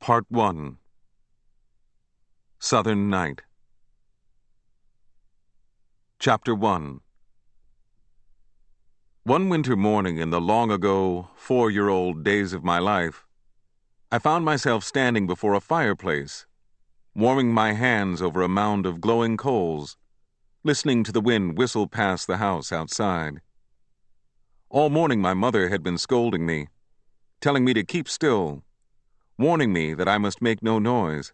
Part 1. Southern Night. Chapter 1. One winter morning in the long-ago, 4-year-old days of my life, I found myself standing before a fireplace, warming my hands over a mound of glowing coals, listening to the wind whistle past the house outside. All morning my mother had been scolding me, telling me to keep still, warning me that I must make no noise.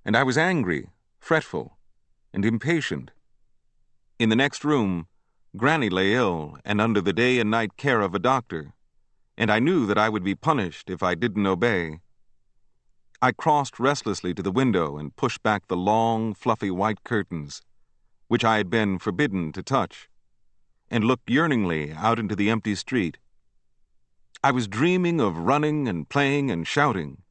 And I was angry, fretful, and impatient. In the next room, Granny lay ill and under the day and night care of a doctor, and I knew that I would be punished if I didn't obey. I crossed restlessly to the window and pushed back the long, fluffy white curtains, which I had been forbidden to touch, and looked yearningly out into the empty street. I was dreaming of running and playing and shouting,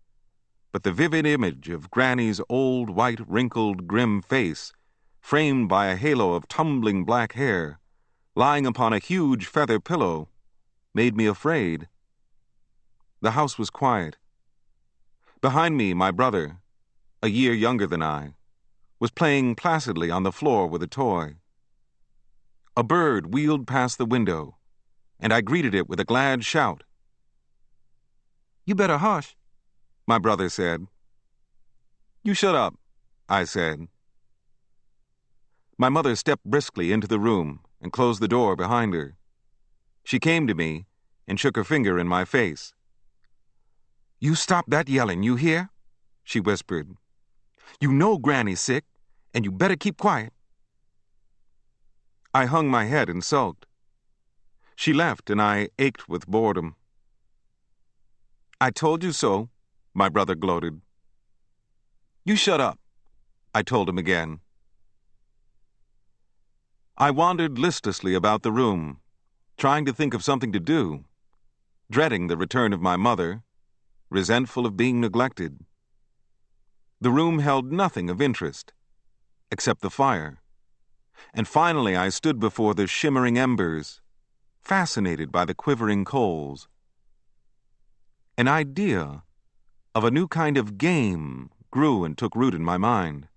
but the vivid image of Granny's old, white, wrinkled, grim face, framed by a halo of tumbling black hair, lying upon a huge feather pillow, made me afraid. The house was quiet. Behind me, my brother, a year younger than I, was playing placidly on the floor with a toy. A bird wheeled past the window, and I greeted it with a glad shout. "You better hush," my brother said. "You shut up," I said. My mother stepped briskly into the room and closed the door behind her. She came to me and shook her finger in my face. "You stop that yelling, you hear?" she whispered. "You know Granny's sick, and you better keep quiet." I hung my head and sulked. She left, and I ached with boredom. "I told you so," my brother gloated. "You shut up," I told him again. I wandered listlessly about the room, trying to think of something to do, dreading the return of my mother, resentful of being neglected. The room held nothing of interest, except the fire, and finally I stood before the shimmering embers, fascinated by the quivering coals. An idea of a new kind of game grew and took root in my mind.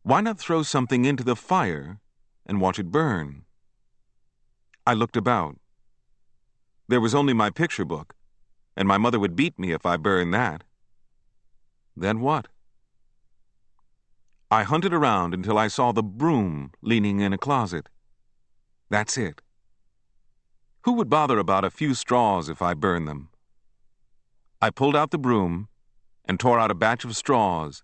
Why not throw something into the fire and watch it burn? I looked about. There was only my picture book, and my mother would beat me if I burned that. Then what? I hunted around until I saw the broom leaning in a closet. That's it. Who would bother about a few straws if I burned them? I pulled out the broom and tore out a batch of straws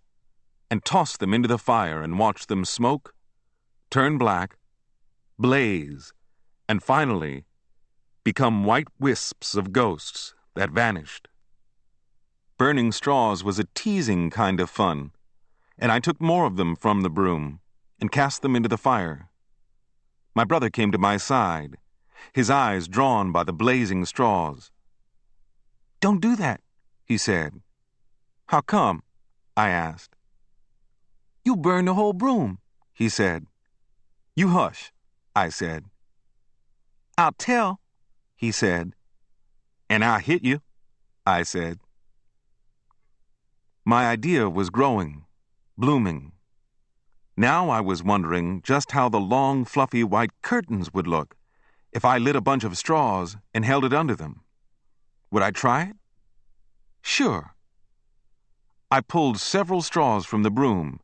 and tossed them into the fire and watched them smoke, turn black, blaze, and finally become white wisps of ghosts that vanished. Burning straws was a teasing kind of fun, and I took more of them from the broom and cast them into the fire. My brother came to my side, his eyes drawn by the blazing straws. "Don't do that," he said. "How come?" I asked. "You'll burn the whole broom," he said. "You hush," I said. "I'll tell," he said. "And I'll hit you," I said. My idea was growing, blooming. Now I was wondering just how the long, fluffy white curtains would look if I lit a bunch of straws and held it under them. Would I try it? Sure. I pulled several straws from the broom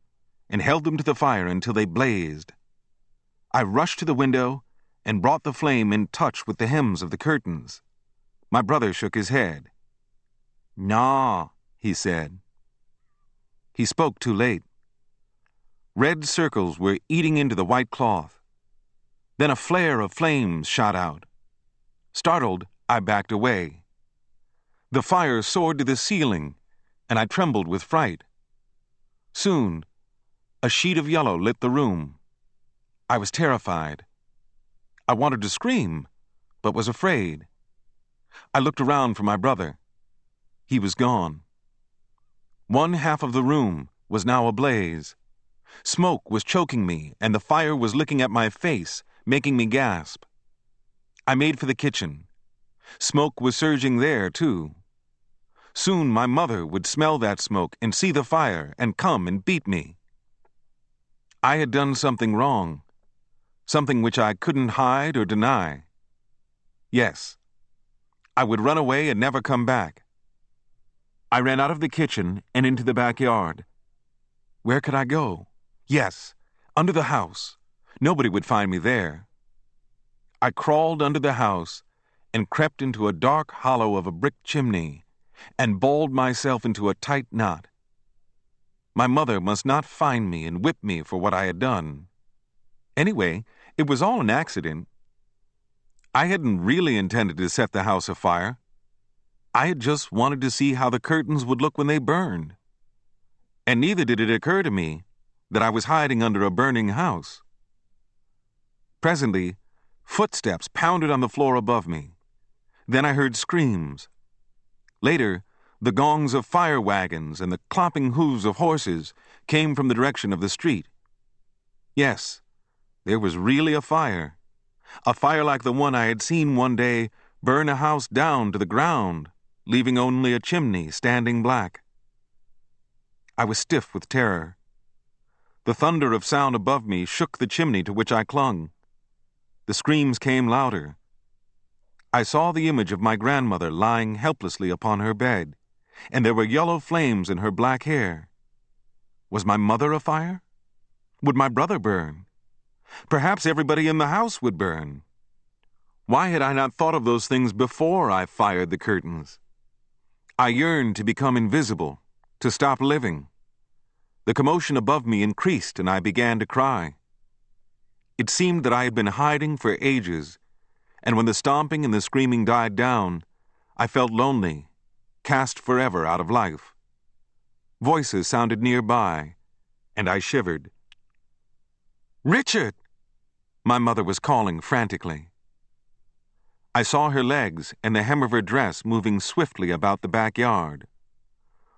and held them to the fire until they blazed. I rushed to the window and brought the flame in touch with the hems of the curtains. My brother shook his head. "Nah," he said. He spoke too late. Red circles were eating into the white cloth. Then a flare of flames shot out. Startled, I backed away. The fire soared to the ceiling, and I trembled with fright. Soon, a sheet of yellow lit the room. I was terrified. I wanted to scream, but was afraid. I looked around for my brother. He was gone. One half of the room was now ablaze. Smoke was choking me, and the fire was licking at my face, making me gasp. I made for the kitchen. Smoke was surging there, too. Soon my mother would smell that smoke and see the fire and come and beat me. I had done something wrong, something which I couldn't hide or deny. Yes, I would run away and never come back. I ran out of the kitchen and into the backyard. Where could I go? Yes, under the house. Nobody would find me there. I crawled under the house and crept into a dark hollow of a brick chimney and balled myself into a tight knot. My mother must not find me and whip me for what I had done. Anyway, it was all an accident. I hadn't really intended to set the house afire. I had just wanted to see how the curtains would look when they burned. And neither did it occur to me that I was hiding under a burning house. Presently, footsteps pounded on the floor above me. Then I heard screams. Later, the gongs of fire wagons and the clopping hooves of horses came from the direction of the street. Yes, there was really a fire like the one I had seen one day burn a house down to the ground, leaving only a chimney standing black. I was stiff with terror. The thunder of sound above me shook the chimney to which I clung. The screams came louder. I saw the image of my grandmother lying helplessly upon her bed, and there were yellow flames in her black hair. Was my mother afire? Would my brother burn? Perhaps everybody in the house would burn. Why had I not thought of those things before I fired the curtains? I yearned to become invisible, to stop living. The commotion above me increased, and I began to cry. It seemed that I had been hiding for ages, and when the stomping and the screaming died down, I felt lonely, cast forever out of life. Voices sounded nearby, and I shivered. "Richard!" My mother was calling frantically. I saw her legs and the hem of her dress moving swiftly about the backyard.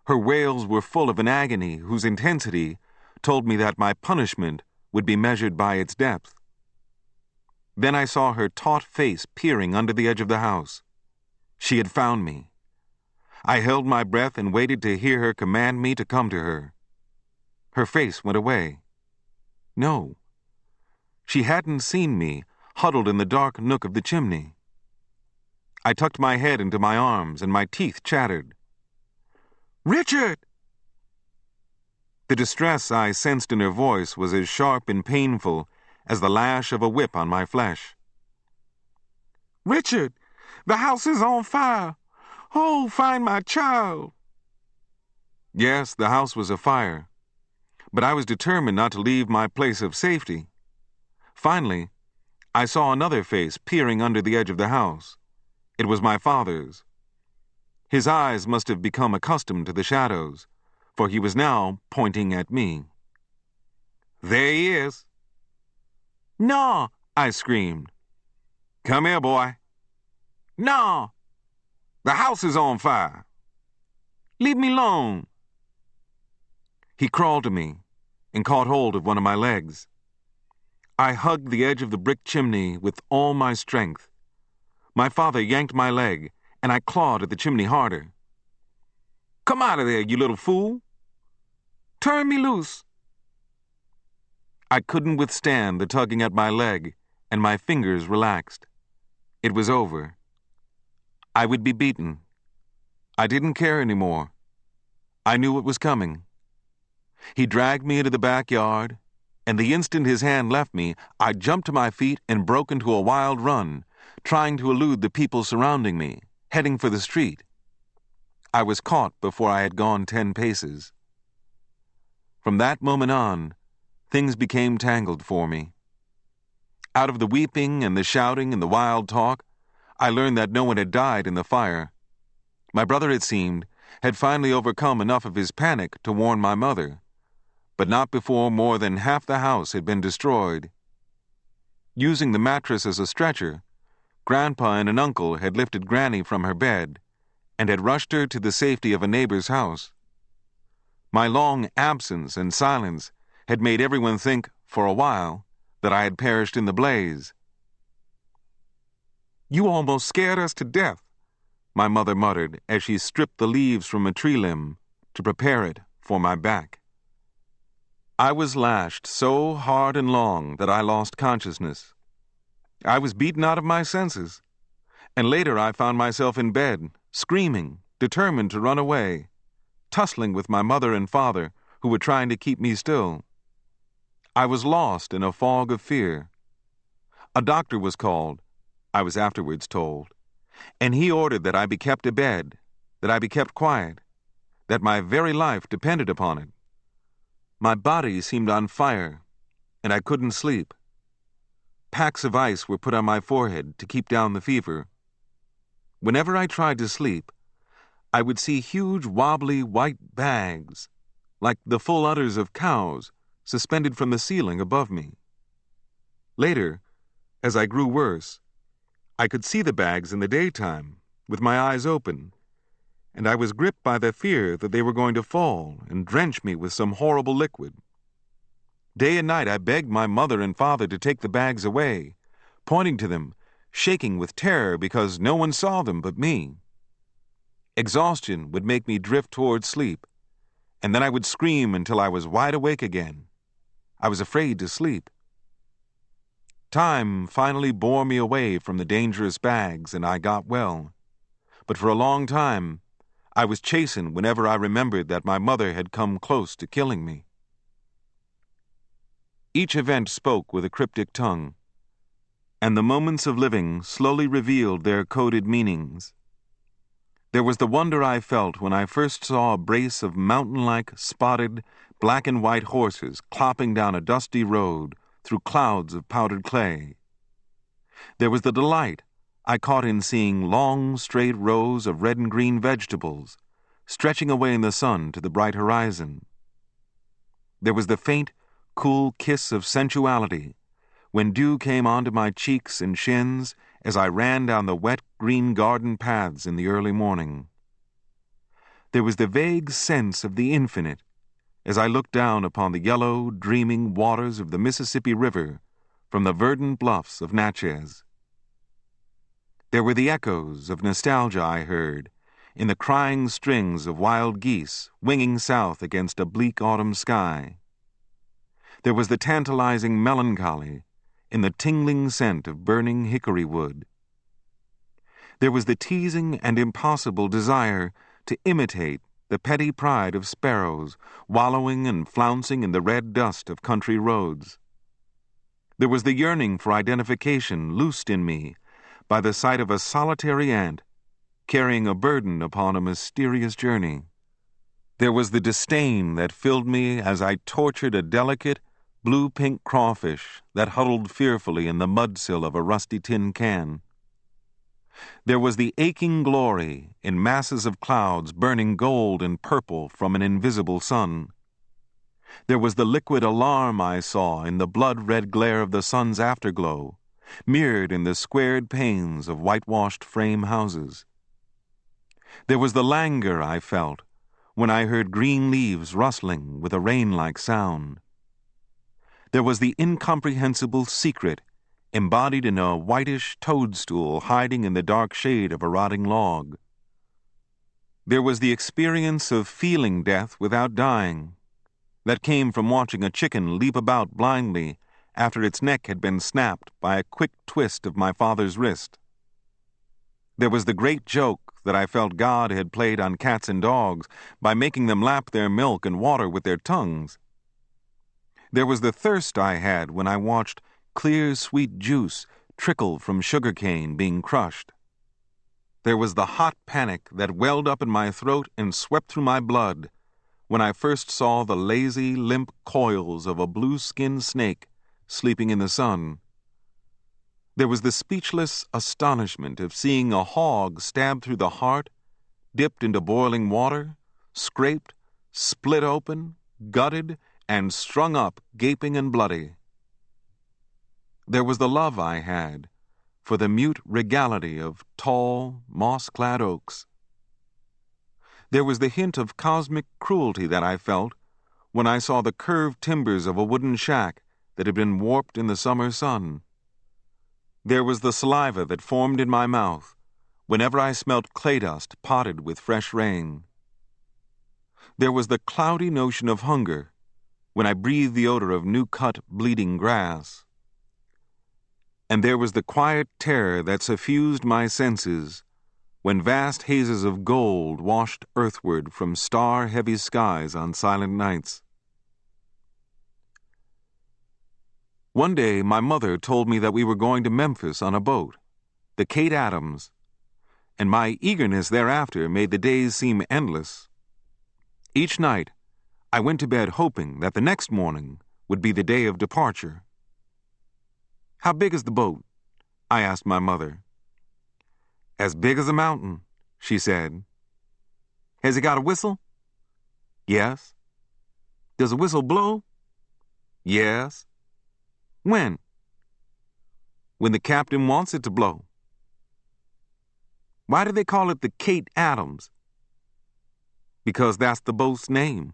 Her wails were full of an agony whose intensity told me that my punishment would be measured by its depth. Then I saw her taut face peering under the edge of the house. She had found me. I held my breath and waited to hear her command me to come to her. Her face went away. No. She hadn't seen me, huddled in the dark nook of the chimney. I tucked my head into my arms, and my teeth chattered. "Richard!" The distress I sensed in her voice was as sharp and painful as the lash of a whip on my flesh. "Richard, the house is on fire. Oh, find my child." Yes, the house was afire, but I was determined not to leave my place of safety. Finally, I saw another face peering under the edge of the house. It was my father's. His eyes must have become accustomed to the shadows, for he was now pointing at me. "There he is." "No!" I screamed. "Come here, boy." "No!" "The house is on fire." "Leave me alone." He crawled to me and caught hold of one of my legs. I hugged the edge of the brick chimney with all my strength. My father yanked my leg, and I clawed at the chimney harder. "Come out of there, you little fool." "Turn me loose." I couldn't withstand the tugging at my leg, and my fingers relaxed. It was over. I would be beaten. I didn't care anymore. I knew it was coming. He dragged me into the backyard, and the instant his hand left me, I jumped to my feet and broke into a wild run, trying to elude the people surrounding me, heading for the street. I was caught before I had gone 10 paces. From that moment on, things became tangled for me. Out of the weeping and the shouting and the wild talk, I learned that no one had died in the fire. My brother, it seemed, had finally overcome enough of his panic to warn my mother, but not before more than half the house had been destroyed. Using the mattress as a stretcher, Grandpa and an uncle had lifted Granny from her bed and had rushed her to the safety of a neighbor's house. My long absence and silence had made everyone think, for a while, that I had perished in the blaze. "You almost scared us to death," my mother muttered as she stripped the leaves from a tree limb to prepare it for my back. I was lashed so hard and long that I lost consciousness. I was beaten out of my senses, and later I found myself in bed, screaming, determined to run away, tussling with my mother and father, who were trying to keep me still. I was lost in a fog of fear. A doctor was called, I was afterwards told, and he ordered that I be kept abed, that I be kept quiet, that my very life depended upon it. My body seemed on fire, and I couldn't sleep. Packs of ice were put on my forehead to keep down the fever. Whenever I tried to sleep, I would see huge wobbly white bags, like the full udders of cows, suspended from the ceiling above me. Later, as I grew worse, I could see the bags in the daytime, with my eyes open, and I was gripped by the fear that they were going to fall and drench me with some horrible liquid. Day and night I begged my mother and father to take the bags away, pointing to them, shaking with terror because no one saw them but me. Exhaustion would make me drift toward sleep, and then I would scream until I was wide awake again. I was afraid to sleep. Time finally bore me away from the dangerous bags, and I got well. But for a long time, I was chastened whenever I remembered that my mother had come close to killing me. Each event spoke with a cryptic tongue, and the moments of living slowly revealed their coded meanings. There was the wonder I felt when I first saw a brace of mountain-like, spotted, black and white horses clopping down a dusty road through clouds of powdered clay. There was the delight I caught in seeing long, straight rows of red and green vegetables stretching away in the sun to the bright horizon. There was the faint, cool kiss of sensuality when dew came onto my cheeks and shins as I ran down the wet, green garden paths in the early morning. There was the vague sense of the infinite as I looked down upon the yellow, dreaming waters of the Mississippi River from the verdant bluffs of Natchez. There were the echoes of nostalgia I heard in the crying strings of wild geese winging south against a bleak autumn sky. There was the tantalizing melancholy in the tingling scent of burning hickory wood. There was the teasing and impossible desire to imitate the petty pride of sparrows wallowing and flouncing in the red dust of country roads. There was the yearning for identification loosed in me by the sight of a solitary ant carrying a burden upon a mysterious journey. There was the disdain that filled me as I tortured a delicate, blue-pink crawfish that huddled fearfully in the mudsill of a rusty tin can. There was the aching glory in masses of clouds burning gold and purple from an invisible sun. There was the liquid alarm I saw in the blood-red glare of the sun's afterglow, mirrored in the squared panes of whitewashed frame houses. There was the languor I felt when I heard green leaves rustling with a rain-like sound. There was the incomprehensible secret embodied in a whitish toadstool hiding in the dark shade of a rotting log. There was the experience of feeling death without dying, that came from watching a chicken leap about blindly after its neck had been snapped by a quick twist of my father's wrist. There was the great joke that I felt God had played on cats and dogs by making them lap their milk and water with their tongues. There was the thirst I had when I watched clear, sweet juice trickle from sugar cane being crushed. There was the hot panic that welled up in my throat and swept through my blood when I first saw the lazy, limp coils of a blue-skinned snake sleeping in the sun. There was the speechless astonishment of seeing a hog stabbed through the heart, dipped into boiling water, scraped, split open, gutted, and strung up gaping and bloody. There was the love I had for the mute regality of tall, moss-clad oaks. There was the hint of cosmic cruelty that I felt when I saw the curved timbers of a wooden shack that had been warped in the summer sun. There was the saliva that formed in my mouth whenever I smelt clay dust potted with fresh rain. There was the cloudy notion of hunger when I breathed the odor of new-cut, bleeding grass. And there was the quiet terror that suffused my senses when vast hazes of gold washed earthward from star-heavy skies on silent nights. One day, my mother told me that we were going to Memphis on a boat, the Kate Adams, and my eagerness thereafter made the days seem endless. Each night, I went to bed hoping that the next morning would be the day of departure. "How big is the boat?" I asked my mother. "As big as a mountain," she said. "Has it got a whistle?" "Yes." "Does the whistle blow?" "Yes." "When?" "When the captain wants it to blow." "Why do they call it the Kate Adams?" "Because that's the boat's name."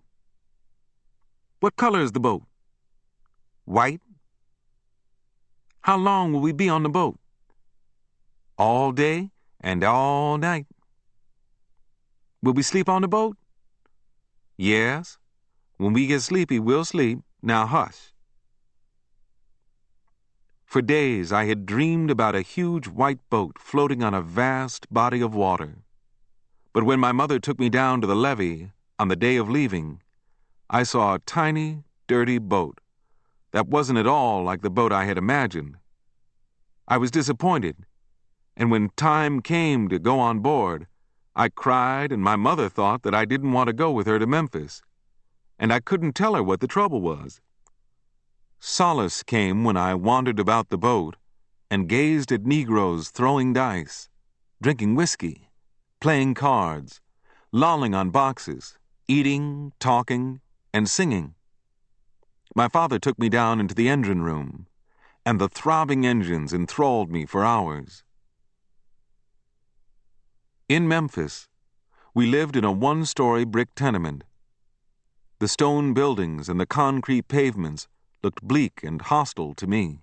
"What color is the boat?" "White." "How long will we be on the boat?" "All day and all night." "Will we sleep on the boat?" "Yes. When we get sleepy, we'll sleep. Now hush." For days I had dreamed about a huge white boat floating on a vast body of water. But when my mother took me down to the levee on the day of leaving, I saw a tiny, dirty boat that wasn't at all like the boat I had imagined. I was disappointed, and when time came to go on board, I cried, and my mother thought that I didn't want to go with her to Memphis, and I couldn't tell her what the trouble was. Solace came when I wandered about the boat and gazed at Negroes throwing dice, drinking whiskey, playing cards, lolling on boxes, eating, talking, and singing. My father took me down into the engine room, and the throbbing engines enthralled me for hours. In Memphis, we lived in a one-story brick tenement. The stone buildings and the concrete pavements looked bleak and hostile to me.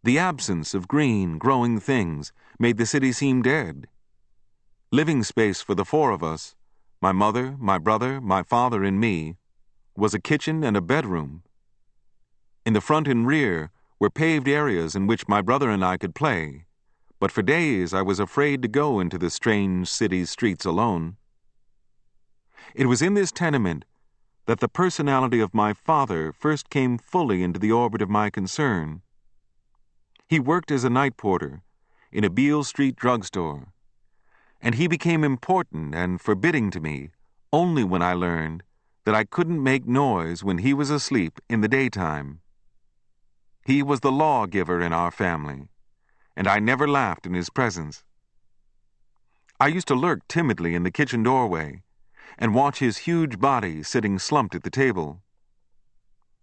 The absence of green, growing things made the city seem dead. Living space for the four of us, my mother, my brother, my father, and me, was a kitchen and a bedroom. In the front and rear were paved areas in which my brother and I could play, but for days I was afraid to go into the strange city streets alone. It was in this tenement that the personality of my father first came fully into the orbit of my concern. He worked as a night porter in a Beale Street drugstore, and he became important and forbidding to me only when I learned that I couldn't make noise when he was asleep in the daytime. He was the lawgiver in our family, and I never laughed in his presence. I used to lurk timidly in the kitchen doorway and watch his huge body sitting slumped at the table.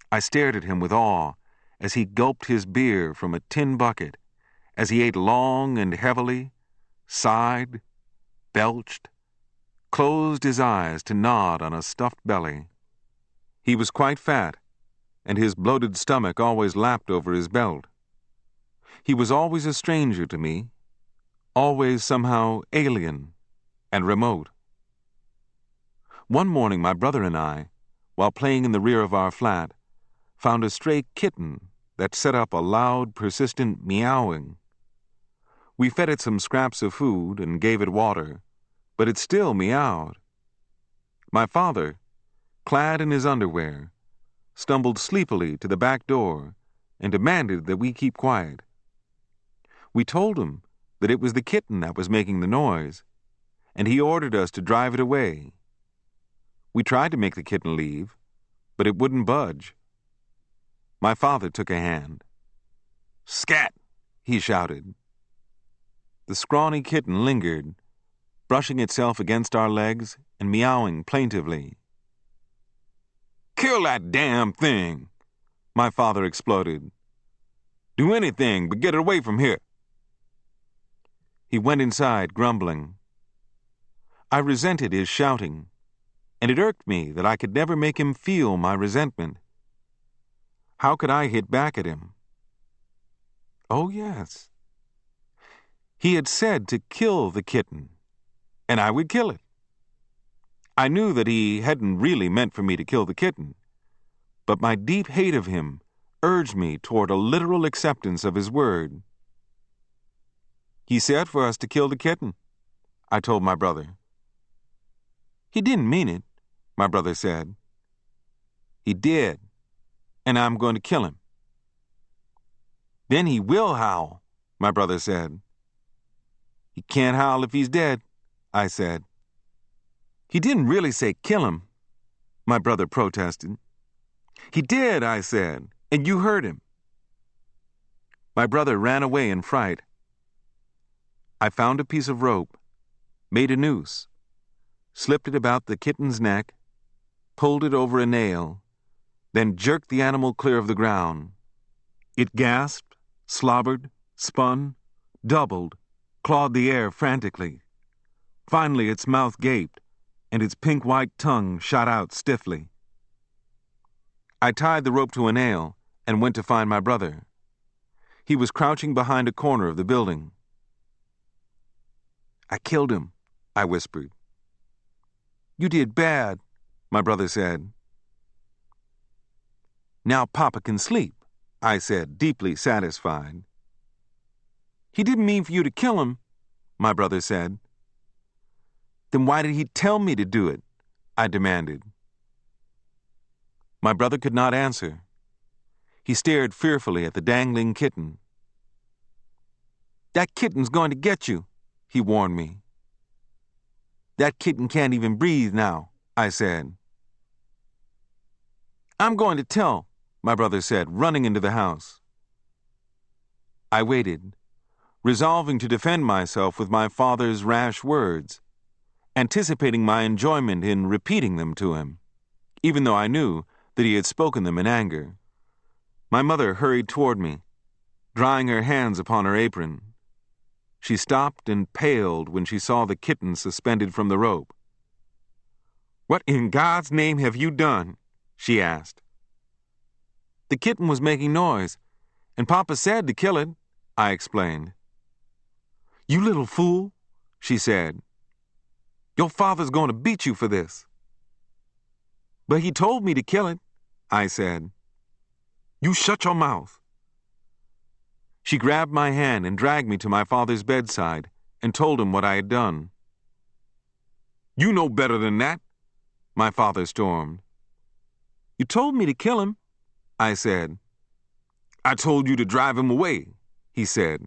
I stared at him with awe as he gulped his beer from a tin bucket, as he ate long and heavily, sighed, belched, closed his eyes to nod on a stuffed belly. He was quite fat, and his bloated stomach always lapped over his belt. He was always a stranger to me, always somehow alien and remote. One morning my brother and I, while playing in the rear of our flat, found a stray kitten that set up a loud, persistent meowing. We fed it some scraps of food and gave it water, but it still meowed. My father, clad in his underwear, stumbled sleepily to the back door and demanded that we keep quiet. We told him that it was the kitten that was making the noise, and he ordered us to drive it away. We tried to make the kitten leave, but it wouldn't budge. My father took a hand. "Scat!" he shouted. The scrawny kitten lingered, brushing itself against our legs and meowing plaintively. "Kill that damn thing!" my father exploded. "Do anything but get it away from here." He went inside, grumbling. I resented his shouting, and it irked me that I could never make him feel my resentment. How could I hit back at him? Oh, yes. He had said to kill the kitten, and I would kill it. I knew that he hadn't really meant for me to kill the kitten, but my deep hate of him urged me toward a literal acceptance of his word. He said for us to kill the kitten, I told my brother. He didn't mean it, my brother said. He did, and I'm going to kill him. Then he will howl, my brother said. He can't howl if he's dead, I said. He didn't really say kill him, my brother protested. He did, I said, and you heard him. My brother ran away in fright. I found a piece of rope, made a noose, slipped it about the kitten's neck, pulled it over a nail, then jerked the animal clear of the ground. It gasped, slobbered, spun, doubled, clawed the air frantically. Finally, its mouth gaped, and its pink-white tongue shot out stiffly. I tied the rope to a nail and went to find my brother. He was crouching behind a corner of the building. I killed him, I whispered. You did bad, my brother said. Now Papa can sleep, I said, deeply satisfied. He didn't mean for you to kill him, my brother said. Then why did he tell me to do it? I demanded. My brother could not answer. He stared fearfully at the dangling kitten. That kitten's going to get you, he warned me. That kitten can't even breathe now, I said. I'm going to tell, my brother said, running into the house. I waited, resolving to defend myself with my father's rash words, anticipating my enjoyment in repeating them to him, even though I knew that he had spoken them in anger. My mother hurried toward me, drying her hands upon her apron. She stopped and paled when she saw the kitten suspended from the rope. What in God's name have you done? She asked. The kitten was making noise, and Papa said to kill it, I explained. You little fool, she said. Your father's going to beat you for this. But he told me to kill it, I said. You shut your mouth. She grabbed my hand and dragged me to my father's bedside and told him what I had done. You know better than that, my father stormed. You told me to kill him, I said. I told you to drive him away, he said.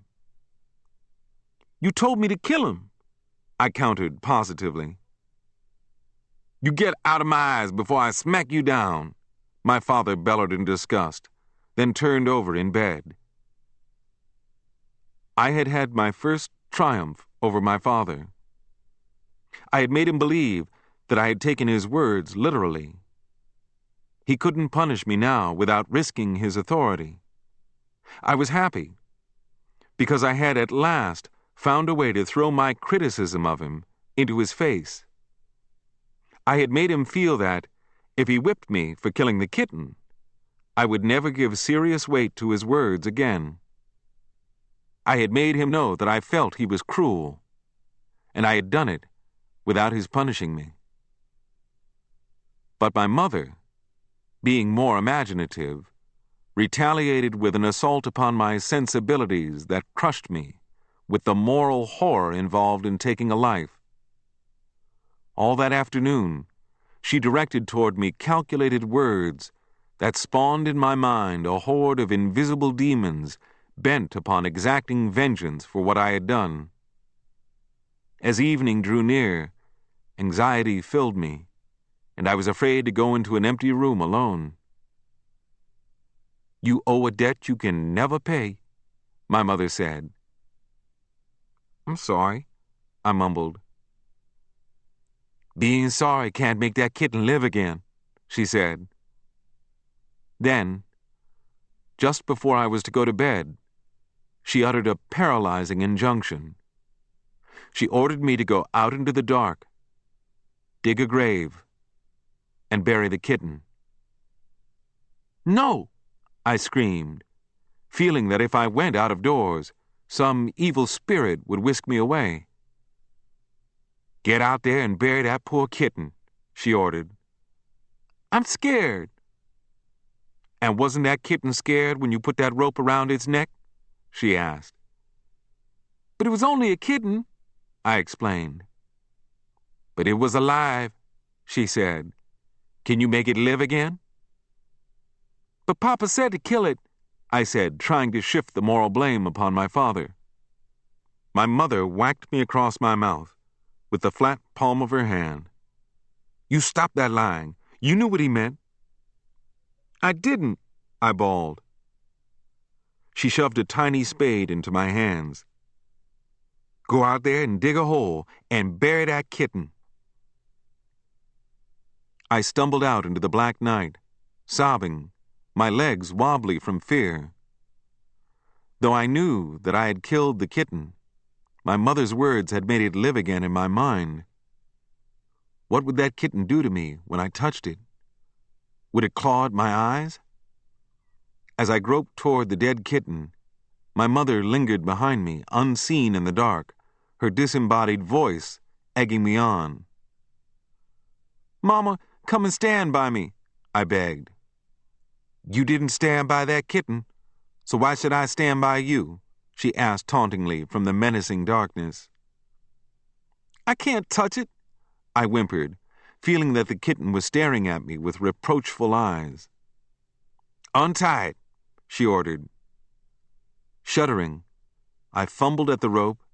You told me to kill him, I countered positively. You get out of my eyes before I smack you down, my father bellowed in disgust, then turned over in bed. I had had my first triumph over my father. I had made him believe that I had taken his words literally. He couldn't punish me now without risking his authority. I was happy, because I had at last found a way to throw my criticism of him into his face. I had made him feel that, if he whipped me for killing the kitten, I would never give serious weight to his words again. I had made him know that I felt he was cruel, and I had done it without his punishing me. But my mother, being more imaginative, retaliated with an assault upon my sensibilities that crushed me with the moral horror involved in taking a life. All that afternoon, she directed toward me calculated words that spawned in my mind a horde of invisible demons bent upon exacting vengeance for what I had done. As evening drew near, anxiety filled me, and I was afraid to go into an empty room alone. You owe a debt you can never pay, my mother said. I'm sorry, I mumbled. Being sorry can't make that kitten live again, she said. Then, just before I was to go to bed, she uttered a paralyzing injunction. She ordered me to go out into the dark, dig a grave, and bury the kitten. No, I screamed, feeling that if I went out of doors, Some evil spirit would whisk me away. "Get out there and bury that poor kitten," she ordered. "I'm scared." "And wasn't that kitten scared when you put that rope around its neck?" she asked. "But it was only a kitten," I explained. "But it was alive," she said. "Can you make it live again?" "But Papa said to kill it," I said, trying to shift the moral blame upon my father. My mother whacked me across my mouth with the flat palm of her hand. "You stop that lying. You knew what he meant." "I didn't," I bawled. She shoved a tiny spade into my hands. "Go out there and dig a hole and bury that kitten." I stumbled out into the black night, sobbing, my legs wobbly from fear. Though I knew that I had killed the kitten, my mother's words had made it live again in my mind. What would that kitten do to me when I touched it? Would it claw at my eyes? As I groped toward the dead kitten, my mother lingered behind me, unseen in the dark, her disembodied voice egging me on. "Mama, come and stand by me," I begged. "You didn't stand by that kitten, so why should I stand by you?" she asked tauntingly from the menacing darkness. "I can't touch it," I whimpered, feeling that the kitten was staring at me with reproachful eyes. "Untie it," she ordered. Shuddering, I fumbled at the rope,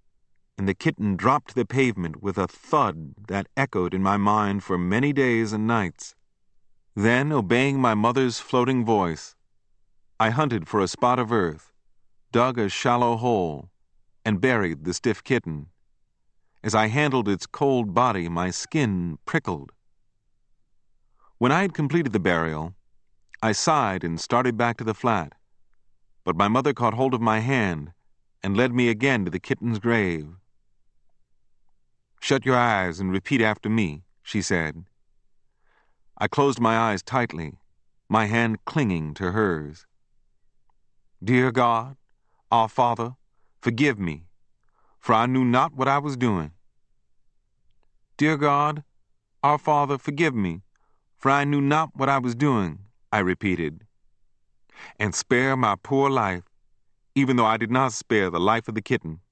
and the kitten dropped to the pavement with a thud that echoed in my mind for many days and nights. Then, obeying my mother's floating voice, I hunted for a spot of earth, dug a shallow hole, and buried the stiff kitten. As I handled its cold body, my skin prickled. When I had completed the burial, I sighed and started back to the flat, but my mother caught hold of my hand and led me again to the kitten's grave. "Shut your eyes and repeat after me," she said. I closed my eyes tightly, my hand clinging to hers. "Dear God, our Father, forgive me, for I knew not what I was doing." "Dear God, our Father, forgive me, for I knew not what I was doing," I repeated. "And spare my poor life, even though I did not spare the life of the kitten."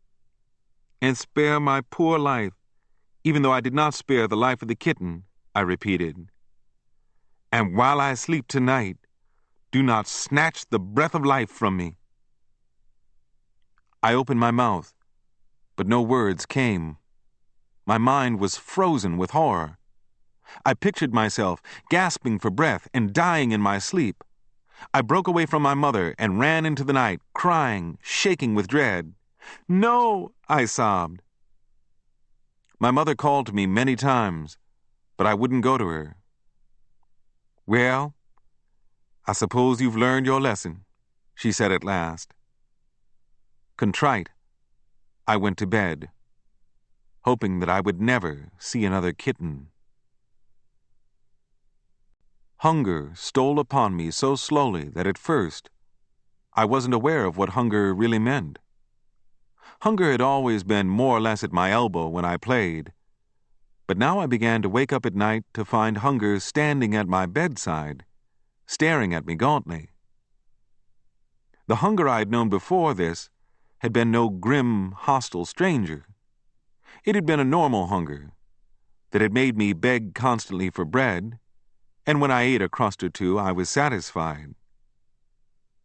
"And spare my poor life, even though I did not spare the life of the kitten," I repeated. "And while I sleep tonight, do not snatch the breath of life from me." I opened my mouth, but no words came. My mind was frozen with horror. I pictured myself gasping for breath and dying in my sleep. I broke away from my mother and ran into the night, crying, shaking with dread. "No," I sobbed. My mother called to me many times, but I wouldn't go to her. "Well, I suppose you've learned your lesson," she said at last. Contrite, I went to bed, hoping that I would never see another kitten. Hunger stole upon me so slowly that at first I wasn't aware of what hunger really meant. Hunger had always been more or less at my elbow when I played, but now I began to wake up at night to find hunger standing at my bedside, staring at me gauntly. The hunger I had known before this had been no grim, hostile stranger. It had been a normal hunger that had made me beg constantly for bread, and when I ate a crust or two, I was satisfied.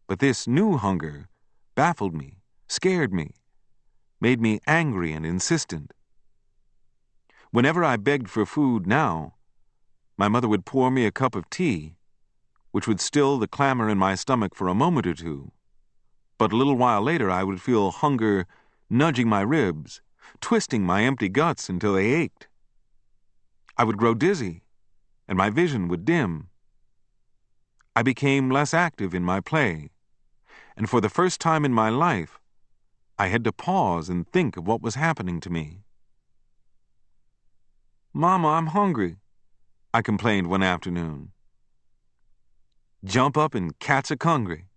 But this new hunger baffled me, scared me, made me angry and insistent. Whenever I begged for food now, my mother would pour me a cup of tea, which would still the clamor in my stomach for a moment or two. But a little while later I would feel hunger nudging my ribs, twisting my empty guts until they ached. I would grow dizzy, and my vision would dim. I became less active in my play, and for the first time in my life, I had to pause and think of what was happening to me. "Mama, I'm hungry," I complained one afternoon. "Jump up and catch a hungry,"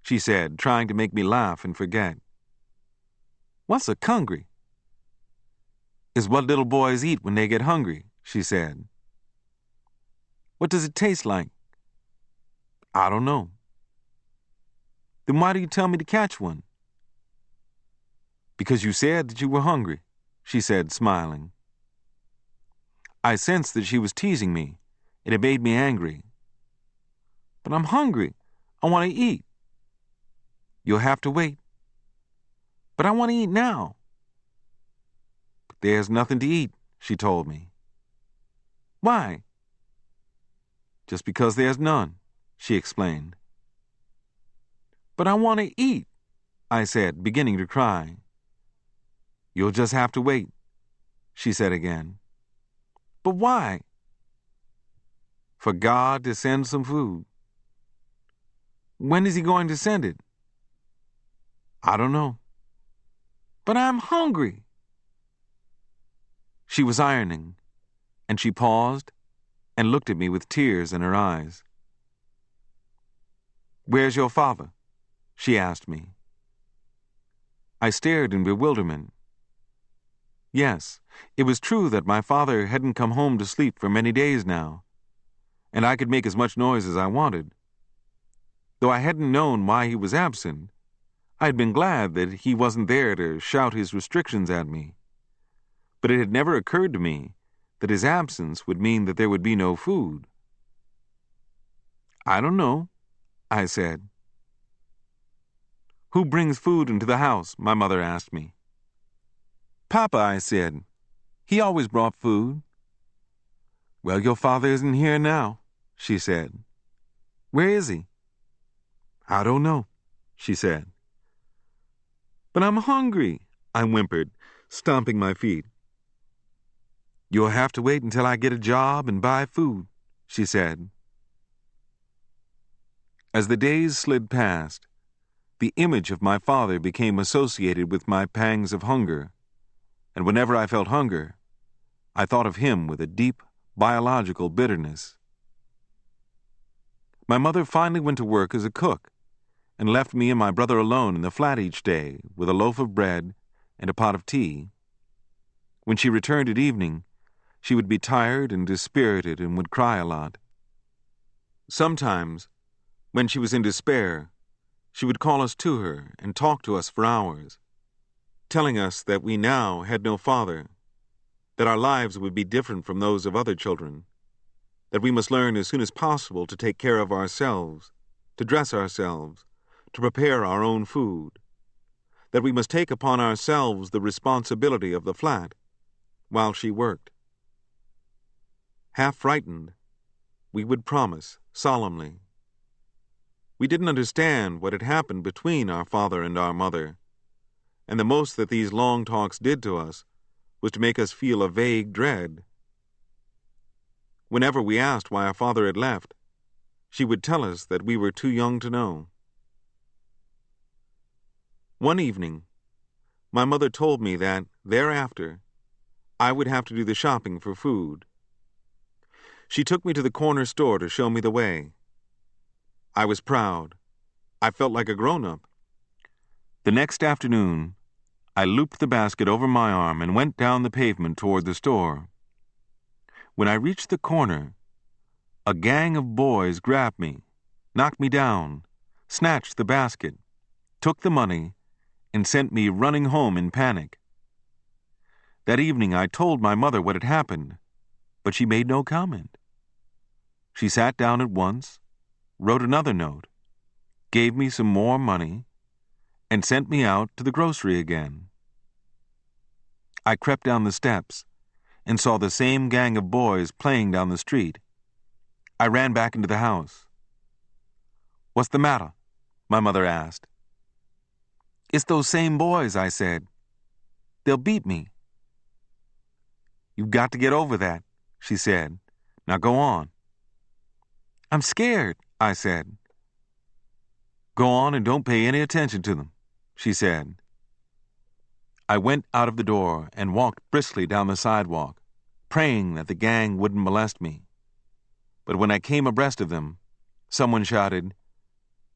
she said, trying to make me laugh and forget. "What's a cungry?" "Is what little boys eat when they get hungry," she said. "What does it taste like?" "I don't know." "Then why do you tell me to catch one?" "Because you said that you were hungry," she said, smiling. I sensed that she was teasing me, and it made me angry. "But I'm hungry. I want to eat." "You'll have to wait." "But I want to eat now." "But there's nothing to eat," she told me. "Why?" "Just because there's none," she explained. "But I want to eat," I said, beginning to cry. "You'll just have to wait," she said again. "But why?" "For God to send some food." "When is he going to send it?" "I don't know." "But I'm hungry." She was ironing, and she paused and looked at me with tears in her eyes. "Where's your father?" she asked me. I stared in bewilderment. Yes, it was true that my father hadn't come home to sleep for many days now, and I could make as much noise as I wanted. Though I hadn't known why he was absent, I had been glad that he wasn't there to shout his restrictions at me. But it had never occurred to me that his absence would mean that there would be no food. "I don't know," I said. "Who brings food into the house?" my mother asked me. "Papa," I said. "He always brought food." "Well, your father isn't here now," she said. "Where is he?" "I don't know," she said. "But I'm hungry," I whimpered, stomping my feet. "You'll have to wait until I get a job and buy food," she said. As the days slid past, the image of my father became associated with my pangs of hunger, and whenever I felt hunger, I thought of him with a deep, biological bitterness. My mother finally went to work as a cook and left me and my brother alone in the flat each day with a loaf of bread and a pot of tea. When she returned at evening, she would be tired and dispirited and would cry a lot. Sometimes, when she was in despair, she would call us to her and talk to us for hours, telling us that we now had no father, that our lives would be different from those of other children, that we must learn as soon as possible to take care of ourselves, to dress ourselves, to prepare our own food, that we must take upon ourselves the responsibility of the flat while she worked. Half frightened, we would promise solemnly. We didn't understand what had happened between our father and our mother, and the most that these long talks did to us was to make us feel a vague dread. Whenever we asked why our father had left, she would tell us that we were too young to know. One evening, my mother told me that, thereafter, I would have to do the shopping for food. She took me to the corner store to show me the way. I was proud. I felt like a grown-up. The next afternoon, I looped the basket over my arm and went down the pavement toward the store. When I reached the corner, a gang of boys grabbed me, knocked me down, snatched the basket, took the money, and sent me running home in panic. That evening I told my mother what had happened, but she made no comment. She sat down at once, wrote another note, gave me some more money, and sent me out to the grocery again. I crept down the steps and saw the same gang of boys playing down the street. I ran back into the house. "What's the matter?" my mother asked. "It's those same boys," I said. "They'll beat me." "You've got to get over that," she said. "Now go on." "I'm scared," I said. "Go on and don't pay any attention to them," she said. I went out of the door and walked briskly down the sidewalk, praying that the gang wouldn't molest me. But when I came abreast of them, someone shouted,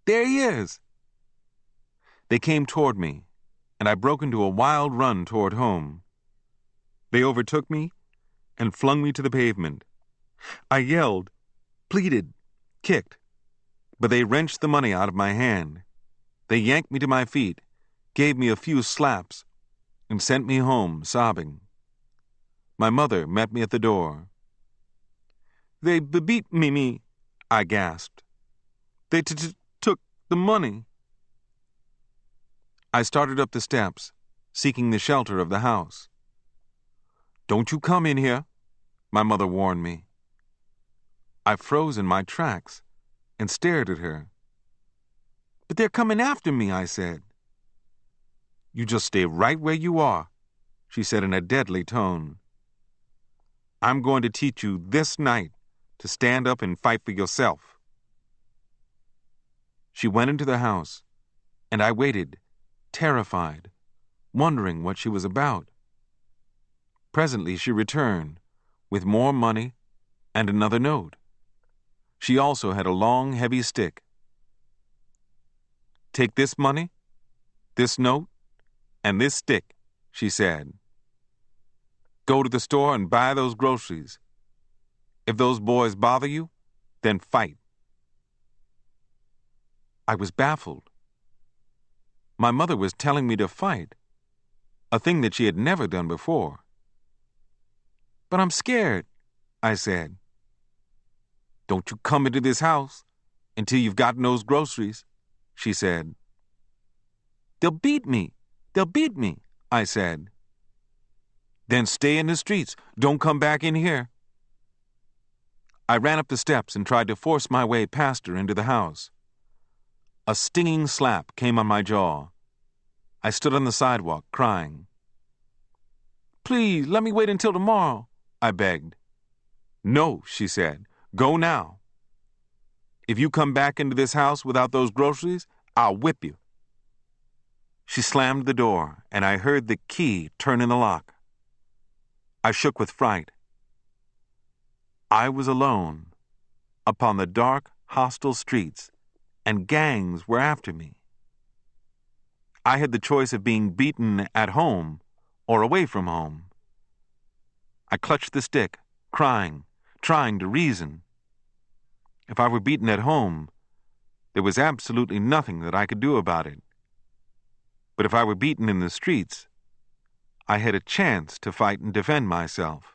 "There he is!" They came toward me, and I broke into a wild run toward home. They overtook me and flung me to the pavement. I yelled, pleaded, kicked, but they wrenched the money out of my hand. They yanked me to my feet, gave me a few slaps, and sent me home sobbing. My mother met me at the door. "They beat me," I gasped. "They took the money." I started up the steps, seeking the shelter of the house. "Don't you come in here," my mother warned me. I froze in my tracks and stared at her. "But they're coming after me," I said. "You just stay right where you are," she said in a deadly tone. "I'm going to teach you this night to stand up and fight for yourself." She went into the house, and I waited, terrified, wondering what she was about. Presently she returned, with more money and another note. She also had a long, heavy stick. "Take this money, this note, and this stick," she said. "Go to the store and buy those groceries. If those boys bother you, then fight." I was baffled. My mother was telling me to fight, a thing that she had never done before. "But I'm scared," I said. "Don't you come into this house until you've gotten those groceries," she said. They'll beat me, I said. "Then stay in the streets. Don't come back in here." I ran up the steps and tried to force my way past her into the house. A stinging slap came on my jaw. I stood on the sidewalk, crying. "Please, let me wait until tomorrow," I begged. "No," she said. "Go now. If you come back into this house without those groceries, I'll whip you." She slammed the door, and I heard the key turn in the lock. I shook with fright. I was alone, upon the dark, hostile streets, and gangs were after me. I had the choice of being beaten at home or away from home. I clutched the stick, crying, trying to reason. If I were beaten at home, there was absolutely nothing that I could do about it. But if I were beaten in the streets, I had a chance to fight and defend myself.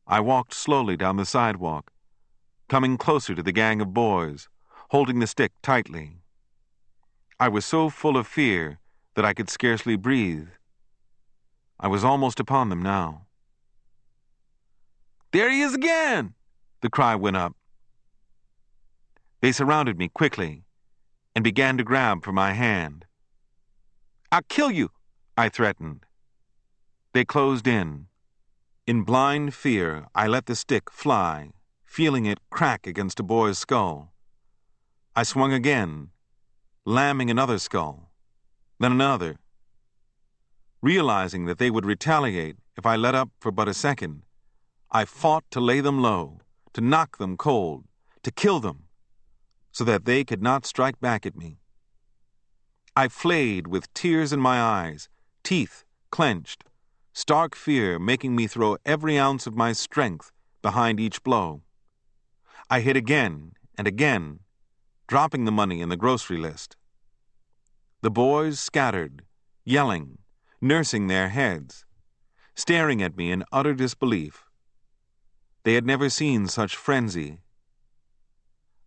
I walked slowly down the sidewalk, coming closer to the gang of boys, holding the stick tightly. I was so full of fear that I could scarcely breathe. I was almost upon them now. "There he is again!" the cry went up. They surrounded me quickly and began to grab for my hand. "I'll kill you," I threatened. They closed in. In blind fear, I let the stick fly, feeling it crack against a boy's skull. I swung again, lamming another skull, then another. Realizing that they would retaliate if I let up for but a second, I fought to lay them low, to knock them cold, to kill them, so that they could not strike back at me. I flayed with tears in my eyes, teeth clenched, stark fear making me throw every ounce of my strength behind each blow. I hit again and again, dropping the money in the grocery list. The boys scattered, yelling, nursing their heads, staring at me in utter disbelief. They had never seen such frenzy.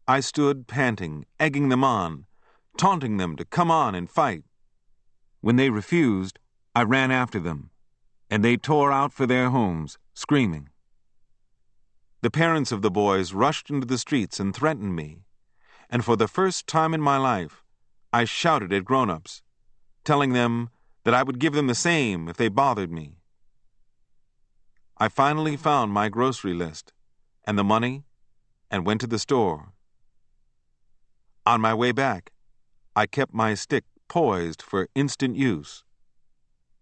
I stood panting, egging them on, taunting them to come on and fight. When they refused, I ran after them, and they tore out for their homes, screaming. The parents of the boys rushed into the streets and threatened me, and for the first time in my life, I shouted at grown-ups, telling them that I would give them the same if they bothered me. I finally found my grocery list and the money and went to the store. On my way back, I kept my stick poised for instant use,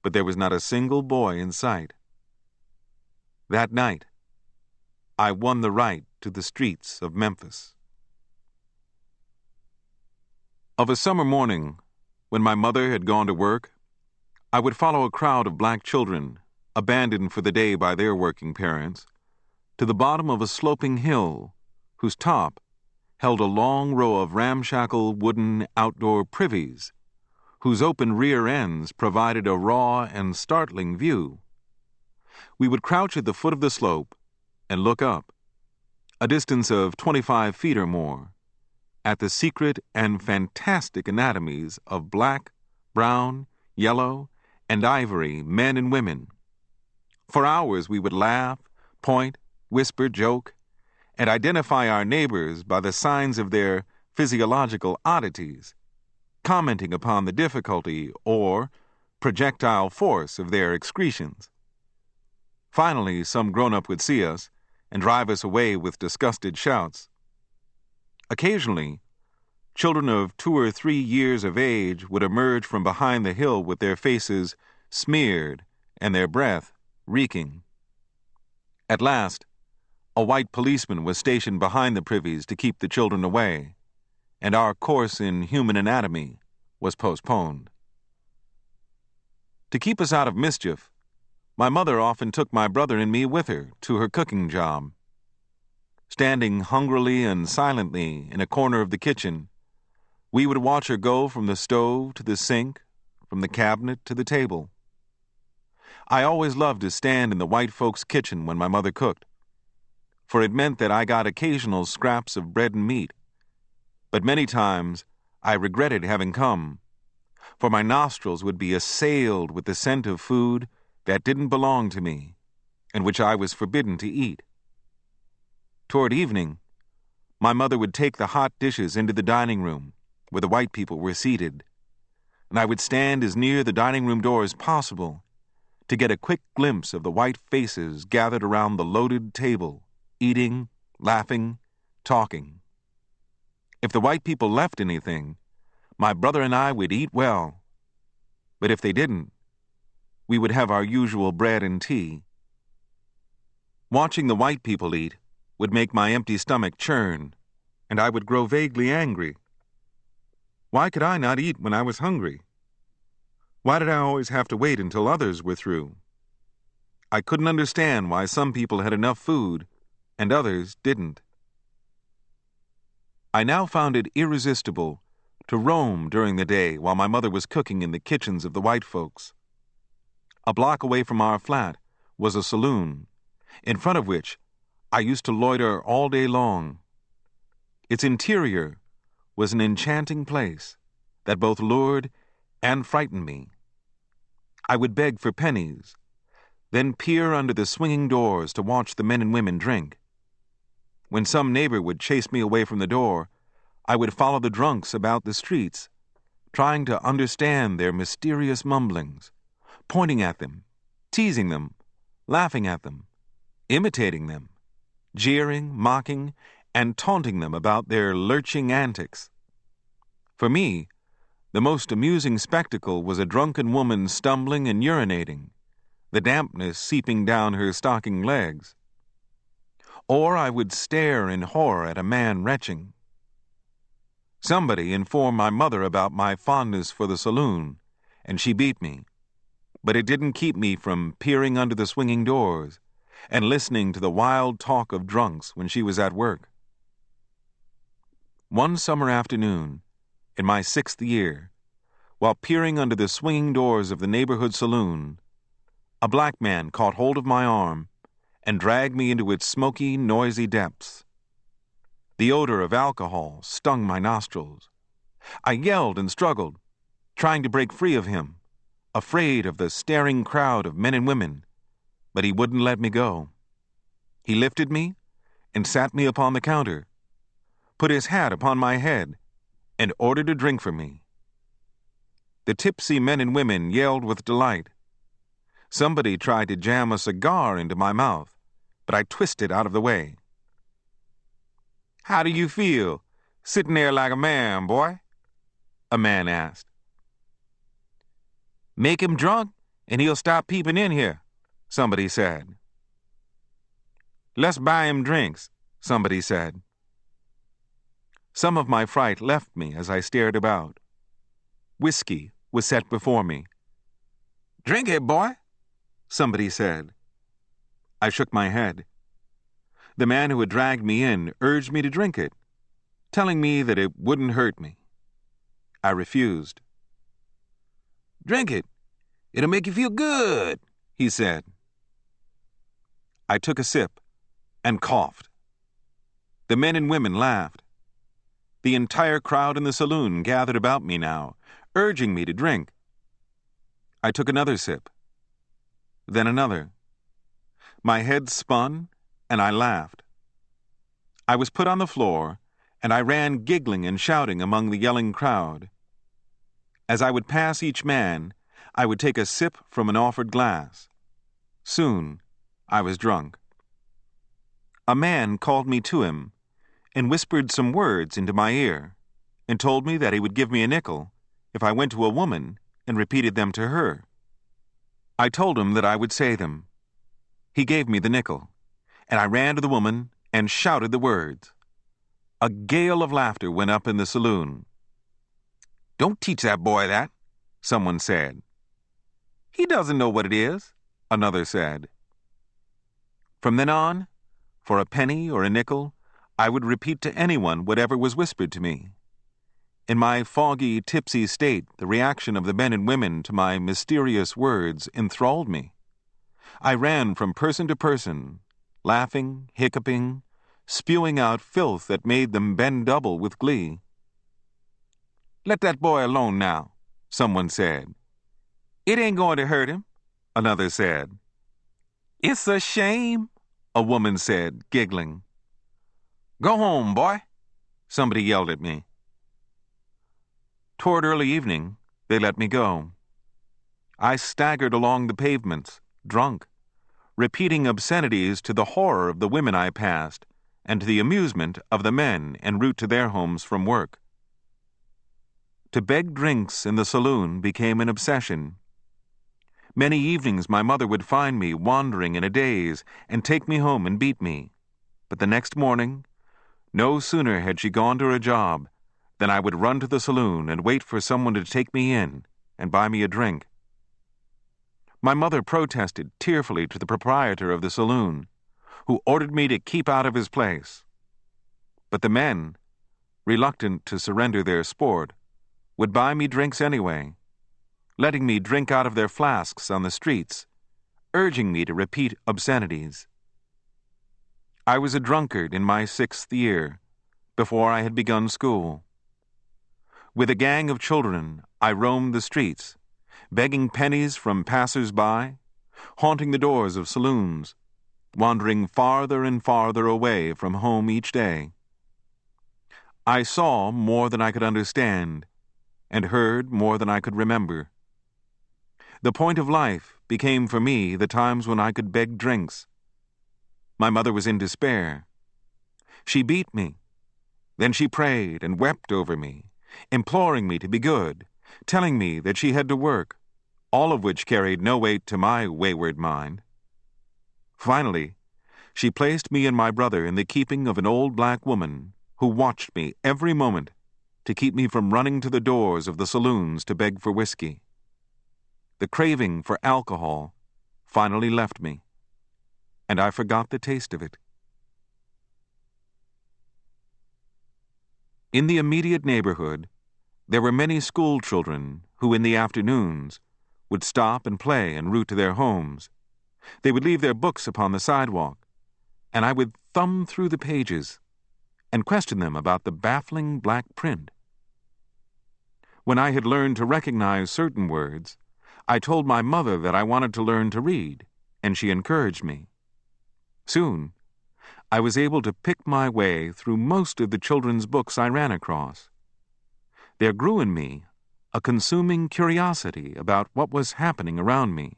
but there was not a single boy in sight. That night, I won the right to the streets of Memphis. Of a summer morning, When my mother had gone to work, I would follow a crowd of black children, abandoned for the day by their working parents, to the bottom of a sloping hill whose top held a long row of ramshackle wooden outdoor privies, whose open rear ends provided a raw and startling view. We would crouch at the foot of the slope and look up, a distance of 25 feet or more, at the secret and fantastic anatomies of black, brown, yellow, and ivory men and women. For hours we would laugh, point, whisper, joke, and identify our neighbors by the signs of their physiological oddities, commenting upon the difficulty or projectile force of their excretions. Finally, some grown-up would see us and drive us away with disgusted shouts. Occasionally, children of 2 or 3 years of age would emerge from behind the hill with their faces smeared and their breath reeking. At last, a white policeman was stationed behind the privies to keep the children away, and our course in human anatomy was postponed. To keep us out of mischief, my mother often took my brother and me with her to her cooking job. Standing hungrily and silently in a corner of the kitchen, we would watch her go from the stove to the sink, from the cabinet to the table. I always loved to stand in the white folks' kitchen when my mother cooked, for it meant that I got occasional scraps of bread and meat. But many times I regretted having come, for my nostrils would be assailed with the scent of food that didn't belong to me and which I was forbidden to eat. Toward evening, my mother would take the hot dishes into the dining room where the white people were seated, and I would stand as near the dining room door as possible to get a quick glimpse of the white faces gathered around the loaded table, eating, laughing, talking. If the white people left anything, my brother and I would eat well, but if they didn't, we would have our usual bread and tea. Watching the white people eat would make my empty stomach churn, and I would grow vaguely angry. Why could I not eat when I was hungry? Why did I always have to wait until others were through? I couldn't understand why some people had enough food and others didn't. I now found it irresistible to roam during the day while my mother was cooking in the kitchens of the white folks. A block away from our flat was a saloon, in front of which I used to loiter all day long. Its interior was an enchanting place that both lured and frightened me. I would beg for pennies, then peer under the swinging doors to watch the men and women drink. When some neighbor would chase me away from the door, I would follow the drunks about the streets, trying to understand their mysterious mumblings, pointing at them, teasing them, laughing at them, imitating them, jeering, mocking, and taunting them about their lurching antics. For me, the most amusing spectacle was a drunken woman stumbling and urinating, the dampness seeping down her stocking legs. Or I would stare in horror at a man retching. Somebody informed my mother about my fondness for the saloon, and she beat me. But it didn't keep me from peering under the swinging doors and listening to the wild talk of drunks when she was at work. One summer afternoon, in my 6th year, while peering under the swinging doors of the neighborhood saloon, a black man caught hold of my arm and dragged me into its smoky, noisy depths. The odor of alcohol stung my nostrils. I yelled and struggled, trying to break free of him, afraid of the staring crowd of men and women, but he wouldn't let me go. He lifted me and sat me upon the counter, put his hat upon my head, and ordered a drink for me. The tipsy men and women yelled with delight. Somebody tried to jam a cigar into my mouth, but I twisted out of the way. "How do you feel, sitting there like a man, boy?" a man asked. "Make him drunk, and he'll stop peeping in here," somebody said. "Let's buy him drinks," somebody said. Some of my fright left me as I stared about. Whiskey was set before me. "Drink it, boy," somebody said. I shook my head. The man who had dragged me in urged me to drink it, telling me that it wouldn't hurt me. I refused. "Drink it. It'll make you feel good," he said. I took a sip and coughed. The men and women laughed. The entire crowd in the saloon gathered about me now, urging me to drink. I took another sip, then another. My head spun, and I laughed. I was put on the floor, and I ran giggling and shouting among the yelling crowd. As I would pass each man, I would take a sip from an offered glass. Soon, I was drunk. A man called me to him and whispered some words into my ear and told me that he would give me a nickel if I went to a woman and repeated them to her. I told him that I would say them. He gave me the nickel, and I ran to the woman and shouted the words. A gale of laughter went up in the saloon. "Don't teach that boy that," someone said. "He doesn't know what it is," another said. From then on, for a penny or a nickel, I would repeat to anyone whatever was whispered to me. In my foggy, tipsy state, the reaction of the men and women to my mysterious words enthralled me. I ran from person to person, laughing, hiccuping, spewing out filth that made them bend double with glee. "Let that boy alone now," someone said. "It ain't going to hurt him," another said. "It's a shame," a woman said, giggling. "Go home, boy," somebody yelled at me. Toward early evening, they let me go. I staggered along the pavements, drunk, repeating obscenities to the horror of the women I passed and to the amusement of the men en route to their homes from work. To beg drinks in the saloon became an obsession. Many evenings my mother would find me wandering in a daze and take me home and beat me. But the next morning, no sooner had she gone to her job than I would run to the saloon and wait for someone to take me in and buy me a drink. My mother protested tearfully to the proprietor of the saloon, who ordered me to keep out of his place. But the men, reluctant to surrender their sport, would buy me drinks anyway, letting me drink out of their flasks on the streets, urging me to repeat obscenities. I was a drunkard in my 6th year, before I had begun school. With a gang of children, I roamed the streets, begging pennies from passers-by, haunting the doors of saloons, wandering farther and farther away from home each day. I saw more than I could understand, and heard more than I could remember. The point of life became for me the times when I could beg drinks. My mother was in despair. She beat me. Then she prayed and wept over me, imploring me to be good, telling me that she had to work, all of which carried no weight to my wayward mind. Finally, she placed me and my brother in the keeping of an old black woman who watched me every moment to keep me from running to the doors of the saloons to beg for whiskey. The craving for alcohol finally left me, and I forgot the taste of it. In the immediate neighborhood, there were many school children who, in the afternoons, would stop and play en route to their homes. They would leave their books upon the sidewalk, and I would thumb through the pages and question them about the baffling black print. When I had learned to recognize certain words, I told my mother that I wanted to learn to read, and she encouraged me. Soon, I was able to pick my way through most of the children's books I ran across. There grew in me a consuming curiosity about what was happening around me,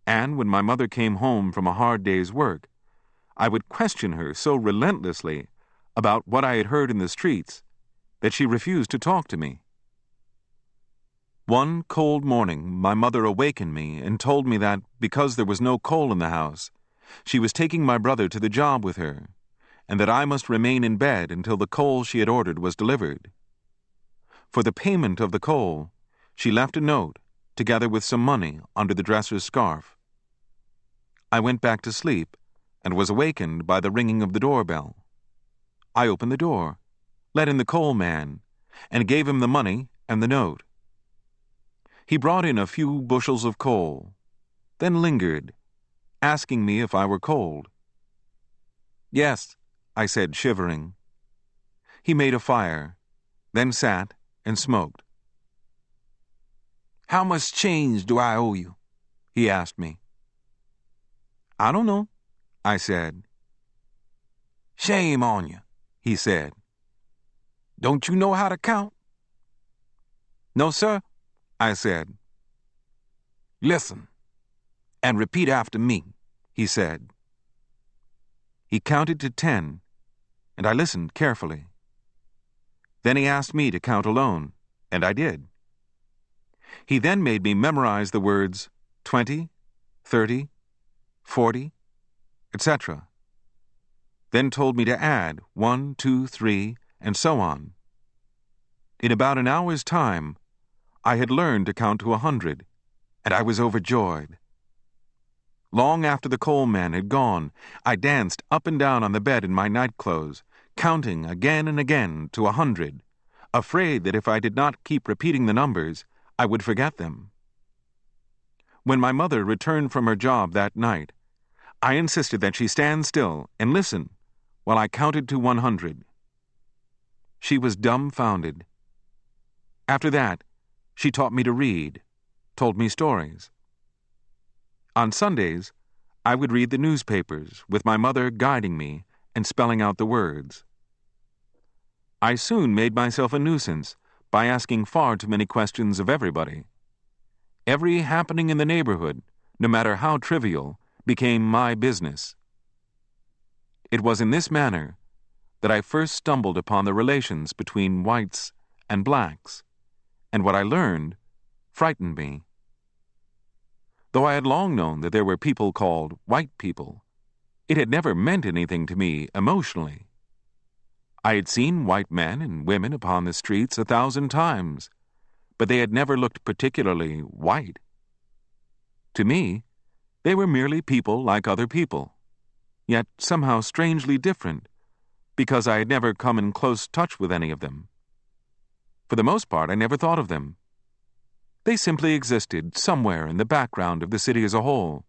and when my mother came home from a hard day's work, I would question her so relentlessly about what I had heard in the streets that she refused to talk to me. One cold morning, my mother awakened me and told me that, because there was no coal in the house, she was taking my brother to the job with her, and that I must remain in bed until the coal she had ordered was delivered. For the payment of the coal, She left a note, together with some money, under the dresser's scarf. I went back to sleep and was awakened by the ringing of the doorbell. I opened the door, let in the coal man, and gave him the money and the note. He brought in a few bushels of coal, then lingered, asking me if I were cold. "Yes," I said, shivering. He made a fire, then sat and smoked. "How much change do I owe you?" he asked me. "I don't know," I said. "Shame on you," he said. "Don't you know how to count?" "No, sir," I said. "Listen, and repeat after me," he said. He counted to 10, and I listened carefully. Then he asked me to count alone, and I did. He then made me memorize the words 20, 30, 40, etc. Then told me to add 1, 2, 3, and so on. In about an hour's time, I had learned to count to 100, and I was overjoyed. Long after the coal man had gone, I danced up and down on the bed in my nightclothes, counting again and again to 100, afraid that if I did not keep repeating the numbers, I would forget them. When my mother returned from her job that night, I insisted that she stand still and listen while I counted to 100. She was dumbfounded. After that, she taught me to read, told me stories. On Sundays, I would read the newspapers, with my mother guiding me and spelling out the words. I soon made myself a nuisance by asking far too many questions of everybody. Every happening in the neighborhood, no matter how trivial, became my business. It was in this manner that I first stumbled upon the relations between whites and blacks, and what I learned frightened me. Though I had long known that there were people called white people, it had never meant anything to me emotionally. I had seen white men and women upon the streets 1,000 times, but they had never looked particularly white. To me, they were merely people like other people, yet somehow strangely different, because I had never come in close touch with any of them. For the most part, I never thought of them. They simply existed somewhere in the background of the city as a whole.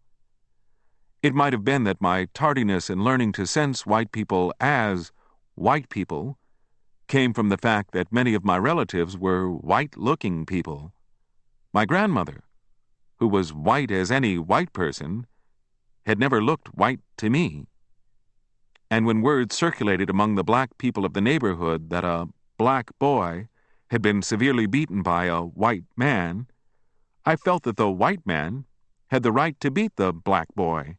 It might have been that my tardiness in learning to sense white people as white people came from the fact that many of my relatives were white-looking people. My grandmother, who was white as any white person, had never looked white to me. And when word circulated among the black people of the neighborhood that a black boy had been severely beaten by a white man, I felt that the white man had the right to beat the black boy,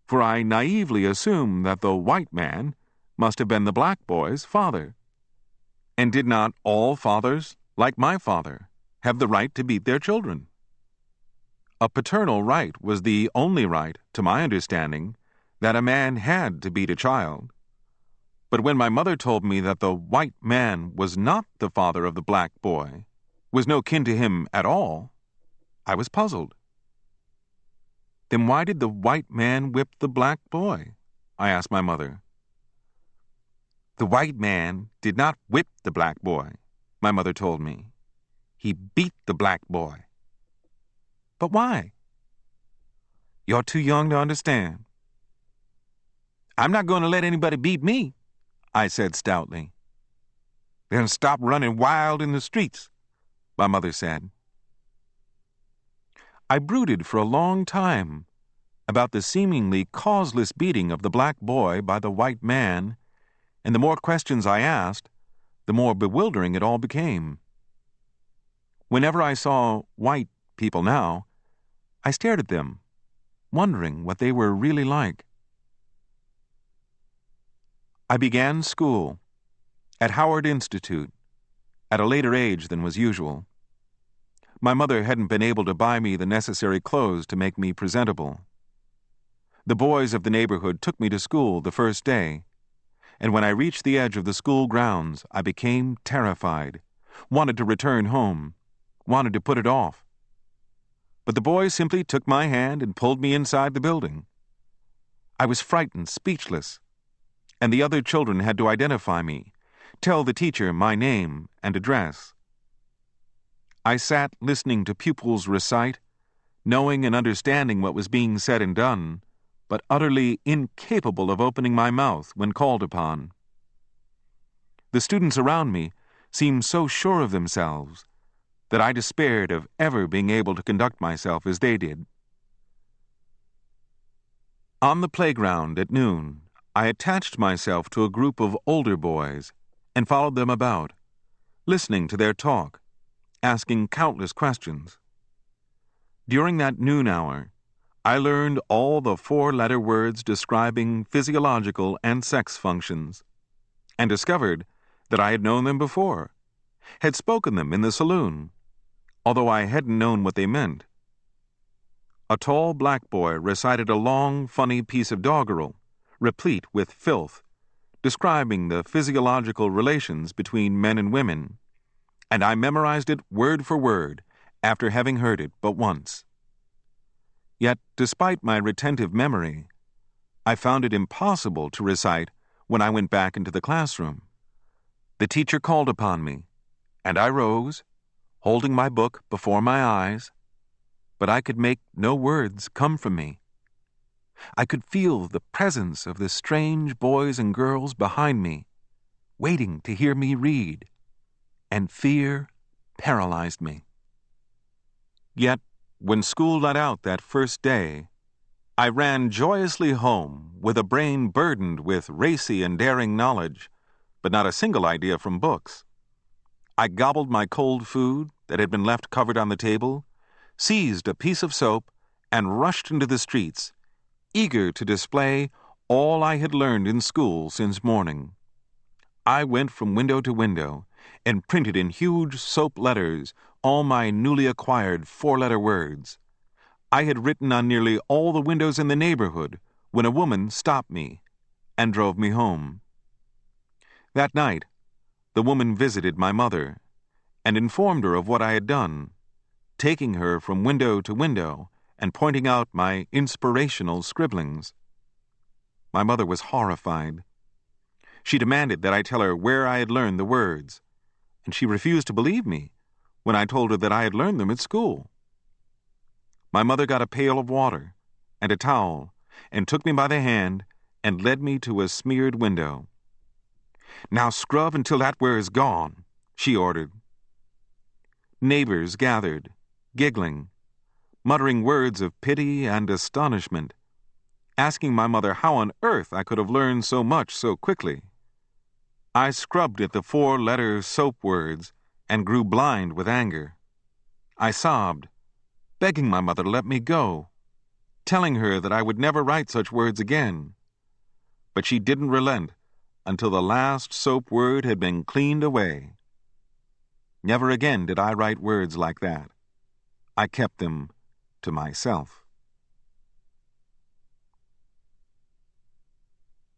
for I naively assumed that the white man must have been the black boy's father. And did not all fathers, like my father, have the right to beat their children? A paternal right was the only right, to my understanding, that a man had to beat a child. But when my mother told me that the white man was not the father of the black boy, was no kin to him at all, I was puzzled. Then why did the white man whip the black boy? I asked my mother. The white man did not whip the black boy, my mother told me. He beat the black boy. But why? You're too young to understand. I'm not going to let anybody beat me, I said stoutly. Then stop running wild in the streets, my mother said. I brooded for a long time about the seemingly causeless beating of the black boy by the white man, and the more questions I asked, the more bewildering it all became. Whenever I saw white people now, I stared at them, wondering what they were really like. I began school at Howard Institute at a later age than was usual. My mother hadn't been able to buy me the necessary clothes to make me presentable. The boys of the neighborhood took me to school the first day, and when I reached the edge of the school grounds, I became terrified, wanted to return home, wanted to put it off. But the boy simply took my hand and pulled me inside the building. I was frightened, speechless, and the other children had to identify me, tell the teacher my name and address. I sat listening to pupils recite, knowing and understanding what was being said and done, but utterly incapable of opening my mouth when called upon. The students around me seemed so sure of themselves that I despaired of ever being able to conduct myself as they did. On the playground at noon, I attached myself to a group of older boys and followed them about, listening to their talk, asking countless questions. During that noon hour, I learned all the four-letter words describing physiological and sex functions, and discovered that I had known them before, had spoken them in the saloon, although I hadn't known what they meant. A tall black boy recited a long, funny piece of doggerel, replete with filth, describing the physiological relations between men and women, and I memorized it word for word after having heard it but once. Yet, despite my retentive memory, I found it impossible to recite when I went back into the classroom. The teacher called upon me, and I rose, holding my book before my eyes, but I could make no words come from me. I could feel the presence of the strange boys and girls behind me, waiting to hear me read, and fear paralyzed me. Yet, when school let out that first day, I ran joyously home with a brain burdened with racy and daring knowledge, but not a single idea from books. I gobbled my cold food that had been left covered on the table, seized a piece of soap, and rushed into the streets, eager to display all I had learned in school since morning. I went from window to window and printed in huge soap letters all my newly acquired four-letter words. I had written on nearly all the windows in the neighborhood when a woman stopped me and drove me home. That night, the woman visited my mother and informed her of what I had done, taking her from window to window and pointing out my inspirational scribblings. My mother was horrified. She demanded that I tell her where I had learned the words, and she refused to believe me when I told her that I had learned them at school. My mother got a pail of water and a towel and took me by the hand and led me to a smeared window. "Now scrub until that where is gone," she ordered. Neighbors gathered, giggling, muttering words of pity and astonishment, asking my mother how on earth I could have learned so much so quickly. I scrubbed at the four-letter soap words and grew blind with anger. I sobbed, begging my mother to let me go, telling her that I would never write such words again. But she didn't relent until the last soap word had been cleaned away. Never again did I write words like that. I kept them to myself.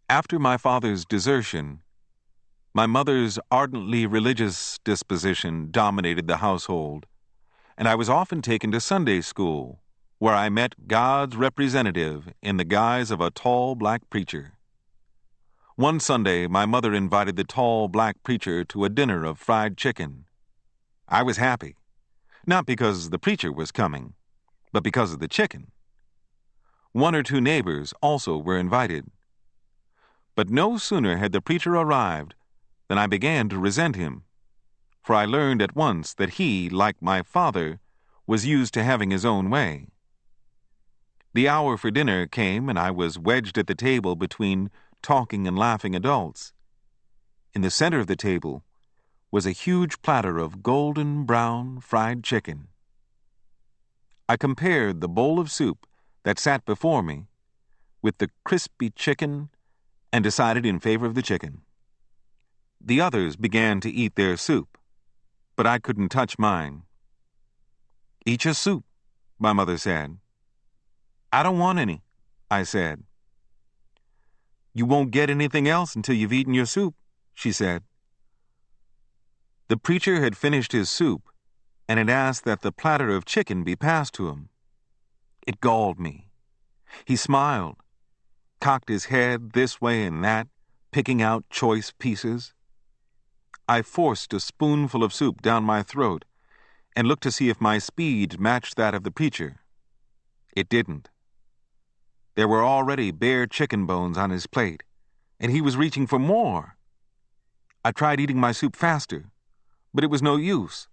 After my father's desertion, my mother's ardently religious disposition dominated the household, and I was often taken to Sunday school, where I met God's representative in the guise of a tall black preacher. One Sunday, my mother invited the tall black preacher to a dinner of fried chicken. I was happy, not because the preacher was coming, but because of the chicken. One or two neighbors also were invited. But no sooner had the preacher arrived than I began to resent him, for I learned at once that he, like my father, was used to having his own way. The hour for dinner came, and I was wedged at the table between talking and laughing adults. In the center of the table was a huge platter of golden brown fried chicken. I compared the bowl of soup that sat before me with the crispy chicken and decided in favor of the chicken. The others began to eat their soup, but I couldn't touch mine. "Eat your soup," my mother said. "I don't want any," I said. "You won't get anything else until you've eaten your soup," she said. The preacher had finished his soup, and it asked that the platter of chicken be passed to him. It galled me. He smiled, cocked his head this way and that, picking out choice pieces. I forced a spoonful of soup down my throat and looked to see if my speed matched that of the preacher. It didn't. There were already bare chicken bones on his plate, and he was reaching for more. I tried eating my soup faster, but it was no use.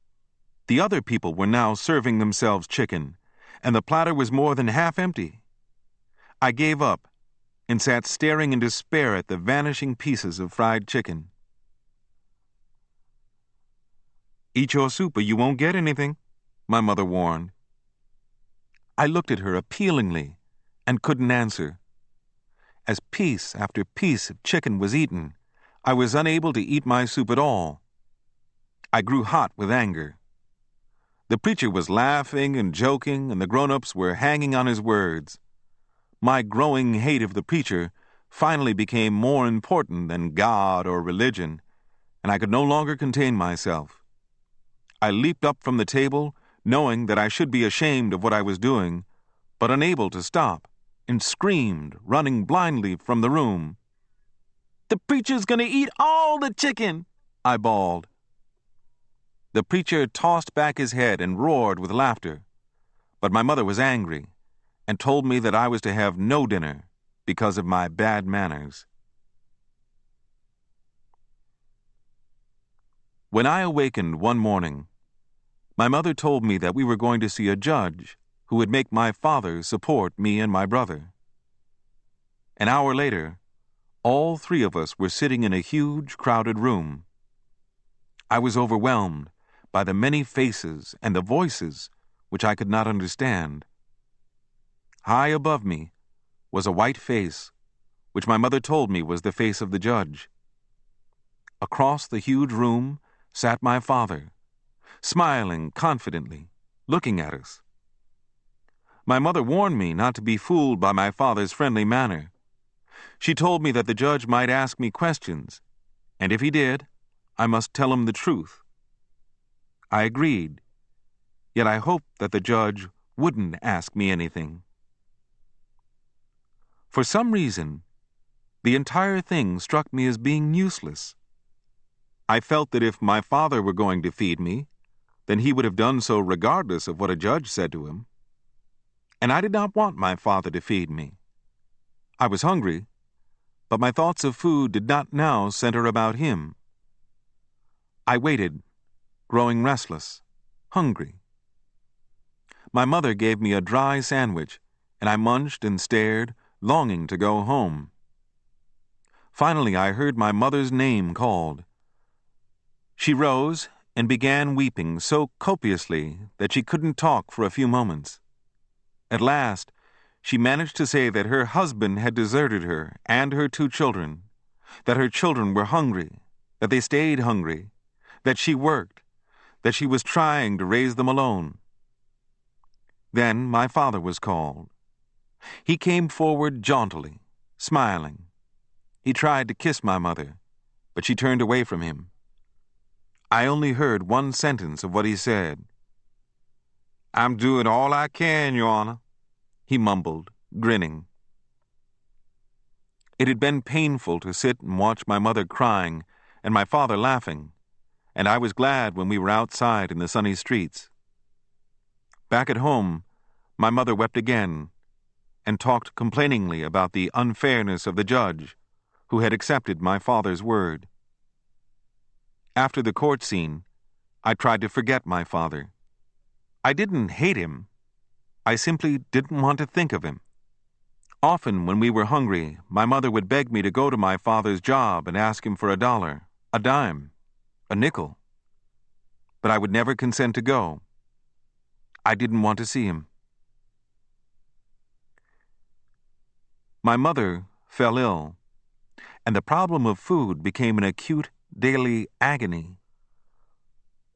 The other people were now serving themselves chicken, and the platter was more than half empty. I gave up and sat staring in despair at the vanishing pieces of fried chicken. "Eat your soup or you won't get anything," my mother warned. I looked at her appealingly and couldn't answer. As piece after piece of chicken was eaten, I was unable to eat my soup at all. I grew hot with anger. The preacher was laughing and joking, and the grown-ups were hanging on his words. My growing hate of the preacher finally became more important than God or religion, and I could no longer contain myself. I leaped up from the table, knowing that I should be ashamed of what I was doing, but unable to stop, and screamed, running blindly from the room. "The preacher's going to eat all the chicken!" I bawled. The preacher tossed back his head and roared with laughter, but my mother was angry and told me that I was to have no dinner because of my bad manners. When I awakened one morning, my mother told me that we were going to see a judge who would make my father support me and my brother. An hour later, all three of us were sitting in a huge, crowded room. I was overwhelmed by the many faces and the voices which I could not understand. High above me was a white face, which my mother told me was the face of the judge. Across the huge room sat my father, smiling confidently, looking at us. My mother warned me not to be fooled by my father's friendly manner. She told me that the judge might ask me questions, and if he did, I must tell him the truth. I agreed, yet I hoped that the judge wouldn't ask me anything. For some reason, the entire thing struck me as being useless. I felt that if my father were going to feed me, then he would have done so regardless of what a judge said to him. And I did not want my father to feed me. I was hungry, but my thoughts of food did not now center about him. I waited, growing restless, hungry. My mother gave me a dry sandwich, and I munched and stared, longing to go home. Finally, I heard my mother's name called. She rose and began weeping so copiously that she couldn't talk for a few moments. At last, she managed to say that her husband had deserted her and her 2 children, that her children were hungry, that they stayed hungry, that she worked, that she was trying to raise them alone. Then my father was called. He came forward jauntily, smiling. He tried to kiss my mother, but she turned away from him. I only heard one sentence of what he said. "I'm doing all I can, Your Honor," he mumbled, grinning. It had been painful to sit and watch my mother crying and my father laughing, and I was glad when we were outside in the sunny streets. Back at home, my mother wept again and talked complainingly about the unfairness of the judge who had accepted my father's word. After the court scene, I tried to forget my father. I didn't hate him. I simply didn't want to think of him. Often when we were hungry, my mother would beg me to go to my father's job and ask him for $1, a dime, a nickel. But I would never consent to go. I didn't want to see him. My mother fell ill, and the problem of food became an acute daily agony.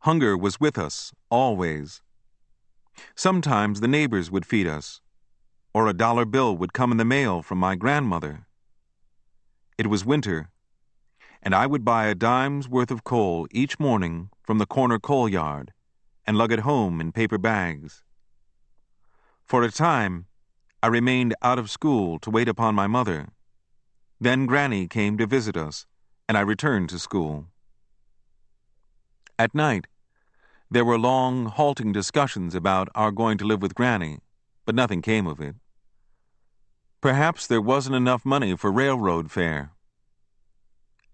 Hunger was with us, always. Sometimes the neighbors would feed us, or a $1 bill would come in the mail from my grandmother. It was winter, and I would buy a dime's worth of coal each morning from the corner coal yard and lug it home in paper bags. For a time, I remained out of school to wait upon my mother. Then Granny came to visit us, and I returned to school. At night, there were long, halting discussions about our going to live with Granny, but nothing came of it. Perhaps there wasn't enough money for railroad fare.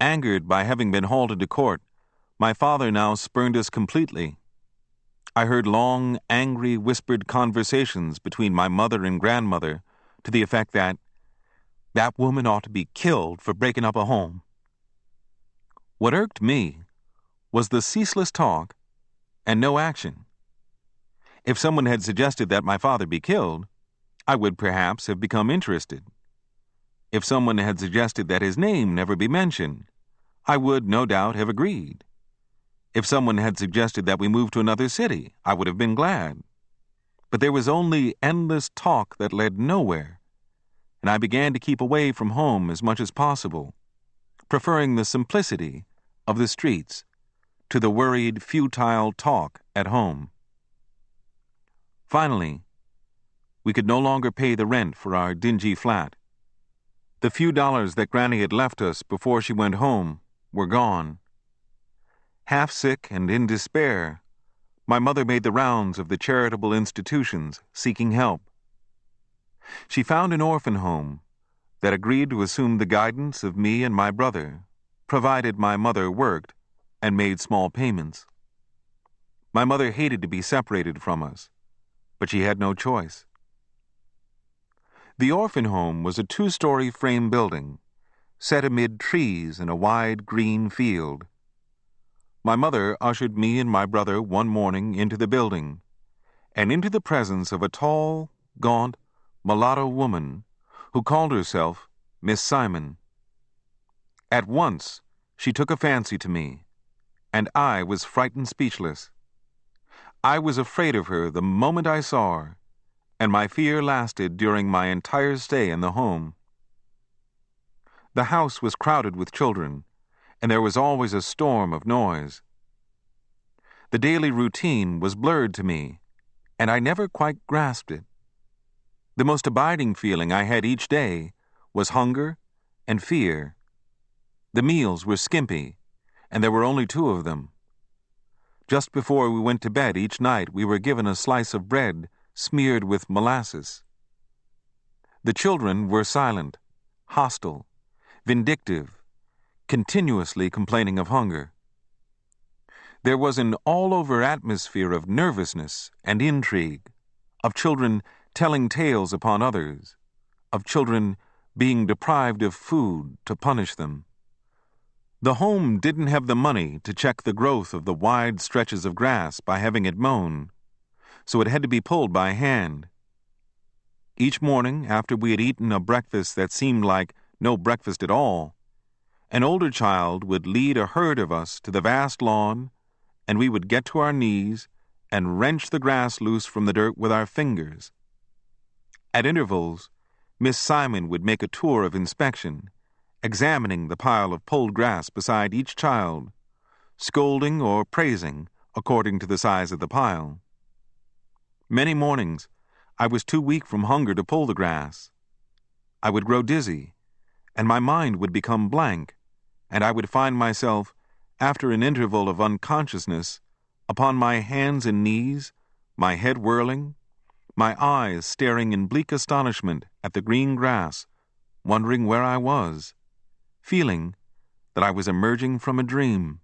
Angered by having been hauled into court, my father now spurned us completely. I heard long, angry, whispered conversations between my mother and grandmother to the effect that woman ought to be killed for breaking up a home. What irked me was the ceaseless talk and no action. If someone had suggested that my father be killed, I would perhaps have become interested. If someone had suggested that his name never be mentioned, I would no doubt have agreed. If someone had suggested that we move to another city, I would have been glad. But there was only endless talk that led nowhere, and I began to keep away from home as much as possible, preferring the simplicity of the streets to the worried, futile talk at home. Finally, we could no longer pay the rent for our dingy flat. The few dollars that Granny had left us before she went home were gone. Half sick and in despair, my mother made the rounds of the charitable institutions seeking help. She found an orphan home that agreed to assume the guidance of me and my brother, provided my mother worked and made small payments. My mother hated to be separated from us, but she had no choice. The orphan home was a 2-story frame building, set amid trees in a wide green field. My mother ushered me and my brother one morning into the building, and into the presence of a tall, gaunt, mulatto woman who called herself Miss Simon. At once, she took a fancy to me, and I was frightened speechless. I was afraid of her the moment I saw her, and my fear lasted during my entire stay in the home. The house was crowded with children, and there was always a storm of noise. The daily routine was blurred to me, and I never quite grasped it. The most abiding feeling I had each day was hunger and fear. The meals were skimpy, and there were only 2 of them. Just before we went to bed each night, we were given a slice of bread smeared with molasses. The children were silent, hostile, vindictive, continuously complaining of hunger. There was an all-over atmosphere of nervousness and intrigue, of children telling tales upon others, of children being deprived of food to punish them. The home didn't have the money to check the growth of the wide stretches of grass by having it mown, so it had to be pulled by hand. Each morning, after we had eaten a breakfast that seemed like no breakfast at all, an older child would lead a herd of us to the vast lawn, and we would get to our knees and wrench the grass loose from the dirt with our fingers. At intervals, Miss Simon would make a tour of inspection, examining the pile of pulled grass beside each child, scolding or praising according to the size of the pile. Many mornings, I was too weak from hunger to pull the grass. I would grow dizzy, and my mind would become blank, and I would find myself, after an interval of unconsciousness, upon my hands and knees, my head whirling, my eyes staring in bleak astonishment at the green grass, wondering where I was, feeling that I was emerging from a dream.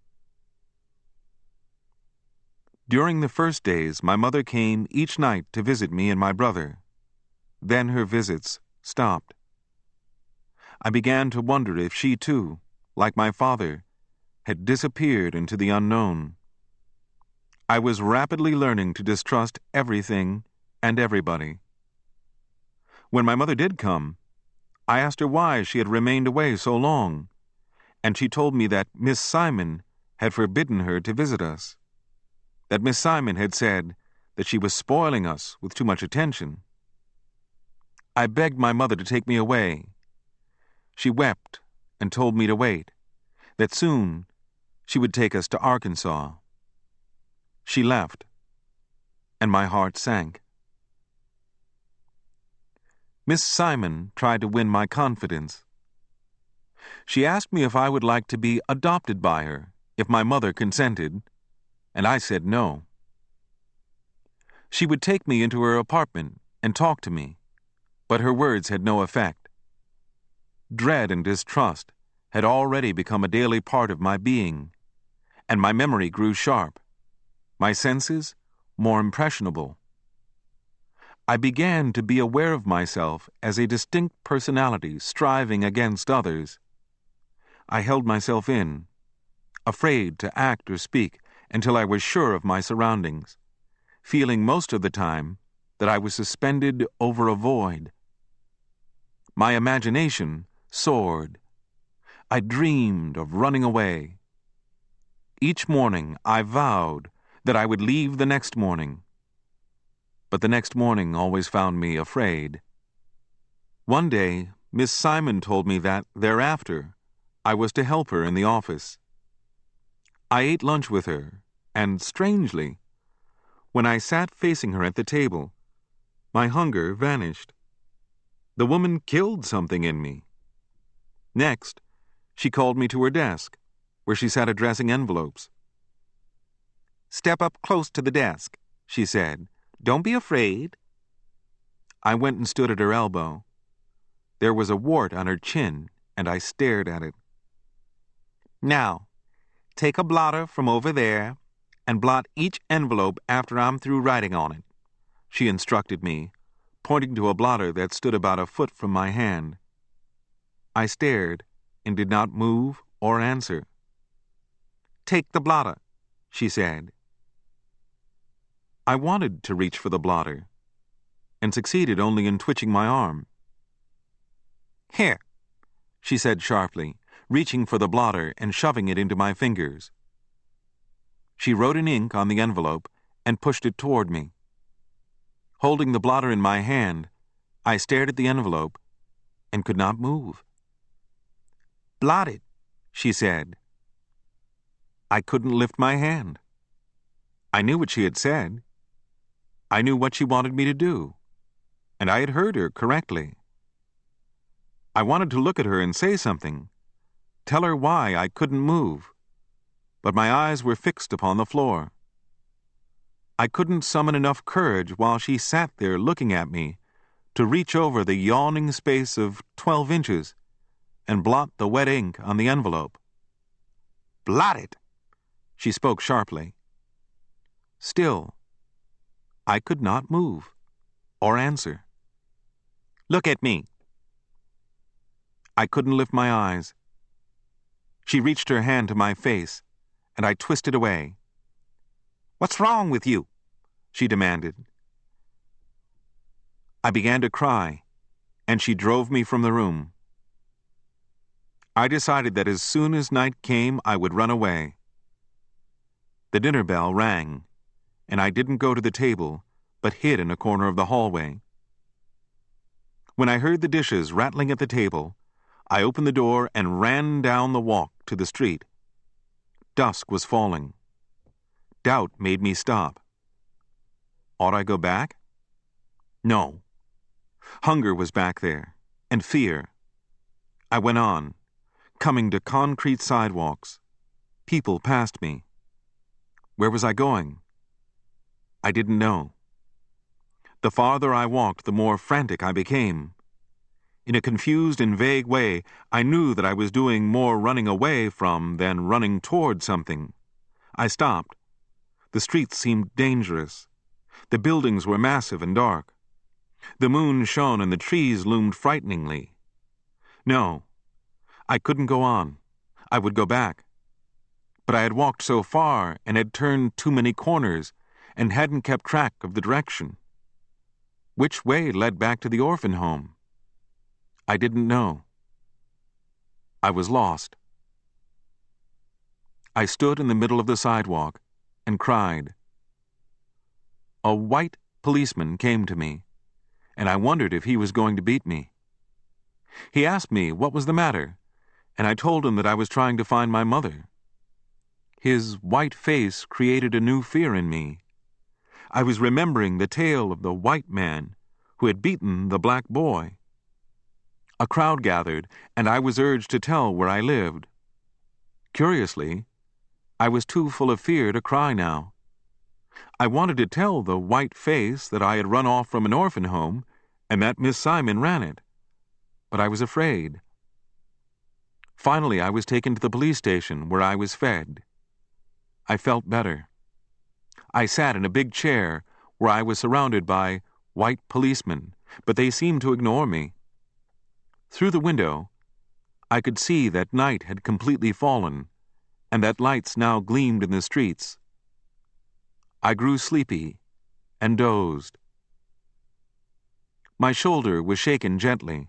During the first days, my mother came each night to visit me and my brother. Then her visits stopped. I began to wonder if she too, like my father, had disappeared into the unknown. I was rapidly learning to distrust everything and everybody. When my mother did come, I asked her why she had remained away so long, and she told me that Miss Simon had forbidden her to visit us, that Miss Simon had said that she was spoiling us with too much attention. I begged my mother to take me away. She wept and told me to wait, that soon she would take us to Arkansas. She left, and my heart sank. Miss Simon tried to win my confidence. She asked me if I would like to be adopted by her, if my mother consented, and I said no. She would take me into her apartment and talk to me, but her words had no effect. Dread and distrust had already become a daily part of my being, and my memory grew sharp, my senses more impressionable. I began to be aware of myself as a distinct personality striving against others. I held myself in, afraid to act or speak until I was sure of my surroundings, feeling most of the time that I was suspended over a void. My imagination soared. I dreamed of running away. Each morning I vowed that I would leave the next morning, but the next morning always found me afraid. One day, Miss Simon told me that, thereafter, I was to help her in the office. I ate lunch with her, and strangely, when I sat facing her at the table, my hunger vanished. The woman killed something in me. Next, she called me to her desk, where she sat addressing envelopes. "Step up close to the desk," she said. "Don't be afraid." I went and stood at her elbow. There was a wart on her chin, and I stared at it. "Now, take a blotter from over there and blot each envelope after I'm through writing on it," she instructed me, pointing to a blotter that stood about a foot from my hand. I stared and did not move or answer. "Take the blotter," she said. I wanted to reach for the blotter, and succeeded only in twitching my arm. "Here," she said sharply, reaching for the blotter and shoving it into my fingers. She wrote in ink on the envelope and pushed it toward me. Holding the blotter in my hand, I stared at the envelope and could not move. "Blot it," she said. I couldn't lift my hand. I knew what she had said. I knew what she wanted me to do, and I had heard her correctly. I wanted to look at her and say something, tell her why I couldn't move, but my eyes were fixed upon the floor. I couldn't summon enough courage while she sat there looking at me to reach over the yawning space of 12 inches and blot the wet ink on the envelope. "Blot it," she spoke sharply. Still, I could not move or answer. "Look at me." I couldn't lift my eyes. She reached her hand to my face, and I twisted away. "What's wrong with you?" she demanded. I began to cry, and she drove me from the room. I decided that as soon as night came, I would run away. The dinner bell rang, and I didn't go to the table, but hid in a corner of the hallway. When I heard the dishes rattling at the table, I opened the door and ran down the walk to the street. Dusk was falling. Doubt made me stop. Ought I go back? No. Hunger was back there, and fear. I went on, coming to concrete sidewalks. People passed me. Where was I going? I didn't know. The farther I walked, the more frantic I became. In a confused and vague way, I knew that I was doing more running away from than running toward something. I stopped. The streets seemed dangerous. The buildings were massive and dark. The moon shone and the trees loomed frighteningly. No, I couldn't go on. I would go back. But I had walked so far and had turned too many corners and hadn't kept track of the direction. Which way led back to the orphan home? I didn't know. I was lost. I stood in the middle of the sidewalk and cried. A white policeman came to me, and I wondered if he was going to beat me. He asked me what was the matter, and I told him that I was trying to find my mother. His white face created a new fear in me. I was remembering the tale of the white man who had beaten the black boy. A crowd gathered, and I was urged to tell where I lived. Curiously, I was too full of fear to cry now. I wanted to tell the white face that I had run off from an orphan home and that Miss Simon ran it, but I was afraid. Finally, I was taken to the police station where I was fed. I felt better. I sat in a big chair where I was surrounded by white policemen, but they seemed to ignore me. Through the window, I could see that night had completely fallen and that lights now gleamed in the streets. I grew sleepy and dozed. My shoulder was shaken gently,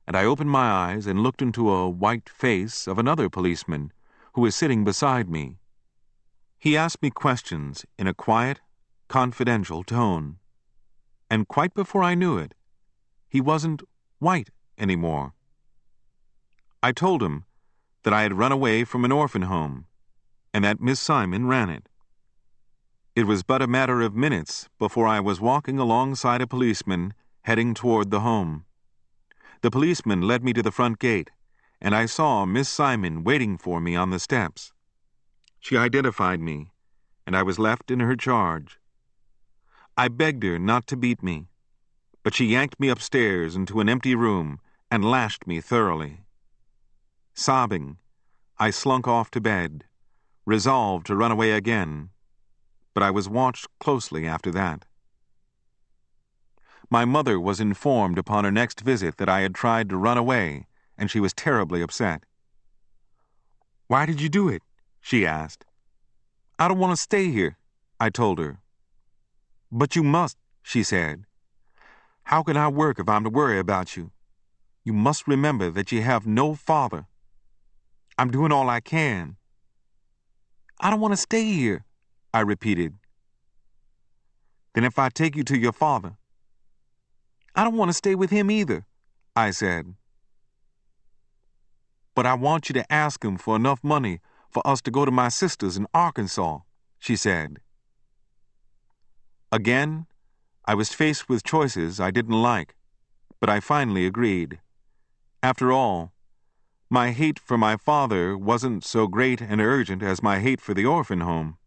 and I opened my eyes and looked into a white face of another policeman who was sitting beside me. He asked me questions in a quiet, confidential tone, and quite before I knew it, he wasn't white anymore. I told him that I had run away from an orphan home and that Miss Simon ran it. It was but a matter of minutes before I was walking alongside a policeman heading toward the home. The policeman led me to the front gate, and I saw Miss Simon waiting for me on the steps. She identified me, and I was left in her charge. I begged her not to beat me, but she yanked me upstairs into an empty room and lashed me thoroughly. Sobbing, I slunk off to bed, resolved to run away again, but I was watched closely after that. My mother was informed upon her next visit that I had tried to run away, and she was terribly upset. "Why did you do it?" she asked. "I don't want to stay here," I told her. "But you must," she said. "How can I work if I'm to worry about you? You must remember that you have no father." "I'm doing all I can." "I don't want to stay here," I repeated. "Then if I take you to your father?" "I don't want to stay with him either," I said. "But I want you to ask him for enough money for us to go to my sister's in Arkansas," she said. Again, I was faced with choices I didn't like, but I finally agreed. After all, my hate for my father wasn't so great and urgent as my hate for the orphan home.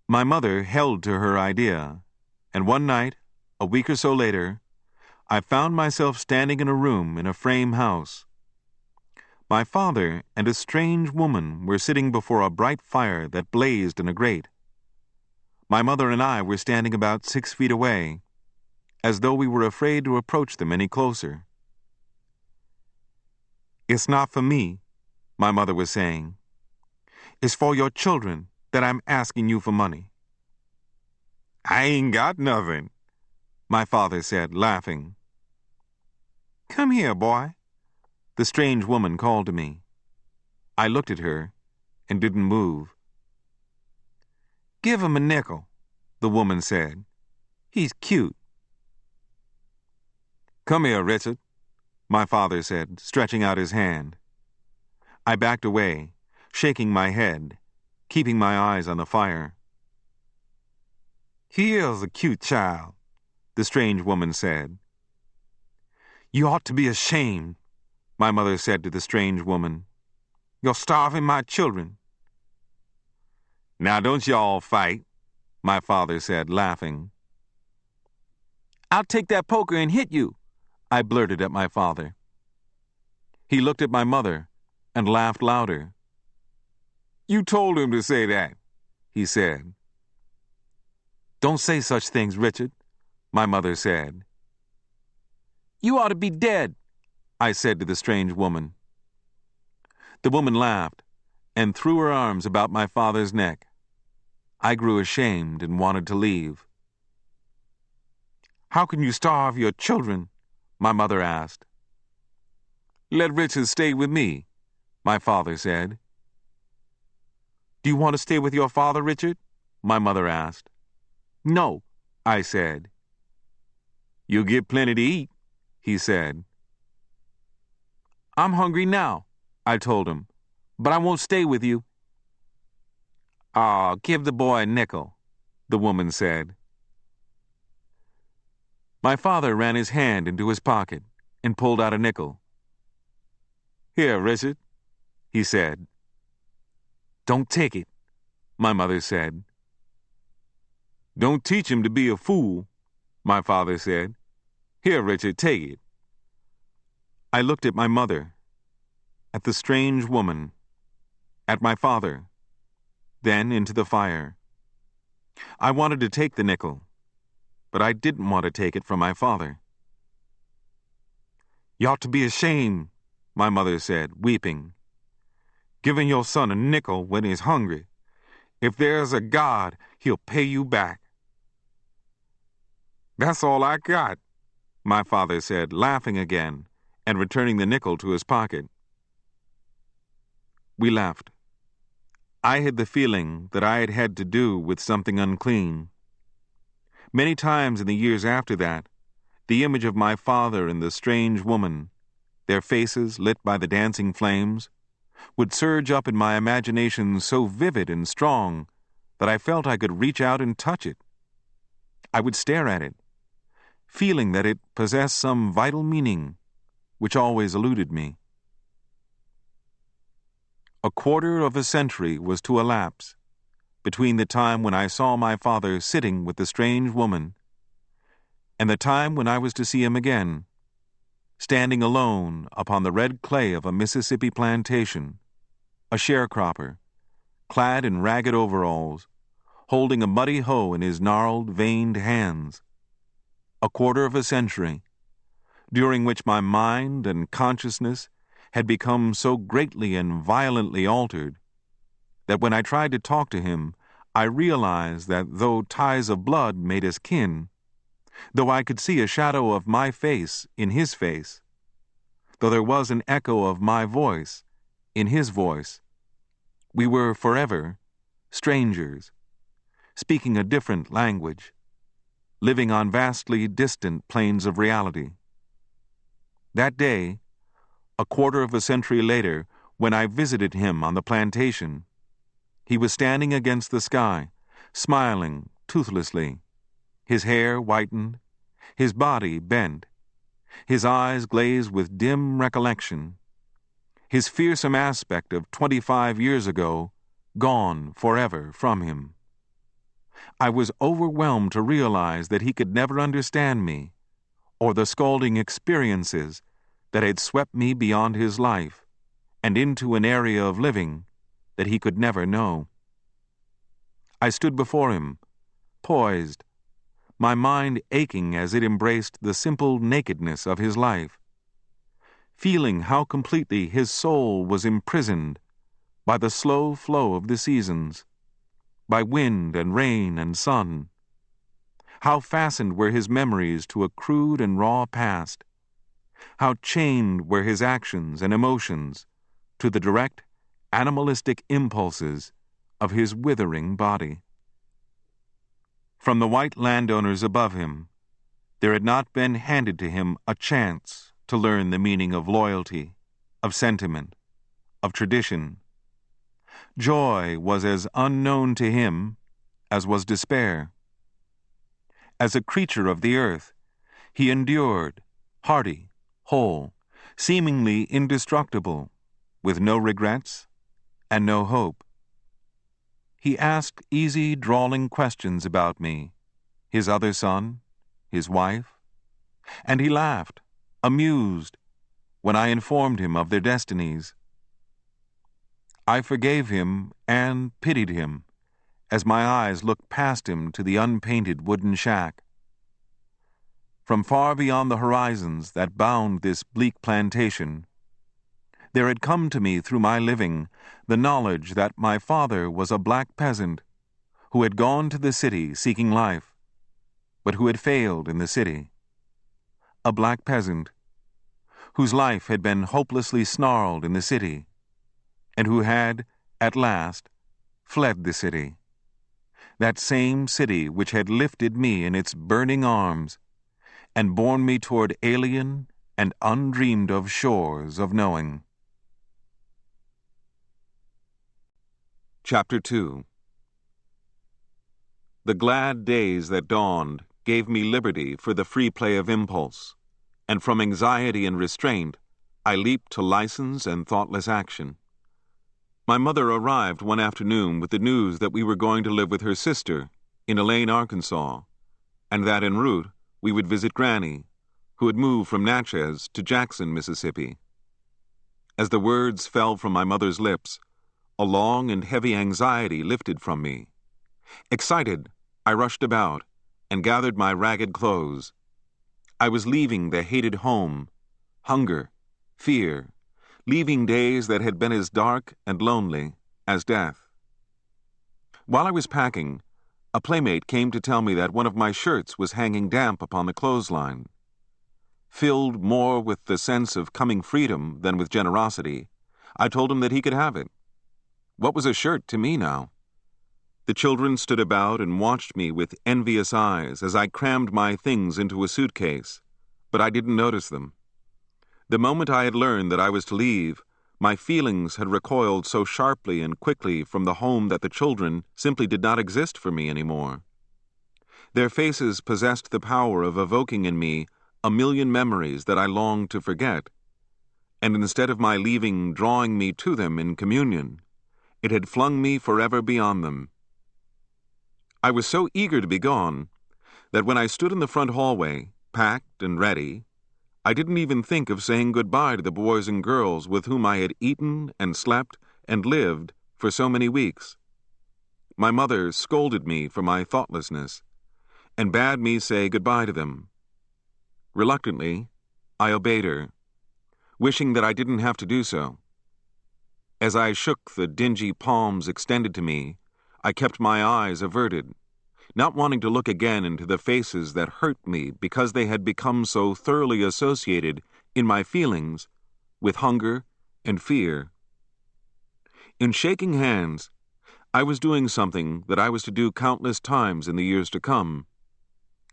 My mother held to her idea, and one night, a week or so later, I found myself standing in a room in a frame house. My father and a strange woman were sitting before a bright fire that blazed in a grate. My mother and I were standing about 6 feet away, as though we were afraid to approach them any closer. "It's not for me," my mother was saying. "It's for your children that I'm asking you for money." "I ain't got nothing," my father said, laughing. "Come here, boy," the strange woman called to me. I looked at her and didn't move. "Give him a nickel," the woman said. "He's cute." "Come here, Richard," my father said, stretching out his hand. I backed away, shaking my head, keeping my eyes on the fire. "He is a cute child," the strange woman said. "You ought to be ashamed," my mother said to the strange woman. "You're starving my children." "Now don't you all fight," my father said, laughing. "I'll take that poker and hit you," I blurted at my father. He looked at my mother and laughed louder. "You told him to say that," he said. "Don't say such things, Richard," my mother said. "You ought to be dead," I said to the strange woman. The woman laughed and threw her arms about my father's neck. I grew ashamed and wanted to leave. "How can you starve your children?" my mother asked. "Let Richard stay with me," my father said. "Do you want to stay with your father, Richard?" my mother asked. "No," I said. "You'll get plenty to eat," he said. "I'm hungry now," I told him, "but I won't stay with you." "Aw, give the boy a nickel," the woman said. My father ran his hand into his pocket and pulled out a nickel. "Here, Richard," he said. "Don't take it," my mother said. "Don't teach him to be a fool," my father said. "Here, Richard, take it." I looked at my mother, at the strange woman, at my father, then into the fire. I wanted to take the nickel, but I didn't want to take it from my father. "You ought to be ashamed," my mother said, weeping. "Giving your son a nickel when he's hungry. If there's a God, he'll pay you back." "That's all I got," my father said, laughing again and returning the nickel to his pocket. We left. I had the feeling that I had had to do with something unclean. Many times in the years after that, the image of my father and the strange woman, their faces lit by the dancing flames, would surge up in my imagination so vivid and strong that I felt I could reach out and touch it. I would stare at it, feeling that it possessed some vital meaning, which always eluded me. A quarter of a century was to elapse between the time when I saw my father sitting with the strange woman and the time when I was to see him again, standing alone upon the red clay of a Mississippi plantation, a sharecropper, clad in ragged overalls, holding a muddy hoe in his gnarled, veined hands. A quarter of a century, during which my mind and consciousness had become so greatly and violently altered that when I tried to talk to him, I realized that though ties of blood made us kin, though I could see a shadow of my face in his face, though there was an echo of my voice in his voice, we were forever strangers, speaking a different language, living on vastly distant planes of reality. That day, a quarter of a century later, when I visited him on the plantation, he was standing against the sky, smiling toothlessly, his hair whitened, his body bent, his eyes glazed with dim recollection, his fearsome aspect of 25 years ago gone forever from him. I was overwhelmed to realize that he could never understand me, or the scalding experiences that had swept me beyond his life and into an area of living that he could never know. I stood before him, poised, my mind aching as it embraced the simple nakedness of his life, feeling how completely his soul was imprisoned by the slow flow of the seasons, by wind and rain and sun, how fastened were his memories to a crude and raw past, how chained were his actions and emotions to the direct, animalistic impulses of his withering body. From the white landowners above him, there had not been handed to him a chance to learn the meaning of loyalty, of sentiment, of tradition. Joy was as unknown to him as was despair. As a creature of the earth, he endured, hardy, whole, seemingly indestructible, with no regrets and no hope. He asked easy, drawling questions about me, his other son, his wife, and he laughed, amused, when I informed him of their destinies. I forgave him and pitied him as my eyes looked past him to the unpainted wooden shack. From far beyond the horizons that bound this bleak plantation, there had come to me through my living the knowledge that my father was a black peasant who had gone to the city seeking life, but who had failed in the city. A black peasant whose life had been hopelessly snarled in the city, and who had, at last, fled the city. That same city which had lifted me in its burning arms and borne me toward alien and undreamed-of shores of knowing. Chapter 2. The glad days that dawned gave me liberty for the free play of impulse, and from anxiety and restraint, I leaped to license and thoughtless action. My mother arrived one afternoon with the news that we were going to live with her sister in Elaine, Arkansas, and that en route we would visit Granny, who had moved from Natchez to Jackson, Mississippi. As the words fell from my mother's lips, a long and heavy anxiety lifted from me. Excited, I rushed about and gathered my ragged clothes. I was leaving the hated home, hunger, fear, leaving days that had been as dark and lonely as death. While I was packing, a playmate came to tell me that one of my shirts was hanging damp upon the clothesline. Filled more with the sense of coming freedom than with generosity, I told him that he could have it. What was a shirt to me now? The children stood about and watched me with envious eyes as I crammed my things into a suitcase, but I didn't notice them. The moment I had learned that I was to leave, my feelings had recoiled so sharply and quickly from the home that the children simply did not exist for me anymore. Their faces possessed the power of evoking in me a million memories that I longed to forget, and instead of my leaving drawing me to them in communion, it had flung me forever beyond them. I was so eager to be gone that when I stood in the front hallway, packed and ready, I didn't even think of saying goodbye to the boys and girls with whom I had eaten and slept and lived for so many weeks. My mother scolded me for my thoughtlessness and bade me say goodbye to them. Reluctantly, I obeyed her, wishing that I didn't have to do so. As I shook the dingy palms extended to me, I kept my eyes averted, not wanting to look again into the faces that hurt me because they had become so thoroughly associated in my feelings with hunger and fear. In shaking hands, I was doing something that I was to do countless times in the years to come,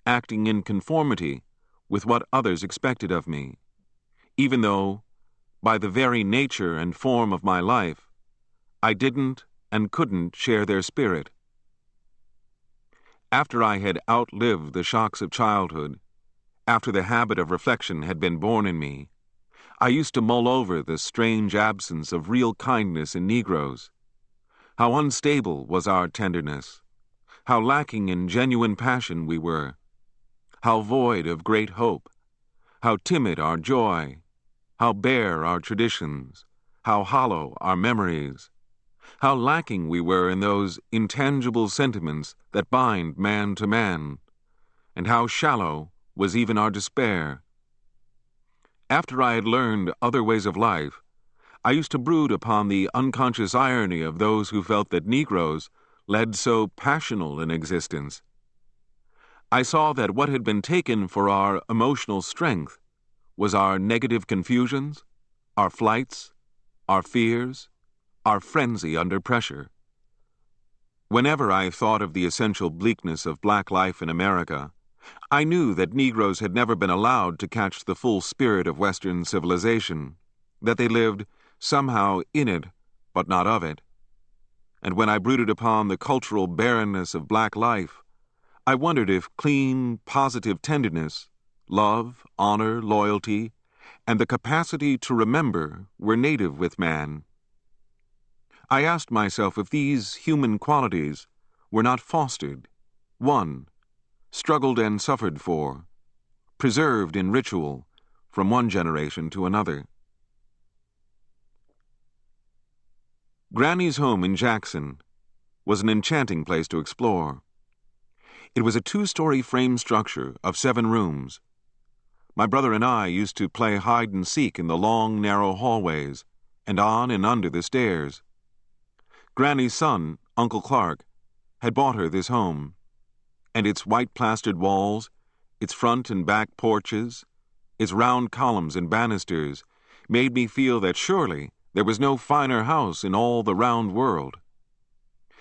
acting in conformity with what others expected of me, even though, by the very nature and form of my life, I didn't and couldn't share their spirit. After I had outlived the shocks of childhood, after the habit of reflection had been born in me, I used to mull over the strange absence of real kindness in Negroes. How unstable was our tenderness, how lacking in genuine passion we were, how void of great hope, how timid our joy, how bare our traditions, how hollow our memories, how lacking we were in those intangible sentiments that bind man to man, and how shallow was even our despair. After I had learned other ways of life, I used to brood upon the unconscious irony of those who felt that Negroes led so passional an existence. I saw that what had been taken for our emotional strength was our negative confusions, our flights, our fears, our frenzy under pressure. Whenever I thought of the essential bleakness of black life in America, I knew that Negroes had never been allowed to catch the full spirit of Western civilization, that they lived somehow in it, but not of it. And when I brooded upon the cultural barrenness of black life, I wondered if clean, positive tenderness, love, honor, loyalty, and the capacity to remember were native with man. I asked myself if these human qualities were not fostered, won, struggled and suffered for, preserved in ritual from one generation to another. Granny's home in Jackson was an enchanting place to explore. It was a 2-story frame structure of 7 rooms. My brother and I used to play hide and seek in the long, narrow hallways and on and under the stairs. Granny's son, Uncle Clark, had bought her this home, and its white-plastered walls, its front and back porches, its round columns and banisters made me feel that surely there was no finer house in all the round world.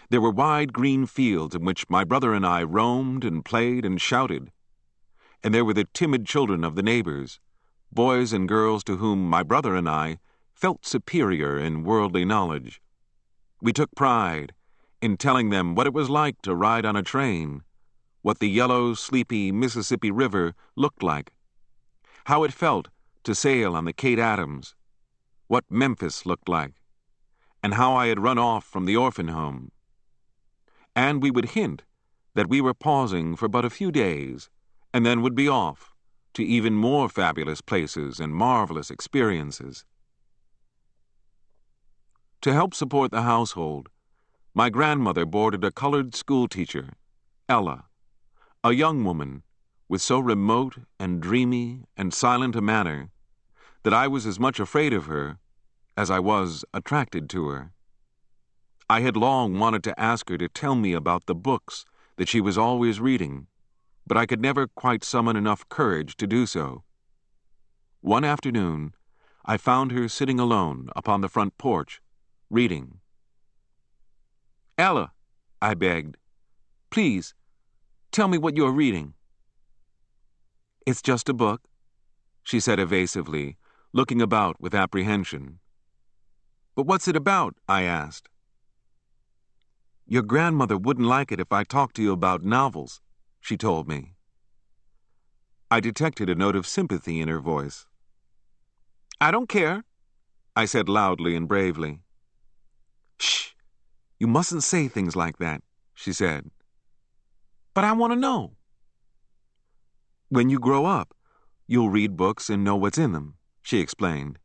There were wide green fields in which my brother and I roamed and played and shouted, and there were the timid children of the neighbors, boys and girls to whom my brother and I felt superior in worldly knowledge. We took pride in telling them what it was like to ride on a train, what the yellow, sleepy Mississippi River looked like, how it felt to sail on the Kate Adams, what Memphis looked like, and how I had run off from the orphan home. And we would hint that we were pausing for but a few days, and then would be off to even more fabulous places and marvelous experiences. To help support the household, my grandmother boarded a colored schoolteacher, Ella, a young woman with so remote and dreamy and silent a manner that I was as much afraid of her as I was attracted to her. I had long wanted to ask her to tell me about the books that she was always reading, but I could never quite summon enough courage to do so. One afternoon, I found her sitting alone upon the front porch, reading. "Ella," I begged, "please, tell me what you're reading." "It's just a book," she said evasively, looking about with apprehension. "But what's it about?" I asked. "Your grandmother wouldn't like it if I talked to you about novels," she told me. I detected a note of sympathy in her voice. "I don't care," I said loudly and bravely. "Shh! You mustn't say things like that," she said. "But I want to know." "When you grow up, you'll read books and know what's in them," she explained.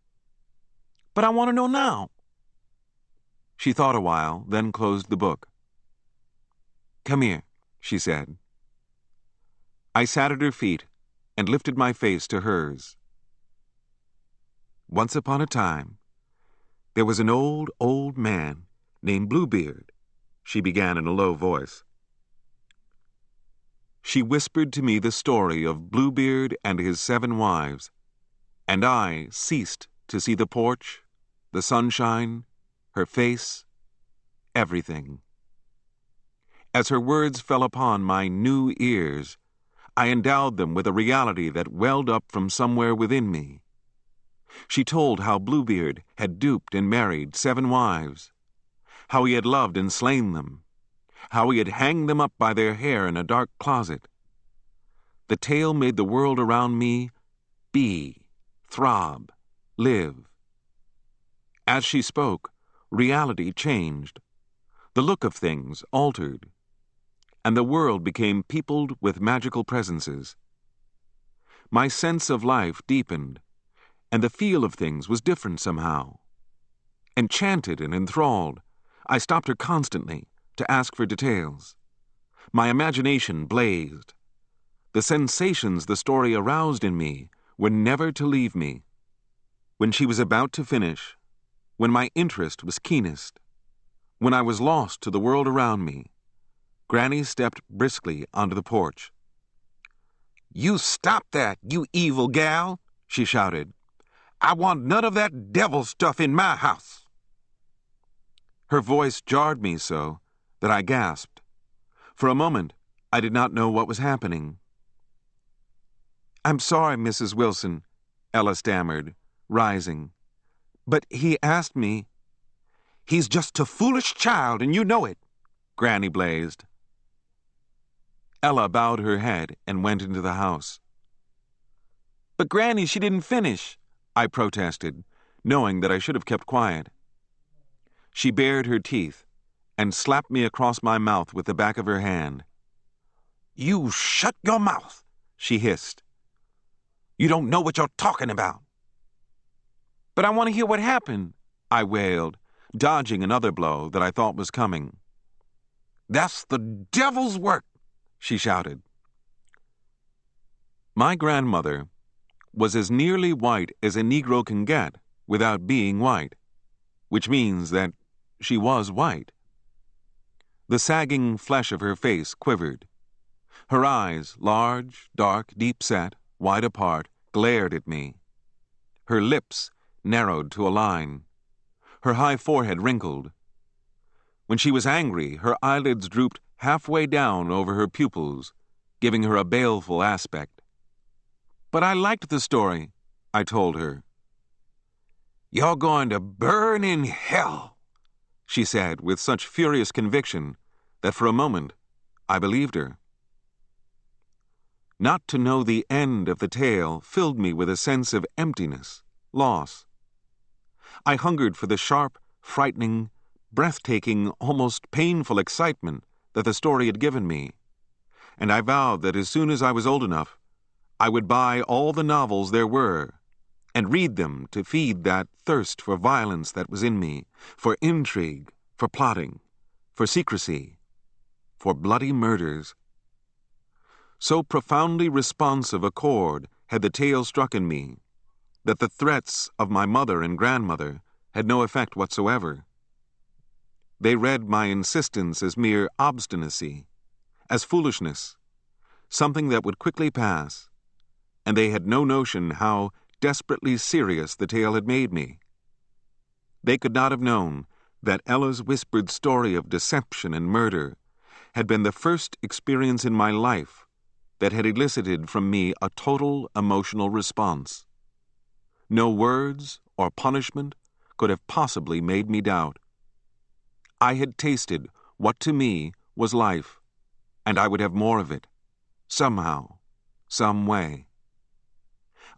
"But I want to know now." She thought a while, then closed the book. "Come here," she said. I sat at her feet and lifted my face to hers. "Once upon a time, there was an old man named Bluebeard," she began in a low voice. She whispered to me the story of Bluebeard and his 7 wives, and I ceased to see the porch, the sunshine, her face, everything. As her words fell upon my new ears, I endowed them with a reality that welled up from somewhere within me. She told how Bluebeard had duped and married 7 wives, how he had loved and slain them, how he had hanged them up by their hair in a dark closet. The tale made the world around me be, throb, live. As she spoke, reality changed. The look of things altered, and the world became peopled with magical presences. My sense of life deepened, and the feel of things was different somehow. Enchanted and enthralled, I stopped her constantly to ask for details. My imagination blazed. The sensations the story aroused in me were never to leave me. When she was about to finish, when my interest was keenest, when I was lost to the world around me, Granny stepped briskly onto the porch. "You stop that, you evil gal," she shouted. "I want none of that devil stuff in my house." Her voice jarred me so that I gasped. For a moment, I did not know what was happening. "I'm sorry, Mrs. Wilson," Ella stammered, rising. "But he asked me—" "He's just a foolish child, and you know it," Granny blazed. Ella bowed her head and went into the house. "But Granny, she didn't finish," I protested, knowing that I should have kept quiet. She bared her teeth and slapped me across my mouth with the back of her hand. "You shut your mouth," she hissed. "You don't know what you're talking about." "But I want to hear what happened," I wailed, dodging another blow that I thought was coming. "That's the devil's work," she shouted. My grandmother was as nearly white as a Negro can get without being white, which means that she was white. The sagging flesh of her face quivered. Her eyes, large, dark, deep-set, wide apart, glared at me. Her lips narrowed to a line. Her high forehead wrinkled. When she was angry, her eyelids drooped halfway down over her pupils, giving her a baleful aspect. "But I liked the story," I told her. "You're going to burn in hell," she said with such furious conviction that for a moment I believed her. Not to know the end of the tale filled me with a sense of emptiness, loss. I hungered for the sharp, frightening, breathtaking, almost painful excitement that the story had given me, and I vowed that as soon as I was old enough, I would buy all the novels there were and read them to feed that thirst for violence that was in me, for intrigue, for plotting, for secrecy, for bloody murders. So profoundly responsive a chord had the tale struck in me that the threats of my mother and grandmother had no effect whatsoever. They read my insistence as mere obstinacy, as foolishness, something that would quickly pass, and they had no notion how desperately serious the tale had made me. They could not have known that Ella's whispered story of deception and murder had been the first experience in my life that had elicited from me a total emotional response. No words or punishment could have possibly made me doubt. I had tasted what to me was life, and I would have more of it, somehow, some way.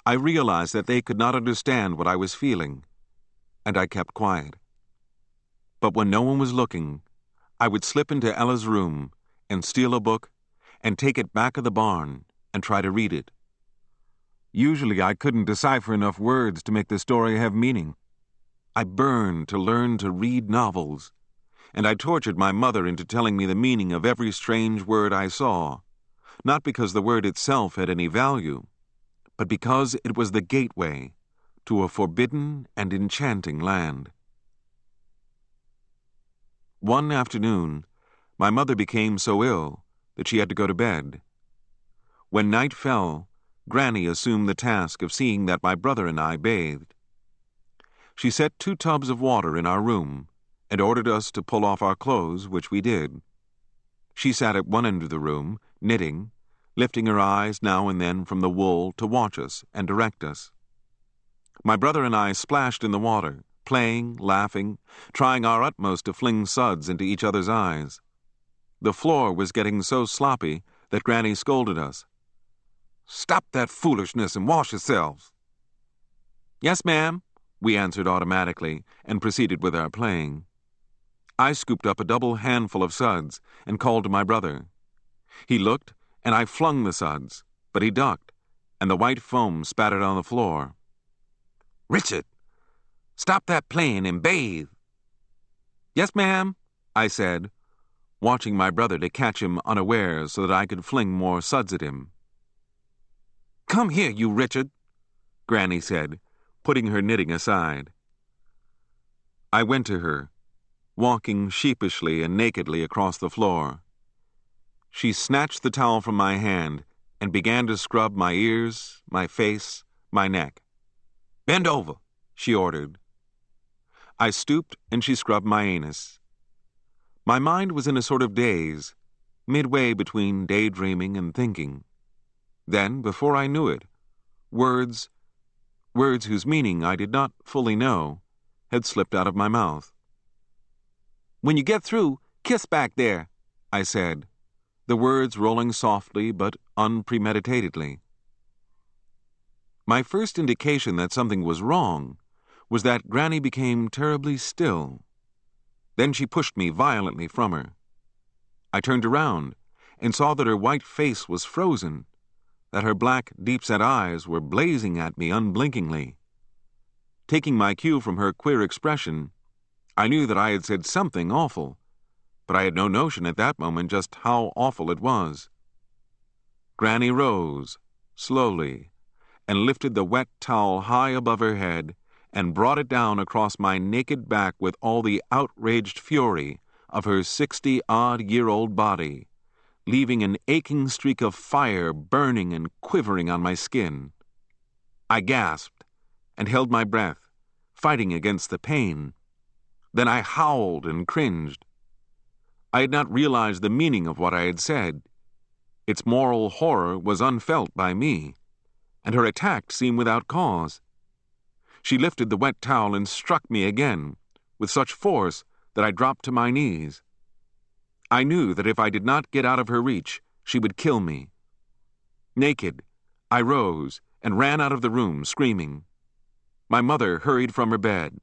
I realized that they could not understand what I was feeling, and I kept quiet. But when no one was looking, I would slip into Ella's room and steal a book and take it back of the barn and try to read it. Usually I couldn't decipher enough words to make the story have meaning. I burned to learn to read novels, and I tortured my mother into telling me the meaning of every strange word I saw, not because the word itself had any value, but because it was the gateway to a forbidden and enchanting land. One afternoon, my mother became so ill that she had to go to bed. When night fell, Granny assumed the task of seeing that my brother and I bathed. She set 2 tubs of water in our room and ordered us to pull off our clothes, which we did. She sat at one end of the room, knitting, lifting her eyes now and then from the wool to watch us and direct us. My brother and I splashed in the water, playing, laughing, trying our utmost to fling suds into each other's eyes. The floor was getting so sloppy that Granny scolded us. "Stop that foolishness and wash yourselves." "Yes, ma'am," we answered automatically and proceeded with our playing. I scooped up a double handful of suds and called to my brother. He looked, and I flung the suds, but he ducked, and the white foam spattered on the floor. "Richard, stop that playing and bathe." "Yes, ma'am," I said, watching my brother to catch him unawares so that I could fling more suds at him. "Come here, you Richard," Granny said, putting her knitting aside. I went to her, walking sheepishly and nakedly across the floor. She snatched the towel from my hand and began to scrub my ears, my face, my neck. "Bend over," she ordered. I stooped and she scrubbed my anus. My mind was in a sort of daze, midway between daydreaming and thinking. Then, before I knew it, words whose meaning I did not fully know, had slipped out of my mouth. "When you get through, kiss back there," I said, the words rolling softly but unpremeditatedly. My first indication that something was wrong was that Granny became terribly still. Then she pushed me violently from her. I turned around and saw that her white face was frozen, that her black, deep-set eyes were blazing at me unblinkingly. Taking my cue from her queer expression, I knew that I had said something awful, but I had no notion at that moment just how awful it was. Granny rose, slowly, and lifted the wet towel high above her head and brought it down across my naked back with all the outraged fury of her 60-odd-year-old body, leaving an aching streak of fire burning and quivering on my skin. I gasped and held my breath, fighting against the pain. Then I howled and cringed. I had not realized the meaning of what I had said. Its moral horror was unfelt by me, and her attack seemed without cause. She lifted the wet towel and struck me again, with such force that I dropped to my knees. I knew that if I did not get out of her reach, she would kill me. Naked, I rose and ran out of the room, screaming. My mother hurried from her bed.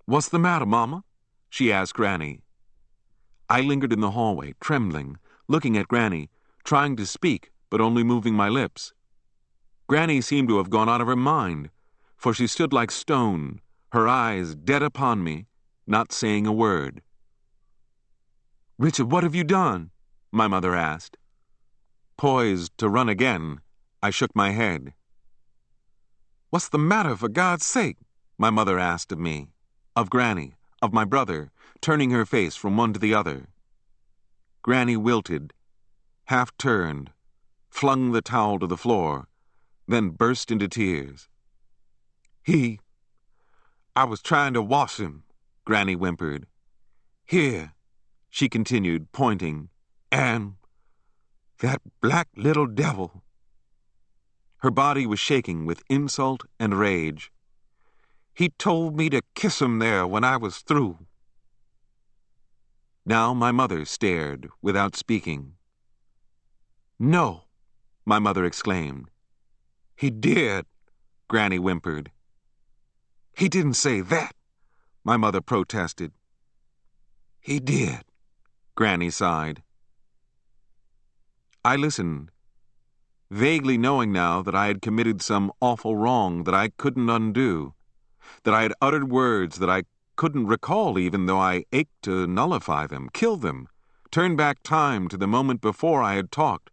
"What's the matter, Mama?" she asked Granny. I lingered in the hallway, trembling, looking at Granny, trying to speak, but only moving my lips. Granny seemed to have gone out of her mind, for she stood like stone, her eyes dead upon me, not saying a word. "Richard, what have you done?" my mother asked. Poised to run again, I shook my head. "What's the matter, for God's sake?" my mother asked of me, of Granny, of my brother, turning her face from one to the other. Granny wilted, half turned, flung the towel to the floor, then burst into tears. I was trying to wash him," Granny whimpered. "Here," she continued, pointing, "and that black little devil." Her body was shaking with insult and rage. "He told me to kiss him there when I was through." Now my mother stared without speaking. "No," my mother exclaimed. "He did," Granny whimpered. "He didn't say that," my mother protested. "He did," Granny sighed. I listened, vaguely knowing now that I had committed some awful wrong that I couldn't undo, that I had uttered words that I couldn't recall even though I ached to nullify them, kill them, turn back time to the moment before I had talked,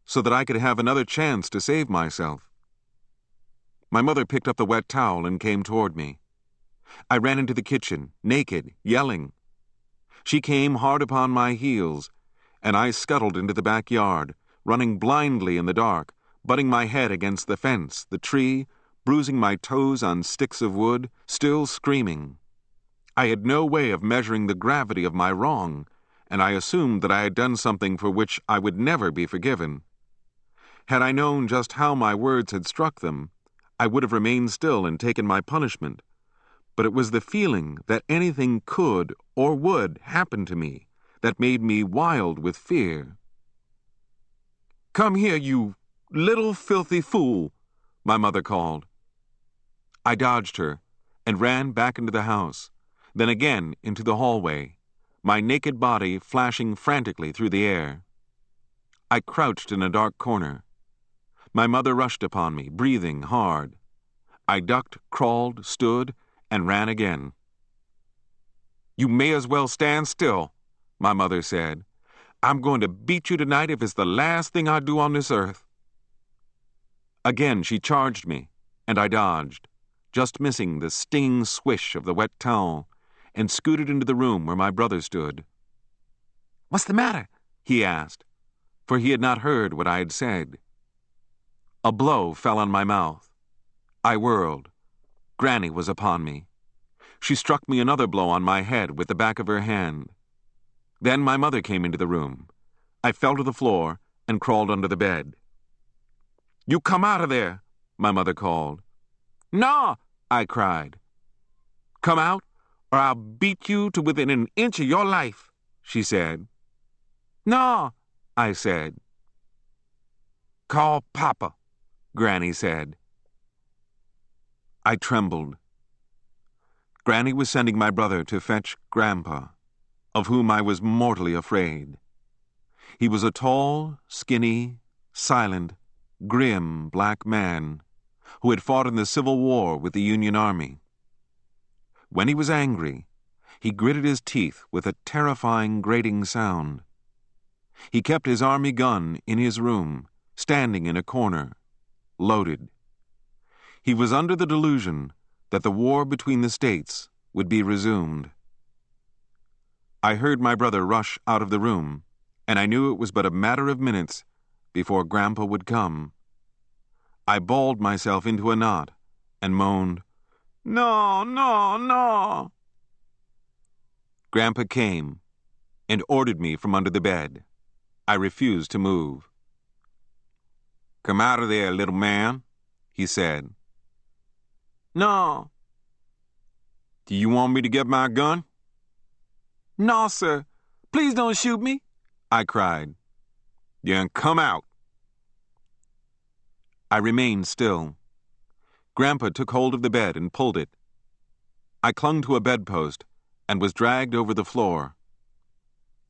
so that I could have another chance to save myself. My mother picked up the wet towel and came toward me. I ran into the kitchen, naked, yelling. She came hard upon my heels, and I scuttled into the backyard, running blindly in the dark, butting my head against the fence, the tree, bruising my toes on sticks of wood, still screaming. I had no way of measuring the gravity of my wrong, and I assumed that I had done something for which I would never be forgiven. Had I known just how my words had struck them, I would have remained still and taken my punishment. But it was the feeling that anything could or would happen to me that made me wild with fear. "Come here, you little filthy fool," my mother called. I dodged her and ran back into the house, then again into the hallway, my naked body flashing frantically through the air. I crouched in a dark corner. My mother rushed upon me, breathing hard. I ducked, crawled, stood, and ran again. "You may as well stand still," my mother said. "I'm going to beat you tonight if it's the last thing I do on this earth." Again she charged me, and I dodged, just missing the stinging swish of the wet towel, and scooted into the room where my brother stood. "What's the matter?" he asked, for he had not heard what I had said. A blow fell on my mouth. I whirled. Granny was upon me. She struck me another blow on my head with the back of her hand. Then my mother came into the room. I fell to the floor and crawled under the bed. "You come out of there," my mother called. "No," I cried. "Come out, or I'll beat you to within an inch of your life," she said. "No," I said. "Call Papa," Granny said. I trembled. Granny was sending my brother to fetch Grandpa, of whom I was mortally afraid. He was a tall, skinny, silent, grim black man who had fought in the Civil War with the Union Army. When he was angry, he gritted his teeth with a terrifying grating sound. He kept his army gun in his room, standing in a corner, loaded. He was under the delusion that the war between the states would be resumed. I heard my brother rush out of the room, and I knew it was but a matter of minutes before Grandpa would come. I balled myself into a knot and moaned, "No, no, no." Grandpa came and ordered me from under the bed. I refused to move. "Come out of there, little man," he said. "No." "Do you want me to get my gun?" "No, sir. Please don't shoot me," I cried. "Then come out." I remained still. Grandpa took hold of the bed and pulled it. I clung to a bedpost and was dragged over the floor.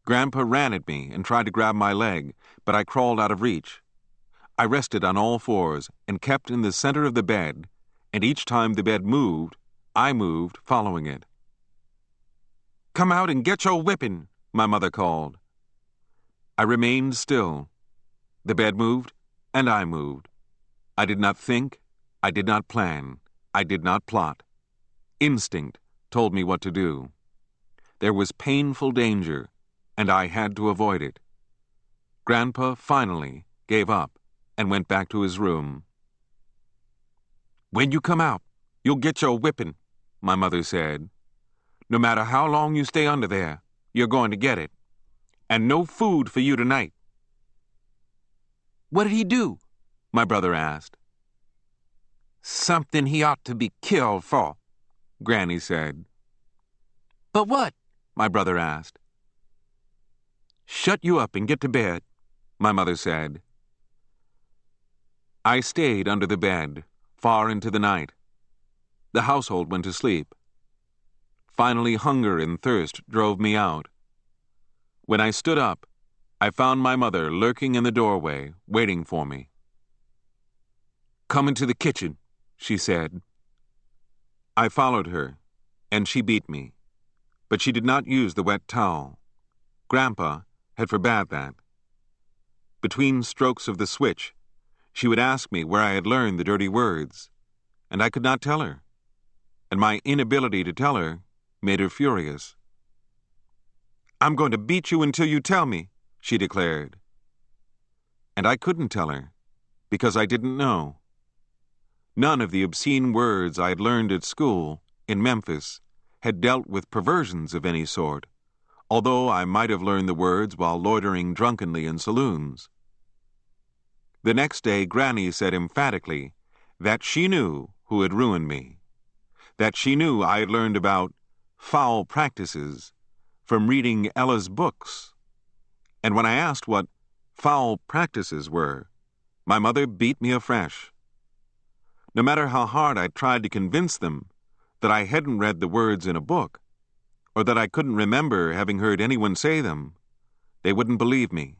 Grandpa ran at me and tried to grab my leg, but I crawled out of reach. I rested on all fours and kept in the center of the bed, and each time the bed moved, I moved following it. "Come out and get your whipping," my mother called. I remained still. The bed moved, and I moved. I did not think, I did not plan, I did not plot. Instinct told me what to do. There was painful danger, and I had to avoid it. Grandpa finally gave up and went back to his room. "When you come out, you'll get your whipping," my mother said. "No matter how long you stay under there, you're going to get it. And no food for you tonight." "What did he do?" my brother asked. "Something he ought to be killed for," Granny said. "But what?" my brother asked. "Shut you up and get to bed," my mother said. I stayed under the bed, far into the night. The household went to sleep. Finally, hunger and thirst drove me out. When I stood up, I found my mother lurking in the doorway, waiting for me. "Come into the kitchen," she said. I followed her, and she beat me, but she did not use the wet towel. Grandpa had forbade that. Between strokes of the switch, she would ask me where I had learned the dirty words, and I could not tell her, and my inability to tell her made her furious. "I'm going to beat you until you tell me," she declared. And I couldn't tell her, because I didn't know. None of the obscene words I had learned at school in Memphis had dealt with perversions of any sort, although I might have learned the words while loitering drunkenly in saloons. The next day, Granny said emphatically that she knew who had ruined me, that she knew I had learned about foul practices from reading Ella's books. And when I asked what foul practices were, my mother beat me afresh. No matter how hard I tried to convince them that I hadn't read the words in a book, or that I couldn't remember having heard anyone say them, they wouldn't believe me.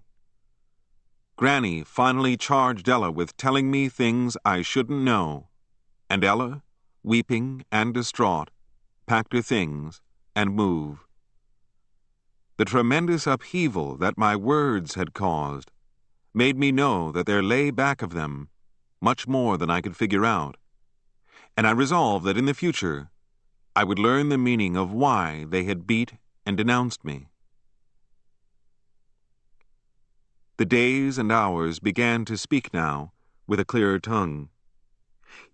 Granny finally charged Ella with telling me things I shouldn't know, and Ella, weeping and distraught, packed her things and moved. The tremendous upheaval that my words had caused made me know that there lay back of them much more than I could figure out, and I resolved that in the future I would learn the meaning of why they had beat and denounced me. The days and hours began to speak now with a clearer tongue.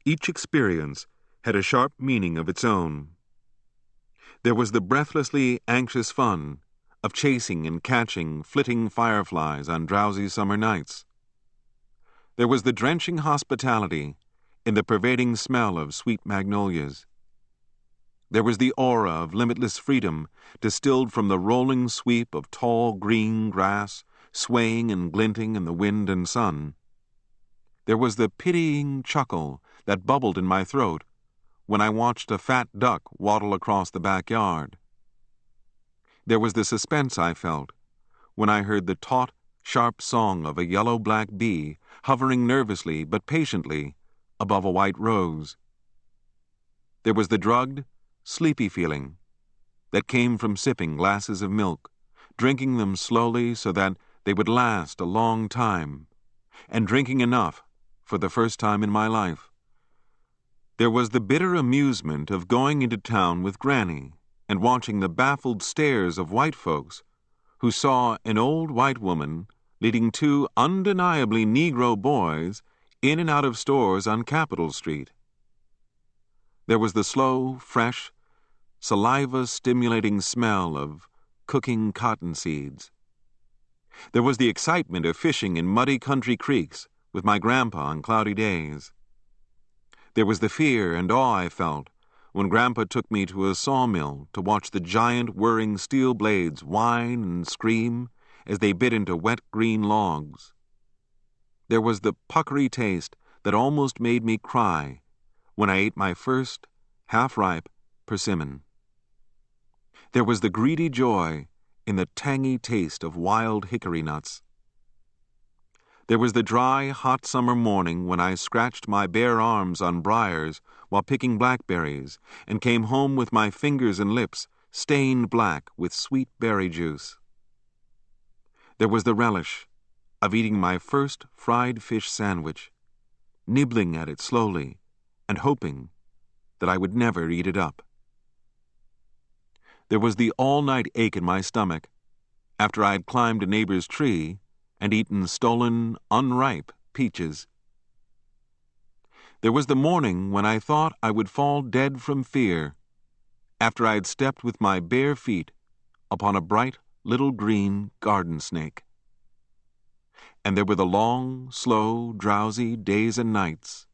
Each experience had a sharp meaning of its own. There was the breathlessly anxious fun of chasing and catching flitting fireflies on drowsy summer nights. There was the drenching hospitality in the pervading smell of sweet magnolias. There was the aura of limitless freedom distilled from the rolling sweep of tall green grass swaying and glinting in the wind and sun. There was the pitying chuckle that bubbled in my throat when I watched a fat duck waddle across the backyard. There was the suspense I felt when I heard the taut, sharp song of a yellow-black bee hovering nervously but patiently above a white rose. There was the drugged, sleepy feeling that came from sipping glasses of milk, drinking them slowly so that they would last a long time, and drinking enough for the first time in my life. There was the bitter amusement of going into town with Granny and watching the baffled stares of white folks who saw an old white woman leading two undeniably Negro boys in and out of stores on Capitol Street. There was the slow, fresh, saliva-stimulating smell of cooking cotton seeds. There was the excitement of fishing in muddy country creeks with my grandpa on cloudy days. There was the fear and awe I felt when Grandpa took me to a sawmill to watch the giant whirring steel blades whine and scream as they bit into wet green logs. There was the puckery taste that almost made me cry when I ate my first half-ripe persimmon. There was the greedy joy in the tangy taste of wild hickory nuts. There was the dry, hot summer morning when I scratched my bare arms on briars while picking blackberries and came home with my fingers and lips stained black with sweet berry juice. There was the relish of eating my first fried fish sandwich, nibbling at it slowly and hoping that I would never eat it up. There was the all-night ache in my stomach after I had climbed a neighbor's tree and eaten stolen, unripe peaches. There was the morning when I thought I would fall dead from fear after I had stepped with my bare feet upon a bright little green garden snake. And there were the long, slow, drowsy days and nights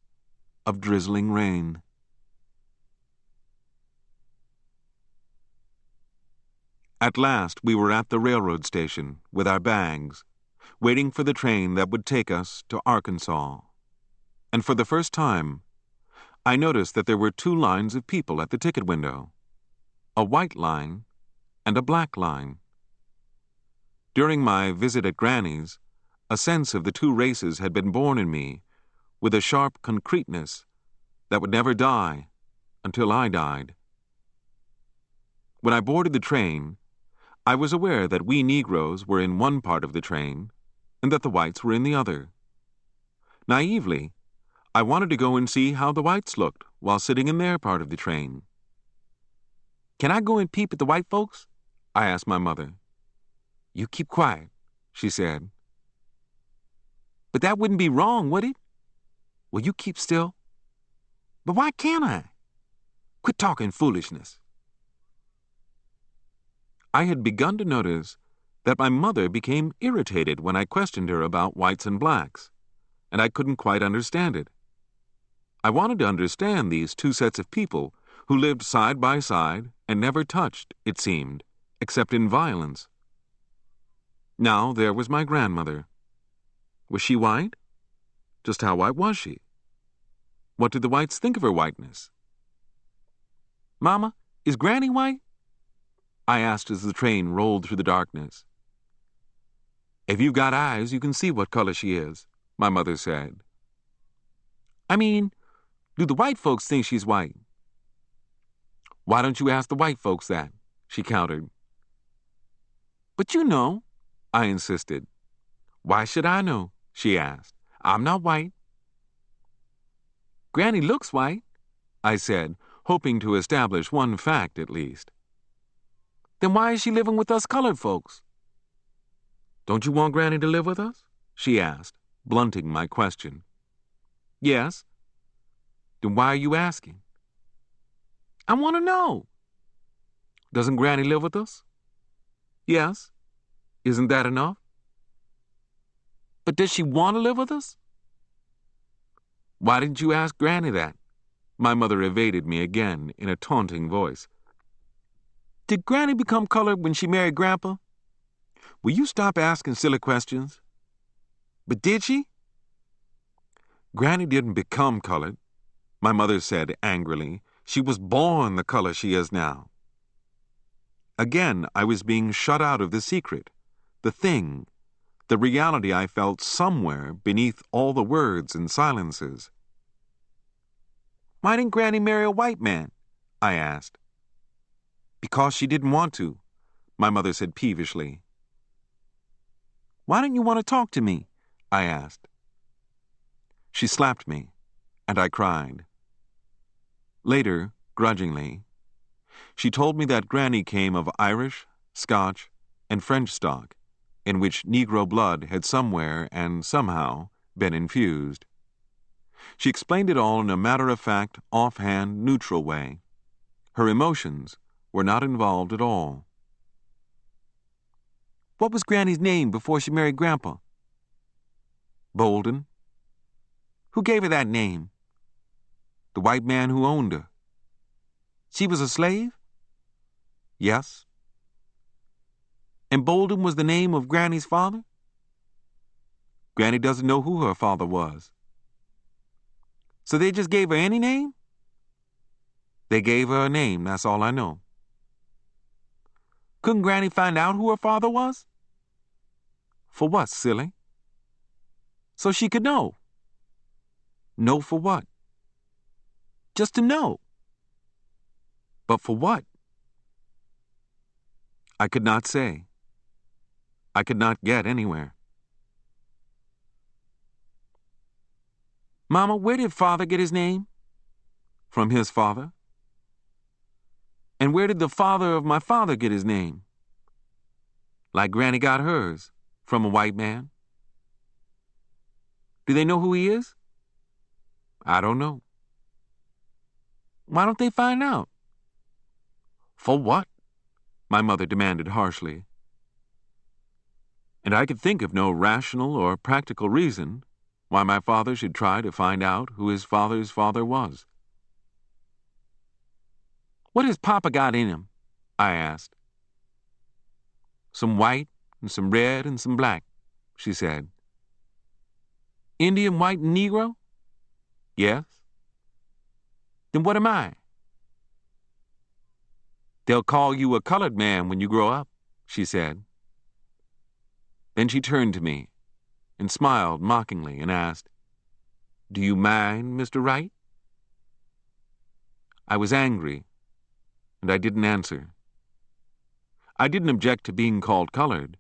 of drizzling rain. At last we were at the railroad station with our bags, waiting for the train that would take us to Arkansas. And for the first time, I noticed that there were two lines of people at the ticket window, a white line and a black line. During my visit at Granny's, a sense of the two races had been born in me with a sharp concreteness that would never die until I died. When I boarded the train, I was aware that we Negroes were in one part of the train and that the whites were in the other. Naively, I wanted to go and see how the whites looked while sitting in their part of the train. "Can I go and peep at the white folks?" I asked my mother. "You keep quiet," she said. "But that wouldn't be wrong, would it?" "Well, you keep still." "But why can't I?" "Quit talking foolishness." I had begun to notice that my mother became irritated when I questioned her about whites and blacks, and I couldn't quite understand it. I wanted to understand these two sets of people who lived side by side and never touched, it seemed, except in violence. Now there was my grandmother. Was she white? Just how white was she? What did the whites think of her whiteness? "Mama, is Granny white?" I asked as the train rolled through the darkness. "If you've got eyes, you can see what color she is," my mother said. "I mean, do the white folks think she's white?" "Why don't you ask the white folks that?" she countered. "But you know," I insisted. "Why should I know?" she asked. "I'm not white." "Granny looks white," I said, hoping to establish one fact at least. "Then why is she living with us colored folks?" "Don't you want Granny to live with us?" she asked, blunting my question. "Yes." "Then why are you asking?" "I want to know." "Doesn't Granny live with us?" "Yes." "Isn't that enough?" "But does she want to live with us?" "Why didn't you ask Granny that?" My mother evaded me again in a taunting voice. "Did Granny become colored when she married Grandpa?" "Will you stop asking silly questions?" "But did she?" "Granny didn't become colored," my mother said angrily. "She was born the color she is now." Again, I was being shut out of the secret, the thing, the reality I felt somewhere beneath all the words and silences. "Why didn't Granny marry a white man?" I asked. "Because she didn't want to," my mother said peevishly. "Why didn't you want to talk to me?" I asked. She slapped me, and I cried. Later, grudgingly, she told me that Granny came of Irish, Scotch, and French stock, in which Negro blood had somewhere and somehow been infused. She explained it all in a matter-of-fact, offhand, neutral way. Her emotions were not involved at all. "What was Granny's name before she married Grandpa?" "Bolden." "Who gave her that name?" "The white man who owned her." "She was a slave?" "Yes." "And Bolden was the name of Granny's father?" "Granny doesn't know who her father was." So they just gave her any name? They gave her a name, that's all I know. Couldn't Granny find out who her father was? For what, silly? So she could know. Know for what? Just to know. But for what? I could not say. I could not get anywhere. Mama, where did father get his name? From his father. And where did the father of my father get his name? Like Granny got hers, from a white man. Do they know who he is? I don't know. Why don't they find out? For what? My mother demanded harshly. And I could think of no rational or practical reason why my father should try to find out who his father's father was. What has Papa got in him? I asked. Some white and some red and some black, she said. Indian, white, and Negro? Yes. Then what am I? They'll call you a colored man when you grow up, she said. Then she turned to me and smiled mockingly and asked, Do you mind, Mr. Wright? I was angry, and I didn't answer. I didn't object to being called colored,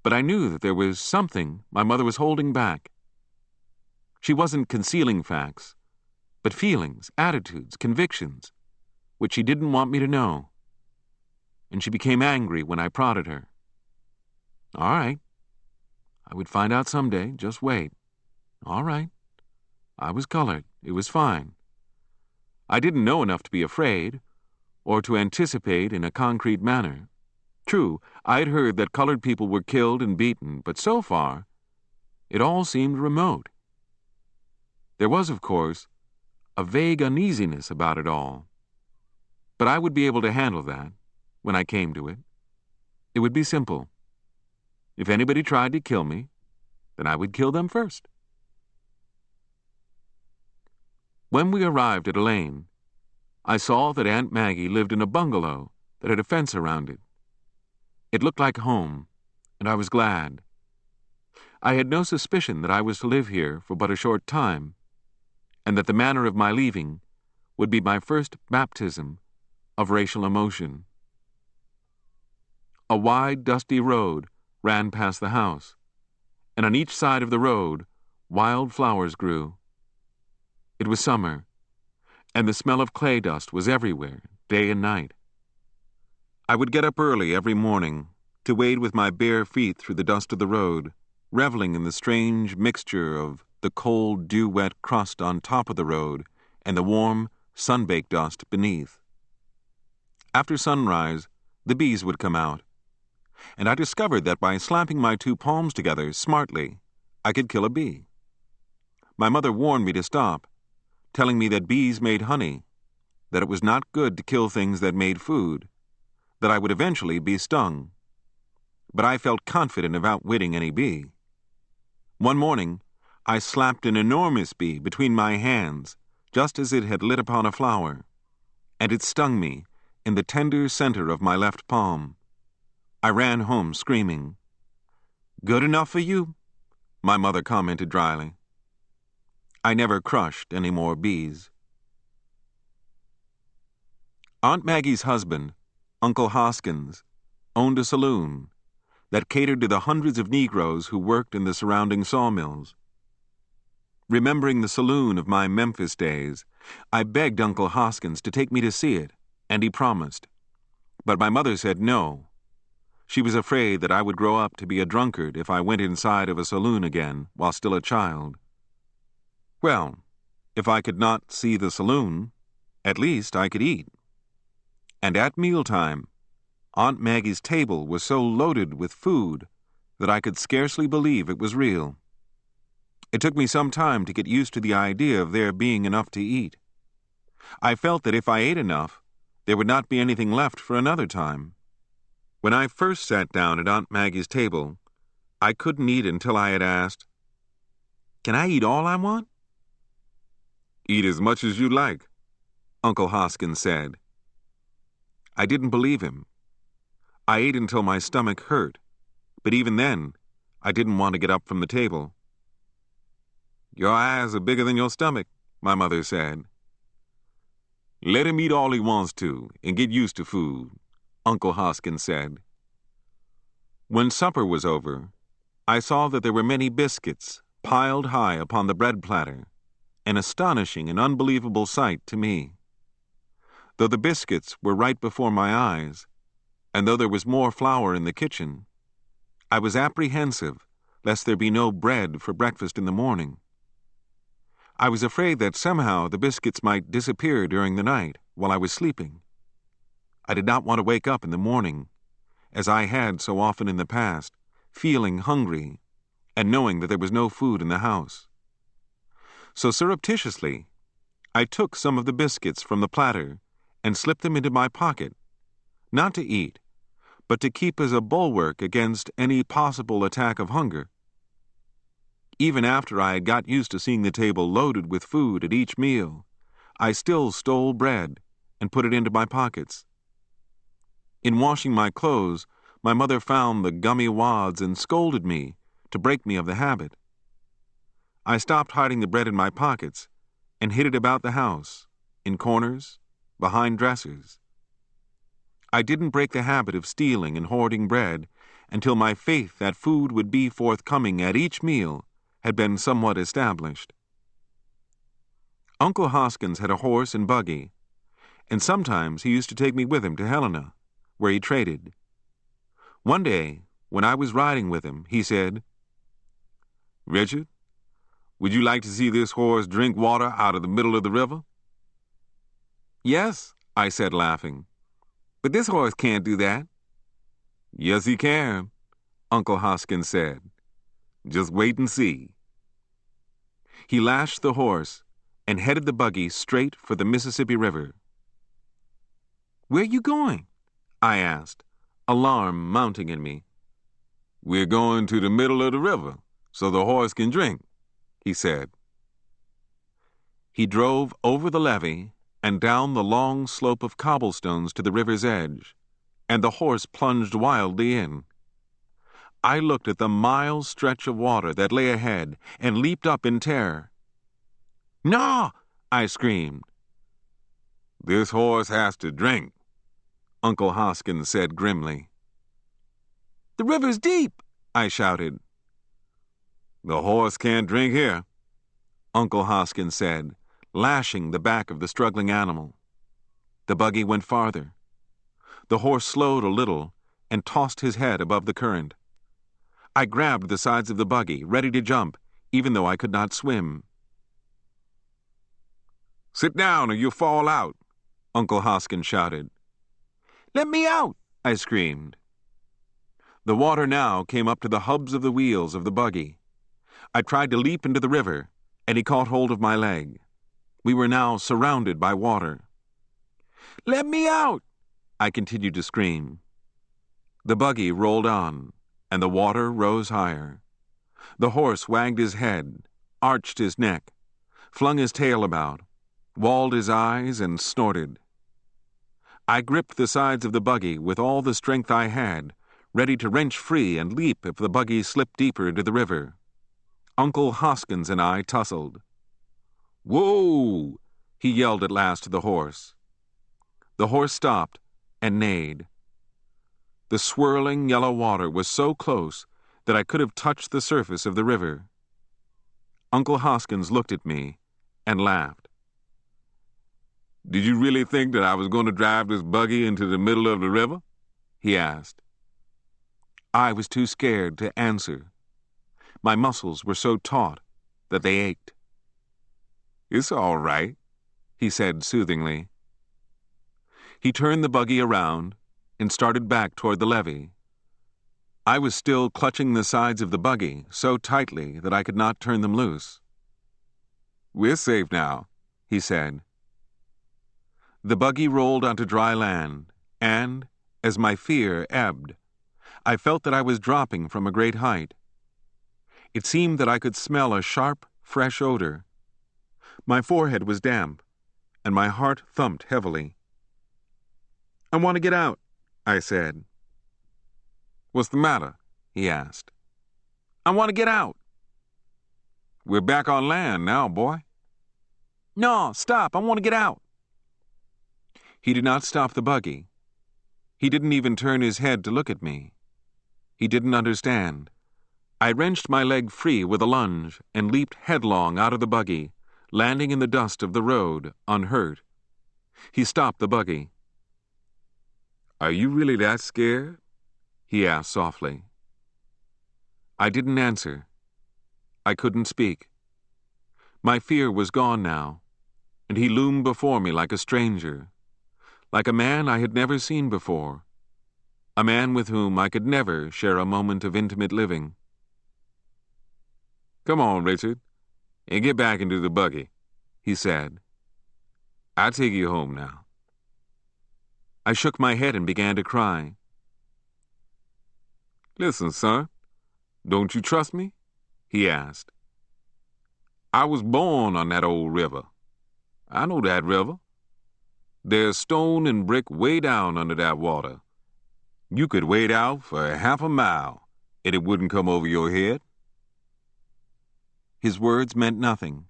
but I knew that there was something my mother was holding back. She wasn't concealing facts, but feelings, attitudes, convictions, which she didn't want me to know. And she became angry when I prodded her. All right. I would find out someday, just wait. All right. I was colored. It was fine. I didn't know enough to be afraid, or to anticipate in a concrete manner. True, I had heard that colored people were killed and beaten, but so far, it all seemed remote. There was, of course, a vague uneasiness about it all. But I would be able to handle that when I came to it. It would be simple. If anybody tried to kill me, then I would kill them first. When we arrived at Elaine, I saw that Aunt Maggie lived in a bungalow that had a fence around it. It looked like home, and I was glad. I had no suspicion that I was to live here for but a short time, and that the manner of my leaving would be my first baptism of racial emotion. A wide, dusty road ran past the house, and on each side of the road, wild flowers grew. It was summer, and the smell of clay dust was everywhere, day and night. I would get up early every morning to wade with my bare feet through the dust of the road, reveling in the strange mixture of the cold, dew-wet crust on top of the road and the warm, sun-baked dust beneath. After sunrise, the bees would come out, and I discovered that by slapping my two palms together smartly, I could kill a bee. My mother warned me to stop, telling me that bees made honey, that it was not good to kill things that made food, that I would eventually be stung. But I felt confident of outwitting any bee. One morning, I slapped an enormous bee between my hands, just as it had lit upon a flower, and it stung me in the tender center of my left palm. I ran home screaming. Good enough for you, my mother commented dryly. I never crushed any more bees. Aunt Maggie's husband, Uncle Hoskins, owned a saloon that catered to the hundreds of Negroes who worked in the surrounding sawmills. Remembering the saloon of my Memphis days, I begged Uncle Hoskins to take me to see it, and he promised. But my mother said no. She was afraid that I would grow up to be a drunkard if I went inside of a saloon again while still a child. Well, if I could not see the saloon, at least I could eat. And at mealtime, Aunt Maggie's table was so loaded with food that I could scarcely believe it was real. It took me some time to get used to the idea of there being enough to eat. I felt that if I ate enough, there would not be anything left for another time. When I first sat down at Aunt Maggie's table, I couldn't eat until I had asked, "Can I eat all I want?" Eat as much as you like, Uncle Hoskins said. I didn't believe him. I ate until my stomach hurt, but even then, I didn't want to get up from the table. Your eyes are bigger than your stomach, my mother said. Let him eat all he wants to and get used to food, Uncle Hoskins said. When supper was over, I saw that there were many biscuits piled high upon the bread platter, an astonishing and unbelievable sight to me. Though the biscuits were right before my eyes, and though there was more flour in the kitchen, I was apprehensive lest there be no bread for breakfast in the morning. I was afraid that somehow the biscuits might disappear during the night while I was sleeping. I did not want to wake up in the morning, as I had so often in the past, feeling hungry and knowing that there was no food in the house. So surreptitiously, I took some of the biscuits from the platter and slipped them into my pocket, not to eat, but to keep as a bulwark against any possible attack of hunger. Even after I had got used to seeing the table loaded with food at each meal, I still stole bread and put it into my pockets. In washing my clothes, my mother found the gummy wads and scolded me to break me of the habit. I stopped hiding the bread in my pockets and hid it about the house, in corners, behind dressers. I didn't break the habit of stealing and hoarding bread until my faith that food would be forthcoming at each meal had been somewhat established. Uncle Hoskins had a horse and buggy, and sometimes he used to take me with him to Helena, where he traded. One day, when I was riding with him, he said, "Richard, would you like to see this horse drink water out of the middle of the river?" "Yes," I said, laughing. "But this horse can't do that." "Yes, he can," Uncle Hoskins said. "Just wait and see." He lashed the horse and headed the buggy straight for the Mississippi River. "Where are you going?" I asked, alarm mounting in me. "We're going to the middle of the river so the horse can drink," he said. He drove over the levee and down the long slope of cobblestones to the river's edge, and the horse plunged wildly in. I looked at the mile stretch of water that lay ahead and leaped up in terror. "No!" I screamed. "This horse has to drink," Uncle Hoskins said grimly. "The river's deep," I shouted. "The horse can't drink here," Uncle Hoskins said, lashing the back of the struggling animal. The buggy went farther. The horse slowed a little and tossed his head above the current. I grabbed the sides of the buggy, ready to jump, even though I could not swim. "Sit down or you'll fall out," Uncle Hoskins shouted. "Let me out!" I screamed. The water now came up to the hubs of the wheels of the buggy. I tried to leap into the river, and he caught hold of my leg. We were now surrounded by water. "Let me out!" I continued to scream. The buggy rolled on, and the water rose higher. The horse wagged his head, arched his neck, flung his tail about, walled his eyes, and snorted. I gripped the sides of the buggy with all the strength I had, ready to wrench free and leap if the buggy slipped deeper into the river. Uncle Hoskins and I tussled. "Whoa!" he yelled at last to the horse. The horse stopped and neighed. The swirling yellow water was so close that I could have touched the surface of the river. Uncle Hoskins looked at me and laughed. "Did you really think that I was going to drive this buggy into the middle of the river?" he asked. I was too scared to answer. My muscles were so taut that they ached. "It's all right," he said soothingly. He turned the buggy around and started back toward the levee. I was still clutching the sides of the buggy so tightly that I could not turn them loose. "We're safe now," he said. The buggy rolled onto dry land, and, as my fear ebbed, I felt that I was dropping from a great height. It seemed that I could smell a sharp, fresh odor. My forehead was damp, and my heart thumped heavily. "I want to get out," I said. "What's the matter?" he asked. "I want to get out." "We're back on land now, boy." "No, stop, I want to get out." He did not stop the buggy. He didn't even turn his head to look at me. He didn't understand. I wrenched my leg free with a lunge and leaped headlong out of the buggy, landing in the dust of the road, unhurt. He stopped the buggy. "Are you really that scared?" he asked softly. I didn't answer. I couldn't speak. My fear was gone now, and he loomed before me like a stranger, like a man I had never seen before, a man with whom I could never share a moment of intimate living. "Come on, Richard, and get back into the buggy," he said. "I'll take you home now." I shook my head and began to cry. "Listen, son, don't you trust me?" he asked. "I was born on that old river. I know that river. There's stone and brick way down under that water. You could wade out for half a mile, and it wouldn't come over your head." His words meant nothing,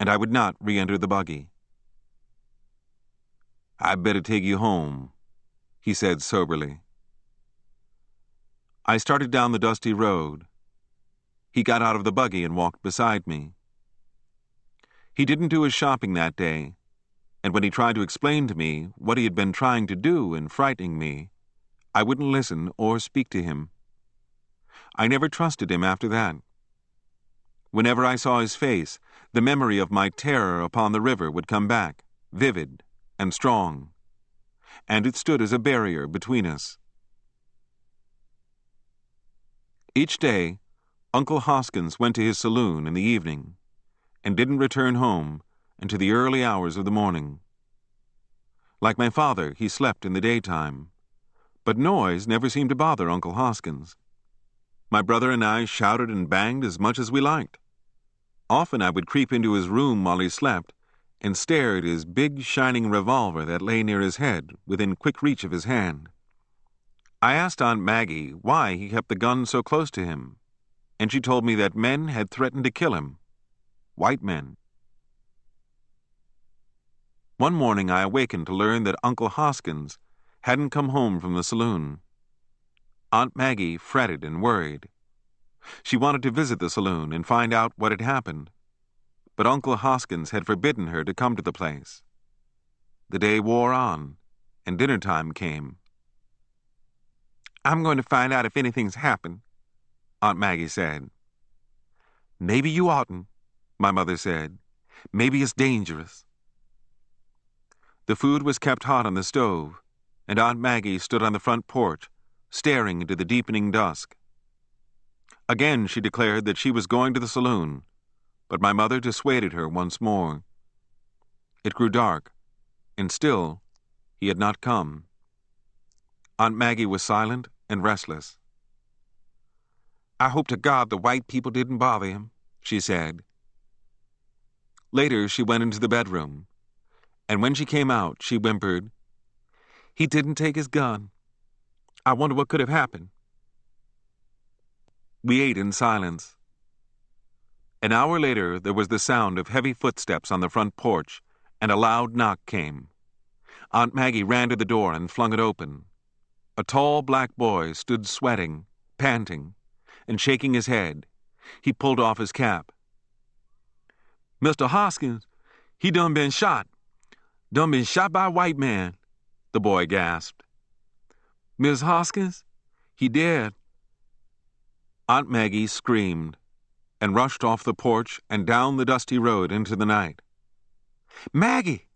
and I would not re-enter the buggy. "I'd better take you home," he said soberly. I started down the dusty road. He got out of the buggy and walked beside me. He didn't do his shopping that day, and when he tried to explain to me what he had been trying to do in frightening me, I wouldn't listen or speak to him. I never trusted him after that. Whenever I saw his face, the memory of my terror upon the river would come back, vivid and strong, and it stood as a barrier between us. Each day, Uncle Hoskins went to his saloon in the evening and didn't return home until the early hours of the morning. Like my father, he slept in the daytime, but noise never seemed to bother Uncle Hoskins. My brother and I shouted and banged as much as we liked. Often I would creep into his room while he slept and stare at his big, shining revolver that lay near his head, within quick reach of his hand. I asked Aunt Maggie why he kept the gun so close to him, and she told me that men had threatened to kill him. White men. One morning I awakened to learn that Uncle Hoskins hadn't come home from the saloon. Aunt Maggie fretted and worried. She wanted to visit the saloon and find out what had happened, but Uncle Hoskins had forbidden her to come to the place. The day wore on, and dinner time came. "I'm going to find out if anything's happened," Aunt Maggie said. "Maybe you oughtn't," my mother said. "Maybe it's dangerous." The food was kept hot on the stove, and Aunt Maggie stood on the front porch, staring into the deepening dusk. Again she declared that she was going to the saloon, but my mother dissuaded her once more. It grew dark, and still he had not come. Aunt Maggie was silent and restless. "I hope to God the white people didn't bother him," she said. Later she went into the bedroom, and when she came out, she whimpered, "He didn't take his gun. I wonder what could have happened." We ate in silence. An hour later, there was the sound of heavy footsteps on the front porch, and a loud knock came. Aunt Maggie ran to the door and flung it open. A tall black boy stood sweating, panting, and shaking his head. He pulled off his cap. "Mr. Hoskins, he done been shot. Done been shot by a white man," the boy gasped. "Miss Hoskins, he dead." Aunt Maggie screamed and rushed off the porch and down the dusty road into the night. "Maggie!"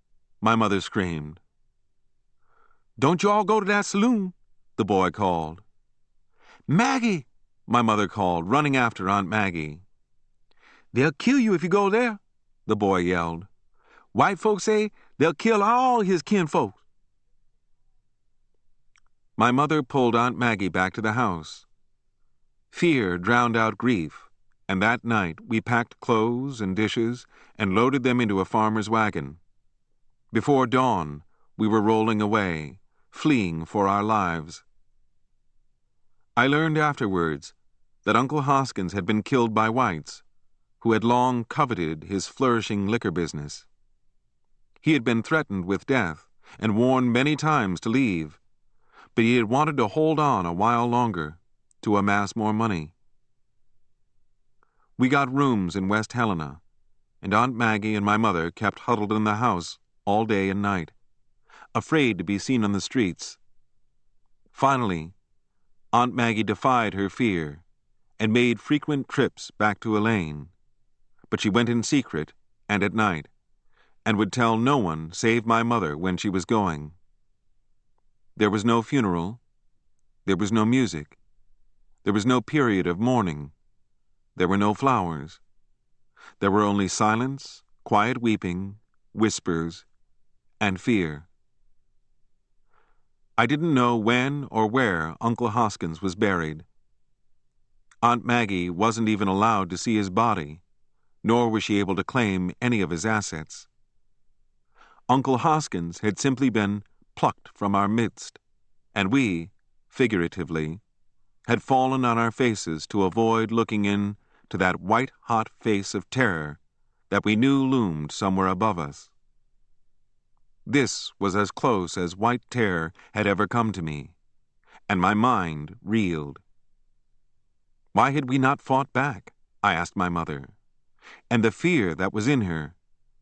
my mother screamed. "Don't you all go to that saloon," the boy called. "Maggie!" my mother called, running after Aunt Maggie. "They'll kill you if you go there," the boy yelled. "White folks say they'll kill all his kinfolks." My mother pulled Aunt Maggie back to the house. Fear drowned out grief, and that night we packed clothes and dishes and loaded them into a farmer's wagon. Before dawn, we were rolling away, fleeing for our lives. I learned afterwards that Uncle Hoskins had been killed by whites, who had long coveted his flourishing liquor business. He had been threatened with death and warned many times to leave, but he had wanted to hold on a while longer to amass more money. We got rooms in West Helena, and Aunt Maggie and my mother kept huddled in the house all day and night, afraid to be seen on the streets. Finally, Aunt Maggie defied her fear and made frequent trips back to Elaine, but she went in secret and at night, and would tell no one save my mother when she was going. There was no funeral. There was no music. There was no period of mourning. There were no flowers. There were only silence, quiet weeping, whispers, and fear. I didn't know when or where Uncle Hoskins was buried. Aunt Maggie wasn't even allowed to see his body, nor was she able to claim any of his assets. Uncle Hoskins had simply been plucked from our midst, and we, figuratively, had fallen on our faces to avoid looking in to that white-hot face of terror that we knew loomed somewhere above us. This was as close as white terror had ever come to me, and my mind reeled. Why had we not fought back? I asked my mother, and the fear that was in her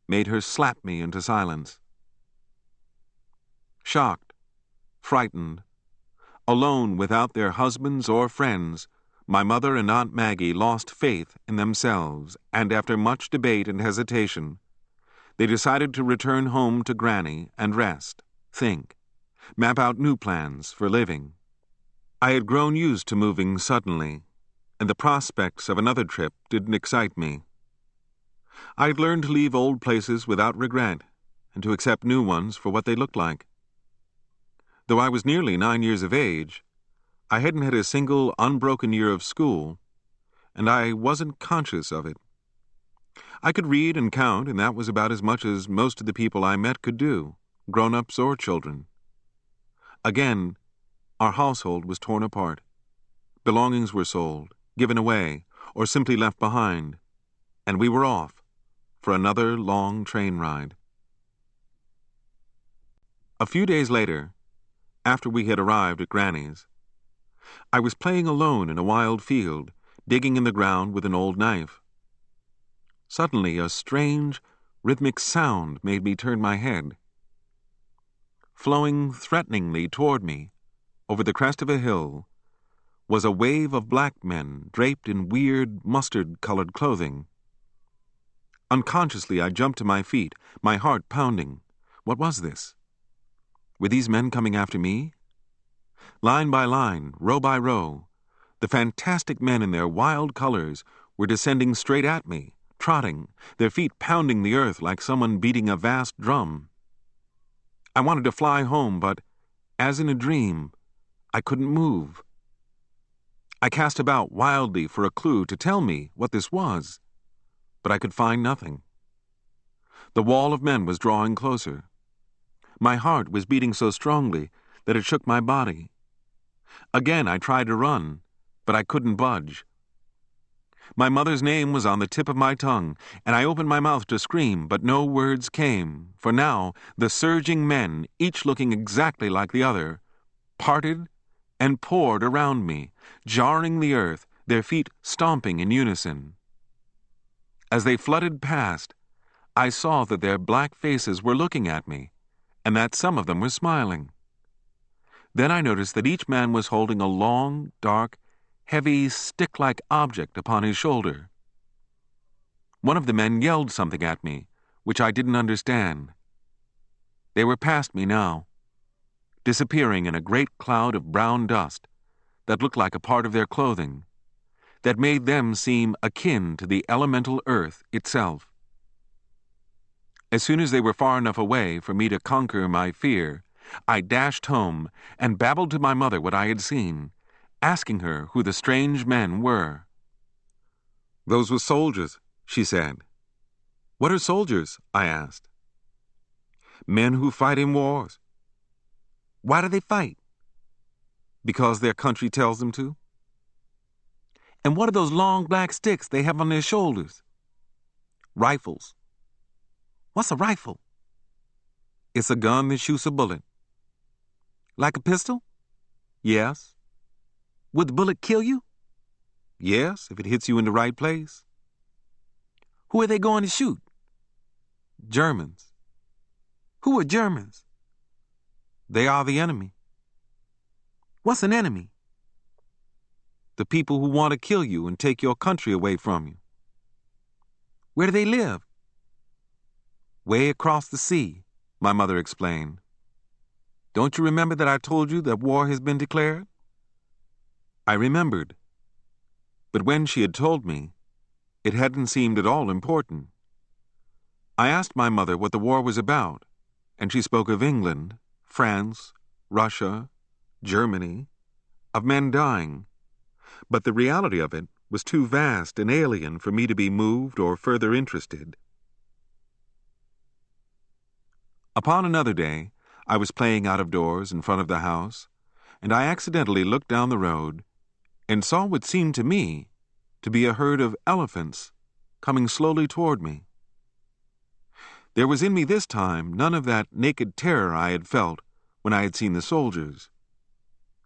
made her slap me into silence. Shocked, frightened, alone without their husbands or friends, my mother and Aunt Maggie lost faith in themselves, and after much debate and hesitation, they decided to return home to Granny and rest, think, map out new plans for living. I had grown used to moving suddenly, and the prospects of another trip didn't excite me. I had learned to leave old places without regret, and to accept new ones for what they looked like. Though I was nearly 9 years of age, I hadn't had a single unbroken year of school, and I wasn't conscious of it. I could read and count, and that was about as much as most of the people I met could do, grown-ups or children. Again, our household was torn apart. Belongings were sold, given away, or simply left behind, and we were off for another long train ride. A few days later, after we had arrived at Granny's, I was playing alone in a wild field, digging in the ground with an old knife. Suddenly, a strange, rhythmic sound made me turn my head. Flowing threateningly toward me, over the crest of a hill, was a wave of black men draped in weird, mustard-colored clothing. Unconsciously, I jumped to my feet, my heart pounding. What was this? Were these men coming after me? Line by line, row by row, the fantastic men in their wild colors were descending straight at me, trotting, their feet pounding the earth like someone beating a vast drum. I wanted to fly home, but, as in a dream, I couldn't move. I cast about wildly for a clue to tell me what this was, but I could find nothing. The wall of men was drawing closer. My heart was beating so strongly that it shook my body. Again I tried to run, but I couldn't budge. My mother's name was on the tip of my tongue, and I opened my mouth to scream, but no words came, for now the surging men, each looking exactly like the other, parted and poured around me, jarring the earth, their feet stomping in unison. As they flooded past, I saw that their black faces were looking at me, and that some of them were smiling. Then I noticed that each man was holding a long, dark, heavy, stick-like object upon his shoulder. One of the men yelled something at me, which I didn't understand. They were past me now, disappearing in a great cloud of brown dust that looked like a part of their clothing, that made them seem akin to the elemental earth itself. As soon as they were far enough away for me to conquer my fear, I dashed home and babbled to my mother what I had seen, asking her who the strange men were. Those were soldiers, she said. What are soldiers? I asked. Men who fight in wars. Why do they fight? Because their country tells them to. And what are those long black sticks they have on their shoulders? Rifles. What's a rifle? It's a gun that shoots a bullet. Like a pistol? Yes. Would the bullet kill you? Yes, if it hits you in the right place. Who are they going to shoot? Germans. Who are Germans? They are the enemy. What's an enemy? The people who want to kill you and take your country away from you. Where do they live? Way across the sea, my mother explained. Don't you remember that I told you that war has been declared? I remembered. But when she had told me, it hadn't seemed at all important. I asked my mother what the war was about, and she spoke of England, France, Russia, Germany, of men dying. But the reality of it was too vast and alien for me to be moved or further interested. Upon another day, I was playing out of doors in front of the house, and I accidentally looked down the road and saw what seemed to me to be a herd of elephants coming slowly toward me. There was in me this time none of that naked terror I had felt when I had seen the soldiers.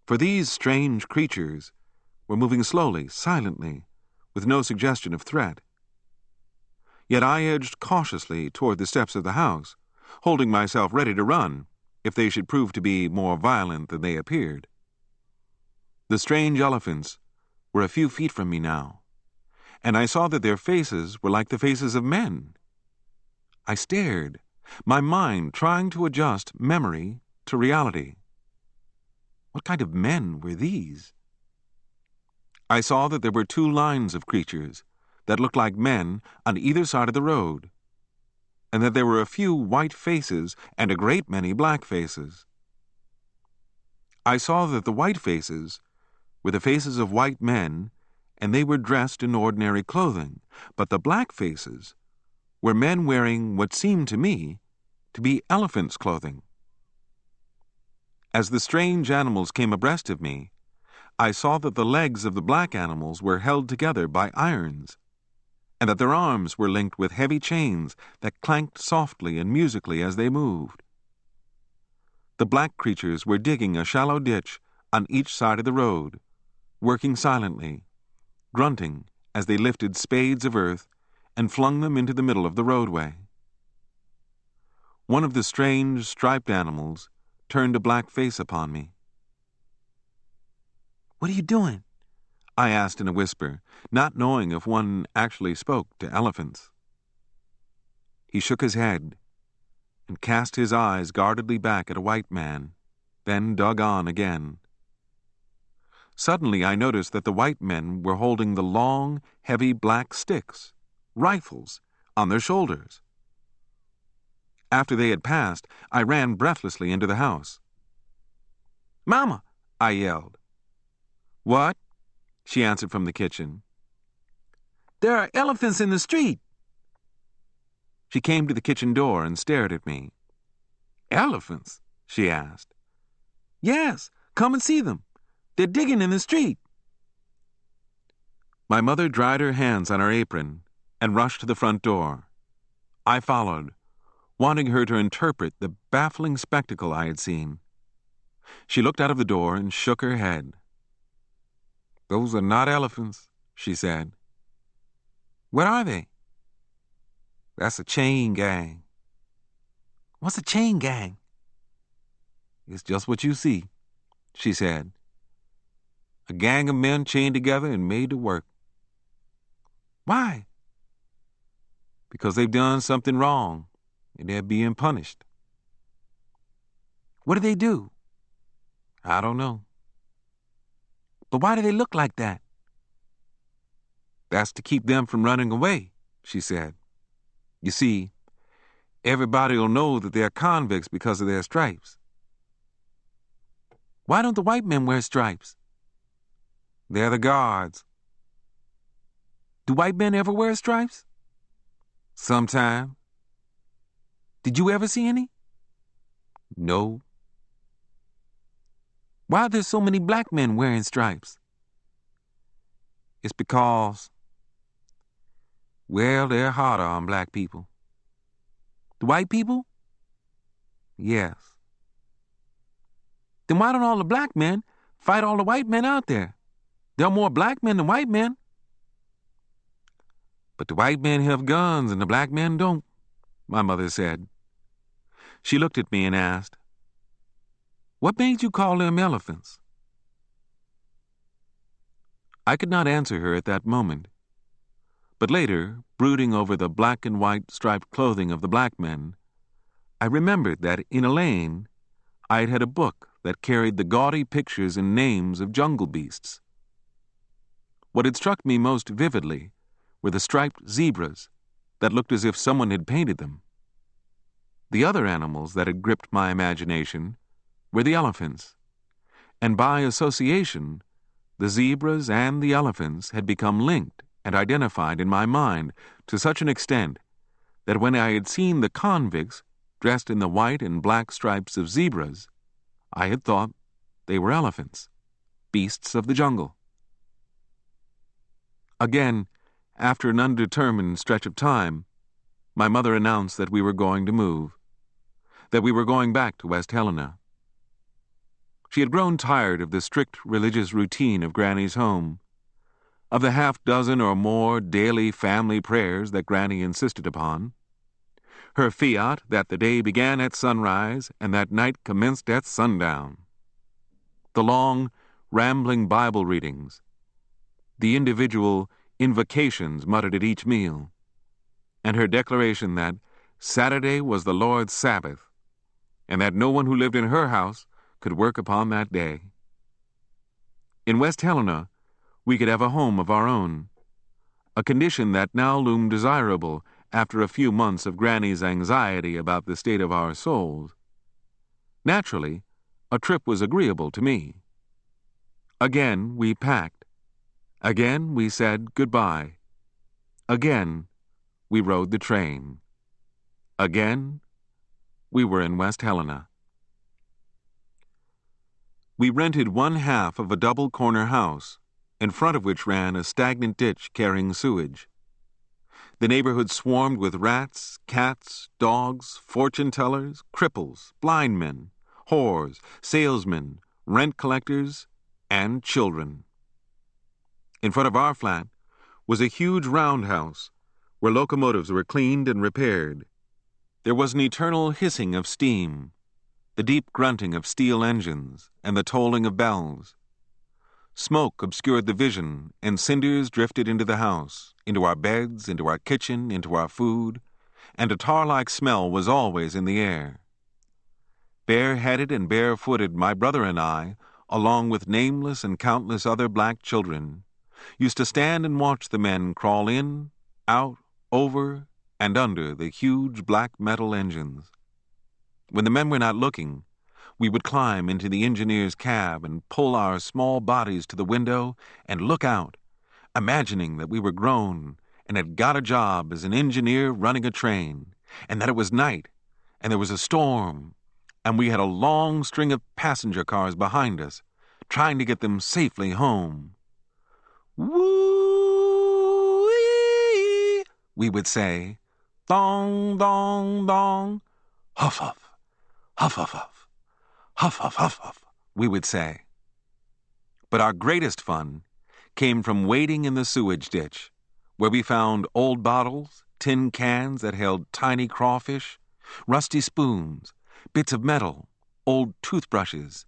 For these strange creatures were moving slowly, silently, with no suggestion of threat. Yet I edged cautiously toward the steps of the house, holding myself ready to run if they should prove to be more violent than they appeared. The strange elephants were a few feet from me now, and I saw that their faces were like the faces of men. I stared, my mind trying to adjust memory to reality. What kind of men were these? I saw that there were two lines of creatures that looked like men on either side of the road, and that there were a few white faces and a great many black faces. I saw that the white faces were the faces of white men, and they were dressed in ordinary clothing, but the black faces were men wearing what seemed to me to be elephants' clothing. As the strange animals came abreast of me, I saw that the legs of the black animals were held together by irons, and that their arms were linked with heavy chains that clanked softly and musically as they moved. The black creatures were digging a shallow ditch on each side of the road, working silently, grunting as they lifted spades of earth and flung them into the middle of the roadway. One of the strange, striped animals turned a black face upon me. "What are you doing?" I asked in a whisper, not knowing if one actually spoke to elephants. He shook his head and cast his eyes guardedly back at a white man, then dug on again. Suddenly I noticed that the white men were holding the long, heavy black sticks, rifles, on their shoulders. After they had passed, I ran breathlessly into the house. "Mama!" I yelled. "What?" she answered from the kitchen. "There are elephants in the street." She came to the kitchen door and stared at me. "Elephants?" she asked. "Yes, come and see them. They're digging in the street." My mother dried her hands on her apron and rushed to the front door. I followed, wanting her to interpret the baffling spectacle I had seen. She looked out of the door and shook her head. "Those are not elephants," she said. "What are they?" "That's a chain gang." "What's a chain gang?" "It's just what you see," she said. "A gang of men chained together and made to work." "Why?" "Because they've done something wrong, and they're being punished." "What do they do?" "I don't know." "But why do they look like that?" "That's to keep them from running away," she said. "You see, everybody will know that they're convicts because of their stripes." "Why don't the white men wear stripes?" "They're the guards." Do white men ever wear stripes? Sometime. Did you ever see any? No. Why are there so many black men wearing stripes? It's because, well, they're harder on black people. The white people? Yes. Then why don't all the black men fight all the white men out there? There are more black men than white men. But the white men have guns and the black men don't, my mother said. She looked at me and asked, "What made you call them elephants?" I could not answer her at that moment. But later, brooding over the black and white striped clothing of the black men, I remembered that in a lane I had had a book that carried the gaudy pictures and names of jungle beasts. What had struck me most vividly were the striped zebras that looked as if someone had painted them. The other animals that had gripped my imagination were the elephants, and by association, the zebras and the elephants had become linked and identified in my mind to such an extent that when I had seen the convicts dressed in the white and black stripes of zebras, I had thought they were elephants, beasts of the jungle. Again, after an undetermined stretch of time, my mother announced that we were going to move, that we were going back to West Helena. She had grown tired of the strict religious routine of Granny's home, of the half-dozen or more daily family prayers that Granny insisted upon, her fiat that the day began at sunrise and that night commenced at sundown, the long, rambling Bible readings, the individual invocations muttered at each meal, and her declaration that Saturday was the Lord's Sabbath, and that no one who lived in her house could work upon that day. In West Helena, we could have a home of our own, a condition that now loomed desirable after a few months of Granny's anxiety about the state of our souls. Naturally, a trip was agreeable to me. Again, we packed. Again, we said goodbye. Again, we rode the train. Again, we were in West Helena. We rented one half of a double-corner house, in front of which ran a stagnant ditch carrying sewage. The neighborhood swarmed with rats, cats, dogs, fortune-tellers, cripples, blind men, whores, salesmen, rent collectors, and children. In front of our flat was a huge roundhouse where locomotives were cleaned and repaired. There was an eternal hissing of steam, the deep grunting of steel engines, and the tolling of bells. Smoke obscured the vision, and cinders drifted into the house, into our beds, into our kitchen, into our food, and a tar-like smell was always in the air. Bareheaded and barefooted, my brother and I, along with nameless and countless other black children, used to stand and watch the men crawl in, out, over, and under the huge black metal engines. When the men were not looking, we would climb into the engineer's cab and pull our small bodies to the window and look out, imagining that we were grown and had got a job as an engineer running a train, and that it was night, and there was a storm, and we had a long string of passenger cars behind us, trying to get them safely home. Woo-wee, we would say, dong, dong, dong, huff, huff, huff, huff, huff. Huff, huff, huff, huff, we would say. But our greatest fun came from wading in the sewage ditch, where we found old bottles, tin cans that held tiny crawfish, rusty spoons, bits of metal, old toothbrushes,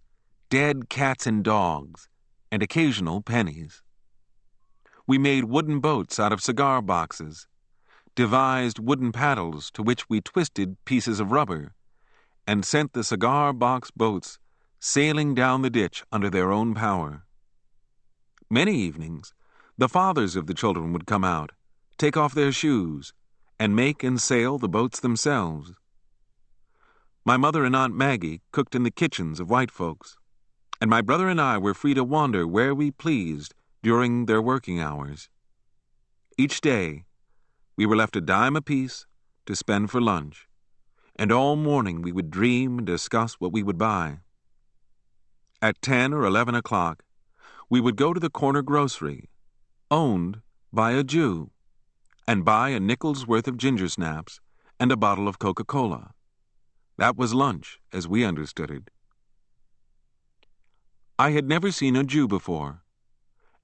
dead cats and dogs, and occasional pennies. We made wooden boats out of cigar boxes, devised wooden paddles to which we twisted pieces of rubber, and sent the cigar box boats sailing down the ditch under their own power. Many evenings, the fathers of the children would come out, take off their shoes, and make and sail the boats themselves. My mother and Aunt Maggie cooked in the kitchens of white folks, and my brother and I were free to wander where we pleased during their working hours. Each day, we were left a dime apiece to spend for lunch, and all morning we would dream and discuss what we would buy. At 10 or 11 o'clock, we would go to the corner grocery, owned by a Jew, and buy a nickel's worth of ginger snaps and a bottle of Coca-Cola. That was lunch, as we understood it. I had never seen a Jew before,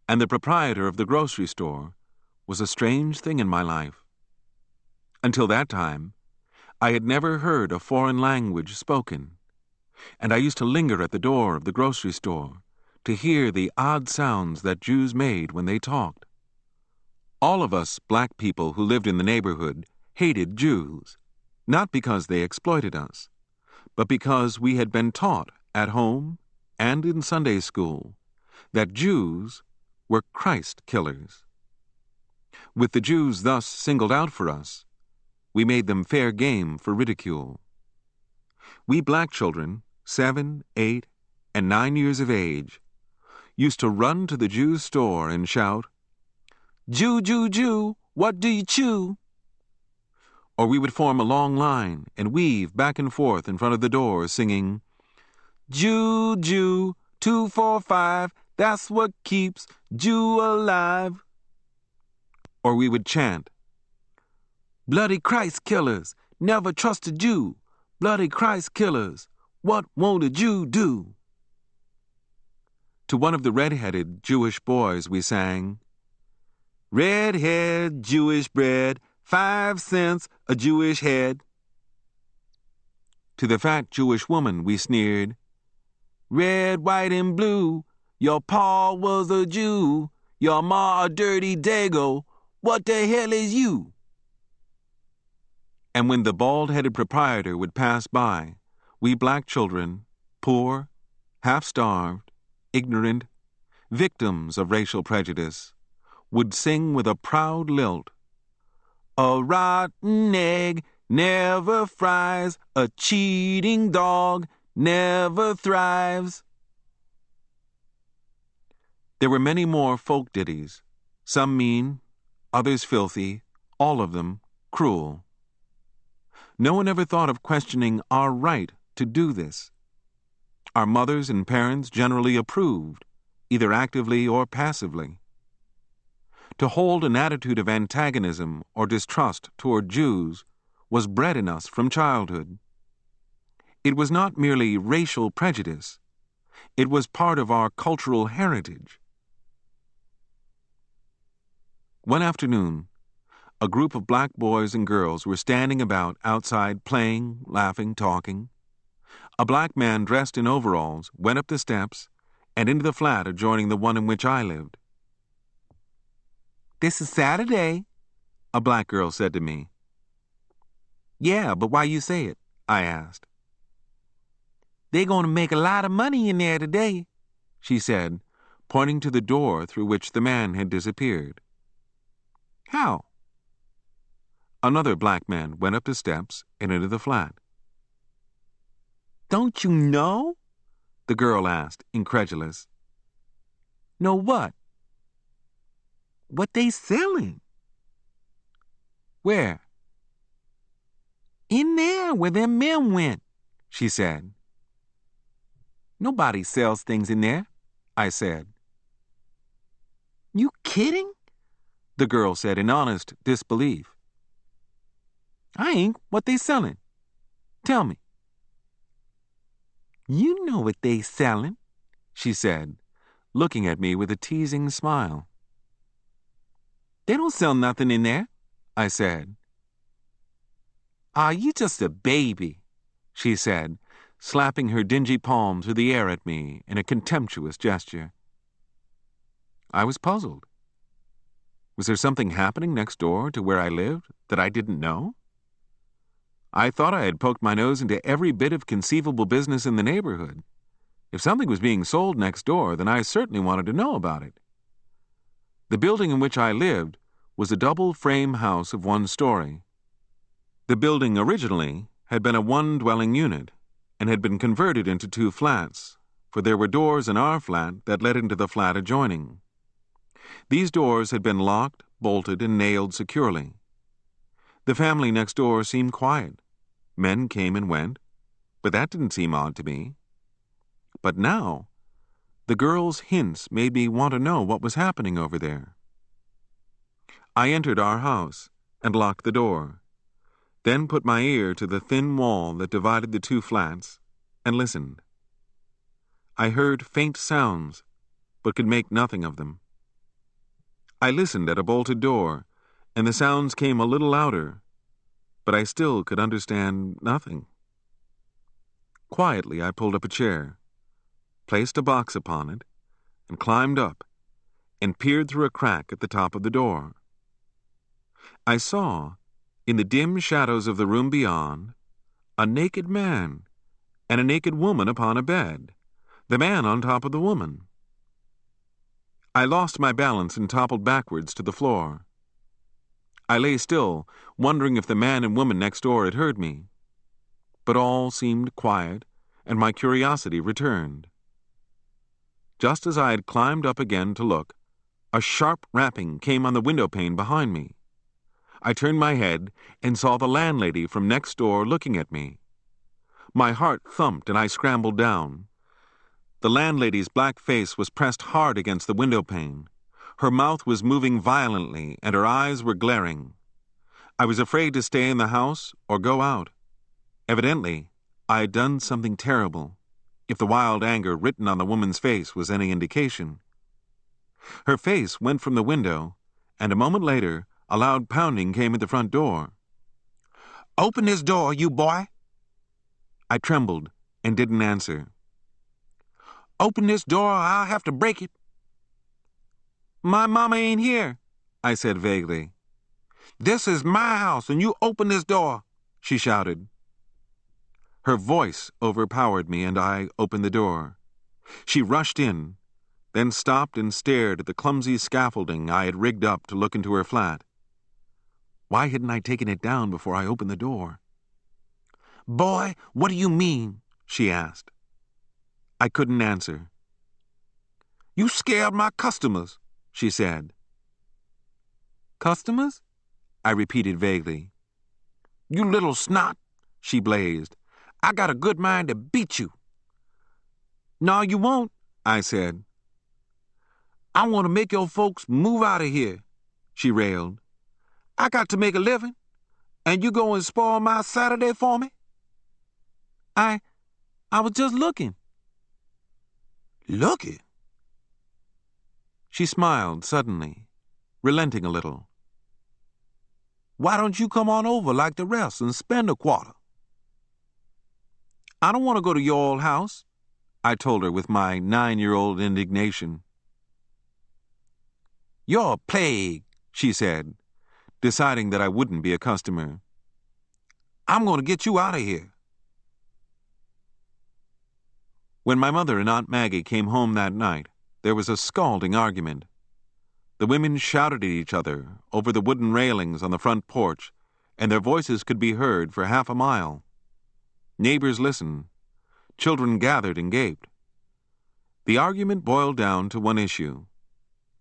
and the proprietor of the grocery store was a strange thing in my life. Until that time, I had never heard a foreign language spoken, and I used to linger at the door of the grocery store to hear the odd sounds that Jews made when they talked. All of us black people who lived in the neighborhood hated Jews, not because they exploited us, but because we had been taught at home and in Sunday school that Jews were Christ killers. With the Jews thus singled out for us, we made them fair game for ridicule. We black children, 7, 8, and 9 years of age, used to run to the Jew's store and shout, "Jew, Jew, Jew, what do you chew?" Or we would form a long line and weave back and forth in front of the door singing, "Jew, Jew, 245, that's what keeps Jew alive." Or we would chant, "Bloody Christ killers, never trust a Jew. Bloody Christ killers, what won't a Jew do?" To one of the red-headed Jewish boys we sang, "Red-head Jewish bread, 5 cents a Jewish head." To the fat Jewish woman we sneered, "Red, white, and blue, your pa was a Jew, your ma a dirty dago, what the hell is you?" And when the bald-headed proprietor would pass by, we black children, poor, half-starved, ignorant, victims of racial prejudice, would sing with a proud lilt, "A rotten egg never fries, a cheating dog never thrives." There were many more folk ditties, some mean, others filthy, all of them cruel. No one ever thought of questioning our right to do this. Our mothers and parents generally approved, either actively or passively. To hold an attitude of antagonism or distrust toward Jews was bred in us from childhood. It was not merely racial prejudice. It was part of our cultural heritage. One afternoon, a group of black boys and girls were standing about outside playing, laughing, talking. A black man dressed in overalls went up the steps and into the flat adjoining the one in which I lived. "This is Saturday," a black girl said to me. "Yeah, but why you say it?" I asked. "They're going to make a lot of money in there today," she said, pointing to the door through which the man had disappeared. "How?" Another black man went up the steps and into the flat. "Don't you know?" the girl asked, incredulous. "Know what?" "What they selling." "Where?" "In there where them men went," she said. "Nobody sells things in there," I said. "You kidding?" the girl said in honest disbelief. "I ain't. What they selling? Tell me." "You know what they selling," she said, looking at me with a teasing smile. "They don't sell nothing in there," I said. "Ah, you just a baby," she said, slapping her dingy palm through the air at me in a contemptuous gesture. I was puzzled. Was there something happening next door to where I lived that I didn't know? I thought I had poked my nose into every bit of conceivable business in the neighborhood. If something was being sold next door, then I certainly wanted to know about it. The building in which I lived was a double-frame house of 1 story. The building originally had been a 1-dwelling unit and had been converted into 2 flats, for there were doors in our flat that led into the flat adjoining. These doors had been locked, bolted and nailed securely. The family next door seemed quiet. Men came and went, but that didn't seem odd to me. But now, the girl's hints made me want to know what was happening over there. I entered our house and locked the door, then put my ear to the thin wall that divided the two flats and listened. I heard faint sounds, but could make nothing of them. I listened at a bolted door, and the sounds came a little louder, but I still could understand nothing. Quietly, I pulled up a chair, placed a box upon it, and climbed up, and peered through a crack at the top of the door. I saw, in the dim shadows of the room beyond, a naked man and a naked woman upon a bed, the man on top of the woman. I lost my balance and toppled backwards to the floor. I lay still, wondering if the man and woman next door had heard me. But all seemed quiet, and my curiosity returned. Just as I had climbed up again to look, a sharp rapping came on the window pane behind me. I turned my head and saw the landlady from next door looking at me. My heart thumped and I scrambled down. The landlady's black face was pressed hard against the window pane. Her mouth was moving violently and her eyes were glaring. I was afraid to stay in the house or go out. Evidently, I had done something terrible, if the wild anger written on the woman's face was any indication. Her face went from the window, and a moment later, a loud pounding came at the front door. "Open this door, you boy!" I trembled and didn't answer. "Open this door or I'll have to break it." "My mama ain't here," I said vaguely. "This is my house and you open this door," she shouted. Her voice overpowered me and I opened the door. She rushed in, then stopped and stared at the clumsy scaffolding I had rigged up to look into her flat. Why hadn't I taken it down before I opened the door? "Boy, what do you mean?" she asked. I couldn't answer. "You scared my customers," she said. "Customers?" I repeated vaguely. "You little snot," she blazed. "I got a good mind to beat you." "No, you won't," I said. "I want to make your folks move out of here," she railed. "I got to make a living, and you go and spoil my Saturday for me?" I was just looking." "Looking?" She smiled suddenly, relenting a little. "Why don't you come on over like the rest and spend a quarter?" "I don't want to go to your old house," I told her with my 9-year-old indignation. "You're a plague," she said, deciding that I wouldn't be a customer. "I'm going to get you out of here." When my mother and Aunt Maggie came home that night, there was a scalding argument. The women shouted at each other over the wooden railings on the front porch, and their voices could be heard for half a mile. Neighbors listened. Children gathered and gaped. The argument boiled down to one issue.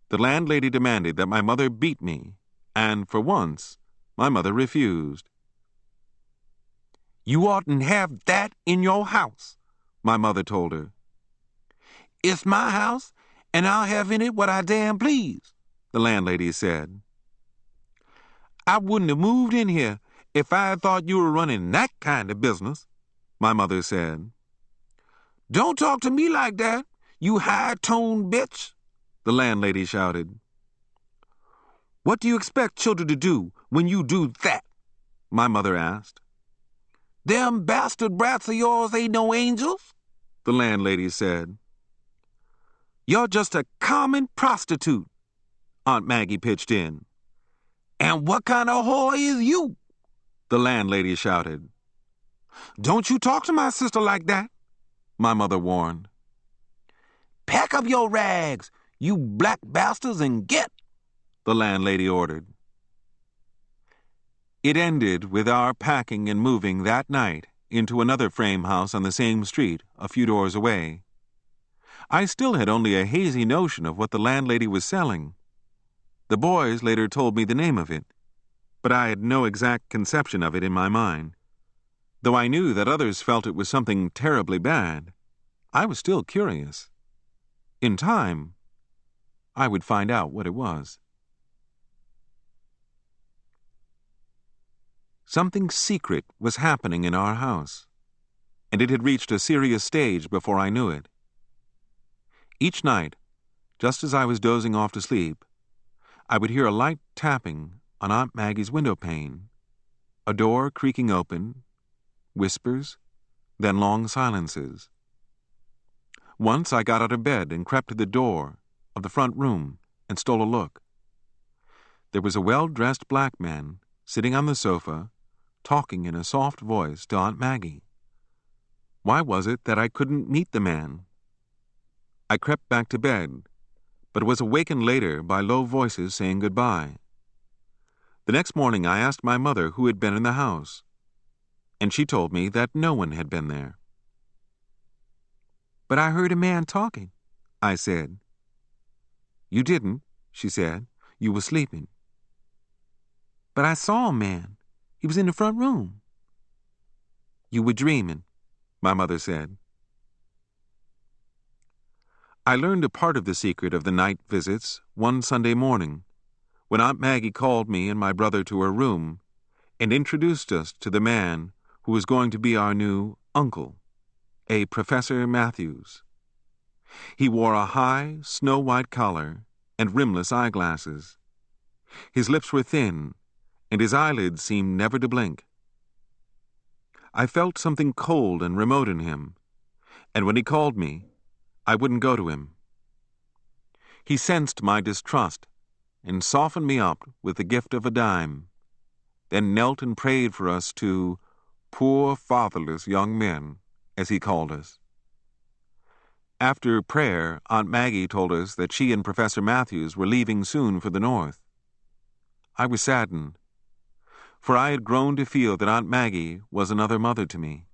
The landlady demanded that my mother beat me, and, for once, my mother refused. "You oughtn't have that in your house," my mother told her. "It's my house, and I'll have in it what I damn please," the landlady said. "I wouldn't have moved in here if I had thought you were running that kind of business," my mother said. "Don't talk to me like that, you high-toned bitch," the landlady shouted. "What do you expect children to do when you do that?" my mother asked. "Them bastard brats of yours ain't no angels," the landlady said. "You're just a common prostitute," Aunt Maggie pitched in. "And what kind of whore is you?" the landlady shouted. "Don't you talk to my sister like that," my mother warned. "Pack up your rags, you black bastards, and get," the landlady ordered. It ended with our packing and moving that night into another frame house on the same street, a few doors away. I still had only a hazy notion of what the landlady was selling. The boys later told me the name of it, but I had no exact conception of it in my mind. Though I knew that others felt it was something terribly bad, I was still curious. In time, I would find out what it was. Something secret was happening in our house, and it had reached a serious stage before I knew it. Each night, just as I was dozing off to sleep, I would hear a light tapping on Aunt Maggie's window pane, a door creaking open, whispers, then long silences. Once I got out of bed and crept to the door of the front room and stole a look. There was a well-dressed black man sitting on the sofa, talking in a soft voice to Aunt Maggie. Why was it that I couldn't meet the man? I crept back to bed, but was awakened later by low voices saying goodbye. The next morning I asked my mother who had been in the house, and she told me that no one had been there. "But I heard a man talking," I said. "You didn't," she said. "You were sleeping." "But I saw a man. He was in the front room." "You were dreaming," my mother said. I learned a part of the secret of the night visits one Sunday morning, when Aunt Maggie called me and my brother to her room and introduced us to the man who was going to be our new uncle, a Professor Matthews. He wore a high, snow-white collar and rimless eyeglasses. His lips were thin, and his eyelids seemed never to blink. I felt something cold and remote in him, and when he called me, I wouldn't go to him. He sensed my distrust and softened me up with the gift of a dime, then knelt and prayed for us two poor fatherless young men, as he called us. After prayer, Aunt Maggie told us that she and Professor Matthews were leaving soon for the North. I was saddened, for I had grown to feel that Aunt Maggie was another mother to me.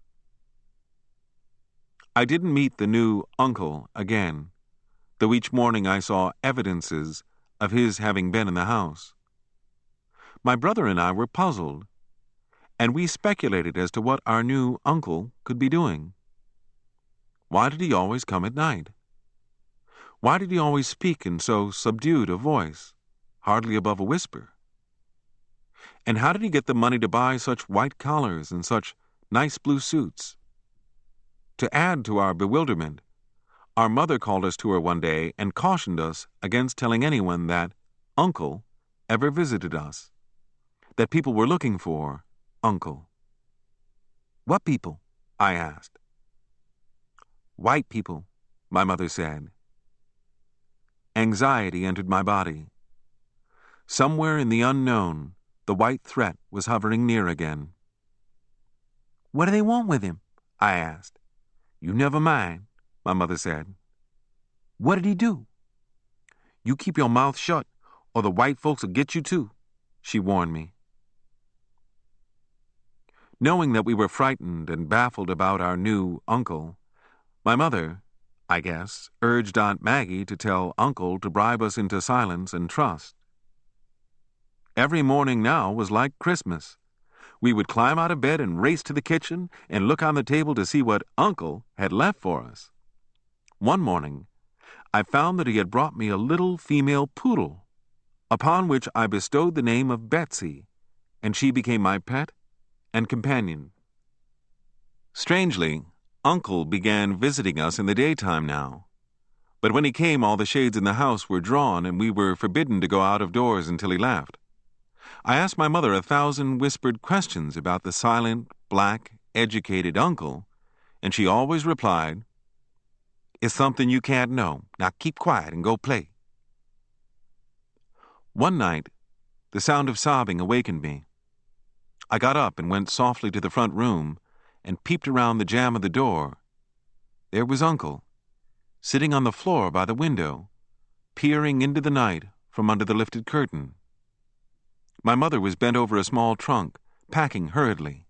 I didn't meet the new uncle again, though each morning I saw evidences of his having been in the house. My brother and I were puzzled, and we speculated as to what our new uncle could be doing. Why did he always come at night? Why did he always speak in so subdued a voice, hardly above a whisper? And how did he get the money to buy such white collars and such nice blue suits? To add to our bewilderment, our mother called us to her one day and cautioned us against telling anyone that Uncle ever visited us, that people were looking for Uncle. "What people?" I asked. "White people," my mother said. Anxiety entered my body. Somewhere in the unknown, the white threat was hovering near again. "What do they want with him?" I asked. "You never mind," my mother said. "What did he do?" "You keep your mouth shut, or the white folks will get you too," she warned me. Knowing that we were frightened and baffled about our new uncle, my mother, I guess, urged Aunt Maggie to tell Uncle to bribe us into silence and trust. Every morning now was like Christmas. We would climb out of bed and race to the kitchen and look on the table to see what Uncle had left for us. One morning, I found that he had brought me a little female poodle, upon which I bestowed the name of Betsy, and she became my pet and companion. Strangely, Uncle began visiting us in the daytime now. But when he came, all the shades in the house were drawn, and we were forbidden to go out of doors until he left. I asked my mother 1,000 whispered questions about the silent, black, educated uncle, and she always replied, "It's something you can't know. Now keep quiet and go play." One night, the sound of sobbing awakened me. I got up and went softly to the front room and peeped around the jamb of the door. There was Uncle, sitting on the floor by the window, peering into the night from under the lifted curtain. My mother was bent over a small trunk, packing hurriedly.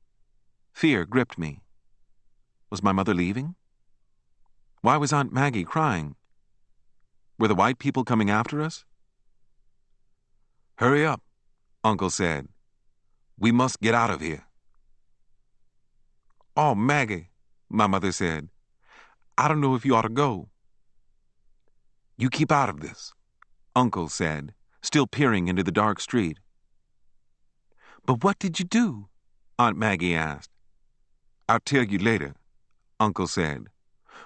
Fear gripped me. Was my mother leaving? Why was Aunt Maggie crying? Were the white people coming after us? Hurry up, Uncle said. We must get out of here. Oh, Maggie, my mother said. I don't know if you ought to go. You keep out of this, Uncle said, still peering into the dark street. But what did you do? Aunt Maggie asked. I'll tell you later, Uncle said.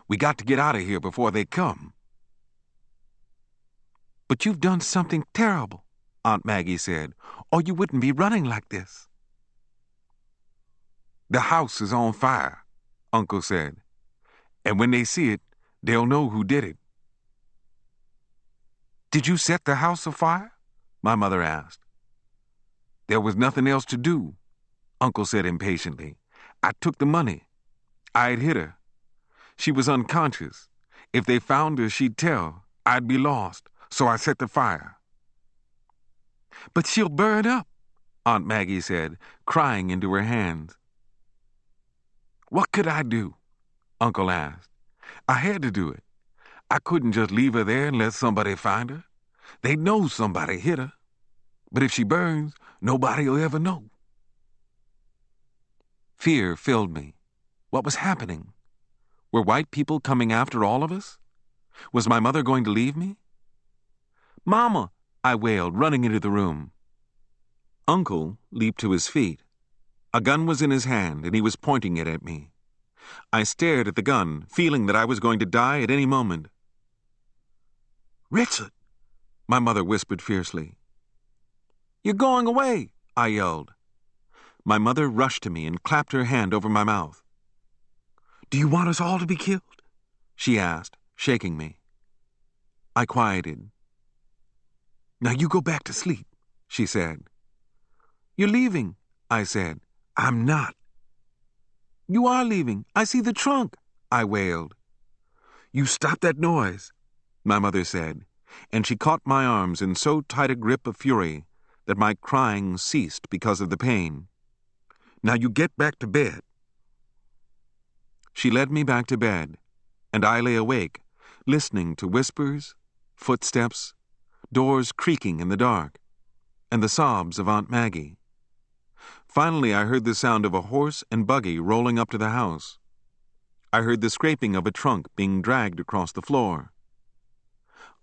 We got to get out of here before they come. But you've done something terrible, Aunt Maggie said, or you wouldn't be running like this. The house is on fire, Uncle said, and when they see it, they'll know who did it. Did you set the house afire? My mother asked. There was nothing else to do, Uncle said impatiently. I took the money. I had hit her. She was unconscious. If they found her, she'd tell. I'd be lost, so I set the fire. But she'll burn up, Aunt Maggie said, crying into her hands. What could I do? Uncle asked. I had to do it. I couldn't just leave her there and let somebody find her. They'd know somebody hit her. But if she burns, nobody'll ever know. Fear filled me. What was happening? Were white people coming after all of us? Was my mother going to leave me? Mama, I wailed, running into the room. Uncle leaped to his feet. A gun was in his hand, and he was pointing it at me. I stared at the gun, feeling that I was going to die at any moment. Richard, my mother whispered fiercely. You're going away, I yelled. My mother rushed to me and clapped her hand over my mouth. Do you want us all to be killed? She asked, shaking me. I quieted. Now you go back to sleep, she said. You're leaving, I said. I'm not. You are leaving. I see the trunk, I wailed. You stop that noise, my mother said, and she caught my arms in so tight a grip of fury that my crying ceased because of the pain. Now you get back to bed. She led me back to bed, and I lay awake, listening to whispers, footsteps, doors creaking in the dark, and the sobs of Aunt Maggie. Finally, I heard the sound of a horse and buggy rolling up to the house. I heard the scraping of a trunk being dragged across the floor.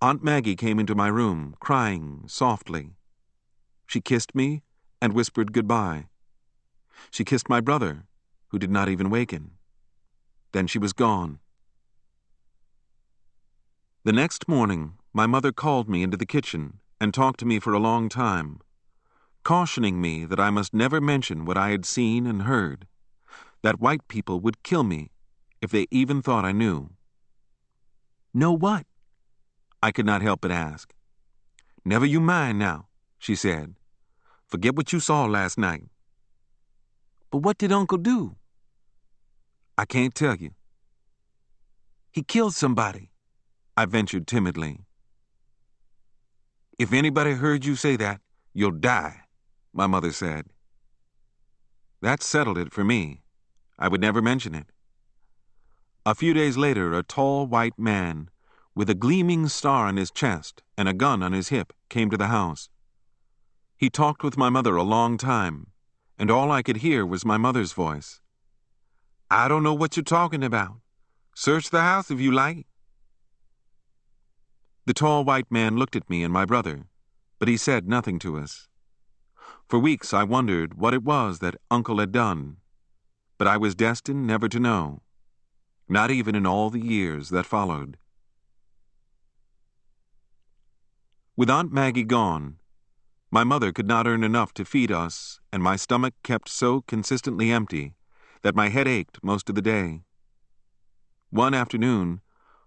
Aunt Maggie came into my room, crying softly. She kissed me and whispered goodbye. She kissed my brother, who did not even waken. Then she was gone. The next morning, my mother called me into the kitchen and talked to me for a long time, cautioning me that I must never mention what I had seen and heard, that white people would kill me if they even thought I knew. Know what? I could not help but ask. Never you mind now, she said. Forget what you saw last night. But what did Uncle do? I can't tell you. He killed somebody, I ventured timidly. If anybody heard you say that, you'll die, my mother said. That settled it for me. I would never mention it. A few days later, a tall white man with a gleaming star on his chest and a gun on his hip came to the house. He talked with my mother a long time, and all I could hear was my mother's voice. I don't know what you're talking about. Search the house if you like. The tall white man looked at me and my brother, but he said nothing to us. For weeks I wondered what it was that Uncle had done, but I was destined never to know, not even in all the years that followed. With Aunt Maggie gone, my mother could not earn enough to feed us, and my stomach kept so consistently empty that my head ached most of the day. One afternoon,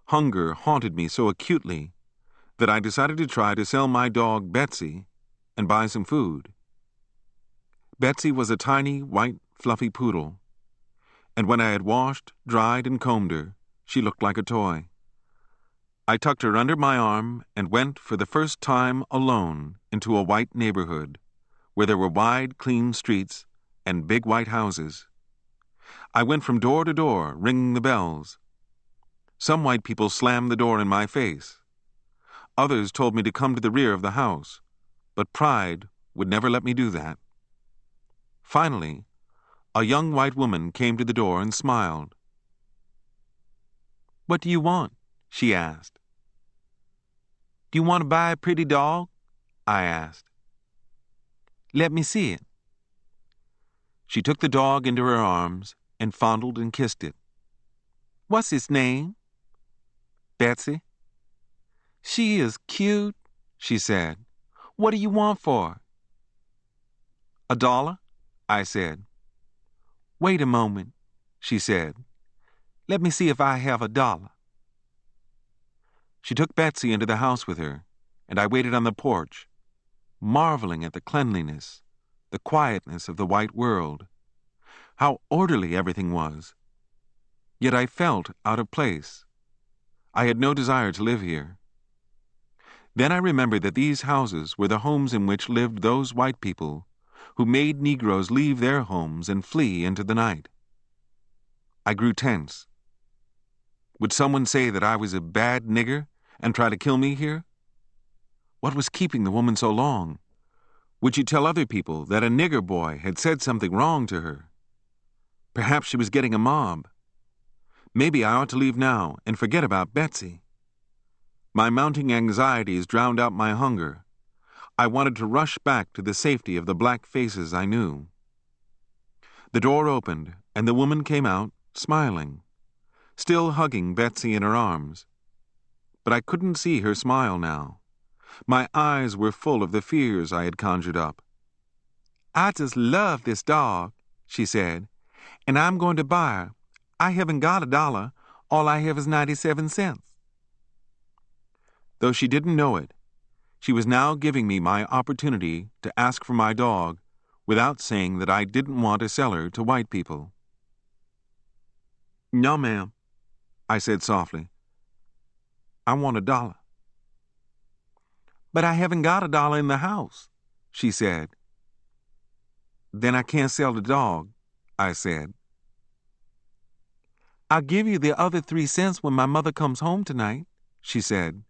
hunger haunted me so acutely that I decided to try to sell my dog Betsy and buy some food. Betsy was a tiny, white, fluffy poodle, and when I had washed, dried, and combed her, she looked like a toy. I tucked her under my arm and went for the first time alone into a white neighborhood, where there were wide, clean streets and big white houses. I went from door to door, ringing the bells. Some white people slammed the door in my face. Others told me to come to the rear of the house, but pride would never let me do that. Finally, a young white woman came to the door and smiled. "What do you want?" she asked. "Do you want to buy a pretty dog?" I asked. "Let me see it." She took the dog into her arms and fondled and kissed it. "What's its name?" "Betsy." "She is cute," she said. "What do you want for her?" $1, I said. "Wait a moment," she said. "Let me see if I have $1." She took Betsy into the house with her, and I waited on the porch, marveling at the cleanliness, the quietness of the white world, how orderly everything was. Yet I felt out of place. I had no desire to live here. Then I remembered that these houses were the homes in which lived those white people who made Negroes leave their homes and flee into the night. I grew tense. Would someone say that I was a bad nigger and try to kill me here? What was keeping the woman so long? Would she tell other people that a nigger boy had said something wrong to her? Perhaps she was getting a mob. Maybe I ought to leave now and forget about Betsy. My mounting anxieties drowned out my hunger. I wanted to rush back to the safety of the black faces I knew. The door opened, and the woman came out, smiling, still hugging Betsy in her arms. But I couldn't see her smile now. My eyes were full of the fears I had conjured up. "I just love this dog," she said, "and I'm going to buy her. I haven't got $1. All I have is 97 cents. Though she didn't know it, she was now giving me my opportunity to ask for my dog without saying that I didn't want to sell her to white people. "No, ma'am," I said softly. "I want $1. "But I haven't got $1 in the house," she said. "Then I can't sell the dog," I said. "I'll give you the other 3 cents when my mother comes home tonight," she said.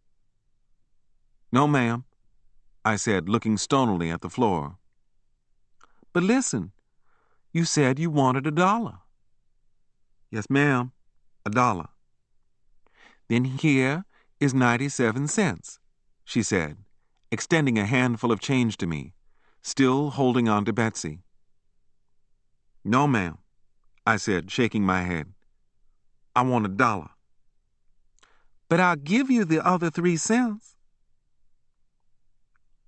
"No, ma'am," I said, looking stonily at the floor. "But listen, you said you wanted $1. "Yes, ma'am, $1. "Then here is 97 cents, she said, extending a handful of change to me, still holding on to Betsy. "No, ma'am," I said, shaking my head. "I want $1. "But I'll give you the other 3 cents.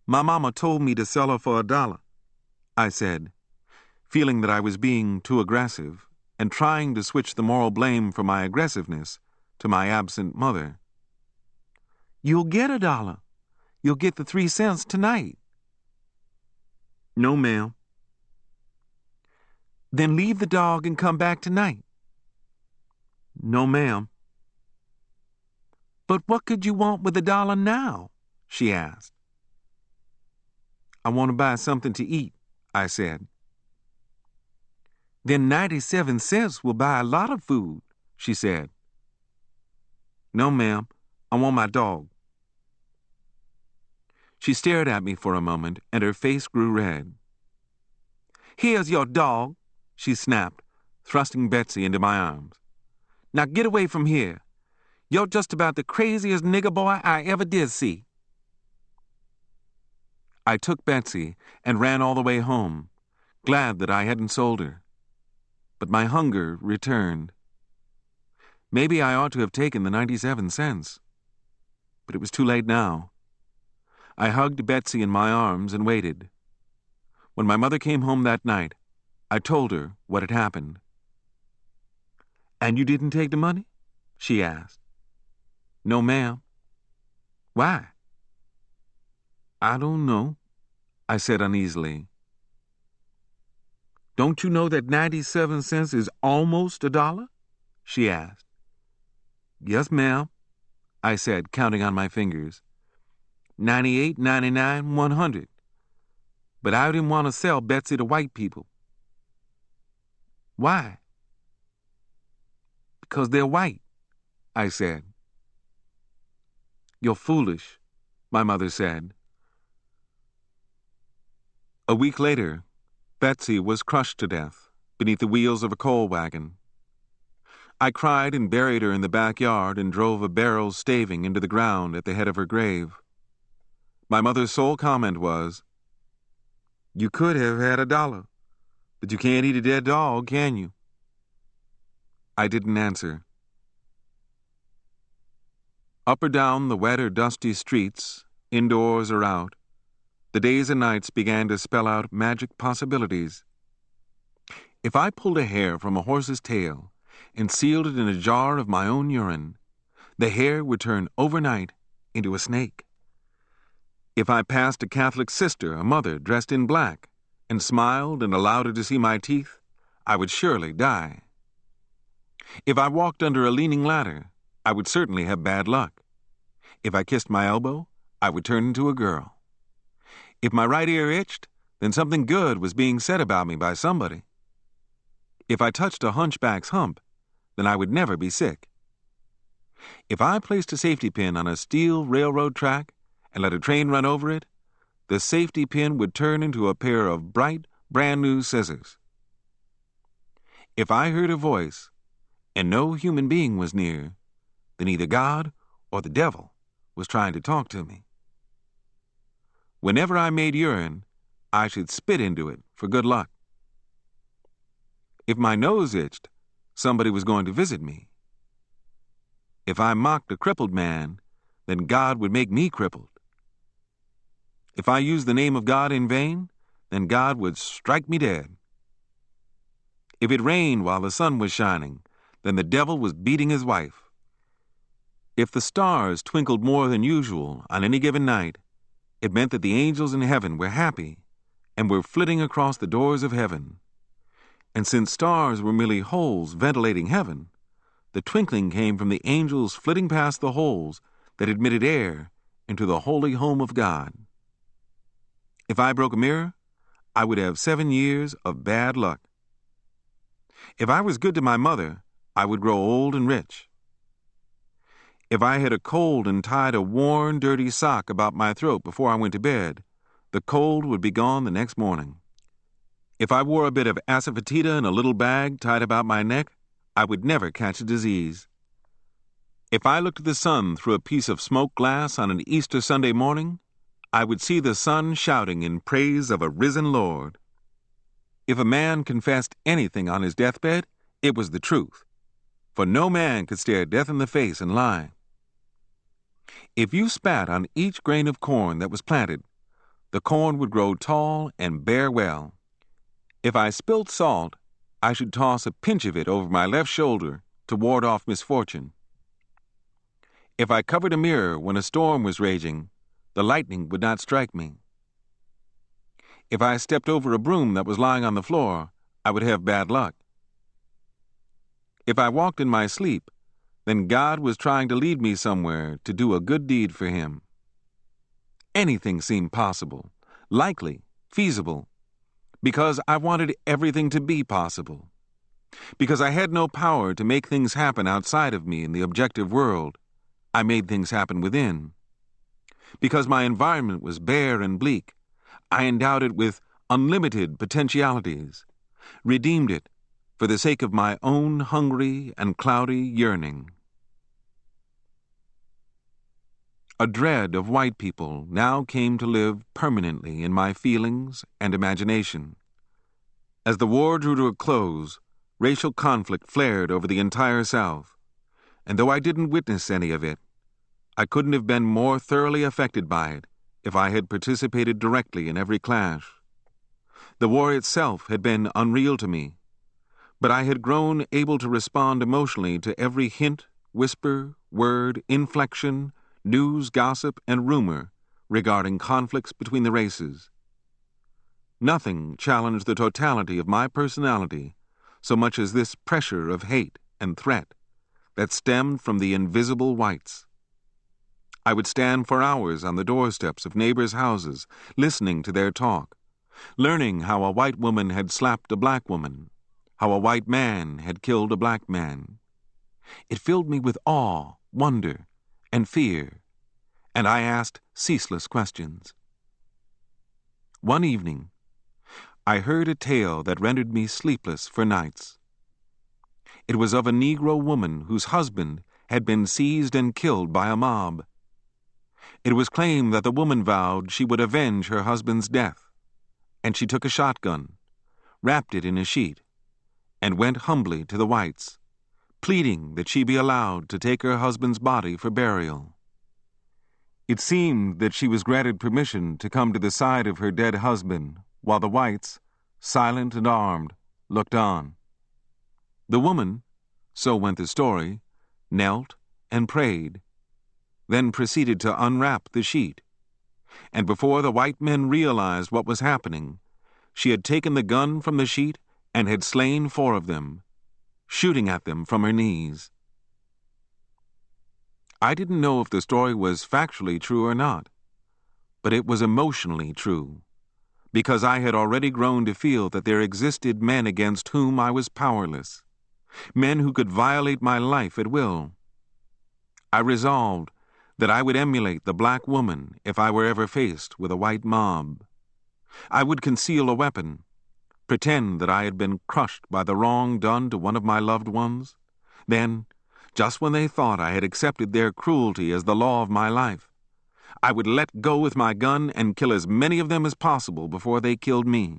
"My mama told me to sell her for $1, I said, feeling that I was being too aggressive and trying to switch the moral blame for my aggressiveness to my absent mother. "You'll get $1. You'll get the 3 cents tonight." "No, ma'am." "Then leave the dog and come back tonight." "No, ma'am." "But what could you want with $1 now?" she asked. "I want to buy something to eat," I said. "Then 97 cents will buy a lot of food," she said. "No, ma'am. I want my dog." She stared at me for a moment, and her face grew red. "Here's your dog," she snapped, thrusting Betsy into my arms. "Now get away from here. You're just about the craziest nigger boy I ever did see." I took Betsy and ran all the way home, glad that I hadn't sold her. But my hunger returned. Maybe I ought to have taken the 97 cents. But it was too late now. I hugged Betsy in my arms and waited. When my mother came home that night, I told her what had happened. "And you didn't take the money?" she asked. "No, ma'am." "Why?" "I don't know," I said uneasily. "Don't you know that 97 cents is almost $1? She asked. "Yes, ma'am," I said, counting on my fingers. 98, 99, 100. But I didn't want to sell Betsy to white people. "Why?" "Because they're white," I said. "You're foolish," my mother said. A week later, Betsy was crushed to death beneath the wheels of a coal wagon. I cried and buried her in the backyard and drove a barrel staving into the ground at the head of her grave. My mother's sole comment was, "You could have had $1, but you can't eat a dead dog, can you?" I didn't answer. Up or down the wet or dusty streets, indoors or out, the days and nights began to spell out magic possibilities. If I pulled a hair from a horse's tail and sealed it in a jar of my own urine, the hair would turn overnight into a snake. If I passed a Catholic sister, a mother dressed in black, and smiled and allowed her to see my teeth, I would surely die. If I walked under a leaning ladder, I would certainly have bad luck. If I kissed my elbow, I would turn into a girl. If my right ear itched, then something good was being said about me by somebody. If I touched a hunchback's hump, then I would never be sick. If I placed a safety pin on a steel railroad track and let a train run over it, the safety pin would turn into a pair of bright, brand-new scissors. If I heard a voice, and no human being was near, then either God or the devil was trying to talk to me. Whenever I made urine, I should spit into it for good luck. If my nose itched, somebody was going to visit me. If I mocked a crippled man, then God would make me crippled. If I used the name of God in vain, then God would strike me dead. If it rained while the sun was shining, then the devil was beating his wife. If the stars twinkled more than usual on any given night, it meant that the angels in heaven were happy and were flitting across the doors of heaven. And since stars were merely holes ventilating heaven, the twinkling came from the angels flitting past the holes that admitted air into the holy home of God. If I broke a mirror, I would have 7 years of bad luck. If I was good to my mother, I would grow old and rich. If I had a cold and tied a worn, dirty sock about my throat before I went to bed, the cold would be gone the next morning. If I wore a bit of asafoetida in a little bag tied about my neck, I would never catch a disease. If I looked at the sun through a piece of smoked glass on an Easter Sunday morning, I would see the sun shouting in praise of a risen Lord. If a man confessed anything on his deathbed, it was the truth, for no man could stare death in the face and lie. If you spat on each grain of corn that was planted, the corn would grow tall and bear well. If I spilt salt, I should toss a pinch of it over my left shoulder to ward off misfortune. If I covered a mirror when a storm was raging, the lightning would not strike me. If I stepped over a broom that was lying on the floor, I would have bad luck. If I walked in my sleep, then God was trying to lead me somewhere to do a good deed for Him. Anything seemed possible, likely, feasible, because I wanted everything to be possible. Because I had no power to make things happen outside of me in the objective world, I made things happen within. Because my environment was bare and bleak, I endowed it with unlimited potentialities, redeemed it for the sake of my own hungry and cloudy yearning. A dread of white people now came to live permanently in my feelings and imagination. As the war drew to a close, racial conflict flared over the entire South, and though I didn't witness any of it, I couldn't have been more thoroughly affected by it if I had participated directly in every clash. The war itself had been unreal to me, but I had grown able to respond emotionally to every hint, whisper, word, inflection, news, gossip, and rumor regarding conflicts between the races. Nothing challenged the totality of my personality so much as this pressure of hate and threat that stemmed from the invisible whites. I would stand for hours on the doorsteps of neighbors' houses, listening to their talk, learning how a white woman had slapped a black woman, how a white man had killed a black man. It filled me with awe, wonder, and fear, and I asked ceaseless questions. One evening, I heard a tale that rendered me sleepless for nights. It was of a Negro woman whose husband had been seized and killed by a mob. It was claimed that the woman vowed she would avenge her husband's death, and she took a shotgun, wrapped it in a sheet, and went humbly to the whites, pleading that she be allowed to take her husband's body for burial. It seemed that she was granted permission to come to the side of her dead husband, while the whites, silent and armed, looked on. The woman, so went the story, knelt and prayed, then proceeded to unwrap the sheet, and before the white men realized what was happening, she had taken the gun from the sheet and had slain 4 of them, shooting at them from her knees. I didn't know if the story was factually true or not, but it was emotionally true, because I had already grown to feel that there existed men against whom I was powerless, men who could violate my life at will. I resolved that I would emulate the black woman if I were ever faced with a white mob. I would conceal a weapon, pretend that I had been crushed by the wrong done to one of my loved ones. Then, just when they thought I had accepted their cruelty as the law of my life, I would let go with my gun and kill as many of them as possible before they killed me.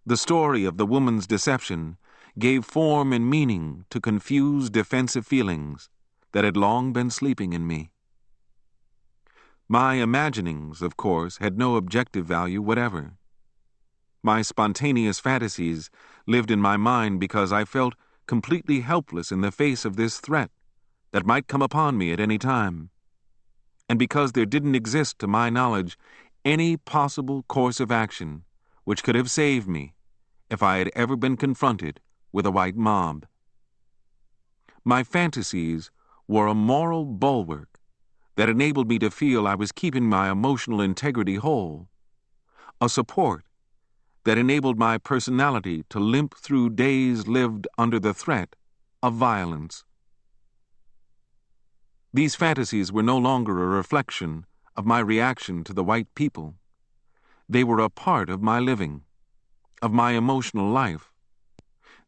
The story of the woman's deception gave form and meaning to confused defensive feelings that had long been sleeping in me. My imaginings, of course, had no objective value whatever. My spontaneous fantasies lived in my mind because I felt completely helpless in the face of this threat that might come upon me at any time, and because there didn't exist, to my knowledge, any possible course of action which could have saved me if I had ever been confronted with a white mob. My fantasies were a moral bulwark that enabled me to feel I was keeping my emotional integrity whole, a support that enabled my personality to limp through days lived under the threat of violence. These fantasies were no longer a reflection of my reaction to the white people. They were a part of my living, of my emotional life.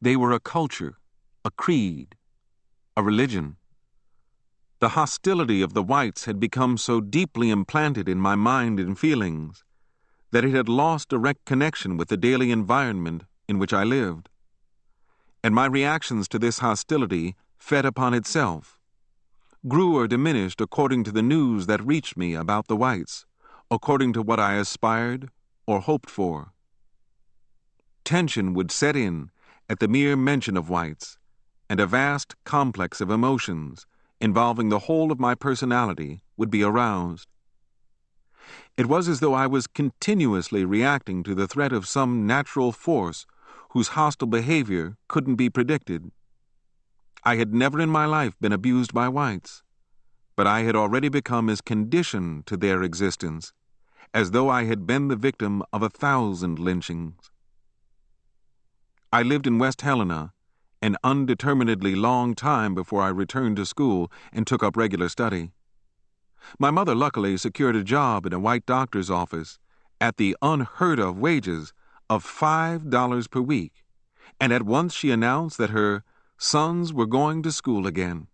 They were a culture, a creed, a religion. The hostility of the whites had become so deeply implanted in my mind and feelings that it had lost direct connection with the daily environment in which I lived. And my reactions to this hostility fed upon itself, grew or diminished according to the news that reached me about the whites, according to what I aspired or hoped for. Tension would set in at the mere mention of whites, and a vast complex of emotions involving the whole of my personality would be aroused. It was as though I was continuously reacting to the threat of some natural force whose hostile behavior couldn't be predicted. I had never in my life been abused by whites, but I had already become as conditioned to their existence as though I had been the victim of 1,000 lynchings. I lived in West Helena an undeterminedly long time before I returned to school and took up regular study. My mother luckily secured a job in a white doctor's office at the unheard-of wages of $5 per week, and at once she announced that her sons were going to school again.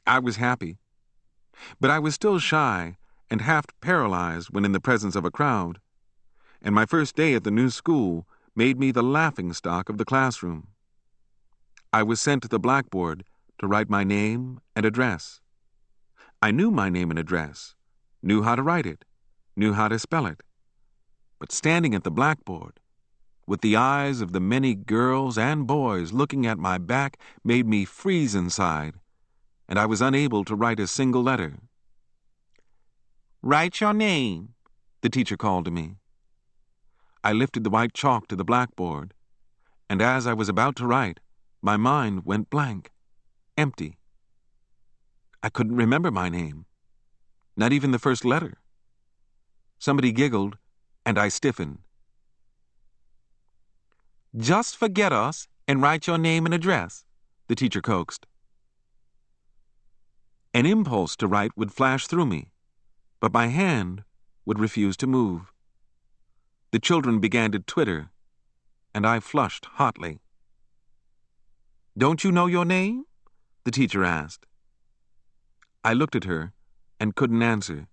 I was happy, but I was still shy and half paralyzed when in the presence of a crowd, and my first day at the new school made me the laughingstock of the classroom. I was sent to the blackboard to write my name and address. I knew my name and address, knew how to write it, knew how to spell it. But standing at the blackboard, with the eyes of the many girls and boys looking at my back, made me freeze inside, and I was unable to write a single letter. "Write your name," the teacher called to me. I lifted the white chalk to the blackboard, and as I was about to write, my mind went blank, empty. I couldn't remember my name, not even the first letter. Somebody giggled, and I stiffened. "Just forget us and write your name and address," the teacher coaxed. An impulse to write would flash through me, but my hand would refuse to move. The children began to twitter, and I flushed hotly. "Don't you know your name?" the teacher asked. I looked at her and couldn't answer.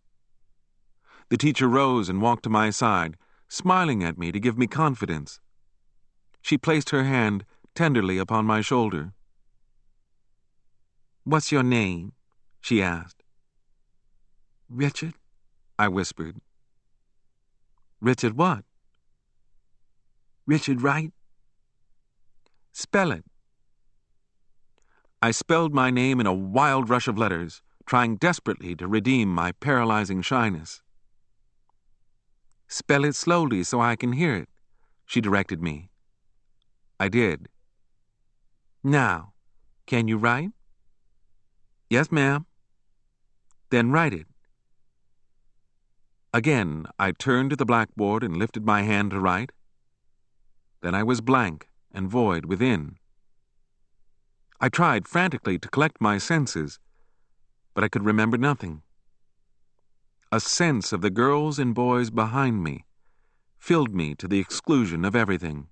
The teacher rose and walked to my side, smiling at me to give me confidence. She placed her hand tenderly upon my shoulder. "What's your name?" she asked. "Richard," I whispered. "Richard what?" "Richard Wright." "Spell it." I spelled my name in a wild rush of letters, trying desperately to redeem my paralyzing shyness. "Spell it slowly so I can hear it," she directed me. I did. "Now, can you write?" "Yes, ma'am." "Then write it." Again, I turned to the blackboard and lifted my hand to write. Then I was blank and void within. I tried frantically to collect my senses, but I could remember nothing. A sense of the girls and boys behind me filled me to the exclusion of everything.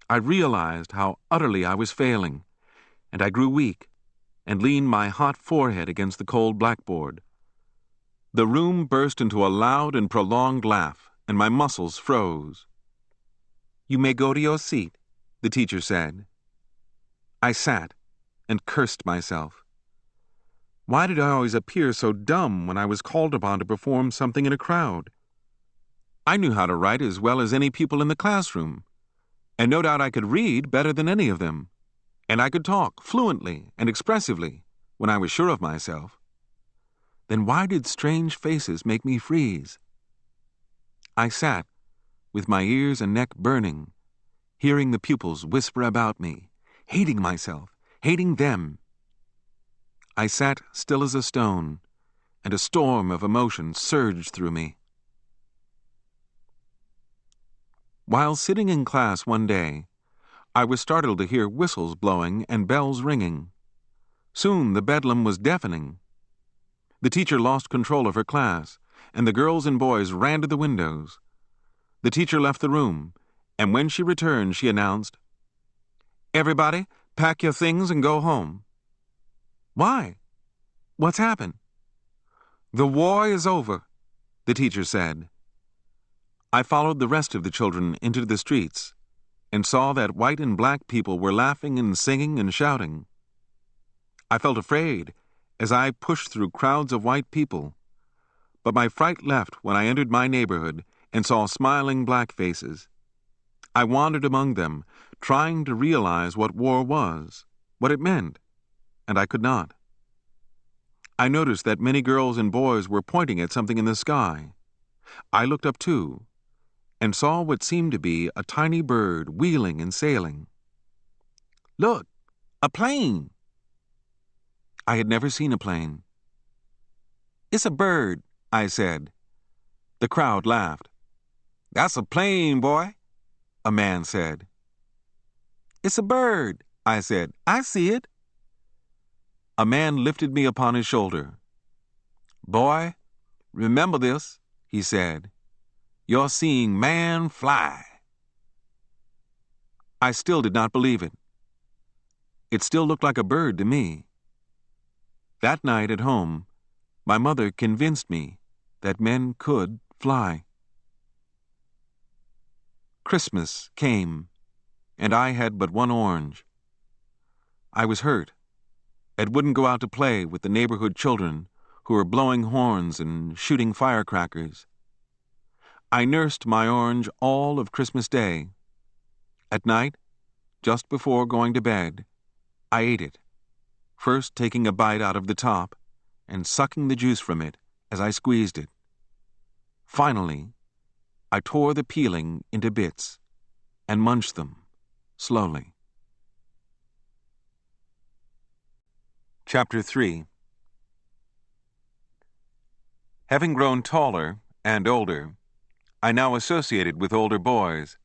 I realized how utterly I was failing, and I grew weak and leaned my hot forehead against the cold blackboard. The room burst into a loud and prolonged laugh, and my muscles froze. "You may go to your seat," the teacher said. I sat and cursed myself. Why did I always appear so dumb when I was called upon to perform something in a crowd? I knew how to write as well as any pupil in the classroom, and no doubt I could read better than any of them, and I could talk fluently and expressively when I was sure of myself. Then why did strange faces make me freeze? I sat, with my ears and neck burning, hearing the pupils whisper about me, hating myself, hating them. I sat still as a stone, and a storm of emotion surged through me. While sitting in class one day, I was startled to hear whistles blowing and bells ringing. Soon the bedlam was deafening. The teacher lost control of her class, and the girls and boys ran to the windows. The teacher left the room, and when she returned, she announced, "Everybody, pack your things and go home." "Why? What's happened?" "The war is over," the teacher said. I followed the rest of the children into the streets and saw that white and black people were laughing and singing and shouting. I felt afraid as I pushed through crowds of white people, but my fright left when I entered my neighborhood and saw smiling black faces. I wandered among them, trying to realize what war was, what it meant, and I could not. I noticed that many girls and boys were pointing at something in the sky. I looked up too, and saw what seemed to be a tiny bird wheeling and sailing. "Look, a plane!" I had never seen a plane. "It's a bird," I said. The crowd laughed. "That's a plane, boy," a man said. "It's a bird," I said. "I see it." A man lifted me upon his shoulder. "Boy, remember this," he said. "You're seeing man fly." I still did not believe it. It still looked like a bird to me. That night at home, my mother convinced me that men could fly. Christmas came, and I had but one orange. I was hurt, and wouldn't go out to play with the neighborhood children who were blowing horns and shooting firecrackers. I nursed my orange all of Christmas Day. At night, just before going to bed, I ate it, first taking a bite out of the top and sucking the juice from it as I squeezed it. Finally, I tore the peeling into bits and munched them slowly. Chapter 3. Having grown taller and older, I now associated with older boys,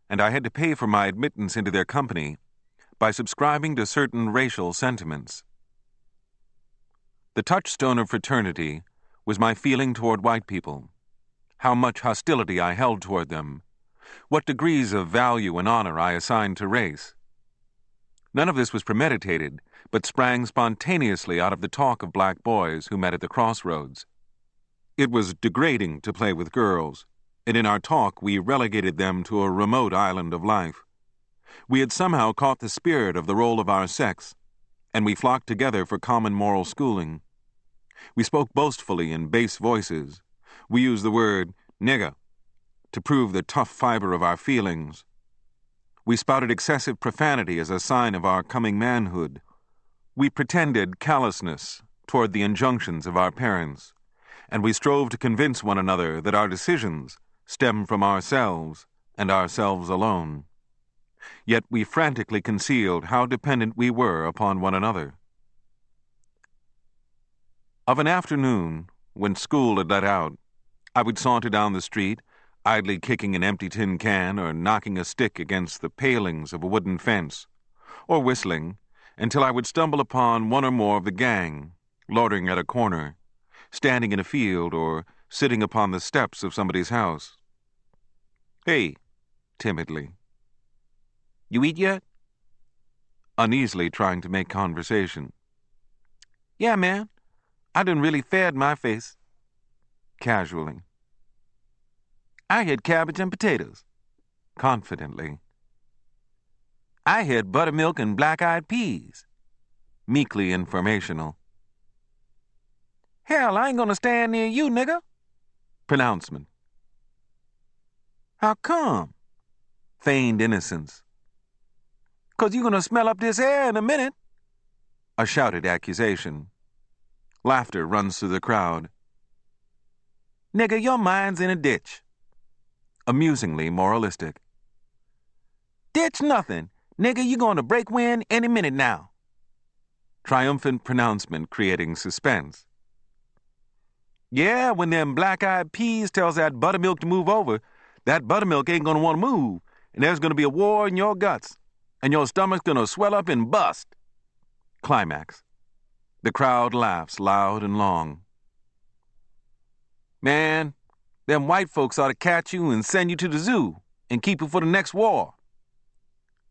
and I had to pay for my admittance into their company by subscribing to certain racial sentiments. The touchstone of fraternity was my feeling toward white people. how much hostility I held toward them, what degrees of value and honor I assigned to race. None of this was premeditated, but sprang spontaneously out of the talk of black boys who met at the crossroads. It was degrading to play with girls, and in our talk we relegated them to a remote island of life. We had somehow caught the spirit of the role of our sex, and we flocked together for common moral schooling. We spoke boastfully in bass voices. We used the word nigger to prove the tough fiber of our feelings. We spouted excessive profanity as a sign of our coming manhood. We pretended callousness toward the injunctions of our parents, and we strove to convince one another that our decisions stem from ourselves and ourselves alone. Yet we frantically concealed how dependent we were upon one another. Of an afternoon, when school had let out, I would saunter down the street, idly kicking an empty tin can or knocking a stick against the palings of a wooden fence, or whistling, until I would stumble upon one or more of the gang, loitering at a corner, standing in a field, or sitting upon the steps of somebody's house. "Hey," timidly. "You eat yet?" Uneasily trying to make conversation. "Yeah, man. I done really fed my face." Casually. "I had cabbage and potatoes." Confidently. "I had buttermilk and black-eyed peas." Meekly informational. "Hell, I ain't gonna stand near you, nigga." Pronouncement. "How come?" Feigned innocence. "'Cause you gonna smell up this air in a minute." A shouted accusation. Laughter runs through the crowd. "Nigga, your mind's in a ditch." Amusingly moralistic. "Ditch nothing. Nigga, you gonna break wind any minute now." Triumphant pronouncement creating suspense. "Yeah, when them black-eyed peas tells that buttermilk to move over, that buttermilk ain't gonna want to move, and there's gonna be a war in your guts, and your stomach's gonna swell up and bust." Climax. The crowd laughs loud and long. "Man, them white folks ought to catch you and send you to the zoo and keep you for the next war."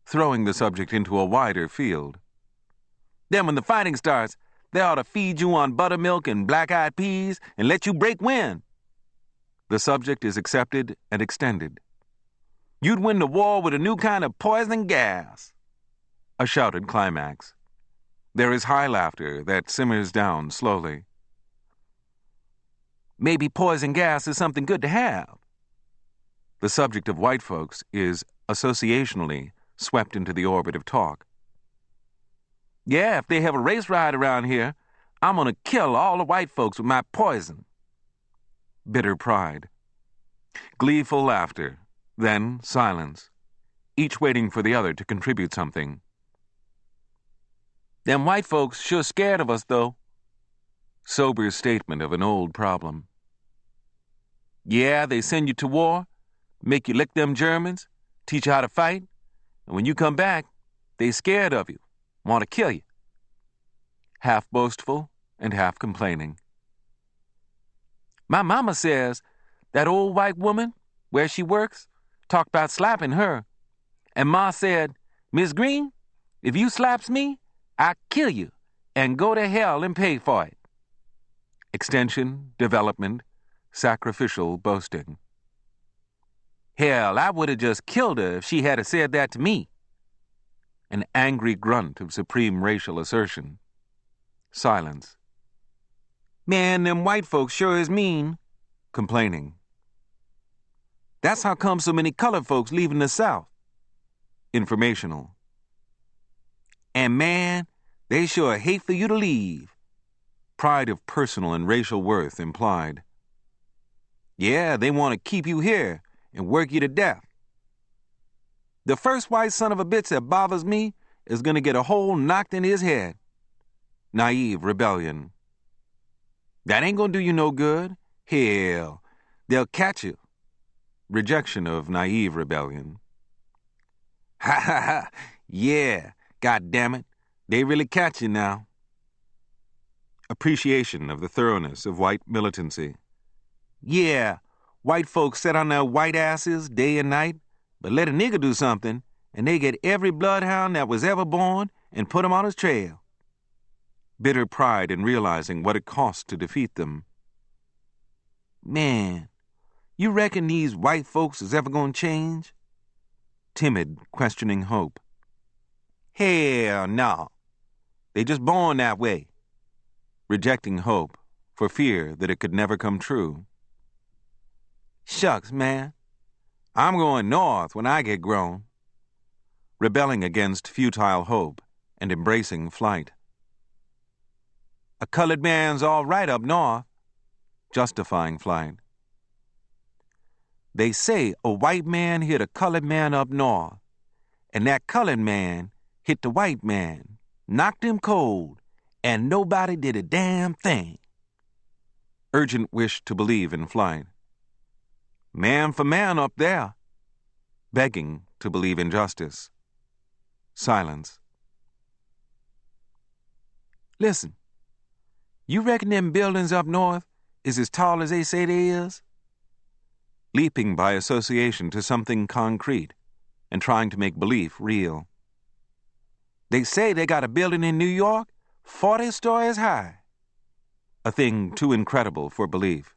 Throwing the subject into a wider field. "Then when the fighting starts, they ought to feed you on buttermilk and black-eyed peas and let you break wind." The subject is accepted and extended. "You'd win the war with a new kind of poison gas." A shouted climax. There is high laughter that simmers down slowly. "Maybe poison gas is something good to have." The subject of white folks is associationally swept into the orbit of talk. "Yeah, if they have a race ride around here, I'm gonna kill all the white folks with my poison." Bitter pride. Gleeful laughter, then silence, each waiting for the other to contribute something. "Them white folks sure scared of us, though." Sober statement of an old problem. "Yeah, they send you to war, make you lick them Germans, teach you how to fight, and when you come back, they scared of you, want to kill you." Half boastful and half complaining. "My mama says that old white woman, where she works, talked about slapping her, and Ma said, 'Miss Green, if you slaps me, I kill you and go to hell and pay for it.'" Extension, development, sacrificial boasting. "Hell, I would have just killed her if she had said that to me." An angry grunt of supreme racial assertion. Silence. "Man, them white folks sure is mean." Complaining. "That's how come so many colored folks leaving the South." Informational. "And man, they sure hate for you to leave." Pride of personal and racial worth implied. "Yeah, they want to keep you here and work you to death." "The first white son of a bitch that bothers me is going to get a hole knocked in his head." Naive rebellion. "That ain't going to do you no good. Hell, they'll catch you." Rejection of naive rebellion. "Ha ha ha, yeah, God damn it, they really catch you now." Appreciation of the thoroughness of white militancy. "Yeah, White folks sit on their white asses day and night, but let a nigger do something, and they get every bloodhound that was ever born and put him on his trail. Bitter pride in realizing what it cost to defeat them. Man, you reckon these white folks is ever gonna change? Timid, questioning hope. Hell no. They just born that way. Rejecting hope for fear that it could never come true. Shucks, man. I'm going north when I get grown. Rebelling against futile hope and embracing flight. A colored man's all right up north. Justifying flight. They say a white man hit a colored man up north, and that colored man hit the white man, knocked him cold, and nobody did a damn thing. Urgent wish to believe in flight. Man for man up there. Begging to believe in justice. Silence. Listen, you reckon them buildings up north is as tall as they say they is? Leaping by association to something concrete and trying to make belief real. They say they got a building in New York 40 stories high. A thing too incredible for belief.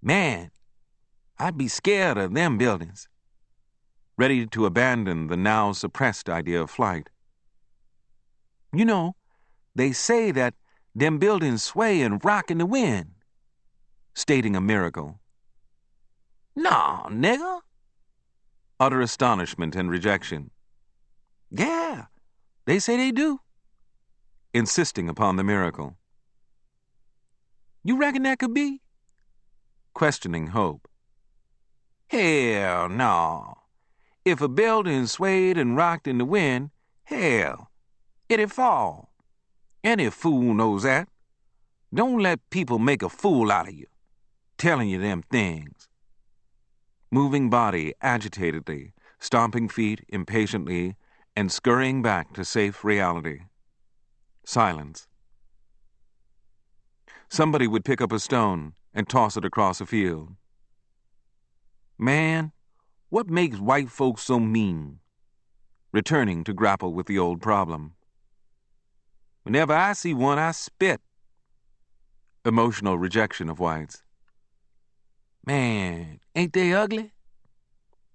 Man, I'd be scared of them buildings. Ready to abandon the now suppressed idea of flight. You know, they say that them buildings sway and rock in the wind. Stating a miracle. No, nigga. Utter astonishment and rejection. Yeah, they say they do. Insisting upon the miracle. You reckon that could be? Questioning hope. Hell no. If a building swayed and rocked in the wind, hell, it'd fall. Any fool knows that. Don't let people make a fool out of you, telling you them things. Moving body agitatedly, stomping feet impatiently, and scurrying back to safe reality. Silence. Somebody would pick up a stone and toss it across a field. Man, what makes white folks so mean? Returning to grapple with the old problem. Whenever I see one, I spit. Emotional rejection of whites. Man, ain't they ugly?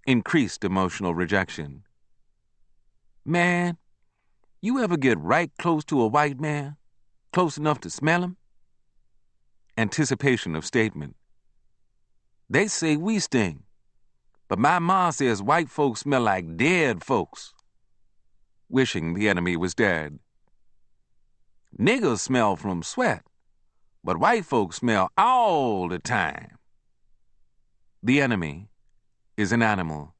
Increased emotional rejection. Man, you ever get right close to a white man? Close enough to smell him? Anticipation of statement. They say we sting, but my ma says white folks smell like dead folks. Wishing the enemy was dead. Niggers smell from sweat, but white folks smell all the time. The enemy is an animal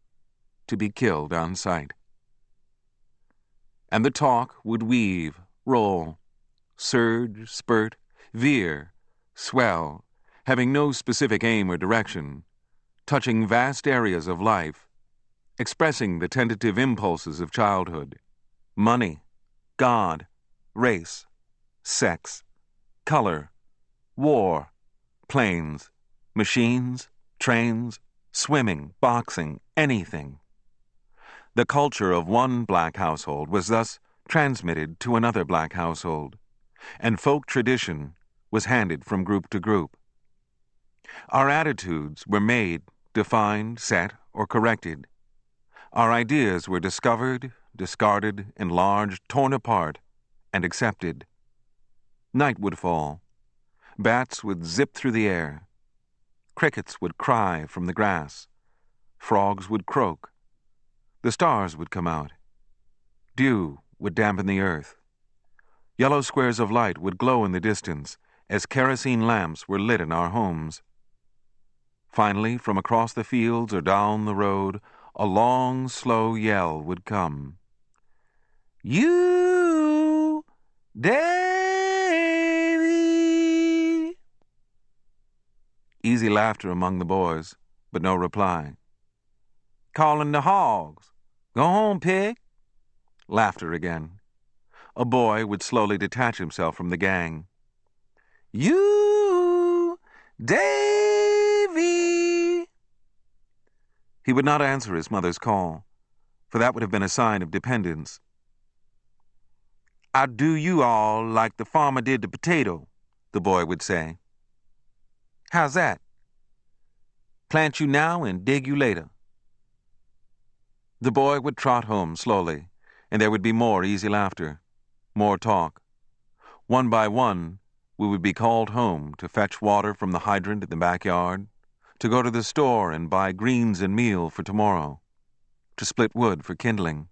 to be killed on sight. And the talk would weave, roll, surge, spurt, veer, swell, having no specific aim or direction, touching vast areas of life, expressing the tentative impulses of childhood, money, God, race, sex, color, war, planes, machines, trains, swimming, boxing, anything. The culture of one black household was thus transmitted to another black household, and folk tradition was handed from group to group. Our attitudes were made, defined, set, or corrected. Our ideas were discovered, discarded, enlarged, torn apart, and accepted. Night would fall. Bats would zip through the air. Crickets would cry from the grass. Frogs would croak. The stars would come out. Dew would dampen the earth. Yellow squares of light would glow in the distance as kerosene lamps were lit in our homes. Finally, from across the fields or down the road, a long, slow yell would come. You, Davy! Easy laughter among the boys, but no reply. Calling the hogs. Go home, pig. Laughter again. A boy would slowly detach himself from the gang. You, Davy! He would not answer his mother's call, for that would have been a sign of dependence. "I'd do you all like the farmer did the potato," the boy would say. "How's that?" "Plant you now and dig you later." The boy would trot home slowly, and there would be more easy laughter, more talk. One by one, we would be called home to fetch water from the hydrant in the backyard, to go to the store and buy greens and meal for tomorrow, to split wood for kindling.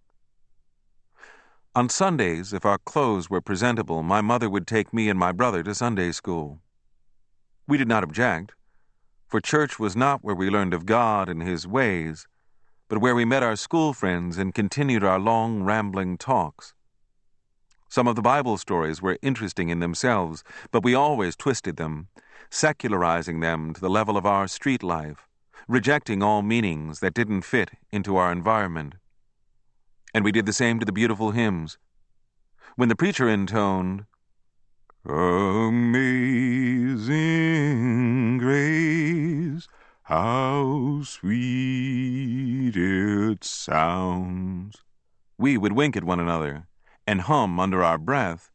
On Sundays, if our clothes were presentable, my mother would take me and my brother to Sunday school. We did not object, for church was not where we learned of God and His ways, but where we met our school friends and continued our long, rambling talks. Some of the Bible stories were interesting in themselves, but we always twisted them, secularizing them to the level of our street life, rejecting all meanings that didn't fit into our environment. And we did the same to the beautiful hymns. When the preacher intoned, "Amazing grace, how sweet it sounds," we would wink at one another and hum under our breath,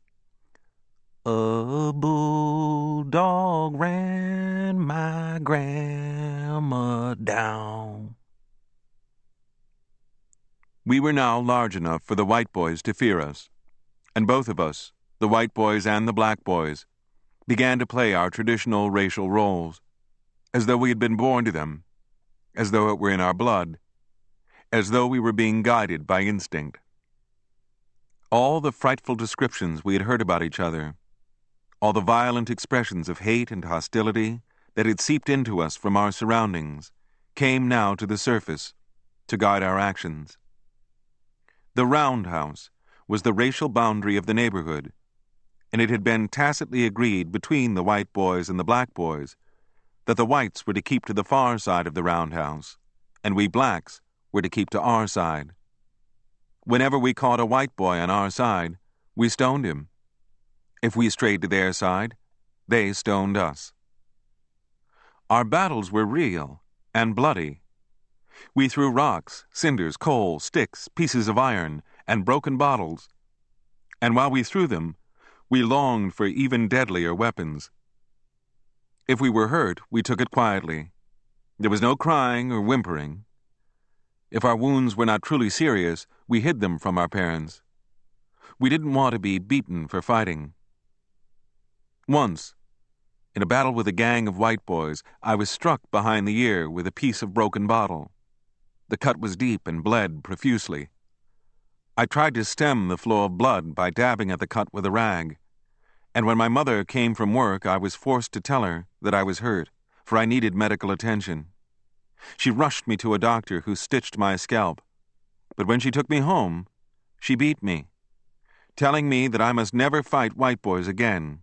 "A bulldog ran my grandma down." We were now large enough for the white boys to fear us, and both of us, the white boys and the black boys, began to play our traditional racial roles, as though we had been born to them, as though it were in our blood, as though we were being guided by instinct. All the frightful descriptions we had heard about each other, all the violent expressions of hate and hostility that had seeped into us from our surroundings, came now to the surface to guide our actions. The roundhouse was the racial boundary of the neighborhood, and it had been tacitly agreed between the white boys and the black boys that the whites were to keep to the far side of the roundhouse, and we blacks were to keep to our side. Whenever we caught a white boy on our side, we stoned him. If we strayed to their side, they stoned us. Our battles were real and bloody. We threw rocks, cinders, coal, sticks, pieces of iron, and broken bottles. And while we threw them, we longed for even deadlier weapons. If we were hurt, we took it quietly. There was no crying or whimpering. If our wounds were not truly serious, we hid them from our parents. We didn't want to be beaten for fighting. Once, in a battle with a gang of white boys, I was struck behind the ear with a piece of broken bottle. The cut was deep and bled profusely. I tried to stem the flow of blood by dabbing at the cut with a rag, and when my mother came from work, I was forced to tell her that I was hurt, for I needed medical attention. She rushed me to a doctor who stitched my scalp, but when she took me home, she beat me, telling me that I must never fight white boys again,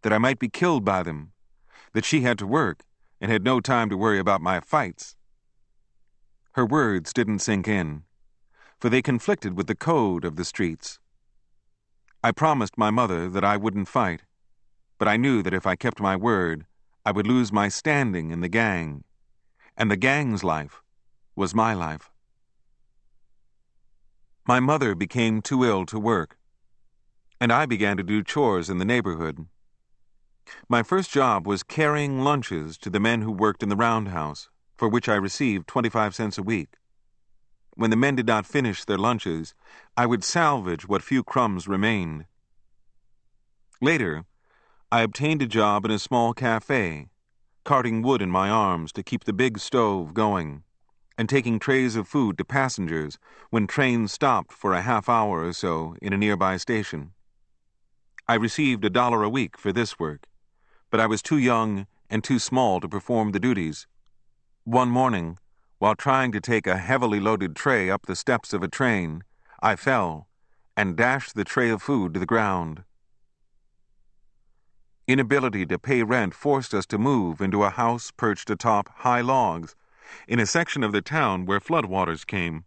that I might be killed by them, that she had to work and had no time to worry about my fights. Her words didn't sink in, for they conflicted with the code of the streets. I promised my mother that I wouldn't fight, but I knew that if I kept my word, I would lose my standing in the gang, and the gang's life was my life. My mother became too ill to work, and I began to do chores in the neighborhood. My first job was carrying lunches to the men who worked in the roundhouse, for which I received 25 cents a week. When the men did not finish their lunches, I would salvage what few crumbs remained. Later, I obtained a job in a small cafe, carting wood in my arms to keep the big stove going, and taking trays of food to passengers when trains stopped for a half hour or so in a nearby station. I received $1 a week for this work, but I was too young and too small to perform the duties. One morning, while trying to take a heavily loaded tray up the steps of a train, I fell and dashed the tray of food to the ground. Inability to pay rent forced us to move into a house perched atop high logs in a section of the town where floodwaters came.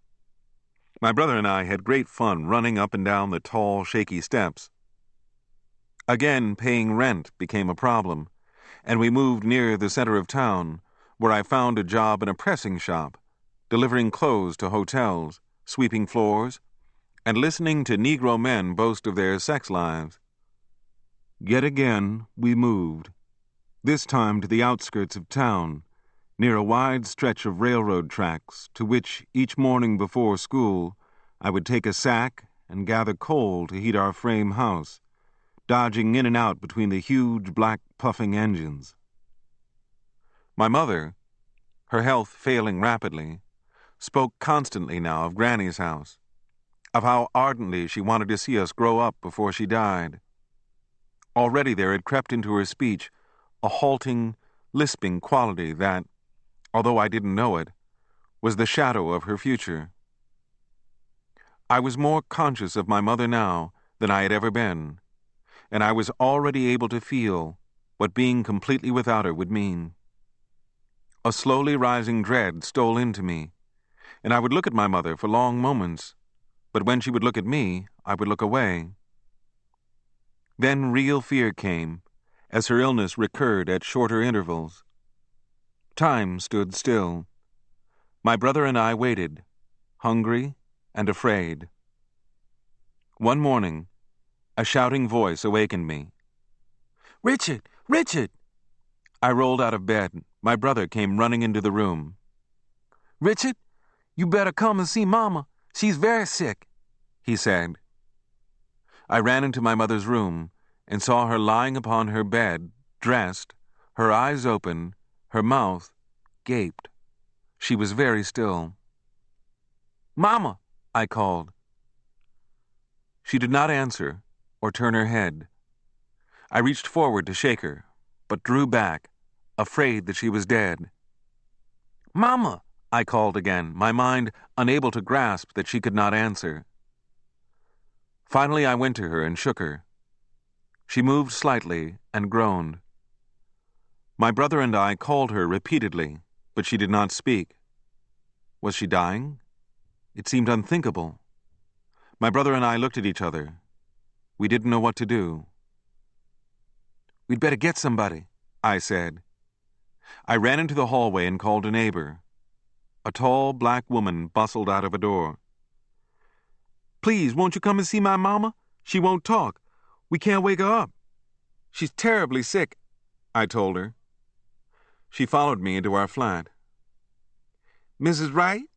My brother and I had great fun running up and down the tall, shaky steps. Again, paying rent became a problem, and we moved near the center of town, where I found a job in a pressing shop, delivering clothes to hotels, sweeping floors, and listening to Negro men boast of their sex lives. Yet again we moved, this time to the outskirts of town, near a wide stretch of railroad tracks to which each morning before school I would take a sack and gather coal to heat our frame house, dodging in and out between the huge black puffing engines. My mother, her health failing rapidly, spoke constantly now of Granny's house, of how ardently she wanted to see us grow up before she died. Already there had crept into her speech a halting, lisping quality that, although I didn't know it, was the shadow of her future. I was more conscious of my mother now than I had ever been, and I was already able to feel what being completely without her would mean. A slowly rising dread stole into me, and I would look at my mother for long moments, but when she would look at me, I would look away. Then real fear came, as her illness recurred at shorter intervals. Time stood still. My brother and I waited, hungry and afraid. One morning, a shouting voice awakened me. "Richard! Richard!" I rolled out of bed. My brother came running into the room. "Richard, you better come and see Mama. She's very sick," he said. I ran into my mother's room and saw her lying upon her bed, dressed, her eyes open, her mouth gaped. She was very still. "Mama," I called. She did not answer or turn her head. I reached forward to shake her, but drew back, afraid that she was dead. "Mama," I called again, my mind unable to grasp that she could not answer. Finally I went to her and shook her. She moved slightly and groaned. My brother and I called her repeatedly, but she did not speak. Was she dying? It seemed unthinkable. My brother and I looked at each other. We didn't know what to do. "We'd better get somebody," I said. I ran into the hallway and called a neighbor. A tall black woman bustled out of a door. "Please, won't you come and see my mama? She won't talk. We can't wake her up. She's terribly sick," I told her. She followed me into our flat. "Mrs. Wright?"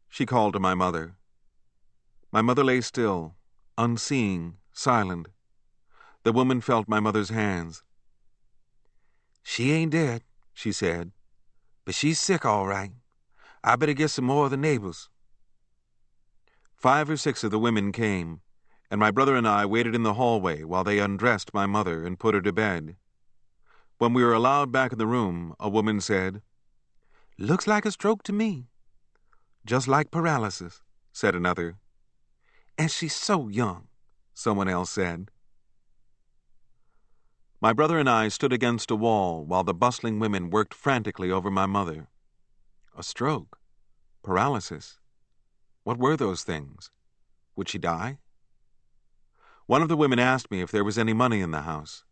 she called to my mother. My mother lay still, unseeing, silent. The woman felt my mother's hands. "She ain't dead," she said, "but she's sick all right. I better get some more of the neighbors." 5 or 6 of the women came, and my brother and I waited in the hallway while they undressed my mother and put her to bed. When we were allowed back in the room, a woman said, "Looks like a stroke to me." "Just like paralysis," said another. "And she's so young," someone else said. My brother and I stood against a wall while the bustling women worked frantically over my mother. A stroke? Paralysis? What were those things? Would she die? One of the women asked me if there was any money in the house.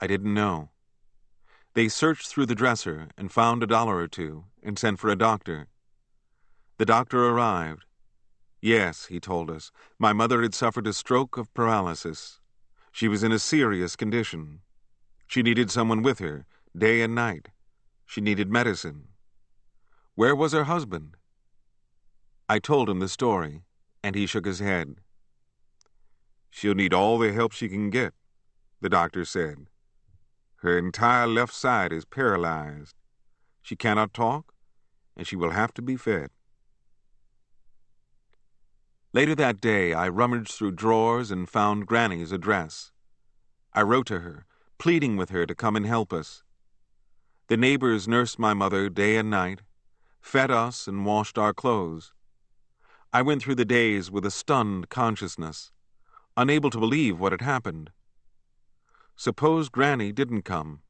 I didn't know. They searched through the dresser and found $1 or 2 and sent for a doctor. The doctor arrived. Yes, he told us, my mother had suffered a stroke of paralysis. She was in a serious condition. She needed someone with her, day and night. She needed medicine. Where was her husband? I told him the story, and he shook his head. "She'll need all the help she can get," the doctor said. "Her entire left side is paralyzed. She cannot talk, and she will have to be fed." Later that day, I rummaged through drawers and found Granny's address. I wrote to her, pleading with her to come and help us. The neighbors nursed my mother day and night, fed us and washed our clothes. I went through the days with a stunned consciousness, unable to believe what had happened. Suppose Granny didn't come.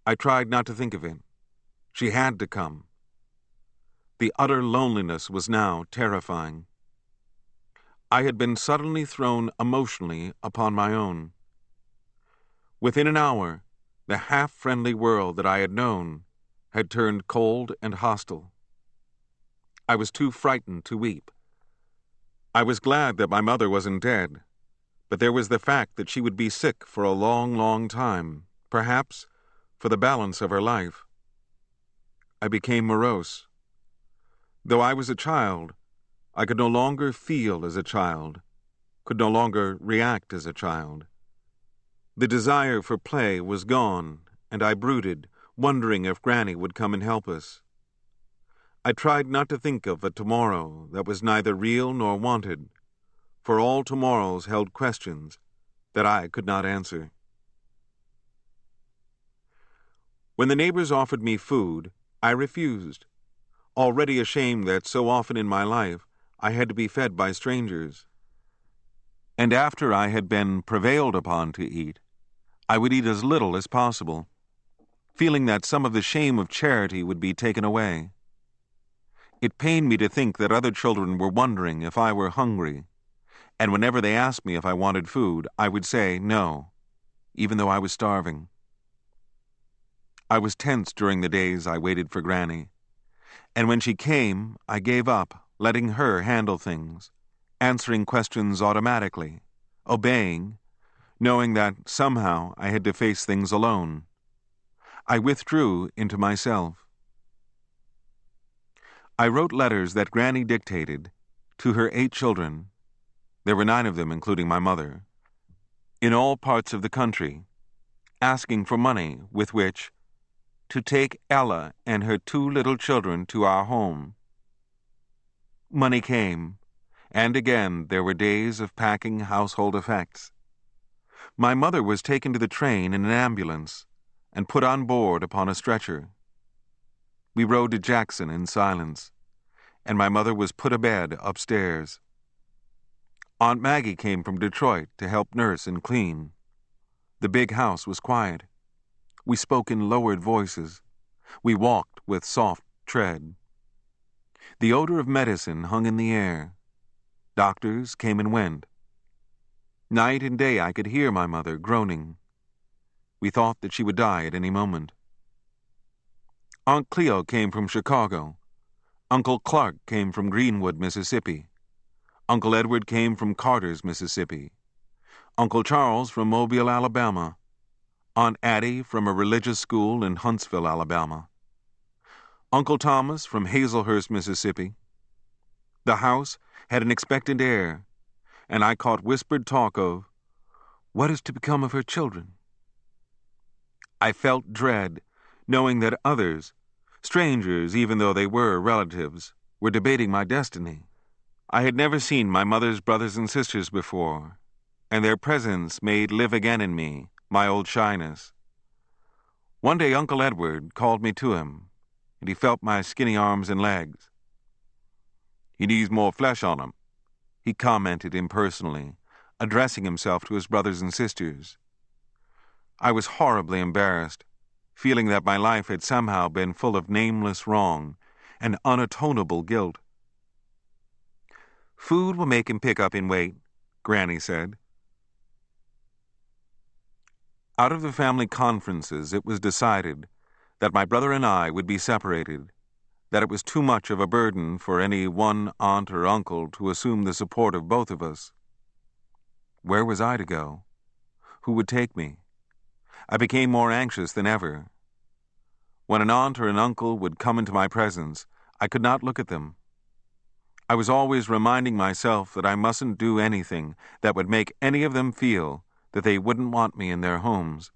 I tried not to think of it. She had to come. The utter loneliness was now terrifying. I had been suddenly thrown emotionally upon my own. Within an hour, the half-friendly world that I had known had turned cold and hostile. I was too frightened to weep. I was glad that my mother wasn't dead, but there was the fact that she would be sick for a long, long time, perhaps for the balance of her life. I became morose. Though I was a child, I could no longer feel as a child, could no longer react as a child. The desire for play was gone, and I brooded, wondering if Granny would come and help us. I tried not to think of a tomorrow that was neither real nor wanted, for all tomorrows held questions that I could not answer. When the neighbors offered me food, I refused, already ashamed that so often in my life I had to be fed by strangers. And after I had been prevailed upon to eat, I would eat as little as possible, feeling that some of the shame of charity would be taken away. It pained me to think that other children were wondering if I were hungry, and whenever they asked me if I wanted food, I would say no, even though I was starving. I was tense during the days I waited for Granny, and when she came, I gave up, letting her handle things, answering questions automatically, obeying, knowing that somehow I had to face things alone. I withdrew into myself. I wrote letters that Granny dictated to her 8 children, there were 9 of them including my mother, in all parts of the country, asking for money with which to take Ella and her 2 little children to our home. Money came, and again there were days of packing household effects. My mother was taken to the train in an ambulance and put on board upon a stretcher. We rode to Jackson in silence, and my mother was put abed upstairs. Aunt Maggie came from Detroit to help nurse and clean. The big house was quiet. We spoke in lowered voices. We walked with soft tread. The odor of medicine hung in the air. Doctors came and went. Night and day I could hear my mother groaning. We thought that she would die at any moment. Aunt Cleo came from Chicago. Uncle Clark came from Greenwood, Mississippi. Uncle Edward came from Carter's, Mississippi. Uncle Charles from Mobile, Alabama. Aunt Addie from a religious school in Huntsville, Alabama. Uncle Thomas from Hazelhurst, Mississippi. The house had an expectant air, and I caught whispered talk of, "What is to become of her children?" I felt dread, knowing that others, strangers even though they were relatives, were debating my destiny. I had never seen my mother's brothers and sisters before, and their presence made live again in me my old shyness. One day Uncle Edward called me to him, and he felt my skinny arms and legs. "He needs more flesh on him," he commented impersonally, addressing himself to his brothers and sisters. I was horribly embarrassed, feeling that my life had somehow been full of nameless wrong and unatonable guilt. "Food will make him pick up in weight," Granny said. Out of the family conferences, it was decided that my brother and I would be separated, that it was too much of a burden for any one aunt or uncle to assume the support of both of us. Where was I to go? Who would take me? I became more anxious than ever. When an aunt or an uncle would come into my presence, I could not look at them. I was always reminding myself that I mustn't do anything that would make any of them feel that they wouldn't want me in their homes.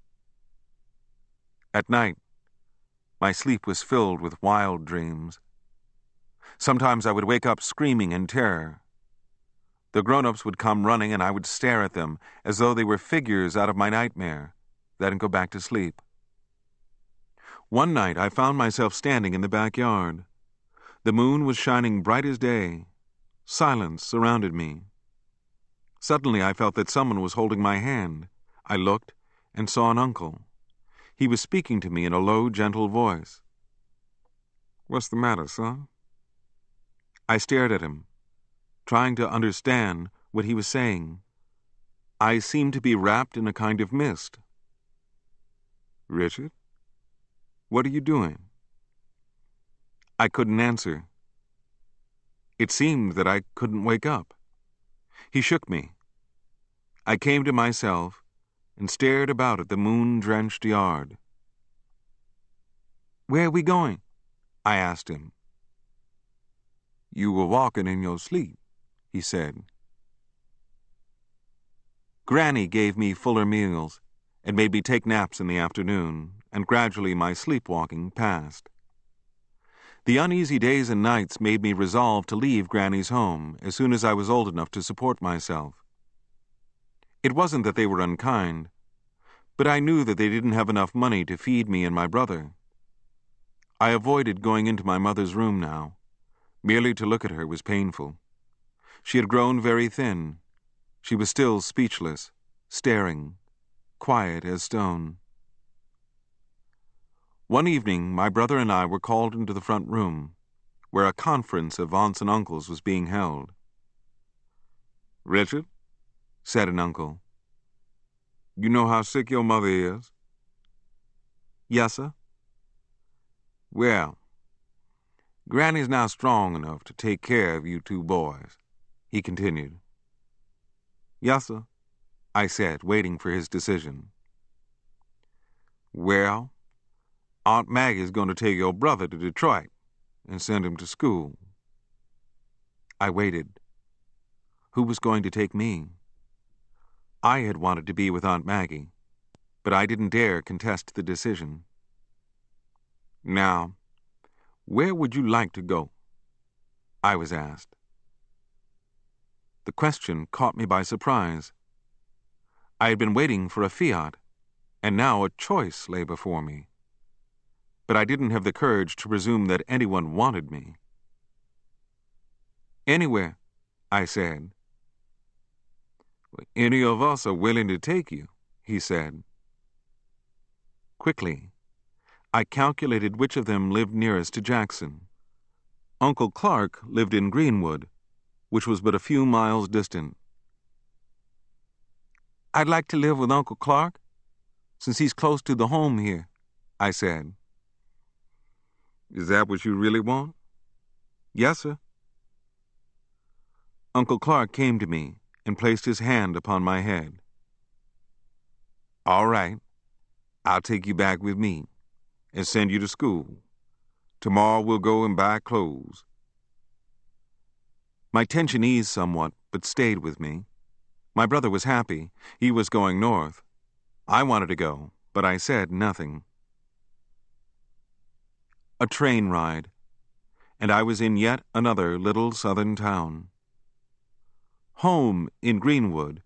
At night, my sleep was filled with wild dreams. Sometimes I would wake up screaming in terror. The grown-ups would come running and I would stare at them as though they were figures out of my nightmare, then go back to sleep. One night I found myself standing in the backyard. The moon was shining bright as day. Silence surrounded me. Suddenly I felt that someone was holding my hand. I looked and saw an uncle. He was speaking to me in a low, gentle voice. "What's the matter, son?" I stared at him, trying to understand what he was saying. I seemed to be wrapped in a kind of mist. "Richard, what are you doing?" I couldn't answer. It seemed that I couldn't wake up. He shook me. I came to myself and stared about at the moon-drenched yard. "Where are we going?" I asked him. "You were walking in your sleep," he said. Granny gave me fuller meals and made me take naps in the afternoon, and gradually my sleepwalking passed. The uneasy days and nights made me resolve to leave Granny's home as soon as I was old enough to support myself. It wasn't that they were unkind, but I knew that they didn't have enough money to feed me and my brother. I avoided going into my mother's room now. Merely to look at her was painful. She had grown very thin. She was still speechless, staring, quiet as stone. One evening, my brother and I were called into the front room, where a conference of aunts and uncles was being held. "Richard," said an uncle, "you know how sick your mother is?" "Yes, sir." "Well, Granny's now strong enough to take care of you two boys," he continued. "Yes, sir," I said, waiting for his decision. "Well, Aunt Maggie's going to take your brother to Detroit and send him to school." I waited. Who was going to take me? I had wanted to be with Aunt Maggie, but I didn't dare contest the decision. "Now, where would you like to go?" I was asked. The question caught me by surprise. I had been waiting for a fiat, and now a choice lay before me. But I didn't have the courage to presume that anyone wanted me. "Anywhere," I said. "Any of us are willing to take you," he said. Quickly, I calculated which of them lived nearest to Jackson. Uncle Clark lived in Greenwood, which was but a few miles distant. "I'd like to live with Uncle Clark, since he's close to the home here," I said. "Is that what you really want?" "Yes, sir." Uncle Clark came to me and placed his hand upon my head. "All right, I'll take you back with me and send you to school. Tomorrow we'll go and buy clothes." My tension eased somewhat, but stayed with me. My brother was happy. He was going north. I wanted to go, but I said nothing. A train ride, and I was in yet another little southern town. Home in Greenwood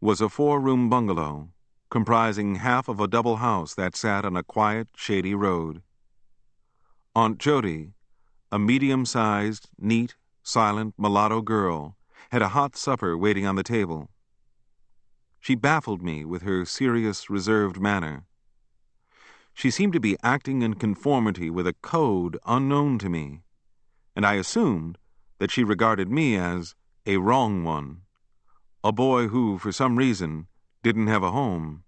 was a 4-room bungalow, comprising half of a double house that sat on a quiet, shady road. Aunt Jody, a medium-sized, neat, silent mulatto girl, had a hot supper waiting on the table. She baffled me with her serious, reserved manner. She seemed to be acting in conformity with a code unknown to me, and I assumed that she regarded me as a wrong one, a boy who, for some reason, didn't have a home.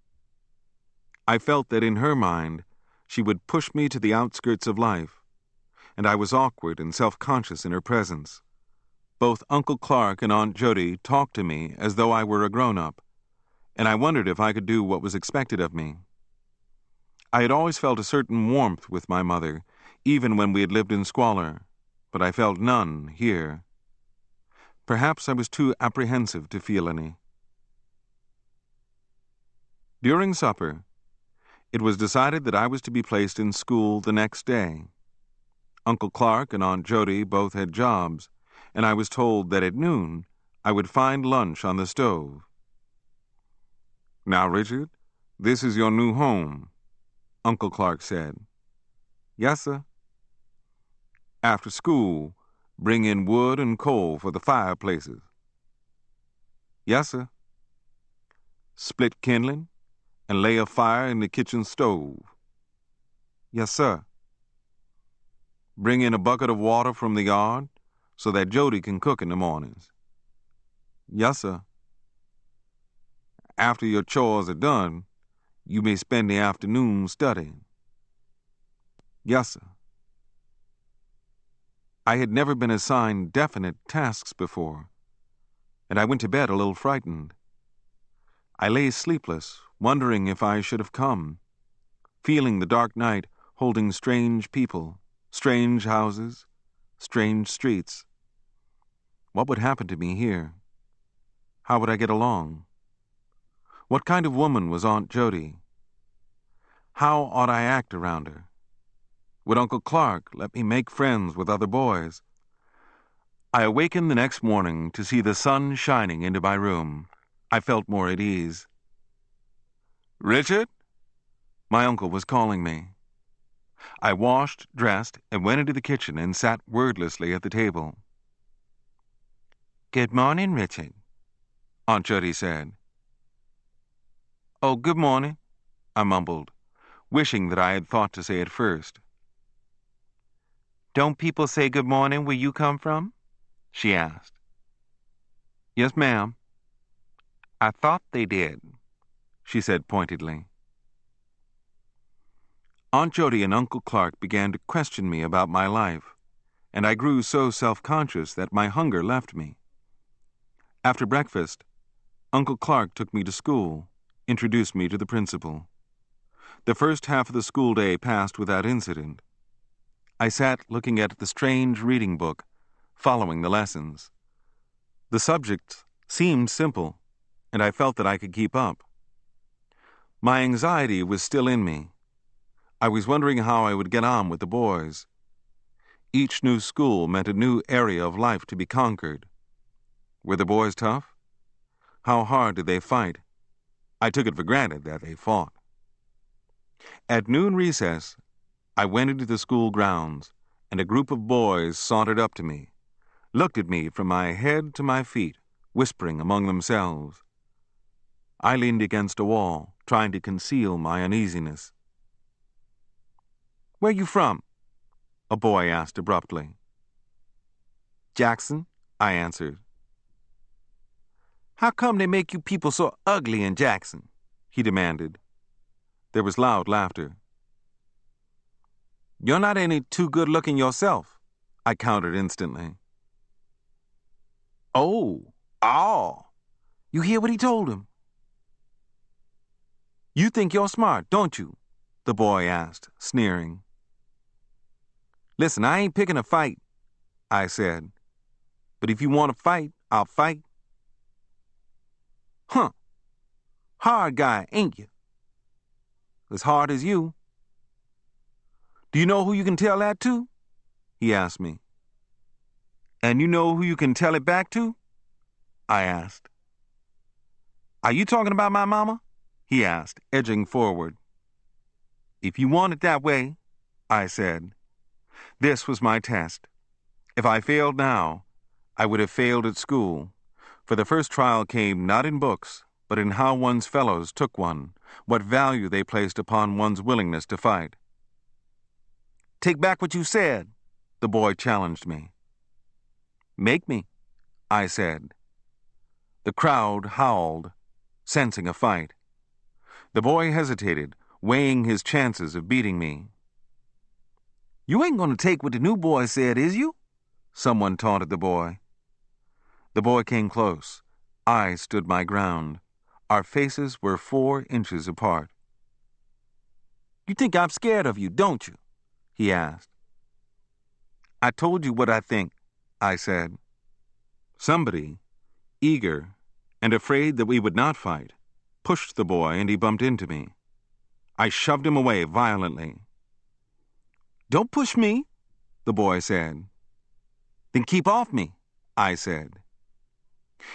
I felt that in her mind, she would push me to the outskirts of life, and I was awkward and self-conscious in her presence. Both Uncle Clark and Aunt Jody talked to me as though I were a grown-up, and I wondered if I could do what was expected of me. I had always felt a certain warmth with my mother, even when we had lived in squalor, but I felt none here. Perhaps I was too apprehensive to feel any. During supper, it was decided that I was to be placed in school the next day. Uncle Clark and Aunt Jody both had jobs, and I was told that at noon I would find lunch on the stove. "Now, Richard, this is your new home," Uncle Clark said. "Yes, sir." "After school, bring in wood and coal for the fireplaces." "Yes, sir." "Split kindling and lay a fire in the kitchen stove." "Yes, sir." "Bring in a bucket of water from the yard so that Jody can cook in the mornings." "Yes, sir." "After your chores are done, you may spend the afternoon studying." "Yes, sir." I had never been assigned definite tasks before, and I went to bed a little frightened. I lay sleepless, wondering if I should have come, feeling the dark night holding strange people, strange houses, strange streets. What would happen to me here? How would I get along? What kind of woman was Aunt Jody? How ought I act around her? Would Uncle Clark let me make friends with other boys? I awakened the next morning to see the sun shining into my room. I felt more at ease. "Richard?" My uncle was calling me. I washed, dressed, and went into the kitchen and sat wordlessly at the table. "Good morning, Richard," Aunt Jody said. "Oh, good morning," I mumbled, wishing that I had thought to say it first. "Don't people say good morning where you come from?" she asked. "Yes, ma'am." "I thought they did," she said pointedly. Aunt Jody and Uncle Clark began to question me about my life, and I grew so self-conscious that my hunger left me. After breakfast, Uncle Clark took me to school, introduced me to the principal. The first half of the school day passed without incident. I sat looking at the strange reading book, following the lessons. The subjects seemed simple, and I felt that I could keep up. My anxiety was still in me. I was wondering how I would get on with the boys. Each new school meant a new area of life to be conquered. Were the boys tough? How hard did they fight? I took it for granted that they fought. At noon recess, I went into the school grounds, and a group of boys sauntered up to me, looked at me from my head to my feet, whispering among themselves. I leaned against a wall, trying to conceal my uneasiness. "Where you from?" a boy asked abruptly. "Jackson," I answered. "How come they make you people so ugly in Jackson?" he demanded. There was loud laughter. "You're not any too good-looking yourself," I countered instantly. "Oh, you hear what he told him?" "You think you're smart, don't you?" the boy asked, sneering. "Listen, I ain't picking a fight," I said. "But if you want to fight, I'll fight." "Huh. Hard guy, ain't you?" "As hard as you." "Do you know who you can tell that to?" he asked me. "And you know who you can tell it back to?" I asked. "Are you talking about my mama?" he asked, edging forward. "If you want it that way," I said. This was my test. If I failed now, I would have failed at school, for the first trial came not in books, but in how one's fellows took one, what value they placed upon one's willingness to fight. "Take back what you said," the boy challenged me. "Make me," I said. The crowd howled, sensing a fight. The boy hesitated, weighing his chances of beating me. "You ain't going to take what the new boy said, is you?" someone taunted the boy. The boy came close. I stood my ground. Our faces were 4 inches apart. "You think I'm scared of you, don't you?" he asked. "I told you what I think," I said. Somebody, eager and afraid that we would not fight, pushed the boy and he bumped into me. I shoved him away violently. "Don't push me," the boy said. "Then keep off me," I said.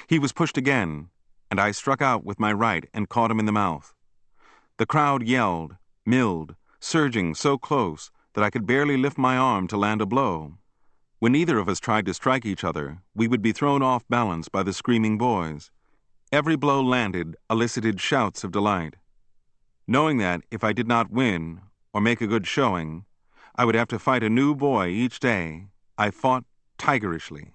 He was pushed again, and I struck out with my right and caught him in the mouth. The crowd yelled, milled, surging so close that I could barely lift my arm to land a blow. When either of us tried to strike each other, we would be thrown off balance by the screaming boys. Every blow landed elicited shouts of delight. Knowing that if I did not win or make a good showing, I would have to fight a new boy each day, I fought tigerishly,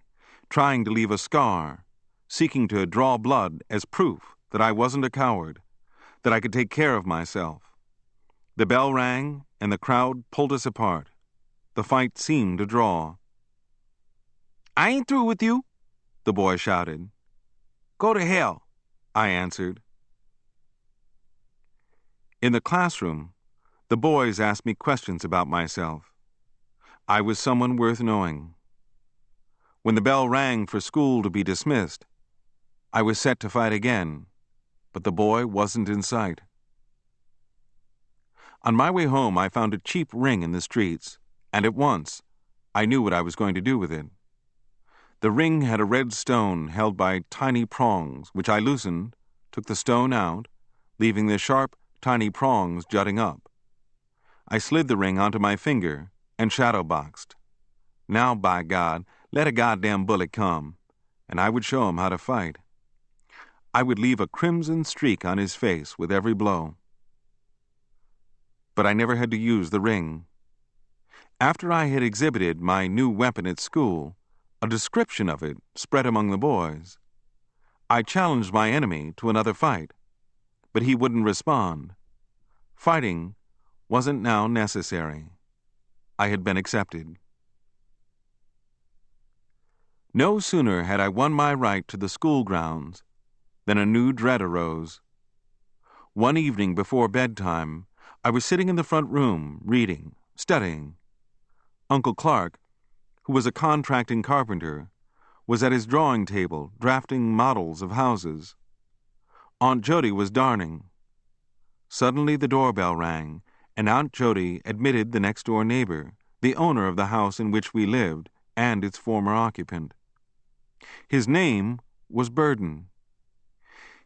trying to leave a scar, seeking to draw blood as proof that I wasn't a coward, that I could take care of myself. The bell rang, and the crowd pulled us apart. The fight seemed to draw. I ain't through with you, the boy shouted. Go to hell, I answered. In the classroom, the boys asked me questions about myself. I was someone worth knowing. When the bell rang for school to be dismissed, I was set to fight again, but the boy wasn't in sight. On my way home, I found a cheap ring in the streets, and at once, I knew what I was going to do with it. The ring had a red stone held by tiny prongs, which I loosened, took the stone out, leaving the sharp, tiny prongs jutting up. I slid the ring onto my finger and shadowboxed. Now, by God, let a goddamn bullet come, and I would show him how to fight. I would leave a crimson streak on his face with every blow. But I never had to use the ring. After I had exhibited my new weapon at school, a description of it spread among the boys. I challenged my enemy to another fight, but he wouldn't respond. Fighting wasn't now necessary. I had been accepted. No sooner had I won my right to the school grounds than a new dread arose. One evening before bedtime, I was sitting in the front room, reading, studying. Uncle Clark, who was a contracting carpenter, was at his drawing table drafting models of houses. Aunt Jody was darning. Suddenly the doorbell rang, and Aunt Jody admitted the next-door neighbor, the owner of the house in which we lived, and its former occupant. His name was Burden.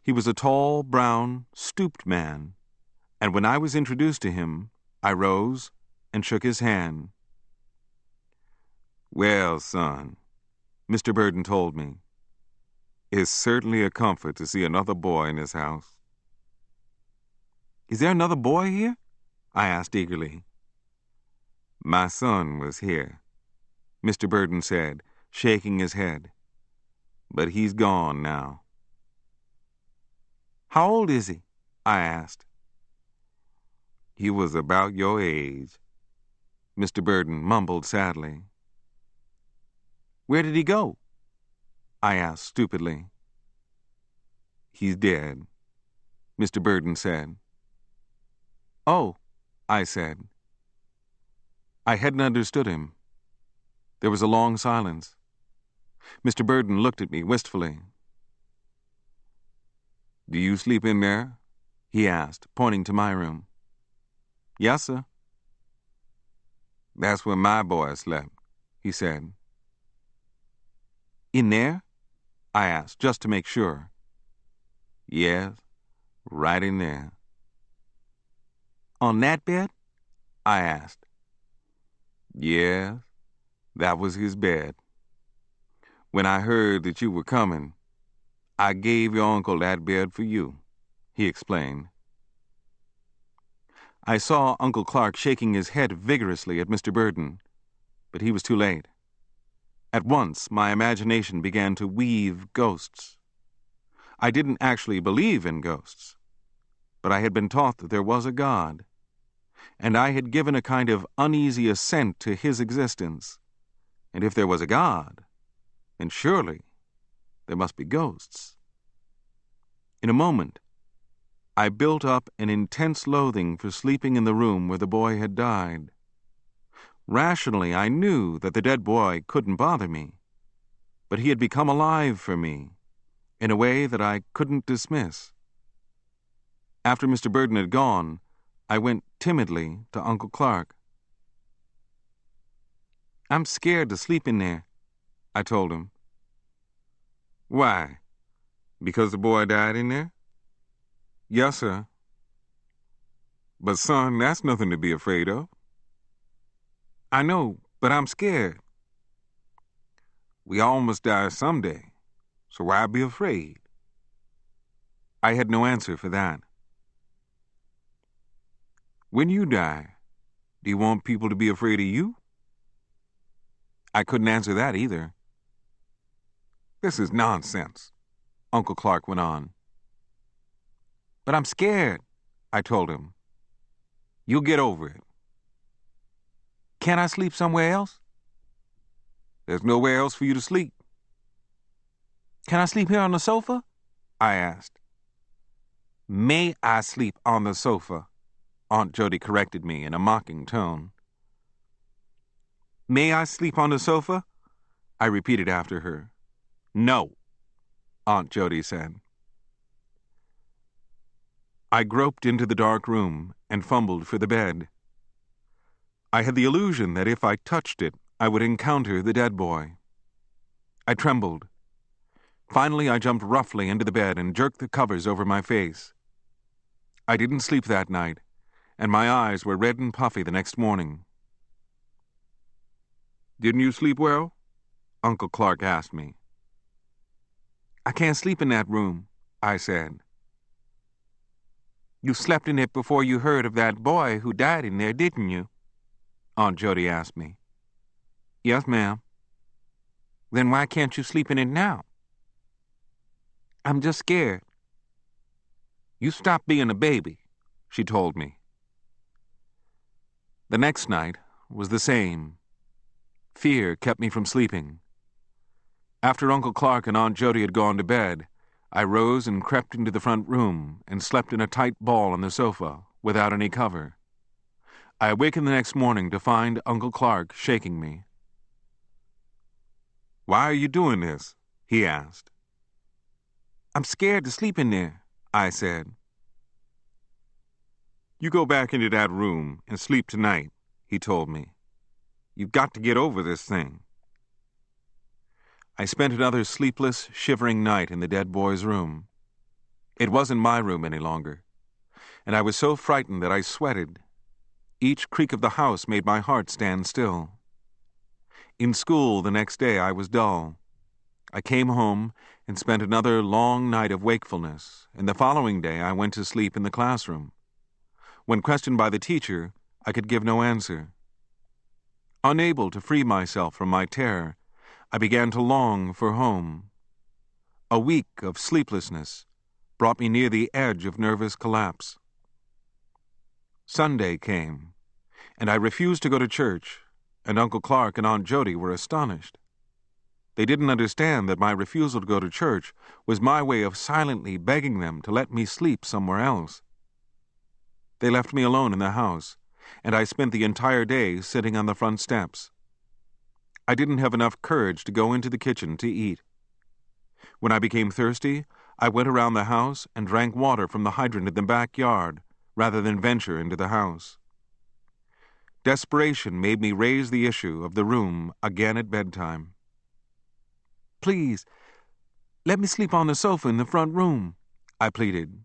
He was a tall, brown, stooped man, and when I was introduced to him, I rose and shook his hand. "Well, son," Mr. Burden told me, "it's certainly a comfort to see another boy in this house." "Is there another boy here?" I asked eagerly. "My son was here," Mr. Burden said, shaking his head. "But he's gone now." "How old is he?" I asked. "He was about your age," Mr. Burden mumbled sadly. "Where did he go?" I asked stupidly. "He's dead," Mr. Burden said. "Oh," I said. I hadn't understood him. There was a long silence. Mr. Burden looked at me wistfully. "Do you sleep in there?" he asked, pointing to my room. "Yes, sir." "That's where my boy slept," he said. "In there?" I asked, just to make sure. "Yes, right in there." "On that bed?" I asked. "Yes, that was his bed. When I heard that you were coming, I gave your uncle that bed for you," he explained. I saw Uncle Clark shaking his head vigorously at Mr. Burden, but he was too late. At once, my imagination began to weave ghosts. I didn't actually believe in ghosts, but I had been taught that there was a God, and I had given a kind of uneasy assent to his existence. And if there was a God, then surely there must be ghosts. In a moment, I built up an intense loathing for sleeping in the room where the boy had died. Rationally, I knew that the dead boy couldn't bother me, but he had become alive for me in a way that I couldn't dismiss. After Mr. Burden had gone, I went timidly to Uncle Clark. "I'm scared to sleep in there," I told him. "Why? Because the boy died in there?" "Yes, sir." "But, son, that's nothing to be afraid of." "I know, but I'm scared." "We all must die someday, so why be afraid?" I had no answer for that. "When you die, do you want people to be afraid of you?" I couldn't answer that either. "This is nonsense," Uncle Clark went on. "But I'm scared," I told him. "You'll get over it." "Can't I sleep somewhere else?" There's nowhere else for you to sleep. Can I sleep here on the sofa? I asked. May I sleep on the sofa? Aunt Jody corrected me in a mocking tone. May I sleep on the sofa? I repeated after her. No, Aunt Jody said. I groped into the dark room and fumbled for the bed. I had the illusion that if I touched it, I would encounter the dead boy. I trembled. Finally, I jumped roughly into the bed and jerked the covers over my face. I didn't sleep that night, and my eyes were red and puffy the next morning. Didn't you sleep well? Uncle Clark asked me. I can't sleep in that room, I said. You slept in it before you heard of that boy who died in there, didn't you? Aunt Jody asked me. Yes, ma'am. Then why can't you sleep in it now? I'm just scared. You stop being a baby, she told me. The next night was the same. Fear kept me from sleeping. After Uncle Clark and Aunt Jody had gone to bed, I rose and crept into the front room and slept in a tight ball on the sofa without any cover. I awakened the next morning to find Uncle Clark shaking me. Why are you doing this? He asked. I'm scared to sleep in there, I said. You go back into that room and sleep tonight, he told me. You've got to get over this thing. I spent another sleepless, shivering night in the dead boy's room. It wasn't my room any longer, and I was so frightened that I sweated. Each creak of the house made my heart stand still. In school the next day I was dull. I came home and spent another long night of wakefulness, and the following day I went to sleep in the classroom. When questioned by the teacher, I could give no answer. Unable to free myself from my terror, I began to long for home. A week of sleeplessness brought me near the edge of nervous collapse. Sunday came, and I refused to go to church, and Uncle Clark and Aunt Jody were astonished. They didn't understand that my refusal to go to church was my way of silently begging them to let me sleep somewhere else. They left me alone in the house, and I spent the entire day sitting on the front steps. I didn't have enough courage to go into the kitchen to eat. When I became thirsty, I went around the house and drank water from the hydrant in the backyard rather than venture into the house. Desperation made me raise the issue of the room again at bedtime. Please, let me sleep on the sofa in the front room, I pleaded.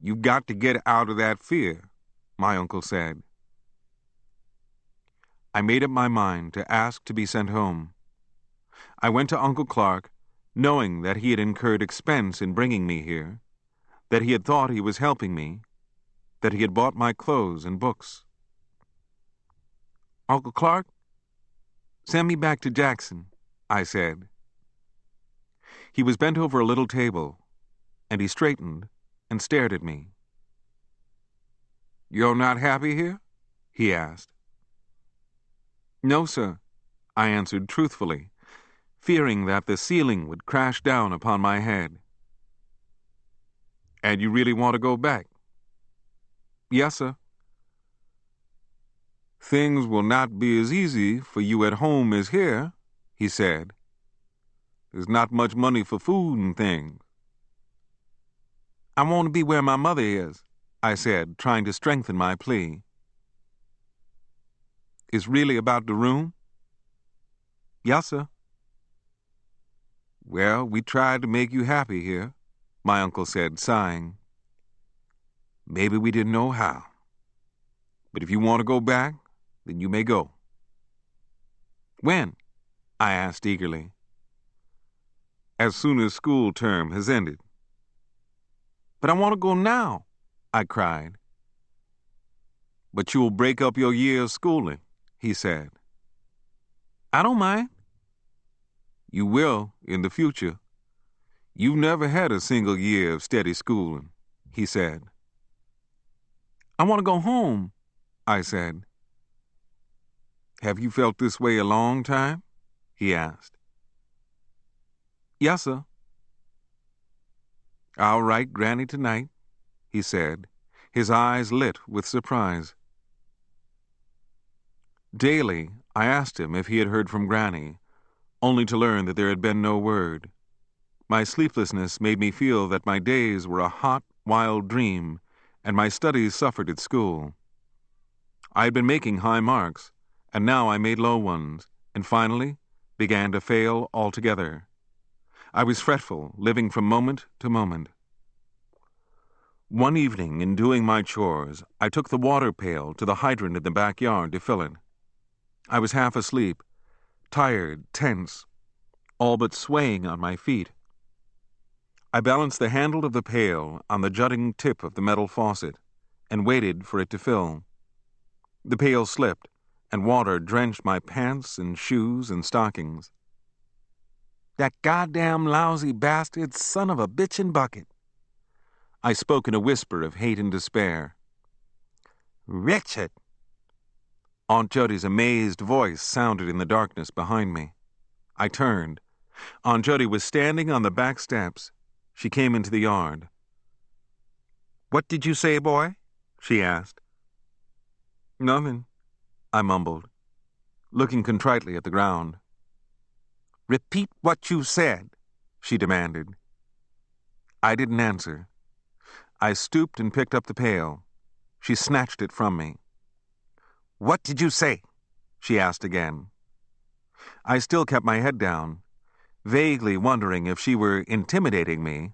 You've got to get out of that fear, my uncle said. I made up my mind to ask to be sent home. I went to Uncle Clark, knowing that he had incurred expense in bringing me here, that he had thought he was helping me, that he had bought my clothes and books. Uncle Clark, send me back to Jackson, I said. He was bent over a little table, and he straightened and stared at me. You're not happy here? He asked. No, sir, I answered truthfully, fearing that the ceiling would crash down upon my head. And you really want to go back? Yes, sir. Things will not be as easy for you at home as here, he said. There's not much money for food and things. I want to be where my mother is, I said, trying to strengthen my plea. It's really about the room? Yes, sir. Well, we tried to make you happy here, my uncle said, sighing. Maybe we didn't know how. But if you want to go back, then you may go. When? I asked eagerly. As soon as school term has ended. But I want to go now, I cried. But you'll break up your year of schooling, he said. I don't mind. You will in the future. You've never had a single year of steady schooling, he said. I want to go home, I said. Have you felt this way a long time? He asked. Yes, sir. I'll write Granny tonight, he said, his eyes lit with surprise. Daily, I asked him if he had heard from Granny, only to learn that there had been no word. My sleeplessness made me feel that my days were a hot, wild dream, and my studies suffered at school. I had been making high marks, and now I made low ones, and finally began to fail altogether. I was fretful, living from moment to moment. One evening, in doing my chores, I took the water pail to the hydrant in the backyard to fill it. I was half asleep, tired, tense, all but swaying on my feet. I balanced the handle of the pail on the jutting tip of the metal faucet and waited for it to fill. The pail slipped, and water drenched my pants and shoes and stockings. That goddamn lousy bastard son of a bitchin' bucket. I spoke in a whisper of hate and despair. Richard! Aunt Judy's amazed voice sounded in the darkness behind me. I turned. Aunt Judy was standing on the back steps. She came into the yard. What did you say, boy? She asked. Nothing, I mumbled, looking contritely at the ground. Repeat what you said, she demanded. I didn't answer. I stooped and picked up the pail. She snatched it from me. What did you say? She asked again. I still kept my head down, vaguely wondering if she were intimidating me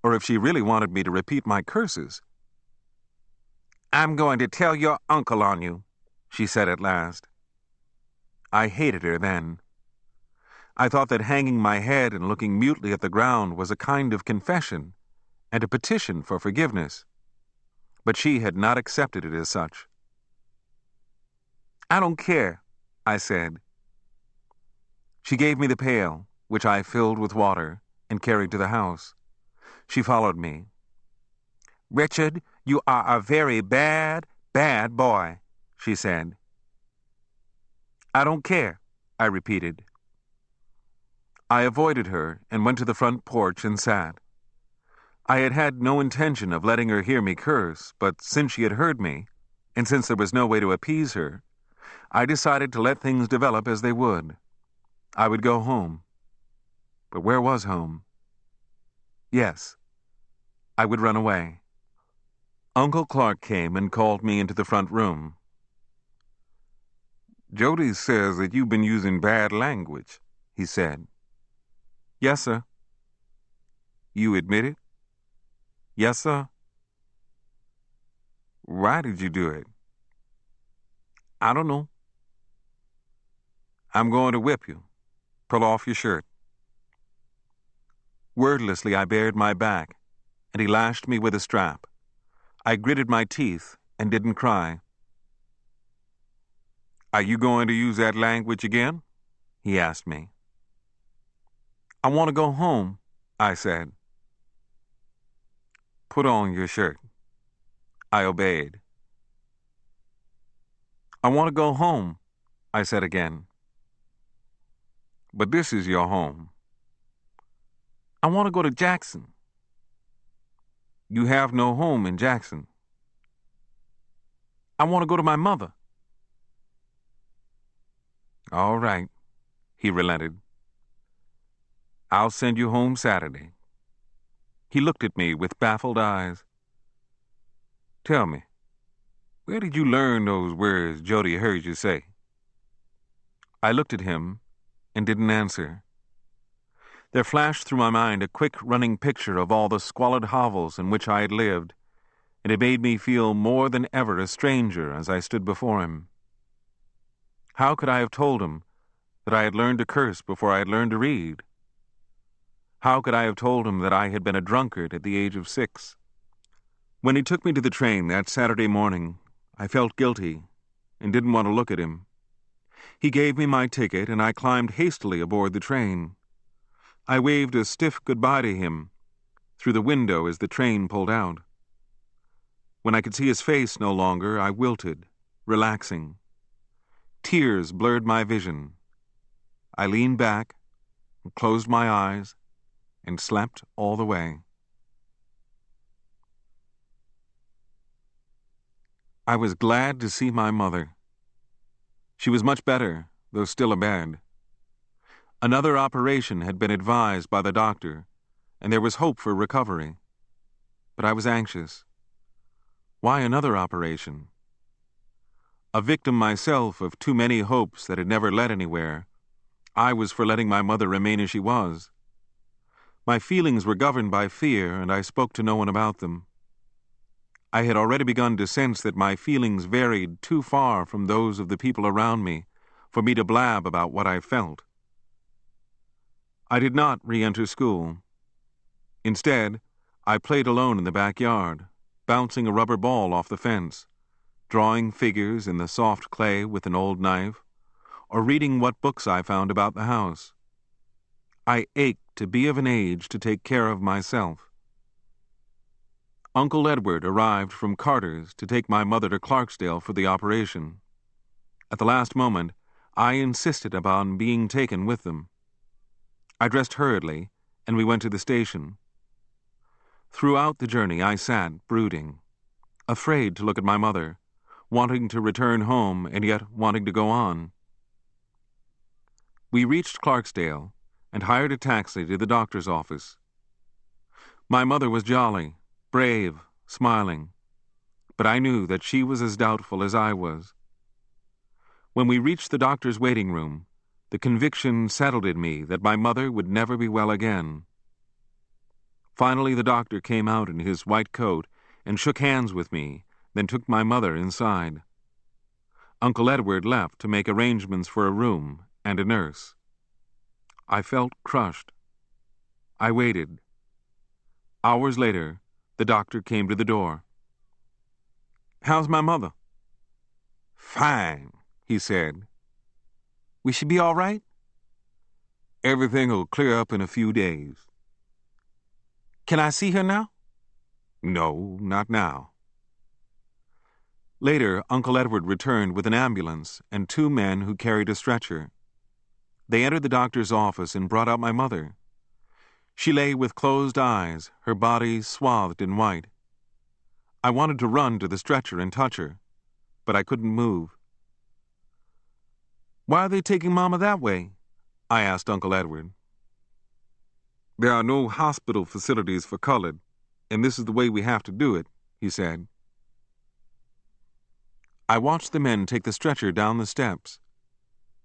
or if she really wanted me to repeat my curses. I'm going to tell your uncle on you, she said at last. I hated her then. I thought that hanging my head and looking mutely at the ground was a kind of confession and a petition for forgiveness. But she had not accepted it as such. I don't care, I said. She gave me the pail, which I filled with water and carried to the house. She followed me. Richard, you are a very bad, bad boy, she said. I don't care, I repeated. I avoided her and went to the front porch and sat. I had had no intention of letting her hear me curse, but since she had heard me, and since there was no way to appease her, I decided to let things develop as they would. I would go home. But where was home? Yes, I would run away. Uncle Clark came and called me into the front room. Jody says that you've been using bad language, he said. Yes, sir. You admit it? Yes, sir. Why did you do it? I don't know. I'm going to whip you. Pull off your shirt. Wordlessly, I bared my back, and he lashed me with a strap. I gritted my teeth and didn't cry. Are you going to use that language again? He asked me. I want to go home, I said. Put on your shirt. I obeyed. I want to go home, I said again. But this is your home. I want to go to Jackson. You have no home in Jackson. I want to go to my mother. All right, he relented. I'll send you home Saturday. He looked at me with baffled eyes. Tell me, where did you learn those words Jody heard you say? I looked at him and didn't answer. There flashed through my mind a quick running picture of all the squalid hovels in which I had lived, and it made me feel more than ever a stranger as I stood before him. How could I have told him that I had learned to curse before I had learned to read? How could I have told him that I had been a drunkard at the age of 6? When he took me to the train that Saturday morning, I felt guilty and didn't want to look at him. He gave me my ticket, and I climbed hastily aboard the train. I waved a stiff goodbye to him through the window as the train pulled out. When I could see his face no longer, I wilted, relaxing. Tears blurred my vision. I leaned back, closed my eyes, and slept all the way. I was glad to see my mother. She was much better, though still abed. Another operation had been advised by the doctor, and there was hope for recovery. But I was anxious. Why another operation? A victim myself of too many hopes that had never led anywhere, I was for letting my mother remain as she was. My feelings were governed by fear, and I spoke to no one about them. I had already begun to sense that my feelings varied too far from those of the people around me for me to blab about what I felt. I did not re-enter school. Instead, I played alone in the backyard, bouncing a rubber ball off the fence, drawing figures in the soft clay with an old knife, or reading what books I found about the house. I ached to be of an age to take care of myself. Uncle Edward arrived from Carter's to take my mother to Clarksdale for the operation. At the last moment, I insisted upon being taken with them. I dressed hurriedly, and we went to the station. Throughout the journey I sat brooding, afraid to look at my mother, wanting to return home and yet wanting to go on. We reached Clarksdale and hired a taxi to the doctor's office. My mother was jolly, brave, smiling, but I knew that she was as doubtful as I was. When we reached the doctor's waiting room, the conviction settled in me that my mother would never be well again. Finally, the doctor came out in his white coat and shook hands with me, then took my mother inside. Uncle Edward left to make arrangements for a room and a nurse. I felt crushed. I waited. Hours later, the doctor came to the door. "How's my mother?" "Fine," he said. "Will she be all right?" "Everything will clear up in a few days." "Can I see her now?" "No, not now." Later, Uncle Edward returned with an ambulance and 2 men who carried a stretcher. They entered the doctor's office and brought out my mother. She lay with closed eyes, her body swathed in white. I wanted to run to the stretcher and touch her, but I couldn't move. "Why are they taking Mama that way?" I asked Uncle Edward. "There are no hospital facilities for colored, and this is the way we have to do it," he said. I watched the men take the stretcher down the steps.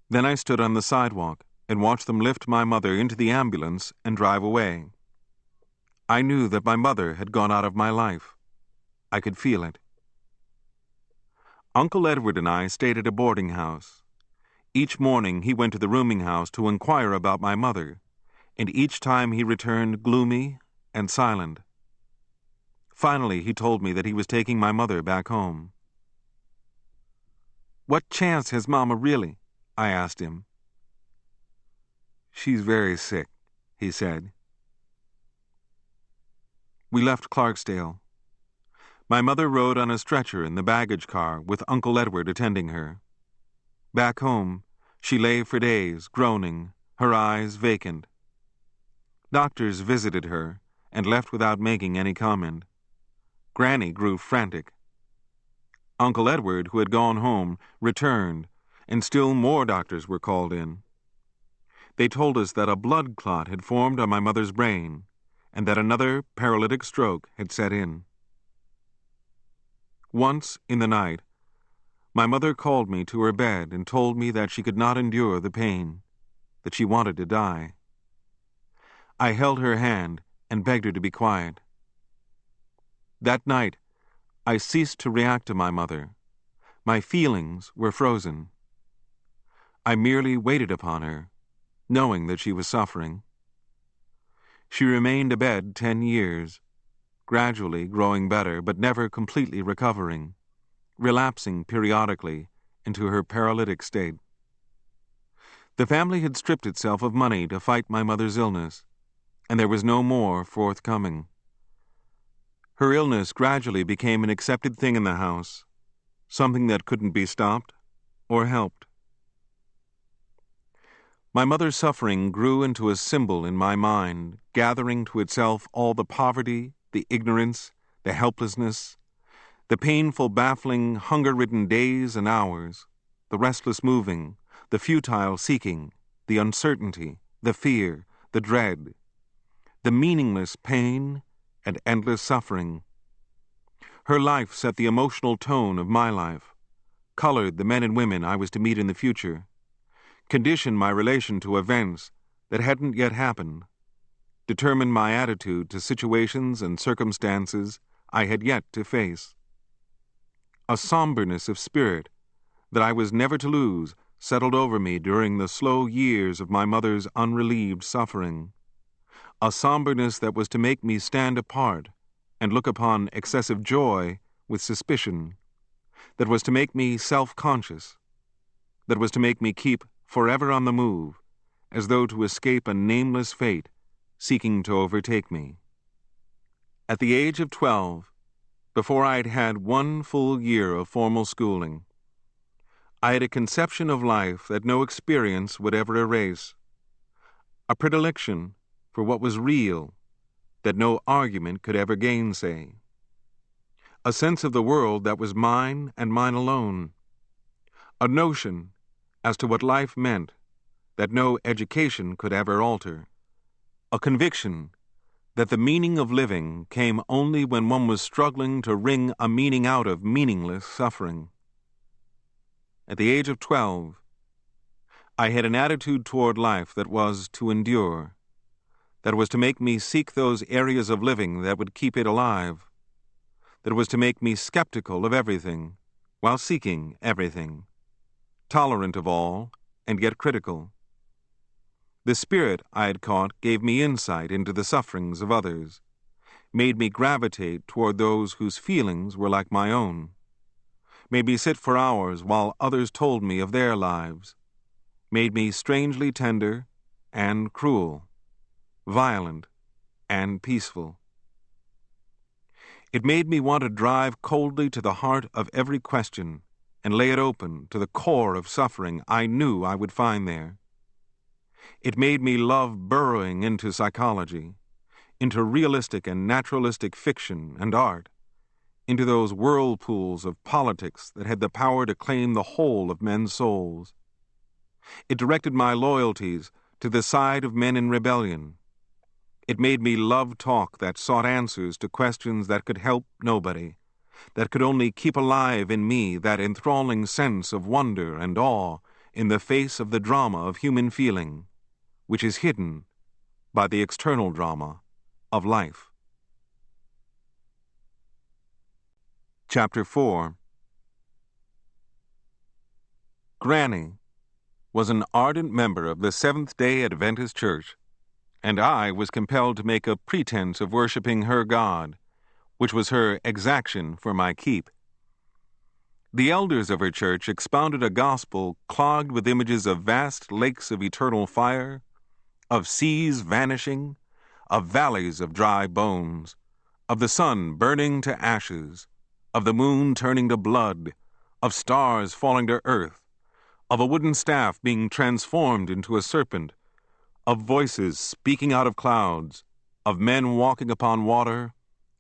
Then I stood on the sidewalk and watched them lift my mother into the ambulance and drive away. I knew that my mother had gone out of my life. I could feel it. Uncle Edward and I stayed at a boarding house. Each morning he went to the rooming house to inquire about my mother, and each time he returned gloomy and silent. Finally, he told me that he was taking my mother back home. "What chance has Mama really?" I asked him. "She's very sick," he said. We left Clarksdale. My mother rode on a stretcher in the baggage car with Uncle Edward attending her. Back home, she lay for days, groaning, her eyes vacant. Doctors visited her and left without making any comment. Granny grew frantic. Uncle Edward, who had gone home, returned, and still more doctors were called in. They told us that a blood clot had formed on my mother's brain and that another paralytic stroke had set in. Once, in the night, my mother called me to her bed and told me that she could not endure the pain, that she wanted to die. I held her hand and begged her to be quiet. That night, I ceased to react to my mother. My feelings were frozen. I merely waited upon her, knowing that she was suffering. She remained abed 10 years, gradually growing better but never completely recovering, relapsing periodically into her paralytic state. The family had stripped itself of money to fight my mother's illness, and there was no more forthcoming. Her illness gradually became an accepted thing in the house, something that couldn't be stopped or helped. My mother's suffering grew into a symbol in my mind, gathering to itself all the poverty, the ignorance, the helplessness, the painful, baffling, hunger-ridden days and hours, the restless moving, the futile seeking, the uncertainty, the fear, the dread, the meaningless pain and endless suffering. Her life set the emotional tone of my life, colored the men and women I was to meet in the future, conditioned my relation to events that hadn't yet happened, determined my attitude to situations and circumstances I had yet to face. A somberness of spirit that I was never to lose settled over me during the slow years of my mother's unrelieved suffering, a somberness that was to make me stand apart and look upon excessive joy with suspicion, that was to make me self-conscious, that was to make me keep forever on the move, as though to escape a nameless fate seeking to overtake me. At the age of 12, before I had had one full year of formal schooling, I had a conception of life that no experience would ever erase, a predilection for what was real that no argument could ever gainsay, a sense of the world that was mine and mine alone, a notion as to what life meant that no education could ever alter, a conviction that the meaning of living came only when one was struggling to wring a meaning out of meaningless suffering. At the age of 12, I had an attitude toward life that was to endure, that was to make me seek those areas of living that would keep it alive, that was to make me skeptical of everything while seeking everything, tolerant of all and yet critical. The spirit I had caught gave me insight into the sufferings of others, made me gravitate toward those whose feelings were like my own, made me sit for hours while others told me of their lives, made me strangely tender and cruel, violent and peaceful. It made me want to drive coldly to the heart of every question and lay it open to the core of suffering I knew I would find there. It made me love burrowing into psychology, into realistic and naturalistic fiction and art, into those whirlpools of politics that had the power to claim the whole of men's souls. It directed my loyalties to the side of men in rebellion. It made me love talk that sought answers to questions that could help nobody, that could only keep alive in me that enthralling sense of wonder and awe in the face of the drama of human feeling, which is hidden by the external drama of life. Chapter 4. Granny was an ardent member of the Seventh-day Adventist Church, and I was compelled to make a pretense of worshiping her God, which was her exaction for my keep. The elders of her church expounded a gospel clogged with images of vast lakes of eternal fire, of seas vanishing, of valleys of dry bones, of the sun burning to ashes, of the moon turning to blood, of stars falling to earth, of a wooden staff being transformed into a serpent, of voices speaking out of clouds, of men walking upon water,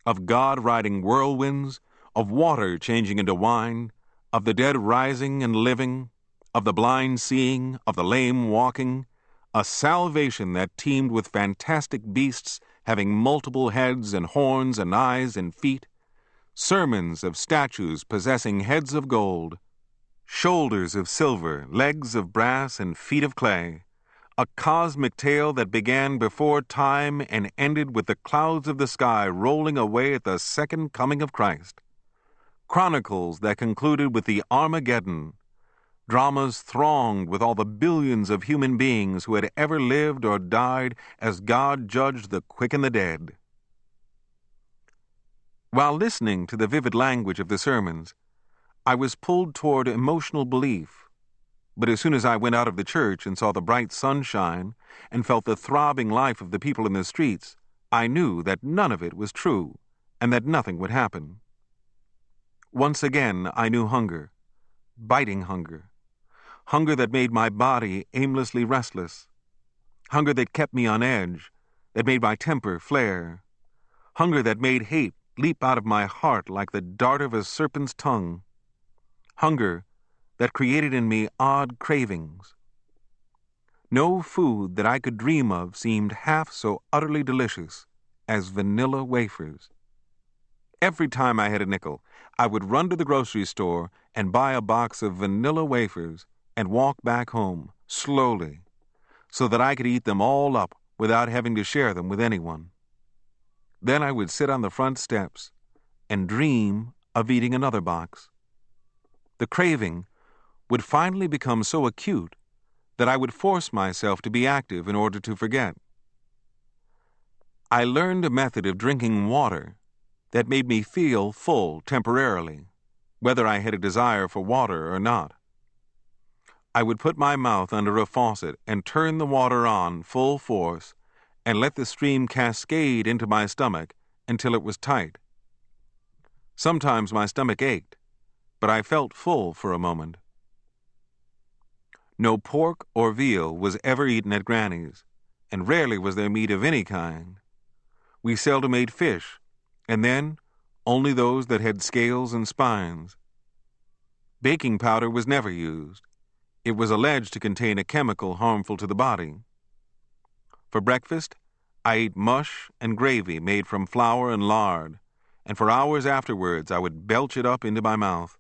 of God riding whirlwinds, of water changing into wine, of the dead rising and living, of the blind seeing, of the lame walking, a salvation that teemed with fantastic beasts having multiple heads and horns and eyes and feet, sermons of statues possessing heads of gold, shoulders of silver, legs of brass, and feet of clay, a cosmic tale that began before time and ended with the clouds of the sky rolling away at the second coming of Christ, chronicles that concluded with the Armageddon, dramas thronged with all the billions of human beings who had ever lived or died as God judged the quick and the dead. While listening to the vivid language of the sermons, I was pulled toward emotional belief. But as soon as I went out of the church and saw the bright sunshine and felt the throbbing life of the people in the streets, I knew that none of it was true and that nothing would happen. Once again I knew hunger, biting hunger, hunger that made my body aimlessly restless, hunger that kept me on edge, that made my temper flare, hunger that made hate leap out of my heart like the dart of a serpent's tongue, hunger that created in me odd cravings. No food that I could dream of seemed half so utterly delicious as vanilla wafers. Every time I had a nickel, I would run to the grocery store and buy a box of vanilla wafers and walk back home, slowly, so that I could eat them all up without having to share them with anyone. Then I would sit on the front steps and dream of eating another box. The craving would finally become so acute that I would force myself to be active in order to forget. I learned a method of drinking water that made me feel full temporarily, whether I had a desire for water or not. I would put my mouth under a faucet and turn the water on full force and let the stream cascade into my stomach until it was tight. Sometimes my stomach ached, but I felt full for a moment. No pork or veal was ever eaten at Granny's, and rarely was there meat of any kind. We seldom ate fish, and then only those that had scales and spines. Baking powder was never used. It was alleged to contain a chemical harmful to the body. For breakfast, I ate mush and gravy made from flour and lard, and for hours afterwards I would belch it up into my mouth.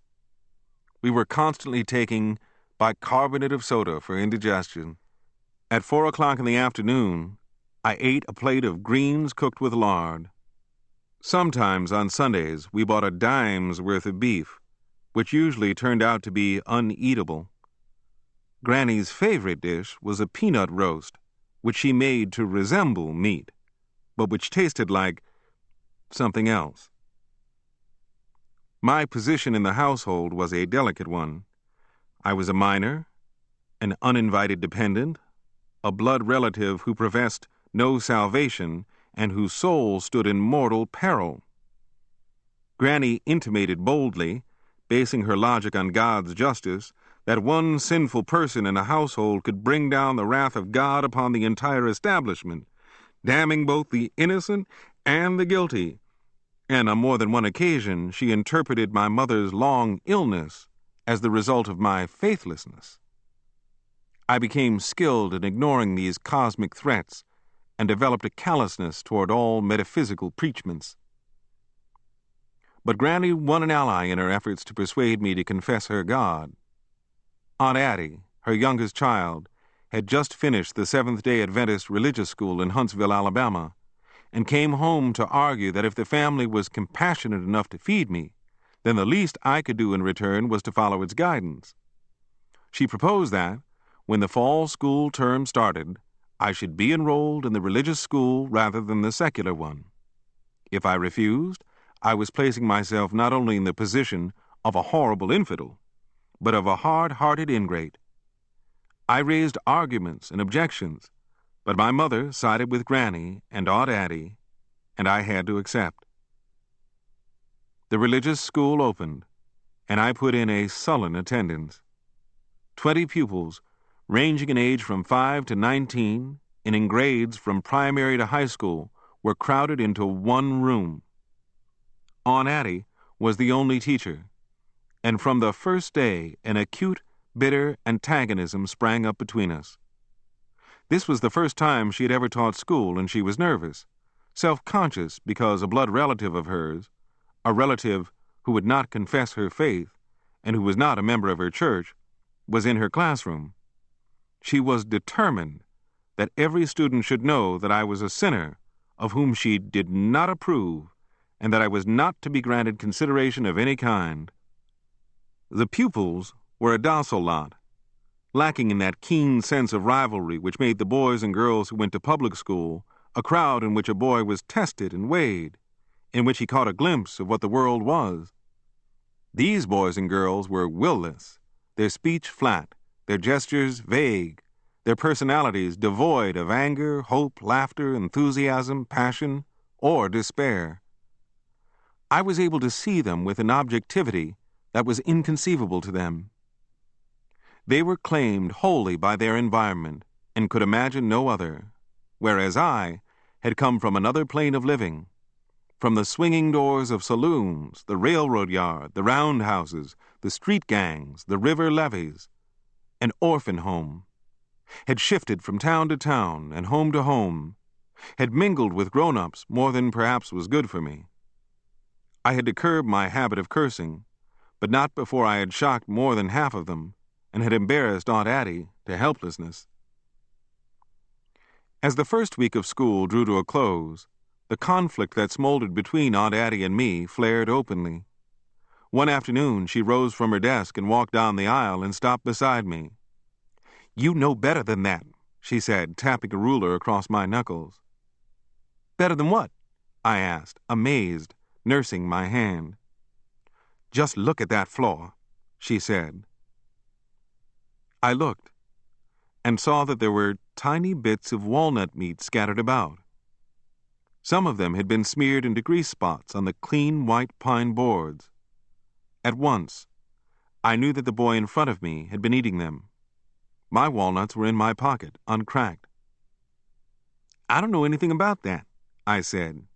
We were constantly taking bicarbonate of soda for indigestion. At 4 o'clock in the afternoon, I ate a plate of greens cooked with lard. Sometimes on Sundays we bought a dime's worth of beef, which usually turned out to be uneatable. Granny's favorite dish was a peanut roast, which she made to resemble meat, but which tasted like something else. My position in the household was a delicate one. I was a minor, an uninvited dependent, a blood relative who professed no salvation and whose soul stood in mortal peril. Granny intimated boldly, basing her logic on God's justice, that one sinful person in a household could bring down the wrath of God upon the entire establishment, damning both the innocent and the guilty, and on more than one occasion she interpreted my mother's long illness as the result of my faithlessness. I became skilled in ignoring these cosmic threats and developed a callousness toward all metaphysical preachments. But Granny won an ally in her efforts to persuade me to confess her God. Aunt Addie, her youngest child, had just finished the Seventh-day Adventist religious school in Huntsville, Alabama, and came home to argue that if the family was compassionate enough to feed me, then the least I could do in return was to follow its guidance. She proposed that, when the fall school term started, I should be enrolled in the religious school rather than the secular one. If I refused, I was placing myself not only in the position of a horrible infidel, but of a hard-hearted ingrate. I raised arguments and objections, but my mother sided with Granny and Aunt Addie, and I had to accept. The religious school opened, and I put in a sullen attendance. 20 pupils, ranging in age from 5 to 19, and in grades from primary to high school, were crowded into one room. Aunt Addie was the only teacher, and from the first day an acute, bitter antagonism sprang up between us. This was the first time she had ever taught school, and she was nervous, self-conscious because a blood relative of hers, a relative who would not confess her faith and who was not a member of her church, was in her classroom. She was determined that every student should know that I was a sinner of whom she did not approve and that I was not to be granted consideration of any kind. The pupils were a docile lot, lacking in that keen sense of rivalry which made the boys and girls who went to public school a crowd in which a boy was tested and weighed, in which he caught a glimpse of what the world was. These boys and girls were will-less, their speech flat, their gestures vague, their personalities devoid of anger, hope, laughter, enthusiasm, passion, or despair. I was able to see them with an objectivity that was inconceivable to them. They were claimed wholly by their environment and could imagine no other, whereas I had come from another plane of living, from the swinging doors of saloons, the railroad yard, the roundhouses, the street gangs, the river levees, an orphan home, had shifted from town to town and home to home, had mingled with grown-ups more than perhaps was good for me. I had to curb my habit of cursing, but not before I had shocked more than half of them and had embarrassed Aunt Addie to helplessness. As the first week of school drew to a close, the conflict that smoldered between Aunt Addie and me flared openly. One afternoon she rose from her desk and walked down the aisle and stopped beside me. "You know better than that," she said, tapping a ruler across my knuckles. "Better than what?" I asked, amazed, nursing my hand. "Just look at that floor," she said. I looked and saw that there were tiny bits of walnut meat scattered about. Some of them had been smeared into grease spots on the clean white pine boards. At once, I knew that the boy in front of me had been eating them. My walnuts were in my pocket, uncracked. "I don't know anything about that," I said.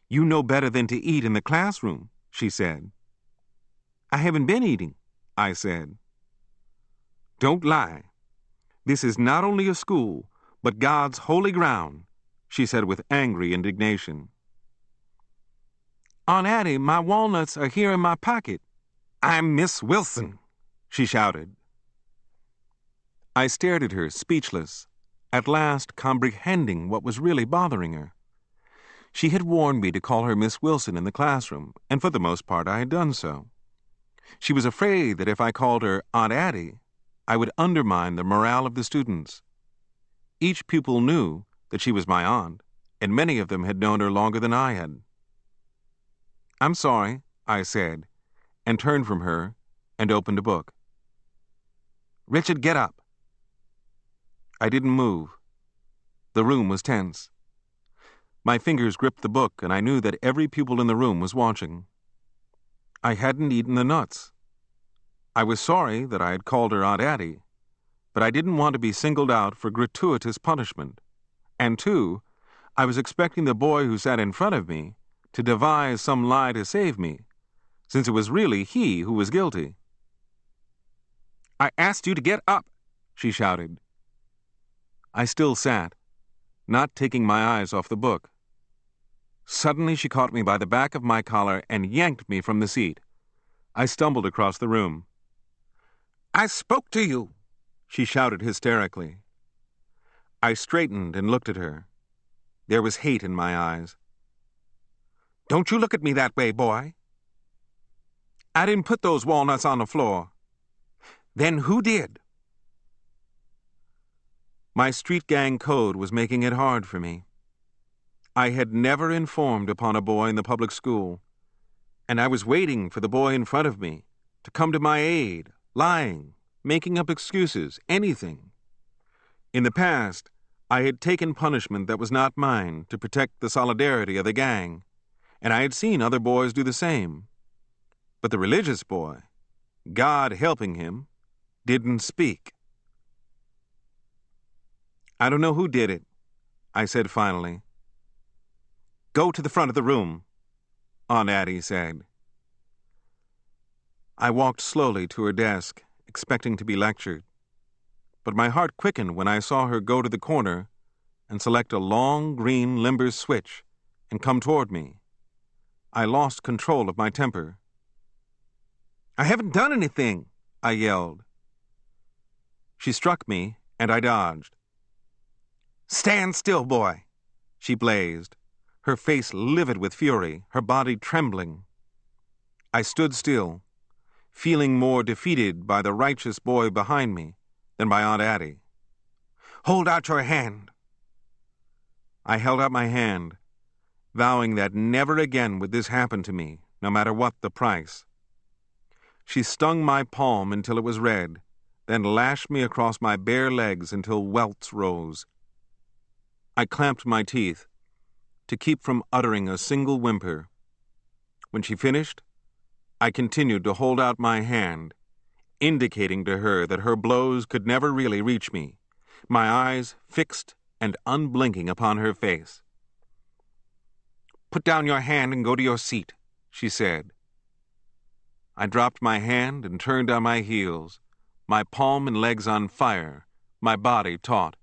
"You know better than to eat in the classroom," she said. "I haven't been eating," I said. "Don't lie. This is not only a school, but God's holy ground," she said with angry indignation. "Aunt Addie, my walnuts are here in my pocket." "I'm Miss Wilson," she shouted. I stared at her, speechless, at last comprehending what was really bothering her. She had warned me to call her Miss Wilson in the classroom, and for the most part I had done so. She was afraid that if I called her Aunt Addie, I would undermine the morale of the students. Each pupil knew that she was my aunt, and many of them had known her longer than I had. "I'm sorry," I said, and turned from her and opened a book. "Richard, get up." I didn't move. The room was tense. My fingers gripped the book, and I knew that every pupil in the room was watching. I hadn't eaten the nuts. I was sorry that I had called her Aunt Addie, but I didn't want to be singled out for gratuitous punishment. And too, I was expecting the boy who sat in front of me to devise some lie to save me, since it was really he who was guilty. "I asked you to get up," she shouted. I still sat, not taking my eyes off the book. Suddenly she caught me by the back of my collar and yanked me from the seat. I stumbled across the room. "I spoke to you," she shouted hysterically. I straightened and looked at her. There was hate in my eyes. "Don't you look at me that way, boy." "I didn't put those walnuts on the floor." "Then who did?" My street gang code was making it hard for me. I had never informed upon a boy in the public school, and I was waiting for the boy in front of me to come to my aid, lying, making up excuses, anything. In the past, I had taken punishment that was not mine to protect the solidarity of the gang, and I had seen other boys do the same. But the religious boy, God helping him, didn't speak. "I don't know who did it," I said finally. "Go to the front of the room," Aunt Addie said. I walked slowly to her desk, expecting to be lectured. But my heart quickened when I saw her go to the corner and select a long green limber switch and come toward me. I lost control of my temper. "I haven't done anything," I yelled. She struck me, and I dodged. "Stand still, boy," she blazed, her face livid with fury, her body trembling. I stood still, feeling more defeated by the righteous boy behind me than by Aunt Addie. "Hold out your hand." I held out my hand, vowing that never again would this happen to me, no matter what the price. She stung my palm until it was red, then lashed me across my bare legs until welts rose. I clamped my teeth to keep from uttering a single whimper. When she finished, I continued to hold out my hand, indicating to her that her blows could never really reach me, my eyes fixed and unblinking upon her face. "Put down your hand and go to your seat," she said. I dropped my hand and turned on my heels, my palm and legs on fire, my body taut.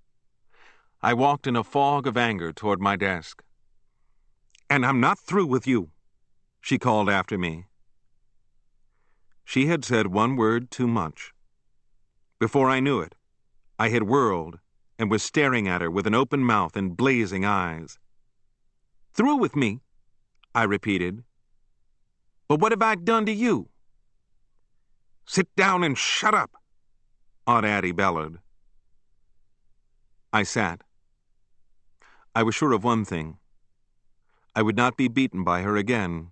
I walked in a fog of anger toward my desk. "And I'm not through with you," she called after me. She had said one word too much. Before I knew it, I had whirled and was staring at her with an open mouth and blazing eyes. "Through with me?" I repeated. "But what have I done to you?" "Sit down and shut up," Aunt Addie bellowed. I sat. I was sure of one thing. I would not be beaten by her again.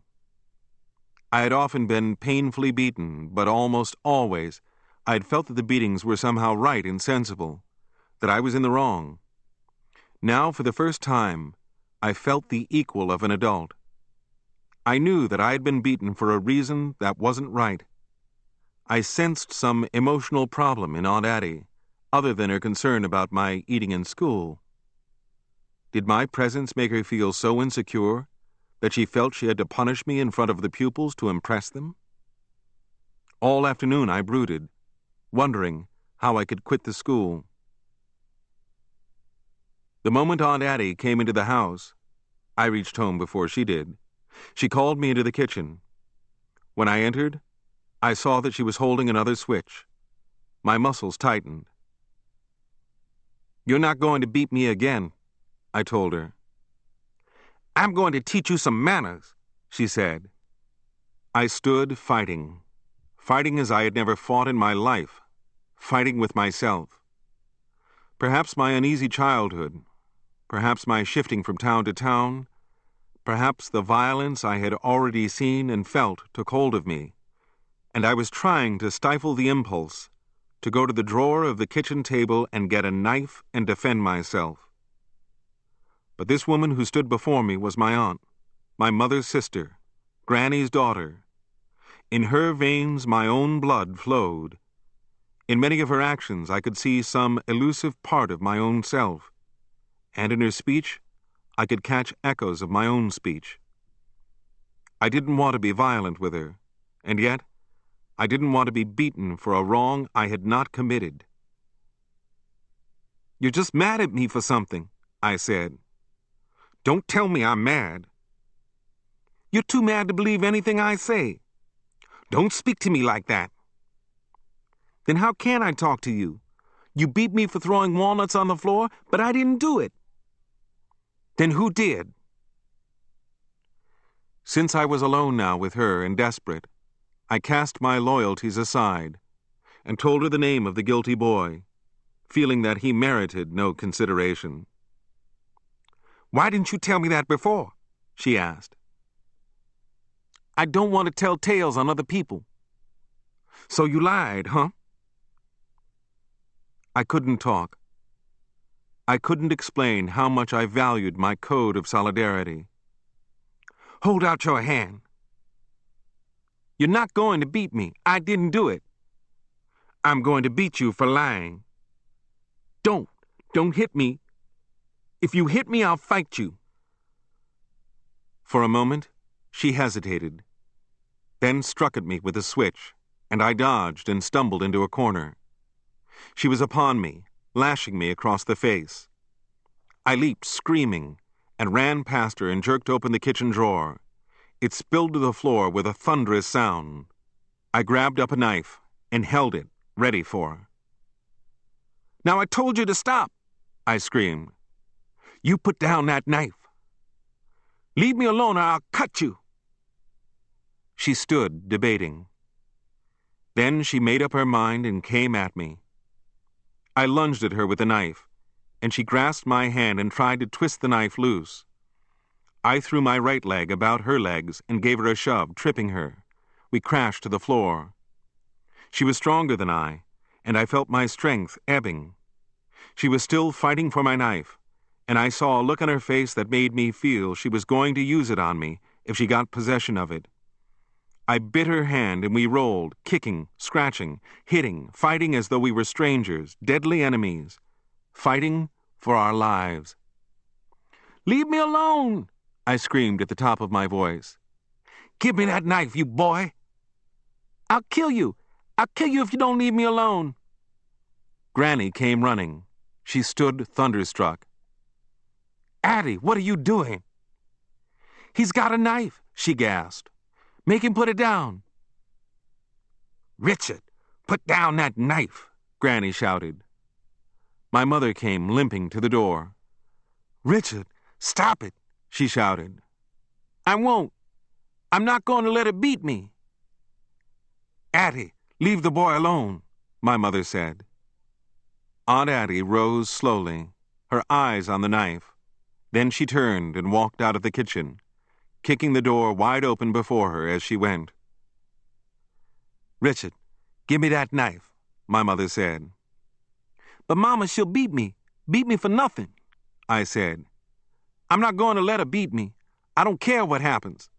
I had often been painfully beaten, but almost always I had felt that the beatings were somehow right and sensible, that I was in the wrong. Now, for the first time, I felt the equal of an adult. I knew that I had been beaten for a reason that wasn't right. I sensed some emotional problem in Aunt Addie, other than her concern about my eating in school. Did my presence make her feel so insecure that she felt she had to punish me in front of the pupils to impress them? All afternoon I brooded, wondering how I could quit the school. The moment Aunt Addie came into the house, I reached home before she did. She called me into the kitchen. When I entered, I saw that she was holding another switch. My muscles tightened. "You're not going to beat me again," I told her. "I'm going to teach you some manners," she said. I stood fighting as I had never fought in my life, fighting with myself. Perhaps my uneasy childhood, perhaps my shifting from town to town, perhaps the violence I had already seen and felt took hold of me, and I was trying to stifle the impulse to go to the drawer of the kitchen table and get a knife and defend myself. But this woman who stood before me was my aunt, my mother's sister, Granny's daughter. In her veins my own blood flowed. In many of her actions I could see some elusive part of my own self, and in her speech I could catch echoes of my own speech. I didn't want to be violent with her, and yet I didn't want to be beaten for a wrong I had not committed. "You're just mad at me for something," I said. "Don't tell me I'm mad." "You're too mad to believe anything I say." "Don't speak to me like that." "Then how can I talk to you? You beat me for throwing walnuts on the floor, but I didn't do it." "Then who did?" Since I was alone now with her and desperate, I cast my loyalties aside and told her the name of the guilty boy, feeling that he merited no consideration. "Why didn't you tell me that before?" she asked. "I don't want to tell tales on other people." "So you lied, huh?" I couldn't talk. I couldn't explain how much I valued my code of solidarity. "Hold out your hand." "You're not going to beat me. I didn't do it." "I'm going to beat you for lying." Don't hit me. If you hit me, I'll fight you." For a moment, she hesitated, then struck at me with a switch, and I dodged and stumbled into a corner. She was upon me, lashing me across the face. I leaped, screaming, and ran past her and jerked open the kitchen drawer. It spilled to the floor with a thunderous sound. I grabbed up a knife and held it, ready for her. "Now I told you to stop," I screamed. "You put down that knife." "Leave me alone or I'll cut you." She stood, debating. Then she made up her mind and came at me. I lunged at her with the knife, and she grasped my hand and tried to twist the knife loose. I threw my right leg about her legs and gave her a shove, tripping her. We crashed to the floor. She was stronger than I, and I felt my strength ebbing. She was still fighting for my knife, and I saw a look on her face that made me feel she was going to use it on me if she got possession of it. I bit her hand and we rolled, kicking, scratching, hitting, fighting as though we were strangers, deadly enemies, fighting for our lives. "Leave me alone!" I screamed at the top of my voice. "Give me that knife, you boy!" "I'll kill you! I'll kill you if you don't leave me alone!" Granny came running. She stood thunderstruck. "Addie, what are you doing?" "He's got a knife," she gasped. "Make him put it down." "Richard, put down that knife," Granny shouted. My mother came limping to the door. "Richard, stop it," she shouted. "I won't. I'm not going to let it beat me." "Addie, leave the boy alone," my mother said. Aunt Addie rose slowly, her eyes on the knife. Then she turned and walked out of the kitchen, kicking the door wide open before her as she went. "Richard, give me that knife," my mother said. "But Mama, she'll beat me for nothing," I said. "I'm not going to let her beat me. I don't care what happens."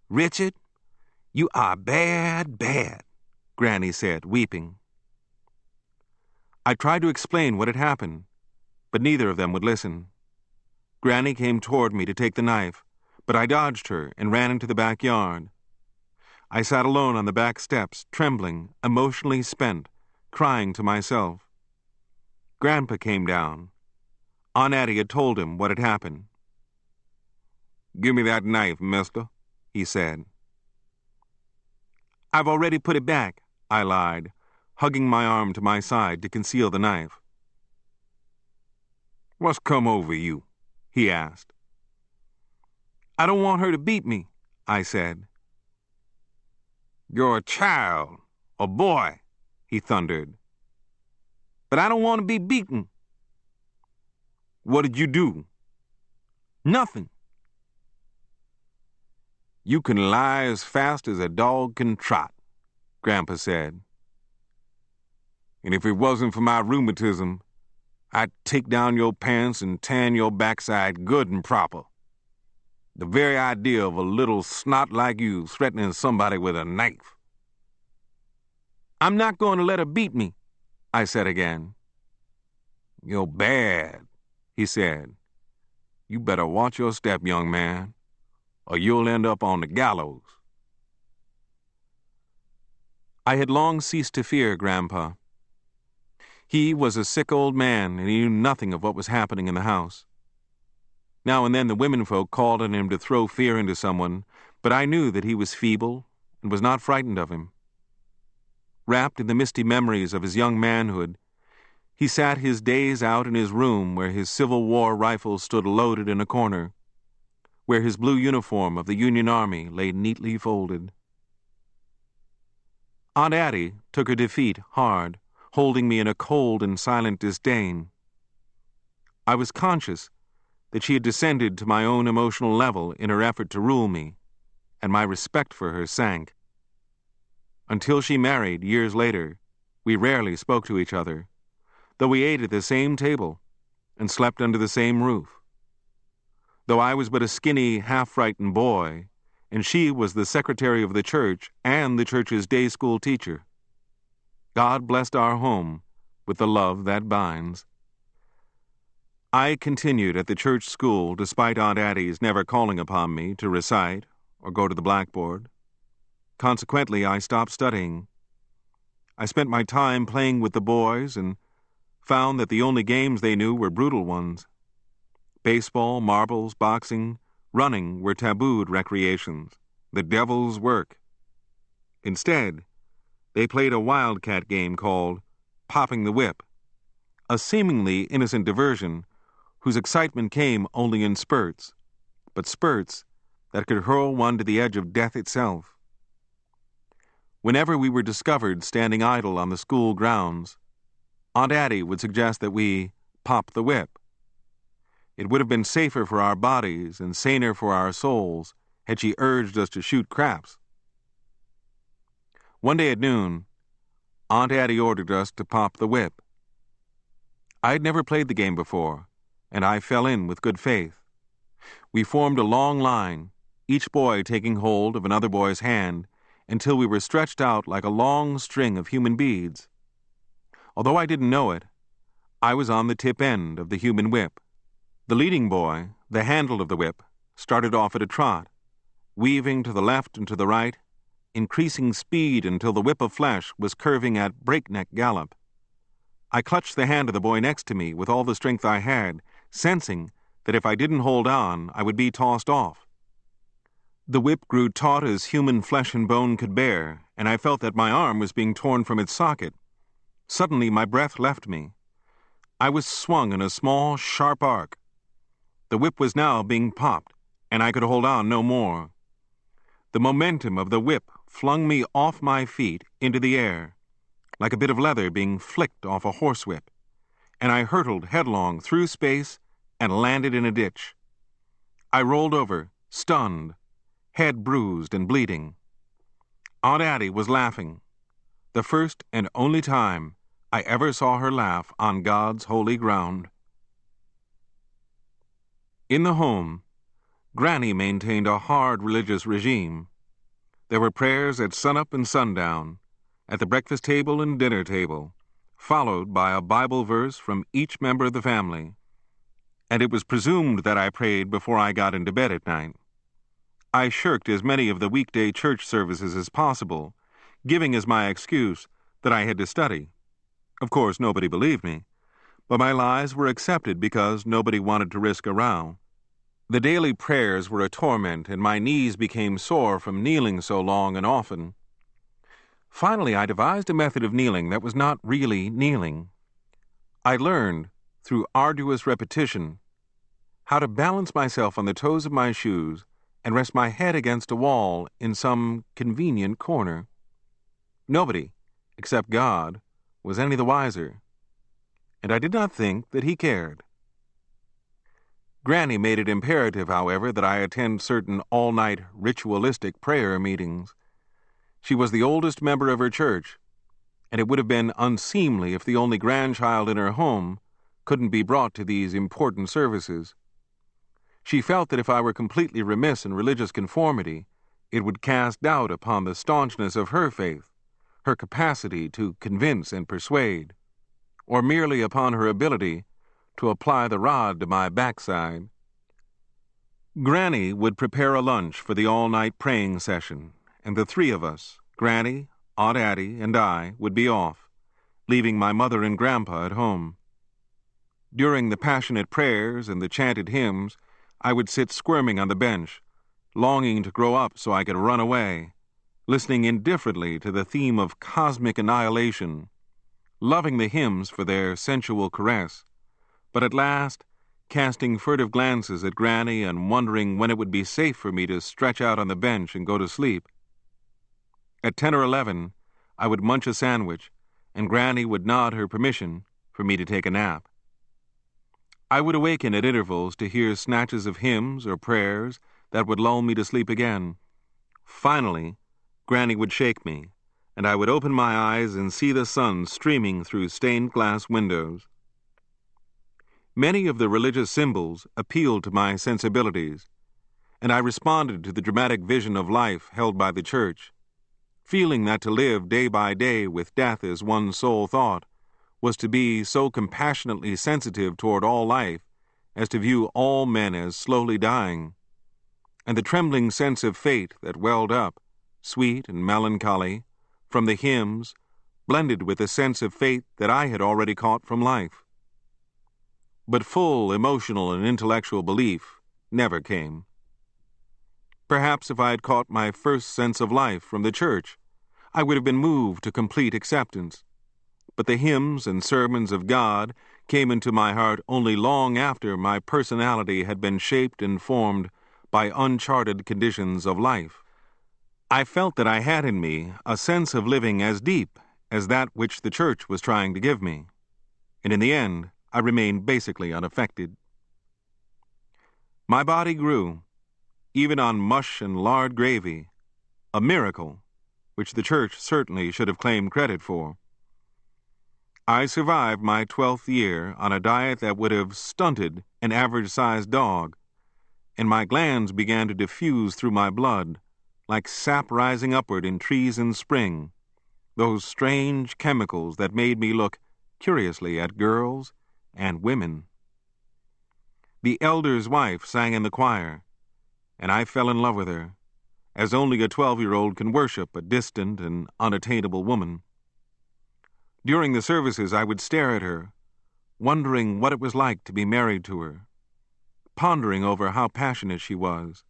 "Richard, you are bad, bad," Granny said, weeping. I tried to explain what had happened, but neither of them would listen. Granny came toward me to take the knife, but I dodged her and ran into the backyard. I sat alone on the back steps, trembling, emotionally spent, crying to myself. Grandpa came down. Aunt Addie had told him what had happened. "Give me that knife, mister," he said. "I've already put it back," I lied, hugging my arm to my side to conceal the knife. "What's come over you?" he asked. "I don't want her to beat me," I said. "You're a child, a boy," he thundered. "But I don't want to be beaten." "What did you do?" "Nothing." "You can lie as fast as a dog can trot," Grandpa said. "And if it wasn't for my rheumatism, I'd take down your pants and tan your backside good and proper. The very idea of a little snot like you threatening somebody with a knife." "I'm not going to let her beat me," I said again. "You're bad," he said. "You better watch your step, young man, or you'll end up on the gallows." I had long ceased to fear Grandpa. He was a sick old man, and he knew nothing of what was happening in the house. Now and then the womenfolk called on him to throw fear into someone, but I knew that he was feeble and was not frightened of him. Wrapped in the misty memories of his young manhood, he sat his days out in his room where his Civil War rifle stood loaded in a corner, where his blue uniform of the Union Army lay neatly folded. Aunt Addie took her defeat hard, holding me in a cold and silent disdain. I was conscious that she had descended to my own emotional level in her effort to rule me, and my respect for her sank. Until she married years later, we rarely spoke to each other, though we ate at the same table and slept under the same roof. Though I was but a skinny, half-frightened boy, and she was the secretary of the church and the church's day school teacher. God blessed our home with the love that binds. I continued at the church school despite Aunt Addie's never calling upon me to recite or go to the blackboard. Consequently, I stopped studying. I spent my time playing with the boys and found that the only games they knew were brutal ones. Baseball, marbles, boxing, running were tabooed recreations, the devil's work. Instead, they played a wildcat game called Popping the Whip, a seemingly innocent diversion whose excitement came only in spurts, but spurts that could hurl one to the edge of death itself. Whenever we were discovered standing idle on the school grounds, Aunt Addie would suggest that we pop the whip. It would have been safer for our bodies and saner for our souls had she urged us to shoot craps. One day at noon, Aunt Addie ordered us to pop the whip. I had never played the game before, and I fell in with good faith. We formed a long line, each boy taking hold of another boy's hand until we were stretched out like a long string of human beads. Although I didn't know it, I was on the tip end of the human whip. The leading boy, the handle of the whip, started off at a trot, weaving to the left and to the right, increasing speed until the whip of flesh was curving at breakneck gallop. I clutched the hand of the boy next to me with all the strength I had, sensing that if I didn't hold on, I would be tossed off. The whip grew taut as human flesh and bone could bear, and I felt that my arm was being torn from its socket. Suddenly my breath left me. I was swung in a small, sharp arc. The whip was now being popped, and I could hold on no more. The momentum of the whip flung me off my feet into the air, like a bit of leather being flicked off a horsewhip, and I hurtled headlong through space and landed in a ditch. I rolled over, stunned, head bruised and bleeding. Aunt Addie was laughing, the first and only time I ever saw her laugh on God's holy ground. In the home, Granny maintained a hard religious regime. There were prayers at sunup and sundown, at the breakfast table and dinner table, followed by a Bible verse from each member of the family, and it was presumed that I prayed before I got into bed at night. I shirked as many of the weekday church services as possible, giving as my excuse that I had to study. Of course, nobody believed me, but my lies were accepted because nobody wanted to risk a row. The daily prayers were a torment, and my knees became sore from kneeling so long and often. Finally, I devised a method of kneeling that was not really kneeling. I learned, through arduous repetition, how to balance myself on the toes of my shoes and rest my head against a wall in some convenient corner. Nobody, except God, was any the wiser, and I did not think that he cared. Granny made it imperative, however, that I attend certain all-night ritualistic prayer meetings. She was the oldest member of her church, and it would have been unseemly if the only grandchild in her home couldn't be brought to these important services. She felt that if I were completely remiss in religious conformity, it would cast doubt upon the staunchness of her faith, her capacity to convince and persuade, or merely upon her ability to apply the rod to my backside. Granny would prepare a lunch for the all-night praying session, and the three of us, Granny, Aunt Addie, and I, would be off, leaving my mother and Grandpa at home. During the passionate prayers and the chanted hymns, I would sit squirming on the bench, longing to grow up so I could run away, listening indifferently to the theme of cosmic annihilation, loving the hymns for their sensual caress, but at last casting furtive glances at Granny and wondering when it would be safe for me to stretch out on the bench and go to sleep. At 10 or 11, I would munch a sandwich, and Granny would nod her permission for me to take a nap. I would awaken at intervals to hear snatches of hymns or prayers that would lull me to sleep again. Finally, Granny would shake me, and I would open my eyes and see the sun streaming through stained glass windows. Many of the religious symbols appealed to my sensibilities, and I responded to the dramatic vision of life held by the church, feeling that to live day by day with death as one's sole thought was to be so compassionately sensitive toward all life as to view all men as slowly dying, and the trembling sense of fate that welled up, sweet and melancholy, from the hymns, blended with the sense of fate that I had already caught from life. But full emotional and intellectual belief never came. Perhaps if I had caught my first sense of life from the church, I would have been moved to complete acceptance. But the hymns and sermons of God came into my heart only long after my personality had been shaped and formed by uncharted conditions of life. I felt that I had in me a sense of living as deep as that which the church was trying to give me, and in the end, I remained basically unaffected. My body grew, even on mush and lard gravy, a miracle, which the church certainly should have claimed credit for. I survived my 12th year on a diet that would have stunted an average-sized dog, and my glands began to diffuse through my blood, like sap rising upward in trees in spring, those strange chemicals that made me look curiously at girls and women. The elder's wife sang in the choir, and I fell in love with her, as only a 12-year-old can worship a distant and unattainable woman. During the services, I would stare at her, wondering what it was like to be married to her, pondering over how passionate she was.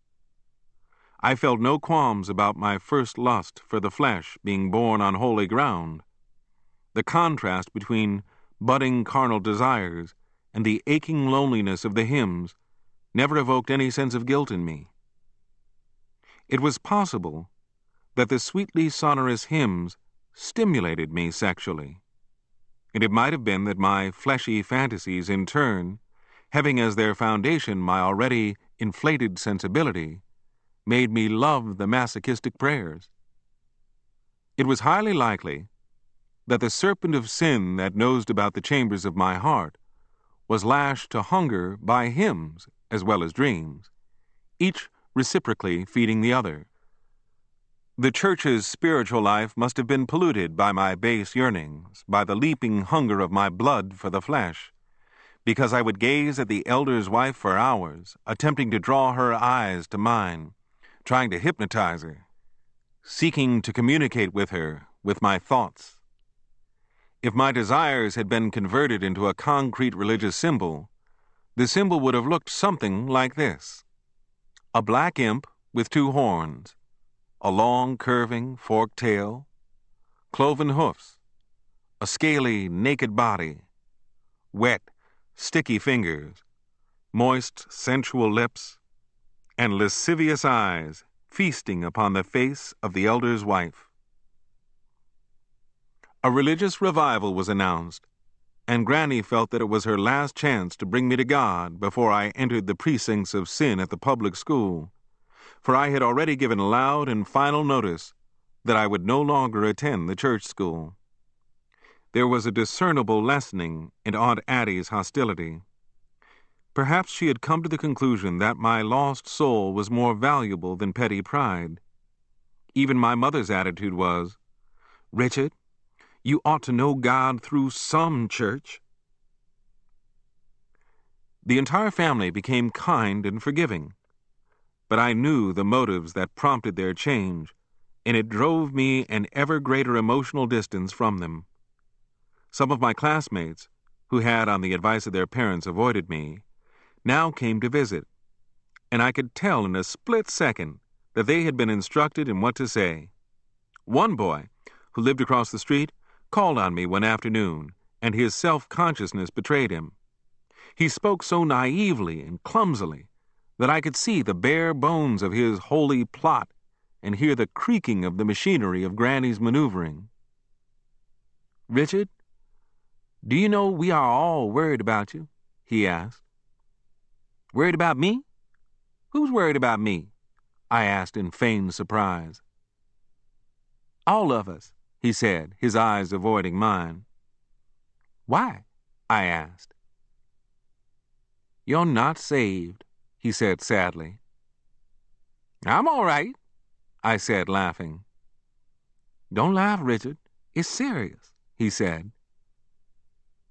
I felt no qualms about my first lust for the flesh being born on holy ground. The contrast between budding carnal desires and the aching loneliness of the hymns never evoked any sense of guilt in me. It was possible that the sweetly sonorous hymns stimulated me sexually, and it might have been that my fleshy fantasies, in turn, having as their foundation my already inflated sensibility, made me love the masochistic prayers. It was highly likely that the serpent of sin that nosed about the chambers of my heart was lashed to hunger by hymns as well as dreams, each reciprocally feeding the other. The church's spiritual life must have been polluted by my base yearnings, by the leaping hunger of my blood for the flesh, because I would gaze at the elder's wife for hours, attempting to draw her eyes to mine, trying to hypnotize her, seeking to communicate with her with my thoughts. If my desires had been converted into a concrete religious symbol, the symbol would have looked something like this: a black imp with 2 horns, a long, curving, forked tail, cloven hoofs, a scaly, naked body, wet, sticky fingers, moist, sensual lips, and lascivious eyes feasting upon the face of the elder's wife. A religious revival was announced, and Granny felt that it was her last chance to bring me to God before I entered the precincts of sin at the public school, for I had already given loud and final notice that I would no longer attend the church school. There was a discernible lessening in Aunt Addie's hostility. Perhaps she had come to the conclusion that my lost soul was more valuable than petty pride. Even my mother's attitude was, "Richard, you ought to know God through some church." The entire family became kind and forgiving, but I knew the motives that prompted their change, and it drove me an ever greater emotional distance from them. Some of my classmates, who had, on the advice of their parents, avoided me, now came to visit, and I could tell in a split second that they had been instructed in what to say. One boy, who lived across the street, called on me one afternoon, and his self-consciousness betrayed him. He spoke so naively and clumsily that I could see the bare bones of his holy plot and hear the creaking of the machinery of Granny's maneuvering. "Richard, do you know we are all worried about you?" he asked. "Worried about me? Who's worried about me?" I asked in feigned surprise. "All of us," he said, his eyes avoiding mine. "Why?" I asked. "You're not saved," he said sadly. "I'm all right," I said, laughing. "Don't laugh, Richard. It's serious," he said.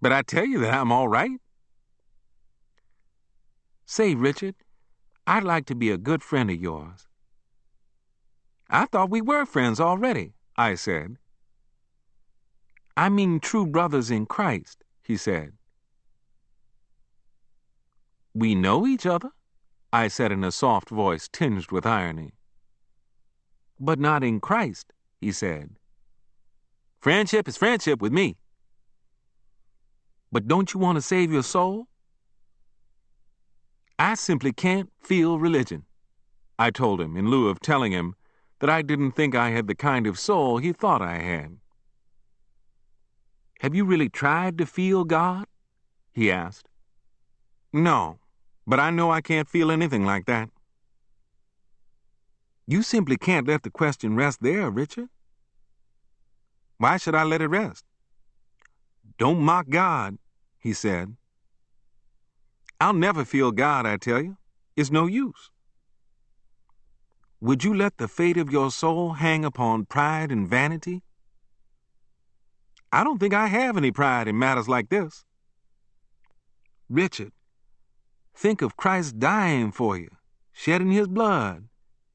"But I tell you that I'm all right." "Say, Richard, I'd like to be a good friend of yours." "I thought we were friends already," I said. "I mean true brothers in Christ," he said. "We know each other," I said in a soft voice tinged with irony. "But not in Christ," he said. "Friendship is friendship with me." "But don't you want to save your soul?" "I simply can't feel religion," I told him, in lieu of telling him that I didn't think I had the kind of soul he thought I had. "Have you really tried to feel God?" he asked. "No, but I know I can't feel anything like that." "You simply can't let the question rest there, Richard." "Why should I let it rest?" "Don't mock God," he said. "I'll never feel God, I tell you. is no use. Would you let the fate of your soul hang upon pride and vanity? I don't think I have any pride in matters like this. Richard, think of Christ dying for you, shedding his blood,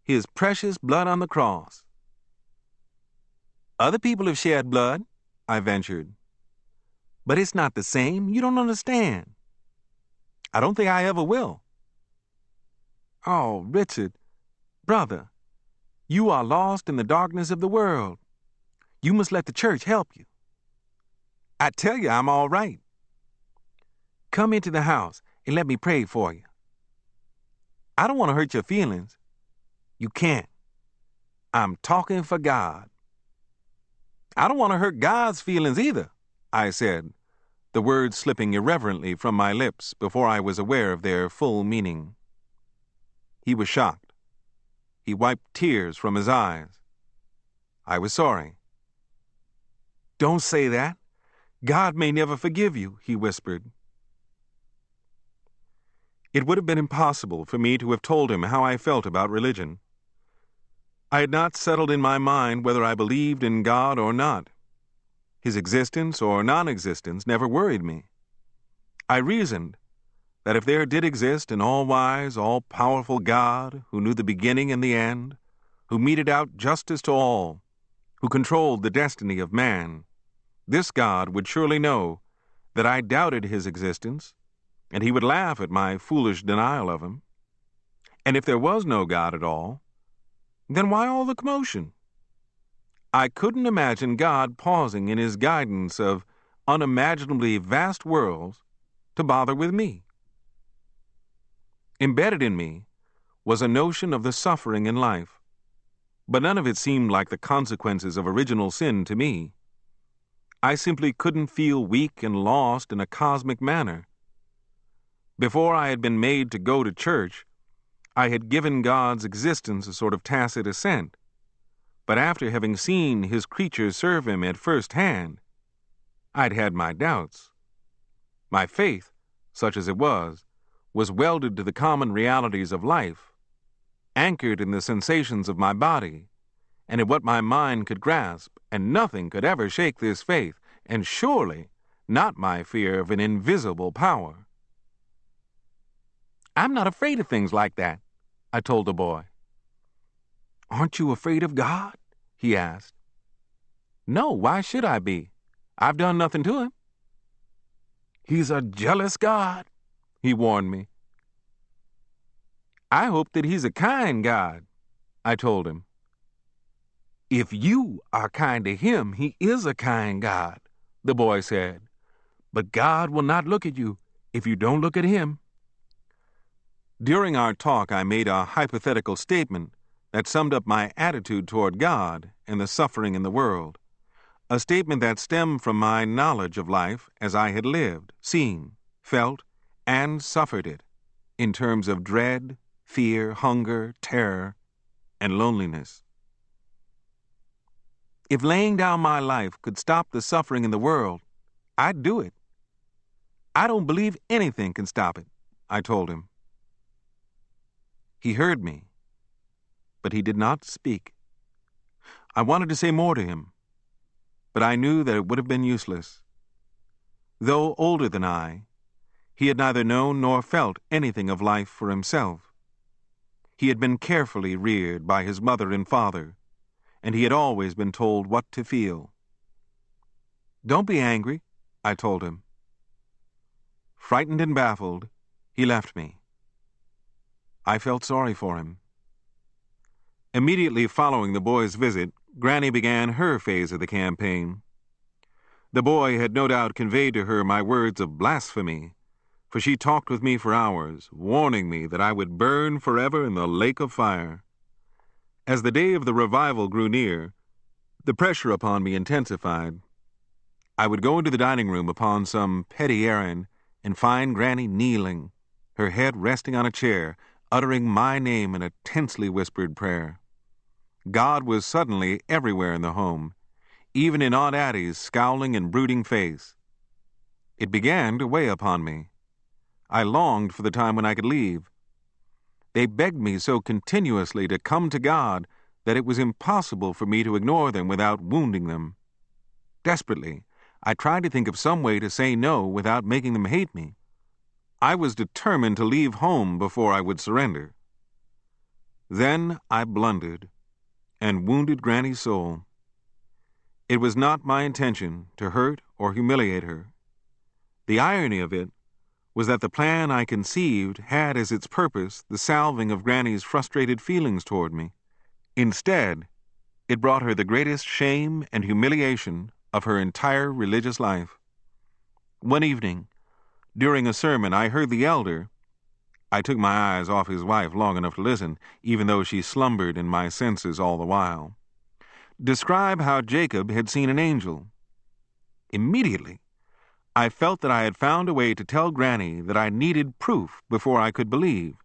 his precious blood on the cross. Other people have shed blood, I ventured. But it's not the same. You don't understand. I don't think I ever will. Oh, Richard, brother, you are lost in the darkness of the world. You must let the church help you. I tell you, I'm all right. Come into the house and let me pray for you. I don't want to hurt your feelings. You can't. I'm talking for God. I don't want to hurt God's feelings either, I said, the words slipping irreverently from my lips before I was aware of their full meaning. He was shocked. He wiped tears from his eyes. I was sorry. Don't say that. God may never forgive you, he whispered. It would have been impossible for me to have told him how I felt about religion. I had not settled in my mind whether I believed in God or not. His existence or non-existence never worried me. I reasoned that if there did exist an all-wise, all-powerful God who knew the beginning and the end, who meted out justice to all, who controlled the destiny of man, this God would surely know that I doubted his existence, and he would laugh at my foolish denial of him. And if there was no God at all, then why all the commotion? I couldn't imagine God pausing in his guidance of unimaginably vast worlds to bother with me. Embedded in me was a notion of the suffering in life, but none of it seemed like the consequences of original sin to me. I simply couldn't feel weak and lost in a cosmic manner. Before I had been made to go to church, I had given God's existence a sort of tacit assent, but after having seen his creatures serve him at first hand, I'd had my doubts. My faith, such as it was welded to the common realities of life, anchored in the sensations of my body, and in what my mind could grasp, and nothing could ever shake this faith, and surely not my fear of an invisible power. I'm not afraid of things like that, I told the boy. Aren't you afraid of God? He asked. No, why should I be? I've done nothing to him. He's a jealous God, he warned me. I hope that he's a kind God, I told him. If you are kind to him, he is a kind God, the boy said. But God will not look at you if you don't look at him. During our talk, I made a hypothetical statement that summed up my attitude toward God and the suffering in the world, a statement that stemmed from my knowledge of life as I had lived, seen, felt, and suffered it, in terms of dread, fear, hunger, terror, and loneliness. If laying down my life could stop the suffering in the world, I'd do it. I don't believe anything can stop it, I told him. He heard me, but he did not speak. I wanted to say more to him, but I knew that it would have been useless. Though older than I, he had neither known nor felt anything of life for himself. He had been carefully reared by his mother and father, and he had always been told what to feel. Don't be angry, I told him. Frightened and baffled, he left me. I felt sorry for him. Immediately following the boy's visit, Granny began her phase of the campaign. The boy had no doubt conveyed to her my words of blasphemy, for she talked with me for hours, warning me that I would burn forever in the lake of fire. As the day of the revival grew near, the pressure upon me intensified. I would go into the dining room upon some petty errand and find Granny kneeling, her head resting on a chair, uttering my name in a tensely whispered prayer. God was suddenly everywhere in the home, even in Aunt Addie's scowling and brooding face. It began to weigh upon me. I longed for the time when I could leave. They begged me so continuously to come to God that it was impossible for me to ignore them without wounding them. Desperately, I tried to think of some way to say no without making them hate me. I was determined to leave home before I would surrender. Then I blundered and wounded Granny's soul. It was not my intention to hurt or humiliate her. The irony of it was that the plan I conceived had as its purpose the salving of Granny's frustrated feelings toward me. Instead, it brought her the greatest shame and humiliation of her entire religious life. One evening, during a sermon, I heard the elder— I took my eyes off his wife long enough to listen, even though she slumbered in my senses all the while— describe how Jacob had seen an angel. Immediately, I felt that I had found a way to tell Granny that I needed proof before I could believe,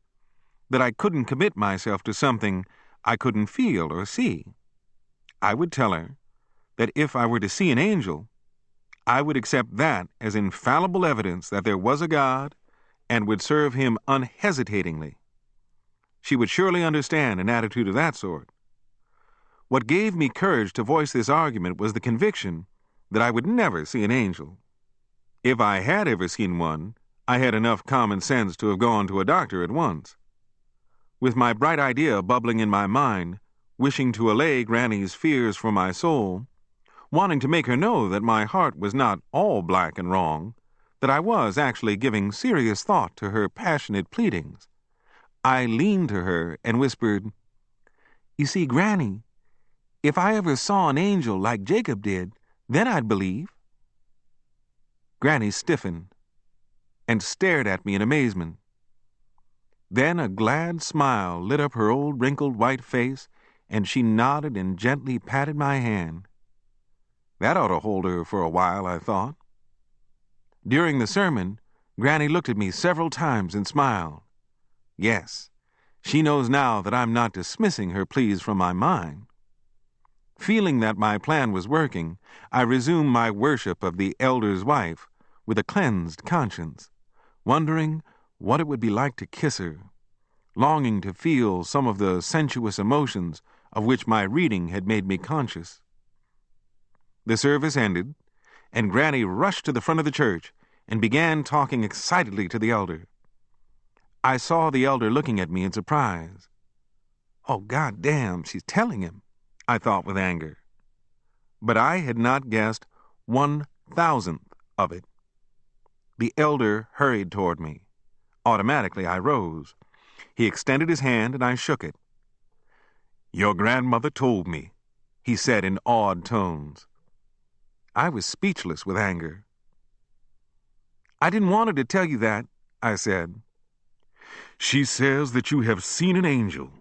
that I couldn't commit myself to something I couldn't feel or see. I would tell her that if I were to see an angel, I would accept that as infallible evidence that there was a God and would serve him unhesitatingly. She would surely understand an attitude of that sort. What gave me courage to voice this argument was the conviction that I would never see an angel. If I had ever seen one, I had enough common sense to have gone to a doctor at once. With my bright idea bubbling in my mind, wishing to allay Granny's fears for my soul, wanting to make her know that my heart was not all black and wrong, that I was actually giving serious thought to her passionate pleadings, I leaned to her and whispered, "You see, Granny, if I ever saw an angel like Jacob did, then I'd believe." Granny stiffened and stared at me in amazement. Then a glad smile lit up her old wrinkled white face, and she nodded and gently patted my hand. That ought to hold her for a while, I thought. During the sermon, Granny looked at me several times and smiled. Yes, she knows now that I'm not dismissing her pleas from my mind. Feeling that my plan was working, I resumed my worship of the elder's wife with a cleansed conscience, wondering what it would be like to kiss her, longing to feel some of the sensuous emotions of which my reading had made me conscious. The service ended, and Granny rushed to the front of the church and began talking excitedly to the elder. I saw the elder looking at me in surprise. "Oh, goddamn, she's telling him," I thought with anger. But I had not guessed 1,000th of it. The elder hurried toward me. Automatically, I rose. He extended his hand, and I shook it. "Your grandmother told me," he said in awed tones. I was speechless with anger. "I didn't want her to tell you that," I said. "She says that you have seen an angel."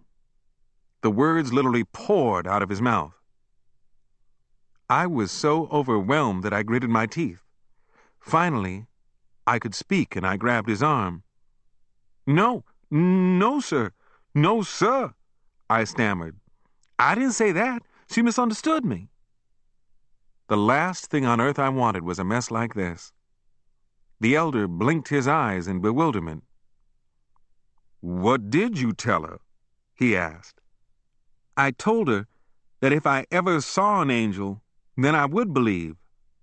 The words literally poured out of his mouth. I was so overwhelmed that I gritted my teeth. Finally, I could speak, and I grabbed his arm. No, sir. No, sir," I stammered. "I didn't say that. She misunderstood me." The last thing on earth I wanted was a mess like this. The elder blinked his eyes in bewilderment. "What did you tell her?" he asked. "I told her that if I ever saw an angel, then I would believe,"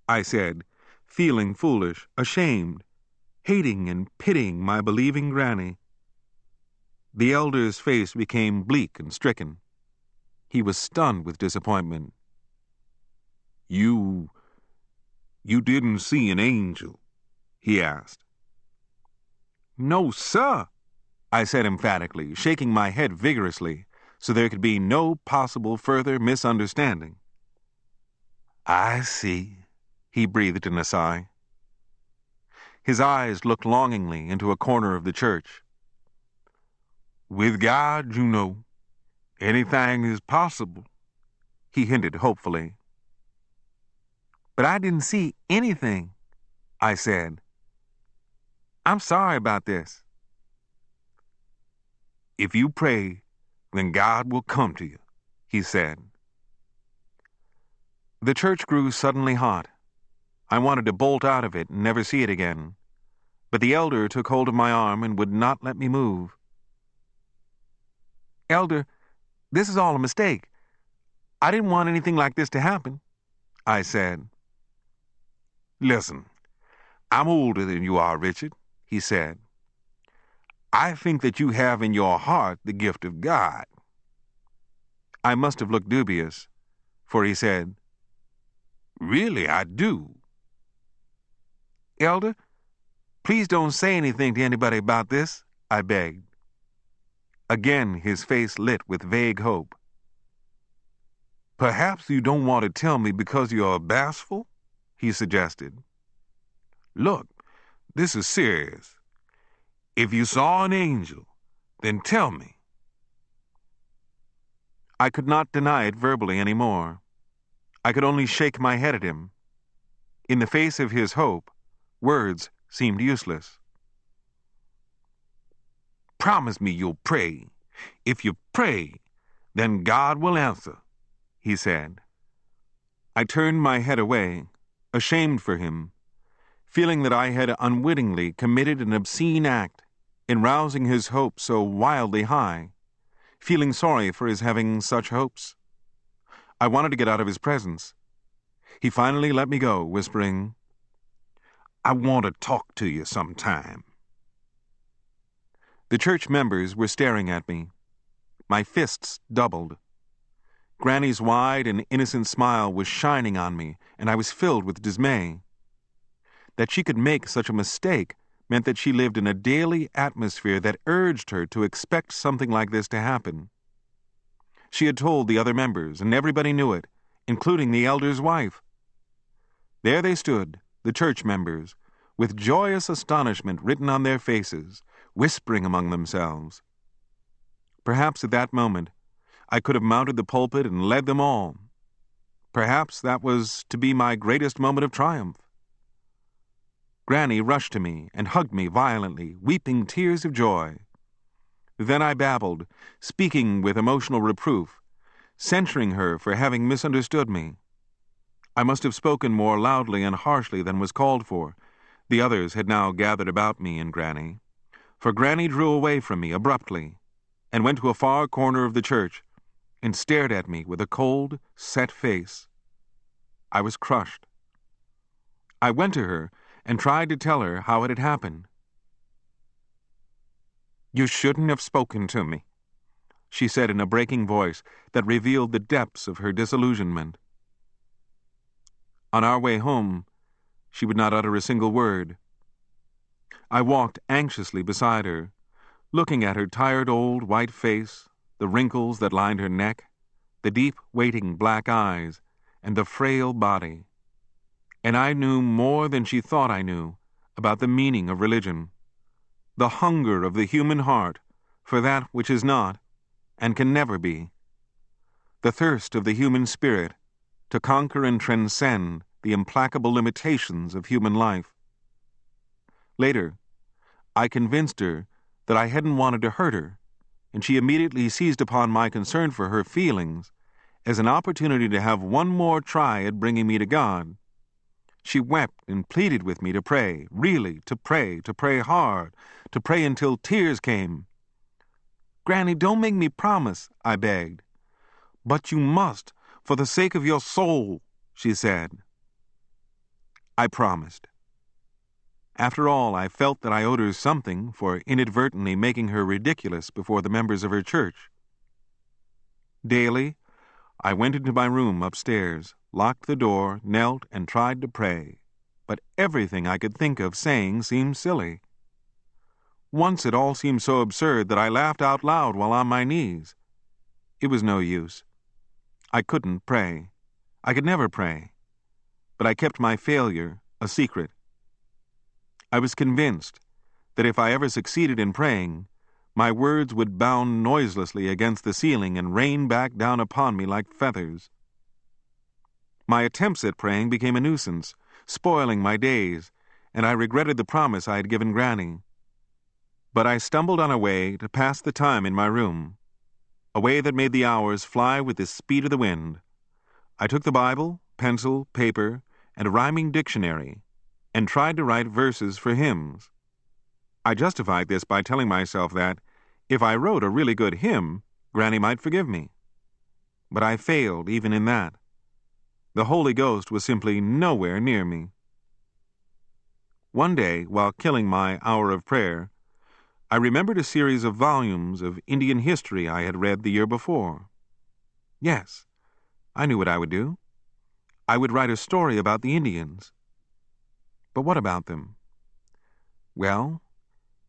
I said, feeling foolish, ashamed, hating and pitying my believing Granny. The elder's face became bleak and stricken. He was stunned with disappointment. You didn't see an angel?" he asked. "No, sir," I said emphatically, shaking my head vigorously so there could be no possible further misunderstanding. "I see," he breathed in a sigh. His eyes looked longingly into a corner of the church. "With God, you know, anything is possible," he hinted hopefully. "But I didn't see anything," I said. "I'm sorry about this." "If you pray, then God will come to you," he said. The church grew suddenly hot. I wanted to bolt out of it and never see it again, but the elder took hold of my arm and would not let me move. Elder, this is all a mistake. I didn't want anything like this to happen, I said. Listen, I'm older than you are, Richard, he said. I think that you have in your heart the gift of God. I must have looked dubious, for he said, Really, I do. Elder, please don't say anything to anybody about this, I begged. Again his face lit with vague hope. Perhaps you don't want to tell me because you're bashful, he suggested. Look, this is serious. If you saw an angel, then tell me. I could not deny it verbally any more. I could only shake my head at him. In the face of his hope, words seemed useless. Promise me you'll pray. If you pray, then God will answer, he said. I turned my head away, ashamed for him, feeling that I had unwittingly committed an obscene act in rousing his hopes so wildly high, feeling sorry for his having such hopes. I wanted to get out of his presence. He finally let me go, whispering, I want to talk to you sometime. The church members were staring at me. My fists doubled. Granny's wide and innocent smile was shining on me, and I was filled with dismay. That she could make such a mistake meant that she lived in a daily atmosphere that urged her to expect something like this to happen. She had told the other members, and everybody knew it, including the elder's wife. There they stood, the church members, with joyous astonishment written on their faces, whispering among themselves. Perhaps at that moment I could have mounted the pulpit and led them all. Perhaps that was to be my greatest moment of triumph. Granny rushed to me and hugged me violently, weeping tears of joy. Then I babbled, speaking with emotional reproof, censuring her for having misunderstood me. I must have spoken more loudly and harshly than was called for. The others had now gathered about me and Granny, for Granny drew away from me abruptly and went to a far corner of the church and stared at me with a cold, set face. I was crushed. I went to her and tried to tell her how it had happened. You shouldn't have spoken to me, she said in a breaking voice that revealed the depths of her disillusionment. On our way home, she would not utter a single word. I walked anxiously beside her, looking at her tired old white face, the wrinkles that lined her neck, the deep, waiting black eyes, and the frail body. And I knew more than she thought I knew about the meaning of religion, the hunger of the human heart for that which is not and can never be, the thirst of the human spirit to conquer and transcend the implacable limitations of human life. Later, I convinced her that I hadn't wanted to hurt her, and she immediately seized upon my concern for her feelings as an opportunity to have one more try at bringing me to God. She wept and pleaded with me to pray, really, to pray hard, to pray until tears came. "Granny, don't make me promise," I begged. "But you must, for the sake of your soul," she said. I promised. After all, I felt that I owed her something for inadvertently making her ridiculous before the members of her church. Daily, I went into my room upstairs, locked the door, knelt, and tried to pray, but everything I could think of saying seemed silly. Once it all seemed so absurd that I laughed out loud while on my knees. It was no use. I couldn't pray. I could never pray. But I kept my failure a secret. I was convinced that if I ever succeeded in praying, my words would bound noiselessly against the ceiling and rain back down upon me like feathers. My attempts at praying became a nuisance, spoiling my days, and I regretted the promise I had given Granny. But I stumbled on a way to pass the time in my room, a way that made the hours fly with the speed of the wind. I took the Bible, pencil, paper, and a rhyming dictionary, and tried to write verses for hymns. I justified this by telling myself that, if I wrote a really good hymn, Granny might forgive me. But I failed even in that. The Holy Ghost was simply nowhere near me. One day, while killing my hour of prayer, I remembered a series of volumes of Indian history I had read the year before. Yes, I knew what I would do. I would write a story about the Indians. But what about them? Well,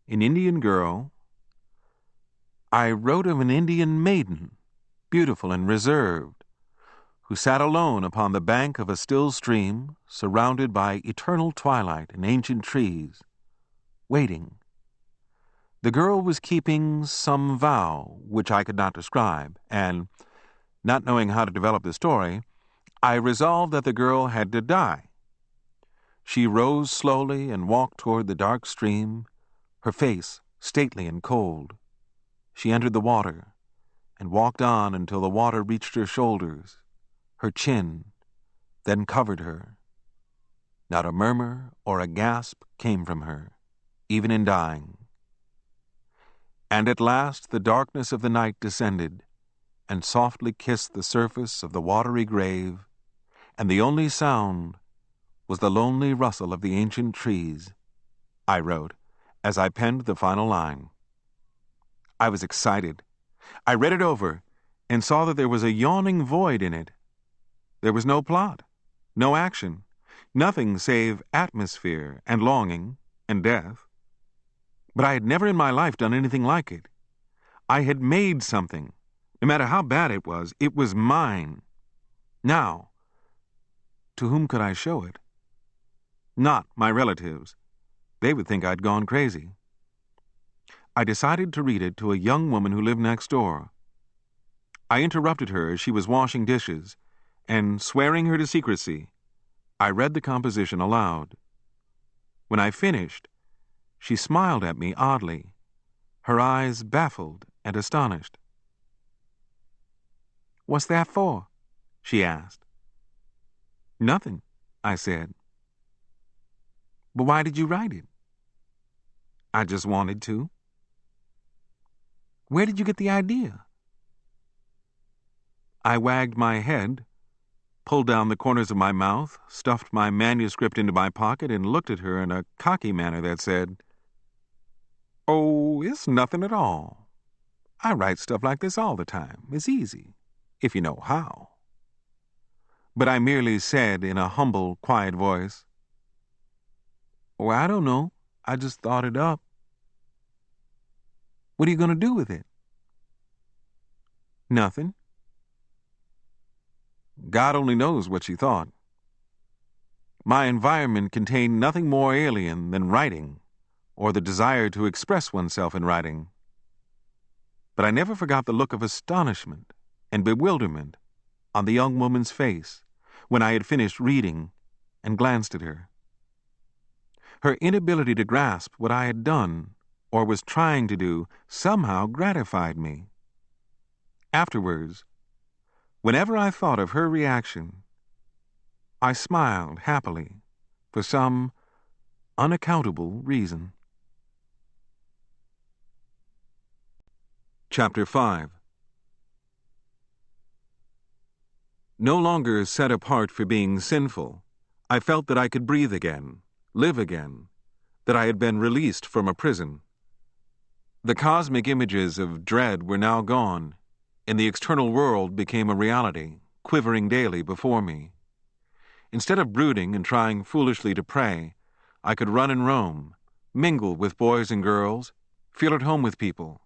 an Indian girl. I wrote of an Indian maiden, beautiful and reserved, who sat alone upon the bank of a still stream, surrounded by eternal twilight and ancient trees, waiting. The girl was keeping some vow which I could not describe, and, not knowing how to develop the story, I resolved that the girl had to die. She rose slowly and walked toward the dark stream, her face stately and cold. She entered the water and walked on until the water reached her shoulders, her chin, then covered her. Not a murmur or a gasp came from her, even in dying. And at last the darkness of the night descended and softly kissed the surface of the watery grave, and the only sound was the lonely rustle of the ancient trees, I wrote, as I penned the final line. I was excited. I read it over and saw that there was a yawning void in it. There was no plot, no action, nothing save atmosphere and longing and death. But I had never in my life done anything like it. I had made something. No matter how bad it was mine. Now, to whom could I show it? Not my relatives. They would think I'd gone crazy. I decided to read it to a young woman who lived next door. I interrupted her as she was washing dishes, and, swearing her to secrecy, I read the composition aloud. When I finished, she smiled at me oddly, her eyes baffled and astonished. "What's that for?" she asked. "Nothing," I said. "But why did you write it?" "I just wanted to." "Where did you get the idea?" I wagged my head, pulled down the corners of my mouth, stuffed my manuscript into my pocket, and looked at her in a cocky manner that said, "Oh, it's nothing at all. I write stuff like this all the time. It's easy, if you know how." But I merely said in a humble, quiet voice, "Oh, I don't know. I just thought it up." "What are you going to do with it?" "Nothing." God only knows what she thought. My environment contained nothing more alien than writing, or the desire to express oneself in writing. But I never forgot the look of astonishment and bewilderment on the young woman's face when I had finished reading and glanced at her. Her inability to grasp what I had done or was trying to do somehow gratified me. Afterwards, whenever I thought of her reaction, I smiled happily for some unaccountable reason. Chapter 5. No longer set apart for being sinful, I felt that I could breathe again, live again, that I had been released from a prison. The cosmic images of dread were now gone, and the external world became a reality, quivering daily before me. Instead of brooding and trying foolishly to pray, I could run and roam, mingle with boys and girls, feel at home with people,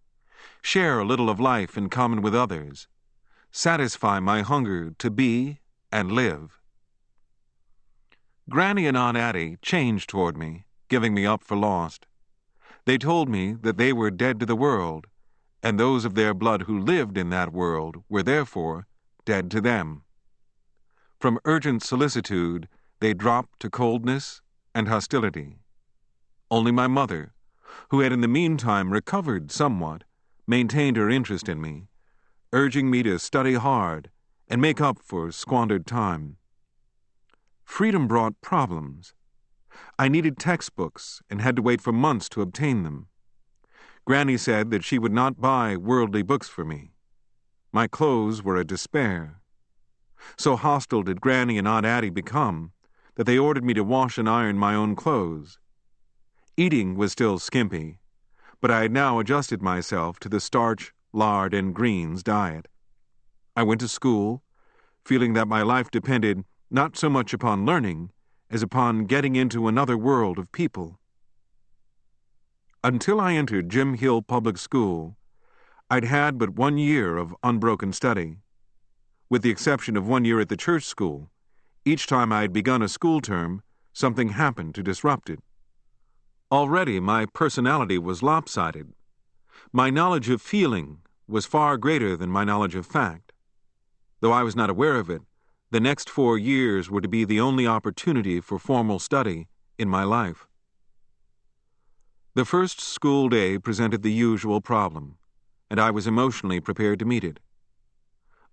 share a little of life in common with others, satisfy my hunger to be and live. Granny and Aunt Addie changed toward me, giving me up for lost. They told me that they were dead to the world, and those of their blood who lived in that world were therefore dead to them. From urgent solicitude, they dropped to coldness and hostility. Only my mother, who had in the meantime recovered somewhat, maintained her interest in me, urging me to study hard and make up for squandered time. Freedom brought problems. I needed textbooks and had to wait for months to obtain them. Granny said that she would not buy worldly books for me. My clothes were a despair. So hostile did Granny and Aunt Addie become that they ordered me to wash and iron my own clothes. Eating was still skimpy, but I had now adjusted myself to the starch, lard, and greens diet. I went to school, feeling that my life depended not so much upon learning as upon getting into another world of people. Until I entered Jim Hill Public School, I'd had but 1 year of unbroken study. With the exception of 1 year at the church school, each time I had begun a school term, something happened to disrupt it. Already my personality was lopsided. My knowledge of feeling was far greater than my knowledge of fact. Though I was not aware of it, the next 4 years were to be the only opportunity for formal study in my life. The first school day presented the usual problem, and I was emotionally prepared to meet it.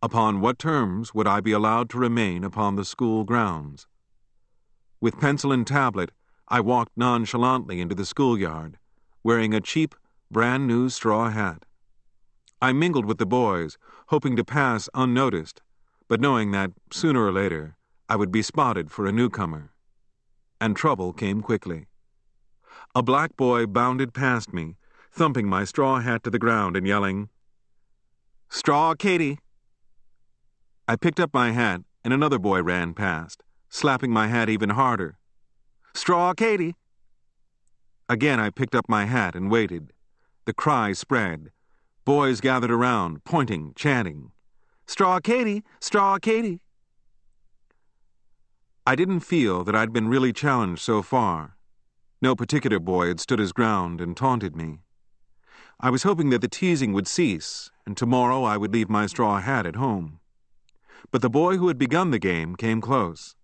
Upon what terms would I be allowed to remain upon the school grounds? With pencil and tablet, I walked nonchalantly into the schoolyard, wearing a cheap, brand-new straw hat. I mingled with the boys, hoping to pass unnoticed, but knowing that, sooner or later, I would be spotted for a newcomer. And trouble came quickly. A black boy bounded past me, thumping my straw hat to the ground and yelling, "Straw Katie!" I picked up my hat, and another boy ran past, slapping my hat even harder. "Straw Katie!" Again I picked up my hat and waited. The cry spread. Boys gathered around, pointing, chanting, "Straw Katie! Straw Katie!" I didn't feel that I'd been really challenged so far. No particular boy had stood his ground and taunted me. I was hoping that the teasing would cease, and tomorrow I would leave my straw hat at home. But the boy who had begun the game came close.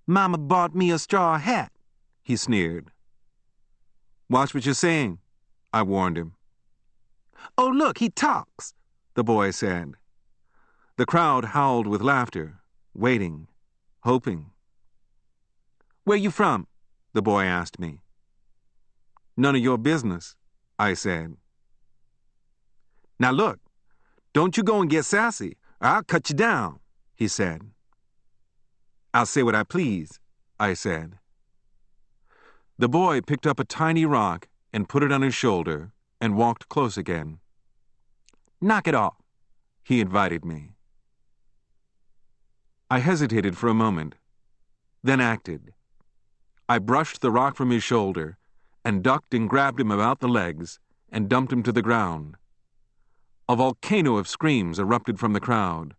"Mama bought me a straw hat," he sneered. "Watch what you're saying," I warned him. "Oh, look, he talks," the boy said. The crowd howled with laughter, waiting, hoping. "Where you from?" the boy asked me. "None of your business," I said. "Now look, don't you go and get sassy, or I'll cut you down," he said. "I'll say what I please," I said. The boy picked up a tiny rock and put it on his shoulder and walked close again. "Knock it off," he invited me. I hesitated for a moment, then acted. I brushed the rock from his shoulder and ducked and grabbed him about the legs and dumped him to the ground. A volcano of screams erupted from the crowd.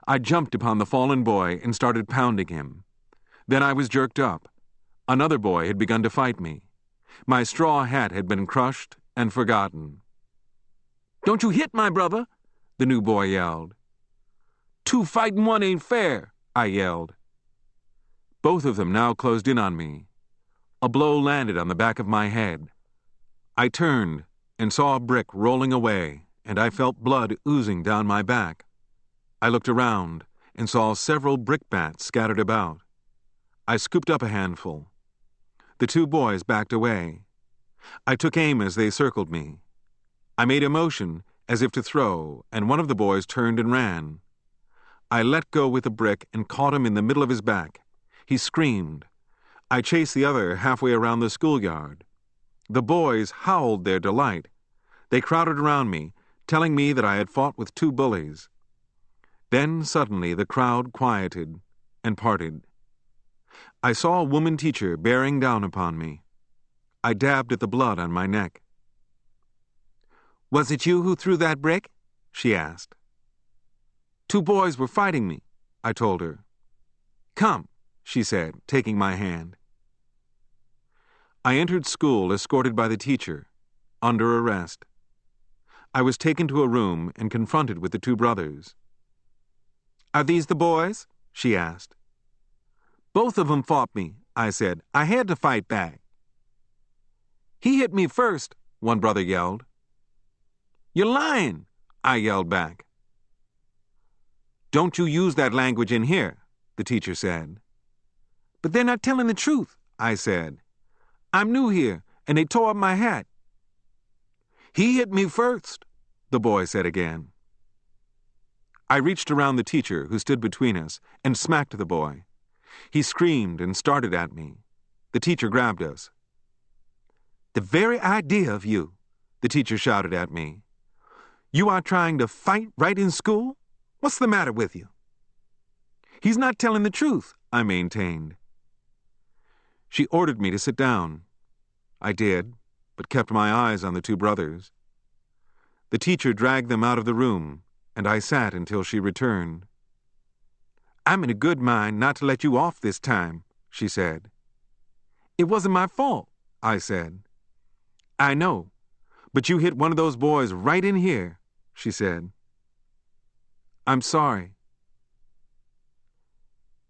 I jumped upon the fallen boy and started pounding him. Then I was jerked up. Another boy had begun to fight me. My straw hat had been crushed and forgotten. "Don't you hit my brother," the new boy yelled. "Two fighting one ain't fair," I yelled. Both of them now closed in on me. A blow landed on the back of my head. I turned and saw a brick rolling away, and I felt blood oozing down my back. I looked around and saw several brickbats scattered about. I scooped up a handful. The two boys backed away. I took aim as they circled me. I made a motion as if to throw, and one of the boys turned and ran. I let go with the brick and caught him in the middle of his back. He screamed. I chased the other halfway around the schoolyard. The boys howled their delight. They crowded around me, telling me that I had fought with two bullies. Then suddenly the crowd quieted and parted. I saw a woman teacher bearing down upon me. I dabbed at the blood on my neck. "Was it you who threw that brick?" she asked. "Two boys were fighting me," I told her. "Come," she said, taking my hand. I entered school escorted by the teacher, under arrest. I was taken to a room and confronted with the two brothers. "Are these the boys?" she asked. "Both of them fought me," I said. "I had to fight back." "He hit me first," one brother yelled. "You're lying," I yelled back. "Don't you use that language in here," the teacher said. "But they're not telling the truth," I said. "I'm new here, and they tore up my hat." "He hit me first," the boy said again. I reached around the teacher who stood between us and smacked the boy. He screamed and started at me. The teacher grabbed us. The very idea of you, the teacher shouted at me. You are trying to fight right in school? What's the matter with you? He's not telling the truth, I maintained. She ordered me to sit down. I did, but kept my eyes on the two brothers. The teacher dragged them out of the room, and I sat until she returned. I'm in a good mind not to let you off this time, she said. It wasn't my fault, I said. I know, but you hit one of those boys right in here, she said. I'm sorry.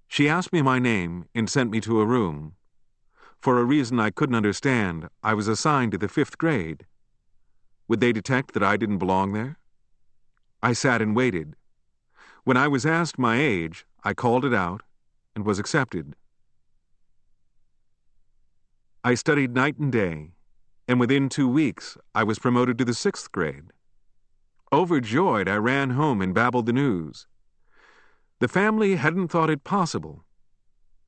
She asked me my name and sent me to a room. For a reason I couldn't understand, I was assigned to the 5th grade. Would they detect that I didn't belong there? I sat and waited. When I was asked my age, I called it out and was accepted. I studied night and day, and within 2 weeks I was promoted to the 6th grade. Overjoyed, I ran home and babbled the news. The family hadn't thought it possible.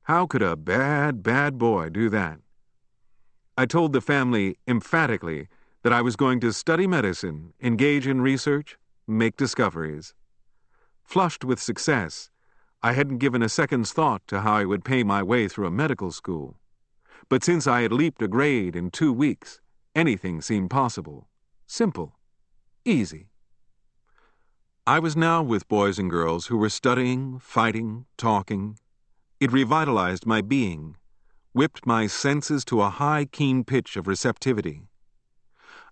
How could a bad boy do that? I told the family emphatically that I was going to study medicine, engage in research, make discoveries. Flushed with success, I hadn't given a second's thought to how I would pay my way through a medical school. But since I had leaped a grade in 2 weeks, anything seemed possible. Simple. Easy. I was now with boys and girls who were studying, fighting, talking. It revitalized my being, whipped my senses to a high, keen pitch of receptivity.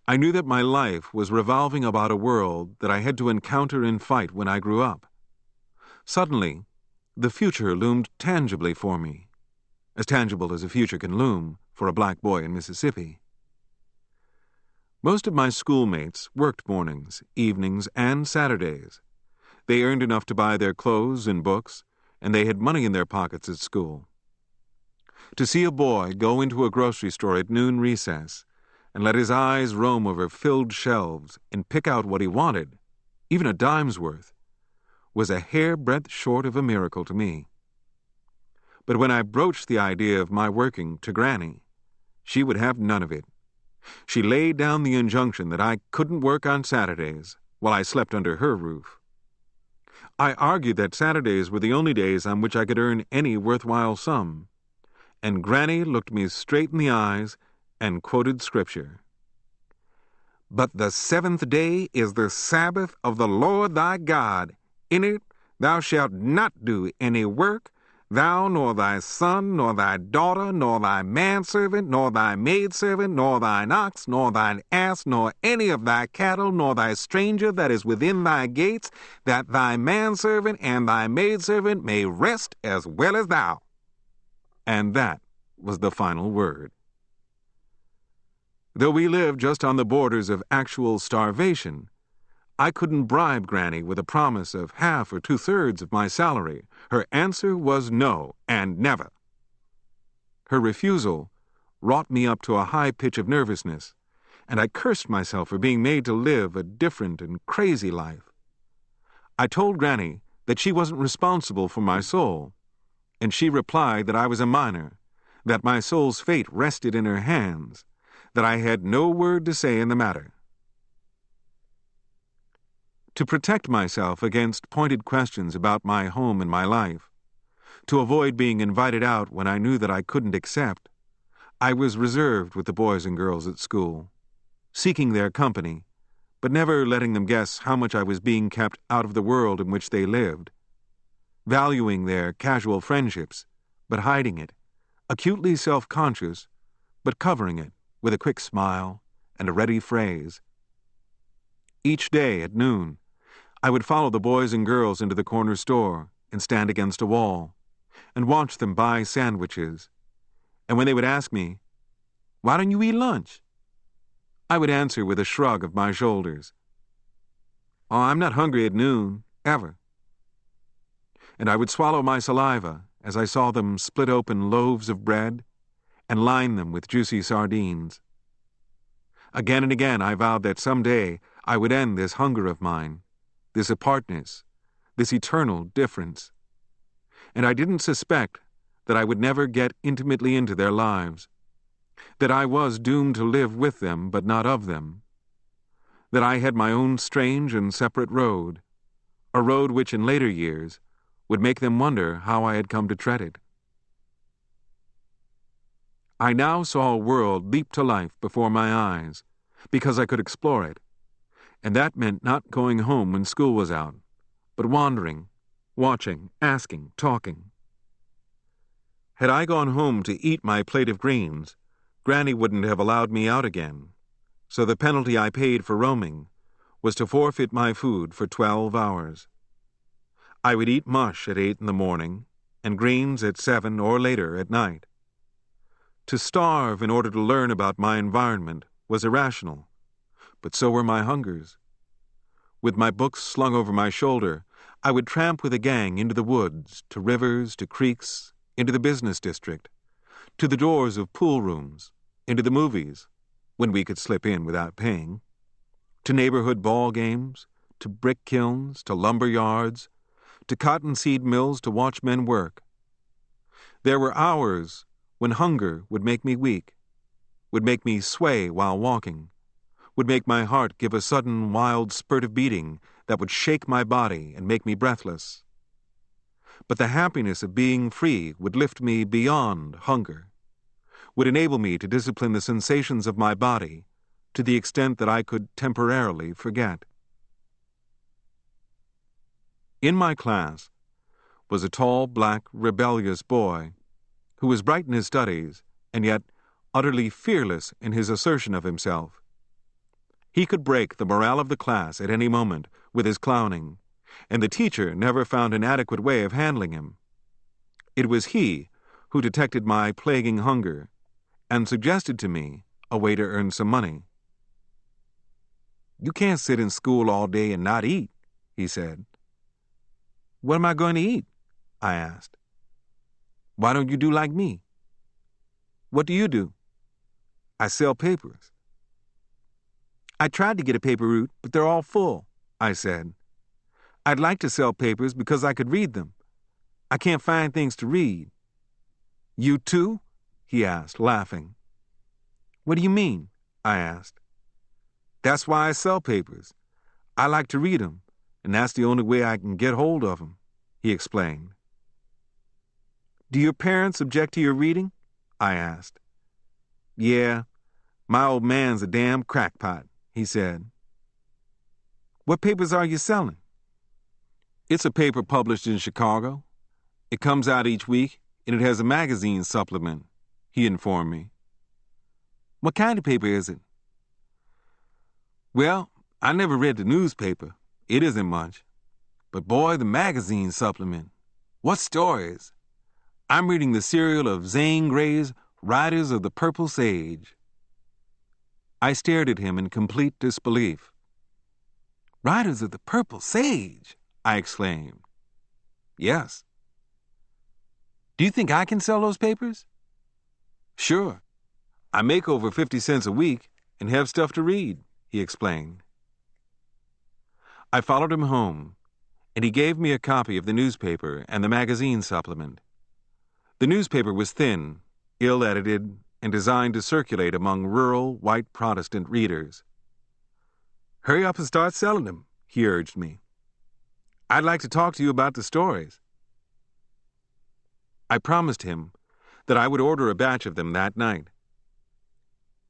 I knew that my life was revolving about a world that I had to encounter and fight when I grew up. Suddenly, the future loomed tangibly for me, as tangible as a future can loom for a black boy in Mississippi. Most of my schoolmates worked mornings, evenings, and Saturdays. They earned enough to buy their clothes and books, and they had money in their pockets at school. To see a boy go into a grocery store at noon recess and let his eyes roam over filled shelves and pick out what he wanted, even a dime's worth, was a hair-breadth short of a miracle to me. But when I broached the idea of my working to Granny, she would have none of it. She laid down the injunction that I couldn't work on Saturdays while I slept under her roof. I argued that Saturdays were the only days on which I could earn any worthwhile sum, and Granny looked me straight in the eyes and quoted Scripture. But the 7th day is the Sabbath of the Lord thy God. In it thou shalt not do any work, thou, nor thy son, nor thy daughter, nor thy manservant, nor thy maidservant, nor thine ox, nor thine ass, nor any of thy cattle, nor thy stranger that is within thy gates, that thy manservant and thy maidservant may rest as well as thou. And that was the final word. Though we lived just on the borders of actual starvation, I couldn't bribe Granny with a promise of half or 2/3 of my salary. Her answer was no, and never. Her refusal wrought me up to a high pitch of nervousness, and I cursed myself for being made to live a different and crazy life. I told Granny that she wasn't responsible for my soul, and she replied that I was a minor, that my soul's fate rested in her hands, that I had no word to say in the matter. To protect myself against pointed questions about my home and my life, to avoid being invited out when I knew that I couldn't accept, I was reserved with the boys and girls at school, seeking their company, but never letting them guess how much I was being kept out of the world in which they lived, valuing their casual friendships, but hiding it, acutely self-conscious, but covering it with a quick smile and a ready phrase. Each day at noon, I would follow the boys and girls into the corner store and stand against a wall and watch them buy sandwiches. And when they would ask me, "Why don't you eat lunch?" I would answer with a shrug of my shoulders, "Oh, I'm not hungry at noon, ever." And I would swallow my saliva as I saw them split open loaves of bread and line them with juicy sardines. Again and again I vowed that someday I would end this hunger of mine, this apartness, this eternal difference. And I didn't suspect that I would never get intimately into their lives, that I was doomed to live with them but not of them, that I had my own strange and separate road, a road which in later years would make them wonder how I had come to tread it. I now saw a world leap to life before my eyes, because I could explore it, and that meant not going home when school was out, but wandering, watching, asking, talking. Had I gone home to eat my plate of greens, Granny wouldn't have allowed me out again, so the penalty I paid for roaming was to forfeit my food for 12 hours. I would eat mush at 8 in the morning and greens at 7 or later at night. To starve in order to learn about my environment was irrational, but so were my hungers. With my books slung over my shoulder, I would tramp with a gang into the woods, to rivers, to creeks, into the business district, to the doors of pool rooms, into the movies, when we could slip in without paying, to neighborhood ball games, to brick kilns, to lumber yards, to cottonseed mills to watch men work. There were hours when hunger would make me weak, would make me sway while walking, would make my heart give a sudden wild spurt of beating that would shake my body and make me breathless. But the happiness of being free would lift me beyond hunger, would enable me to discipline the sensations of my body to the extent that I could temporarily forget. In my class was a tall, black, rebellious boy who was bright in his studies and yet utterly fearless in his assertion of himself. He could break the morale of the class at any moment with his clowning, and the teacher never found an adequate way of handling him. It was he who detected my plaguing hunger and suggested to me a way to earn some money. "You can't sit in school all day and not eat," he said. "What am I going to eat?" I asked. "Why don't you do like me?" "What do you do?" "I sell papers." "I tried to get a paper route, but they're all full," I said. "I'd like to sell papers because I could read them. I can't find things to read." "You too?" he asked, laughing. "What do you mean?" I asked. "That's why I sell papers. I like to read them, and that's the only way I can get hold of them," he explained. "Do your parents object to your reading?" I asked. "Yeah, my old man's a damn crackpot," he said. "What papers are you selling?" "It's a paper published in Chicago. It comes out each week, and it has a magazine supplement," he informed me. "What kind of paper is it?" "Well, I never read the newspaper. It isn't much. But boy, the magazine supplement. What stories! I'm reading the serial of Zane Grey's Riders of the Purple Sage." I stared at him in complete disbelief. "Riders of the Purple Sage?" I exclaimed. "Yes." "Do you think I can sell those papers?" "Sure. I make over 50 cents a week and have stuff to read," he explained. I followed him home, and he gave me a copy of the newspaper and the magazine supplement. The newspaper was thin, ill-edited, and designed to circulate among rural, white Protestant readers. "Hurry up and start selling them," he urged me. "I'd like to talk to you about the stories." I promised him that I would order a batch of them that night.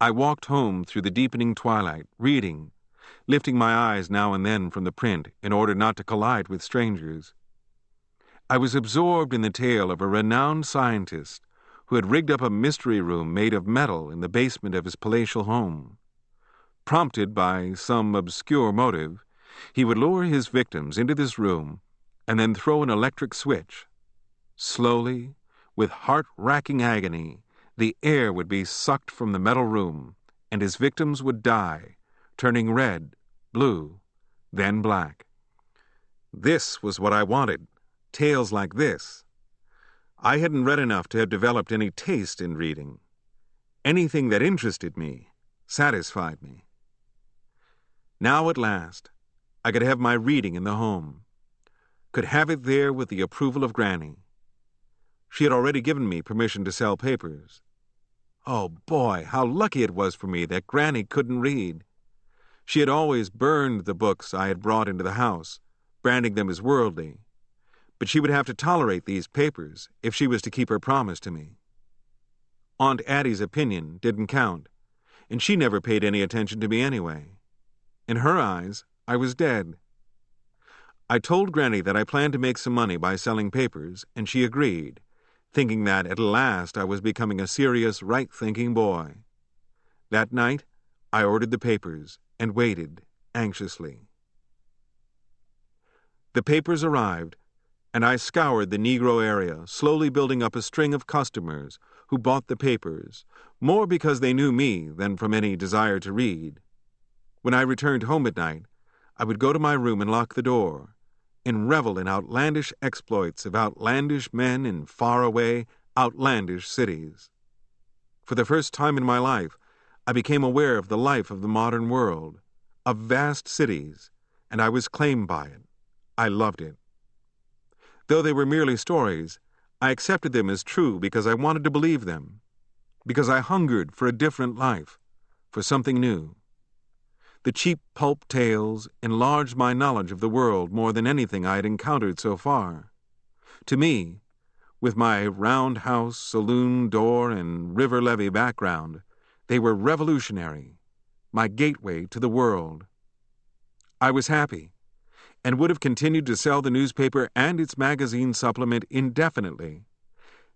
I walked home through the deepening twilight, reading, lifting my eyes now and then from the print in order not to collide with strangers. I was absorbed in the tale of a renowned scientist who had rigged up a mystery room made of metal in the basement of his palatial home. Prompted by some obscure motive, he would lure his victims into this room and then throw an electric switch. Slowly, with heart-racking agony, the air would be sucked from the metal room, and his victims would die, turning red, blue, then black. This was what I wanted, tales like this. I hadn't read enough to have developed any taste in reading. Anything that interested me satisfied me. Now at last, I could have my reading in the home. Could have it there with the approval of Granny. She had already given me permission to sell papers. Oh boy, how lucky it was for me that Granny couldn't read. She had always burned the books I had brought into the house, branding them as worldly. But she would have to tolerate these papers if she was to keep her promise to me. Aunt Addie's opinion didn't count, and she never paid any attention to me anyway. In her eyes, I was dead. I told Granny that I planned to make some money by selling papers, and she agreed, thinking that at last I was becoming a serious, right-thinking boy. That night, I ordered the papers and waited anxiously. The papers arrived, and I scoured the Negro area, slowly building up a string of customers who bought the papers, more because they knew me than from any desire to read. When I returned home at night, I would go to my room and lock the door, and revel in outlandish exploits of outlandish men in faraway, outlandish cities. For the first time in my life, I became aware of the life of the modern world, of vast cities, and I was claimed by it. I loved it. Though they were merely stories, I accepted them as true because I wanted to believe them, because I hungered for a different life, for something new. The cheap pulp tales enlarged my knowledge of the world more than anything I had encountered so far. To me, with my roundhouse, saloon door, and river levee background, they were revolutionary, my gateway to the world. I was happy, and would have continued to sell the newspaper and its magazine supplement indefinitely,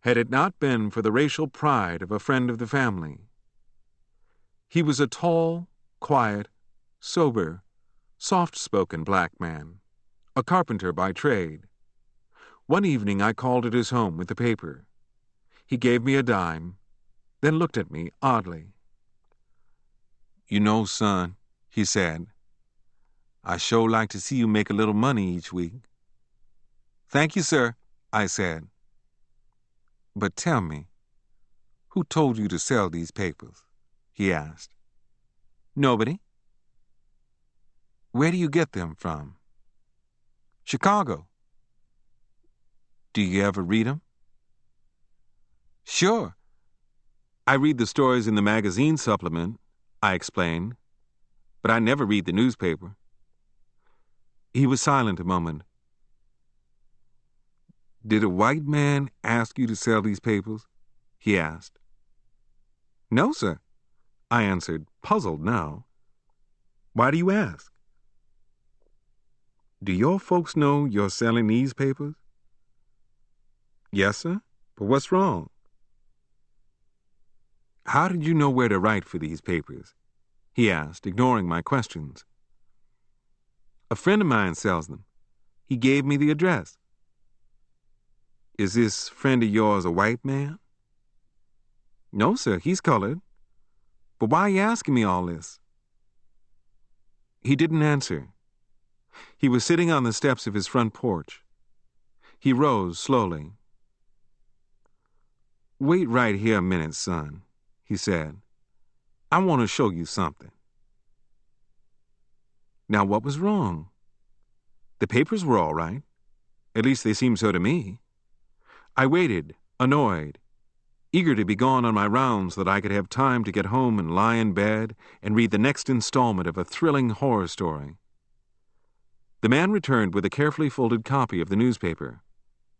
had it not been for the racial pride of a friend of the family. He was a tall, quiet, sober, soft-spoken black man, a carpenter by trade. One evening I called at his home with the paper. He gave me a dime, then looked at me oddly. "You know, son," he said, "I sure like to see you make a little money each week." "Thank you, sir," I said. "But tell me, who told you to sell these papers?" he asked. "Nobody." "Where do you get them from?" "Chicago." "Do you ever read them?" "Sure. I read the stories in the magazine supplement," I explained, "but I never read the newspaper." He was silent a moment. "Did a white man ask you to sell these papers?" he asked. "No, sir," I answered, puzzled now. "Why do you ask?" "Do your folks know you're selling these papers?" "Yes, sir, but what's wrong?" "How did you know where to write for these papers?" he asked, ignoring my questions. "A friend of mine sells them. He gave me the address." "Is this friend of yours a white man?" "No, sir, he's colored. But why are you asking me all this?" He didn't answer. He was sitting on the steps of his front porch. He rose slowly. "Wait right here a minute, son," he said. "I want to show you something." Now, what was wrong? The papers were all right. At least they seemed so to me. I waited, annoyed, eager to be gone on my rounds so that I could have time to get home and lie in bed and read the next installment of a thrilling horror story. The man returned with a carefully folded copy of the newspaper.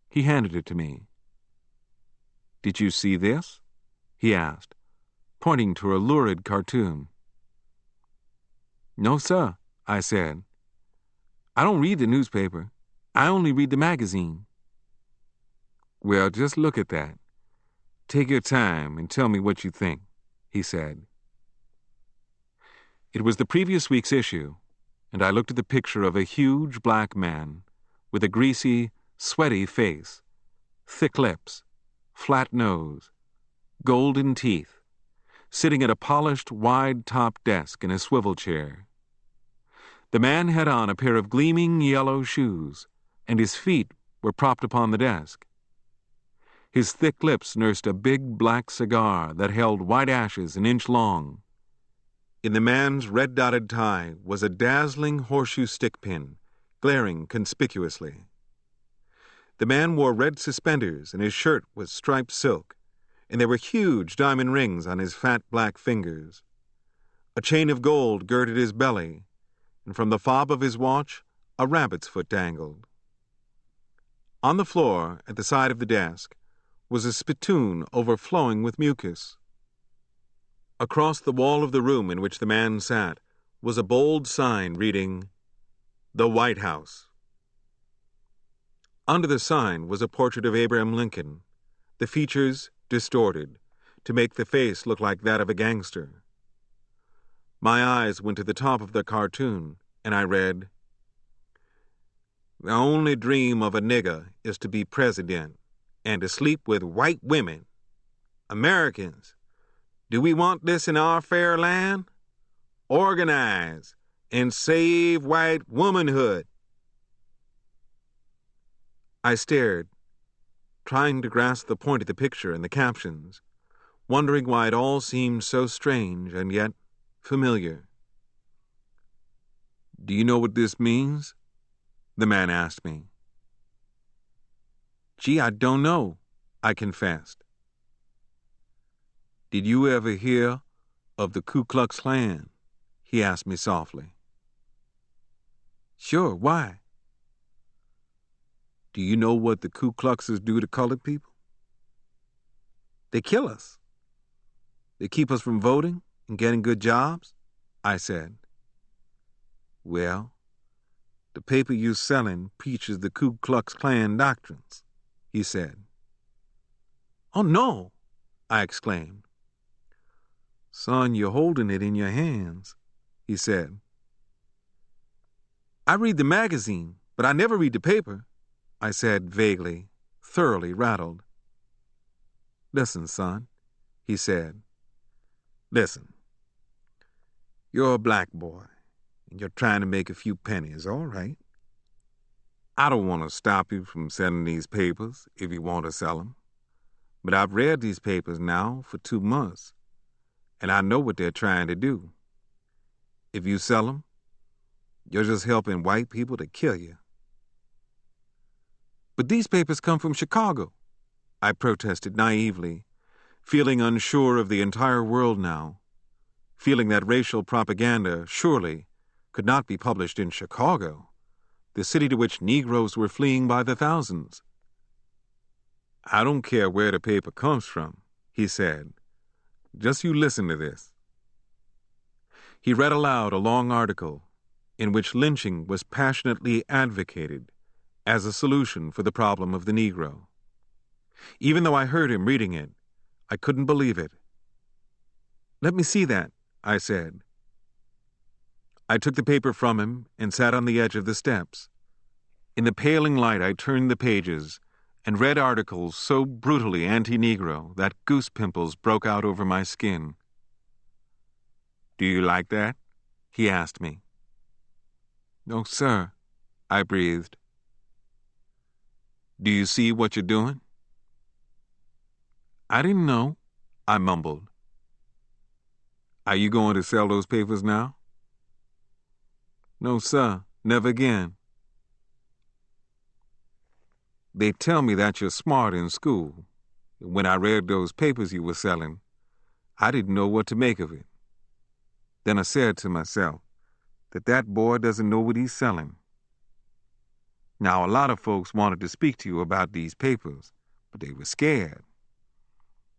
He handed it to me. "Did you see this?" he asked, pointing to a lurid cartoon. "No, sir," I said. "I don't read the newspaper. I only read the magazine." "Well, just look at that. Take your time and tell me what you think," he said. It was the previous week's issue, and I looked at the picture of a huge black man with a greasy, sweaty face, thick lips, flat nose, golden teeth, sitting at a polished, wide-top desk in a swivel chair. The man had on a pair of gleaming yellow shoes, and his feet were propped upon the desk. His thick lips nursed a big black cigar that held white ashes an inch long. In the man's red-dotted tie was a dazzling horseshoe stick pin, glaring conspicuously. The man wore red suspenders, and his shirt was striped silk, and there were huge diamond rings on his fat black fingers. A chain of gold girded his belly, and from the fob of his watch a rabbit's foot dangled. On the floor, at the side of the desk, was a spittoon overflowing with mucus. Across the wall of the room in which the man sat was a bold sign reading, "The White House." Under the sign was a portrait of Abraham Lincoln, the features distorted, to make the face look like that of a gangster. My eyes went to the top of the cartoon, and I read, "The only dream of a nigger is to be president and to sleep with white women. Americans, do we want this in our fair land? Organize and save white womanhood." I stared, trying to grasp the point of the picture and the captions, wondering why it all seemed so strange and yet familiar. "Do you know what this means?" the man asked me. "Gee, I don't know," I confessed. "Did you ever hear of the Ku Klux Klan?" he asked me softly. "Sure, why?" "Do you know what the Ku Kluxes do to colored people?" "They kill us." "They keep us from voting and getting good jobs?" I said. "Well, the paper you're selling preaches the Ku Klux Klan doctrines," he said. "Oh, no," I exclaimed. "Son, you're holding it in your hands," he said. "I read the magazine, but I never read the paper," I said vaguely, thoroughly rattled. "Listen, son," he said. "Listen. You're a black boy, and you're trying to make a few pennies, all right. I don't want to stop you from selling these papers if you want to sell them, but I've read these papers now for 2 months, and I know what they're trying to do. If you sell them, you're just helping white people to kill you." "But these papers come from Chicago," I protested naively, feeling unsure of the entire world now, feeling that racial propaganda surely could not be published in Chicago, the city to which Negroes were fleeing by the thousands. "I don't care where the paper comes from," he said. "Just you listen to this." He read aloud a long article in which lynching was passionately advocated as a solution for the problem of the Negro. Even though I heard him reading it, I couldn't believe it. "Let me see that," I said. I took the paper from him and sat on the edge of the steps. In the paling light, I turned the pages and read articles so brutally anti-Negro that goose pimples broke out over my skin. "Do you like that?" he asked me. "No, sir," I breathed. "Do you see what you're doing?" "I didn't know," I mumbled. "Are you going to sell those papers now?" "No, sir, never again." "They tell me that you're smart in school. When I read those papers you were selling, I didn't know what to make of it. Then I said to myself that boy doesn't know what he's selling. Now, a lot of folks wanted to speak to you about these papers, but they were scared.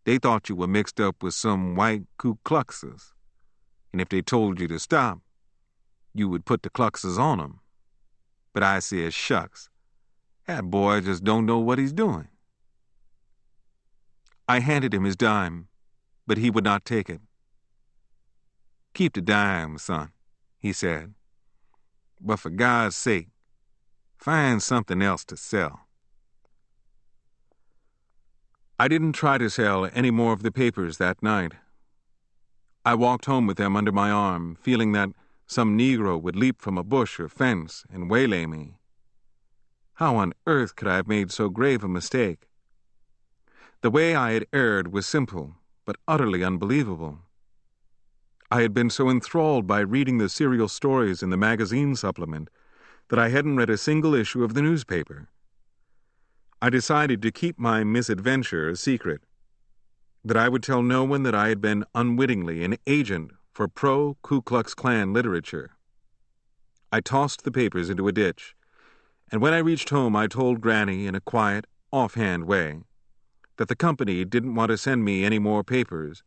They thought you were mixed up with some white Ku Kluxers, and if they told you to stop, you would put the Kluxers on them. But I said, shucks, that boy just don't know what he's doing." I handed him his dime, but he would not take it. "Keep the dime, son," he said. "But for God's sake, find something else to sell." I didn't try to sell any more of the papers that night. I walked home with them under my arm, feeling that some Negro would leap from a bush or fence and waylay me. How on earth could I have made so grave a mistake? The way I had erred was simple, but utterly unbelievable. I had been so enthralled by reading the serial stories in the magazine supplement that I hadn't read a single issue of the newspaper. I decided to keep my misadventure a secret, that I would tell no one that I had been unwittingly an agent for pro-Ku Klux Klan literature. I tossed the papers into a ditch, and when I reached home I told Granny in a quiet, offhand way that the company didn't want to send me any more papers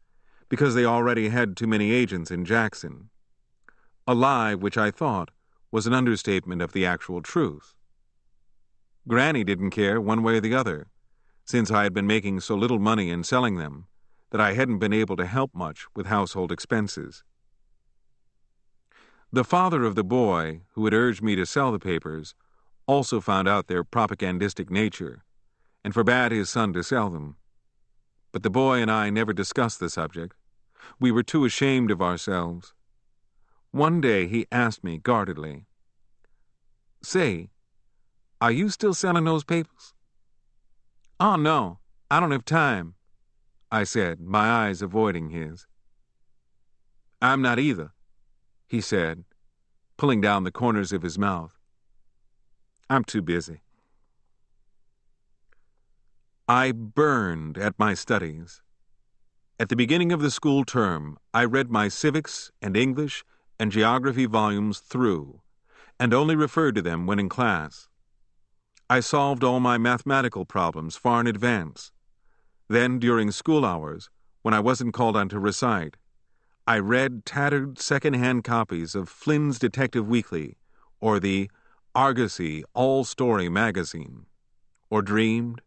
because they already had too many agents in Jackson, a lie which I thought was an understatement of the actual truth. Granny didn't care one way or the other, since I had been making so little money in selling them that I hadn't been able to help much with household expenses. The father of the boy who had urged me to sell the papers also found out their propagandistic nature and forbade his son to sell them. But the boy and I never discussed the subject. We were too ashamed of ourselves. One day he asked me guardedly, "Say, are you still selling those papers?" "Oh, no, I don't have time," I said, my eyes avoiding his. "I'm not either," he said, pulling down the corners of his mouth. "I'm too busy." I burned at my studies. At the beginning of the school term, I read my civics and English and geography volumes through, and only referred to them when in class. I solved all my mathematical problems far in advance. Then, during school hours, when I wasn't called on to recite, I read tattered second-hand copies of Flynn's Detective Weekly or the Argosy All-Story magazine, or dreamed,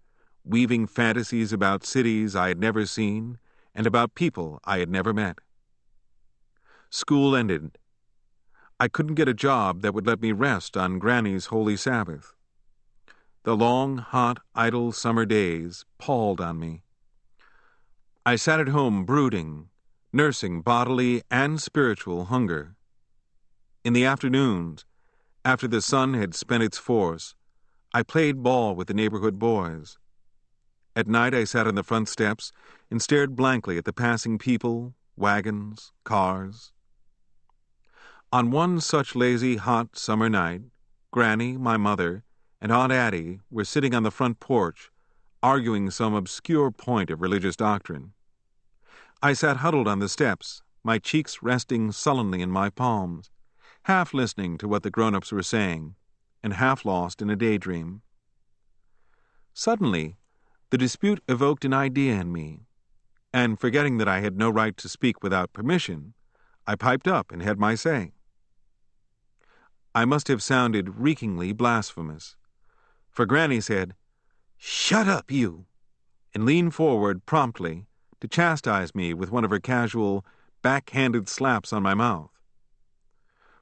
weaving fantasies about cities I had never seen and about people I had never met. School ended. I couldn't get a job that would let me rest on Granny's holy Sabbath. The long, hot, idle summer days palled on me. I sat at home brooding, nursing bodily and spiritual hunger. In the afternoons, after the sun had spent its force, I played ball with the neighborhood boys. At night I sat on the front steps and stared blankly at the passing people, wagons, cars. On one such lazy, hot summer night, Granny, my mother, and Aunt Addie were sitting on the front porch, arguing some obscure point of religious doctrine. I sat huddled on the steps, my cheeks resting sullenly in my palms, half listening to what the grown-ups were saying, and half lost in a daydream. Suddenly, the dispute evoked an idea in me, and forgetting that I had no right to speak without permission, I piped up and had my say. I must have sounded reekingly blasphemous, for Granny said, "Shut up, you," and leaned forward promptly to chastise me with one of her casual, backhanded slaps on my mouth.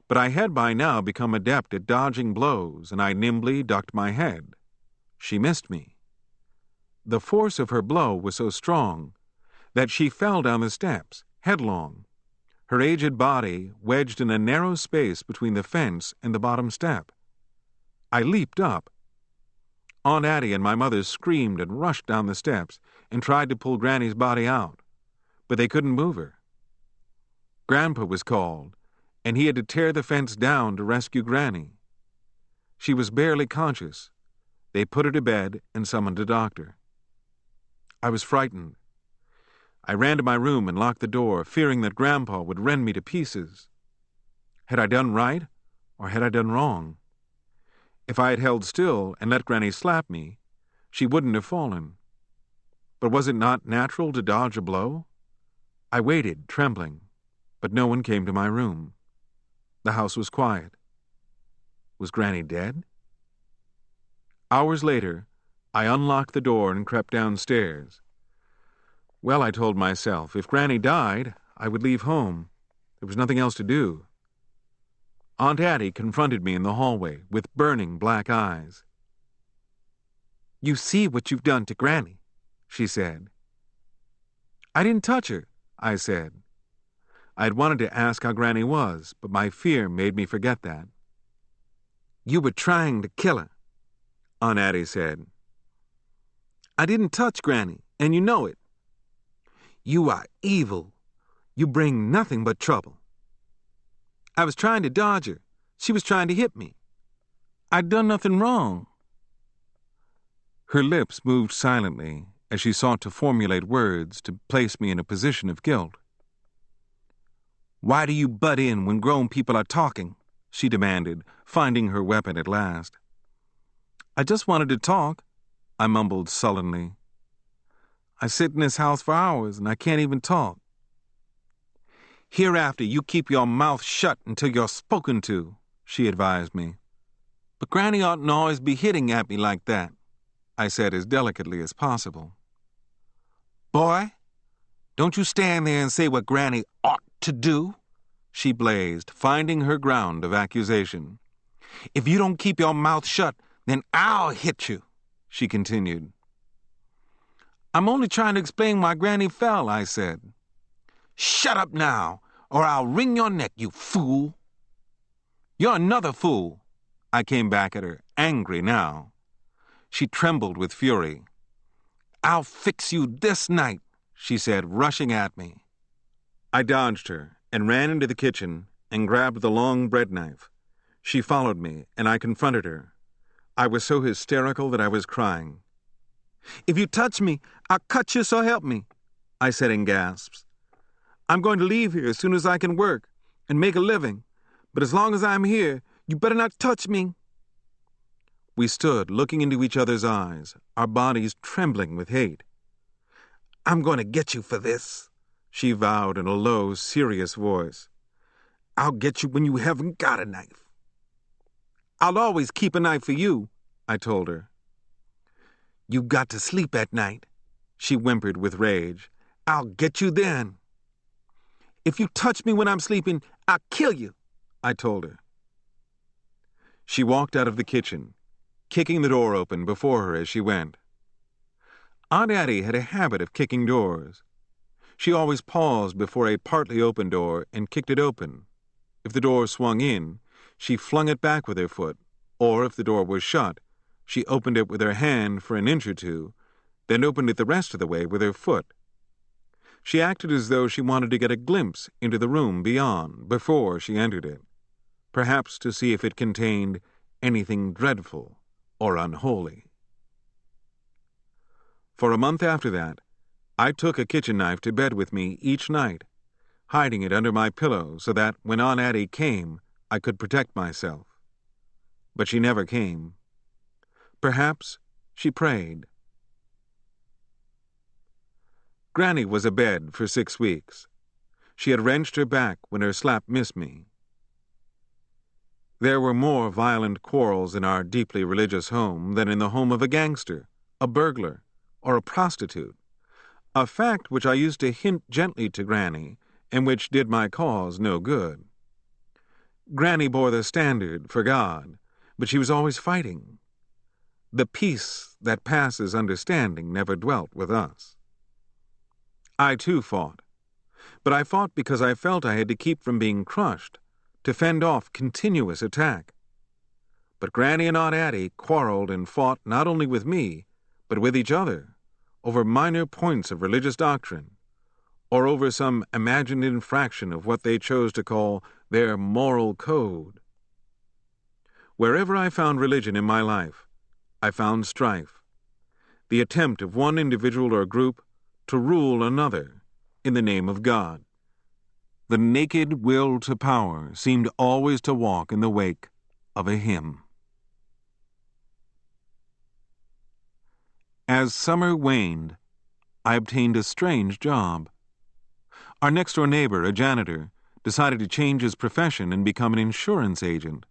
But I had by now become adept at dodging blows, and I nimbly ducked my head. She missed me. The force of her blow was so strong that she fell down the steps, headlong, her aged body wedged in a narrow space between the fence and the bottom step. I leaped up. Aunt Addie and my mother screamed and rushed down the steps and tried to pull Granny's body out, but they couldn't move her. Grandpa was called, and he had to tear the fence down to rescue Granny. She was barely conscious. They put her to bed and summoned a doctor. I was frightened. I ran to my room and locked the door, fearing that Grandpa would rend me to pieces. Had I done right, or had I done wrong? If I had held still and let Granny slap me, she wouldn't have fallen. But was it not natural to dodge a blow? I waited, trembling, but no one came to my room. The house was quiet. Was Granny dead? Hours later, I unlocked the door and crept downstairs. Well, I told myself, if Granny died, I would leave home. There was nothing else to do. Aunt Addie confronted me in the hallway with burning black eyes. "You see what you've done to Granny," she said. "I didn't touch her," I said. I had wanted to ask how Granny was, but my fear made me forget that. "You were trying to kill her," Aunt Addie said. "I didn't touch Granny, and you know it." "You are evil. You bring nothing but trouble. I was trying to dodge her. She was trying to hit me. I'd done nothing wrong. Her lips moved silently as she sought to formulate words to place me in a position of guilt. Why do you butt in when grown people are talking? She demanded, finding her weapon at last. I just wanted to talk, I mumbled sullenly. I sit in this house for hours and I can't even talk. Hereafter, you keep your mouth shut until you're spoken to, she advised me. But Granny oughtn't always be hitting at me like that, I said as delicately as possible. Boy, don't you stand there and say what Granny ought to do, she blazed, finding her ground of accusation. If you don't keep your mouth shut, then I'll hit you, she continued. I'm only trying to explain why Granny fell, I said. Shut up now, or I'll wring your neck, you fool. You're another fool, I came back at her, angry now. She trembled with fury. I'll fix you this night, she said, rushing at me. I dodged her and ran into the kitchen and grabbed the long bread knife. She followed me, and I confronted her. I was so hysterical that I was crying. If you touch me, I'll cut you, so help me, I said in gasps. I'm going to leave here as soon as I can work and make a living, but as long as I'm here, you better not touch me. We stood looking into each other's eyes, our bodies trembling with hate. I'm going to get you for this, she vowed in a low, serious voice. I'll get you when you haven't got a knife. I'll always keep a knife for you, I told her. You've got to sleep at night, she whimpered with rage. I'll get you then. If you touch me when I'm sleeping, I'll kill you, I told her. She walked out of the kitchen, kicking the door open before her as she went. Aunt Addie had a habit of kicking doors. She always paused before a partly open door and kicked it open. If the door swung in, she flung it back with her foot, or if the door was shut, she opened it with her hand for an inch or two, then opened it the rest of the way with her foot. She acted as though she wanted to get a glimpse into the room beyond before she entered it, perhaps to see if it contained anything dreadful or unholy. For a month after that, I took a kitchen knife to bed with me each night, hiding it under my pillow so that when Aunt Addie came, I could protect myself. But she never came. Perhaps she prayed. Granny was abed for 6 weeks. She had wrenched her back when her slap missed me. There were more violent quarrels in our deeply religious home than in the home of a gangster, a burglar, or a prostitute, a fact which I used to hint gently to Granny and which did my cause no good. Granny bore the standard for God, but she was always fighting. The peace that passes understanding never dwelt with us. I too fought, but I fought because I felt I had to keep from being crushed, to fend off continuous attack. But Granny and Aunt Addie quarreled and fought not only with me, but with each other, over minor points of religious doctrine, or over some imagined infraction of what they chose to call their moral code. Wherever I found religion in my life, I found strife, the attempt of one individual or group to rule another in the name of God. The naked will to power seemed always to walk in the wake of a hymn. As summer waned, I obtained a strange job. Our next-door neighbor, a janitor, decided to change his profession and become an insurance agent.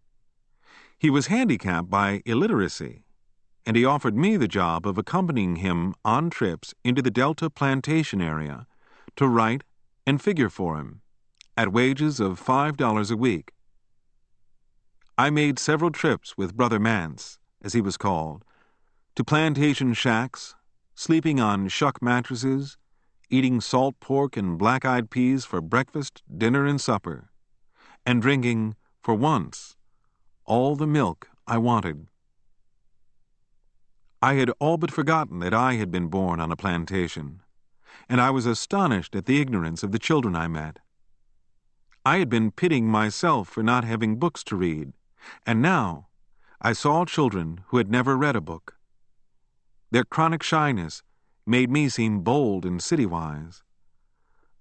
He was handicapped by illiteracy, and he offered me the job of accompanying him on trips into the Delta plantation area to write and figure for him, at wages of $5 a week. I made several trips with Brother Mance, as he was called, to plantation shacks, sleeping on shuck mattresses, eating salt pork and black-eyed peas for breakfast, dinner, and supper, and drinking, for once, all the milk I wanted. I had all but forgotten that I had been born on a plantation, and I was astonished at the ignorance of the children I met. I had been pitying myself for not having books to read, and now I saw children who had never read a book. Their chronic shyness made me seem bold and city-wise.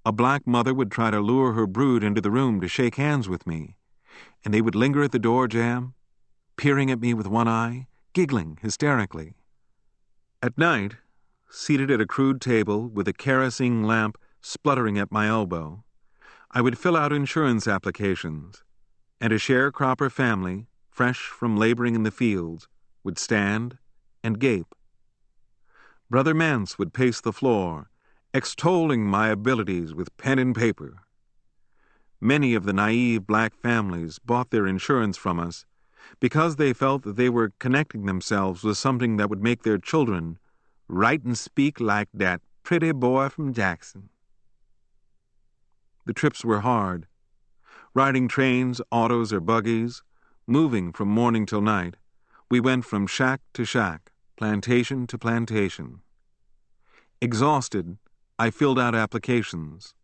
A black mother would try to lure her brood into the room to shake hands with me, and they would linger at the door jamb, peering at me with one eye, giggling hysterically. At night, seated at a crude table with a kerosene lamp spluttering at my elbow, I would fill out insurance applications, and a sharecropper family, fresh from laboring in the fields, would stand and gape. Brother Mance would pace the floor, extolling my abilities with pen and paper. Many of the naive black families bought their insurance from us because they felt that they were connecting themselves with something that would make their children write and speak like that pretty boy from Jackson. The trips were hard. Riding trains, autos, or buggies, moving from morning till night, we went from shack to shack, plantation to plantation. Exhausted, I filled out applications.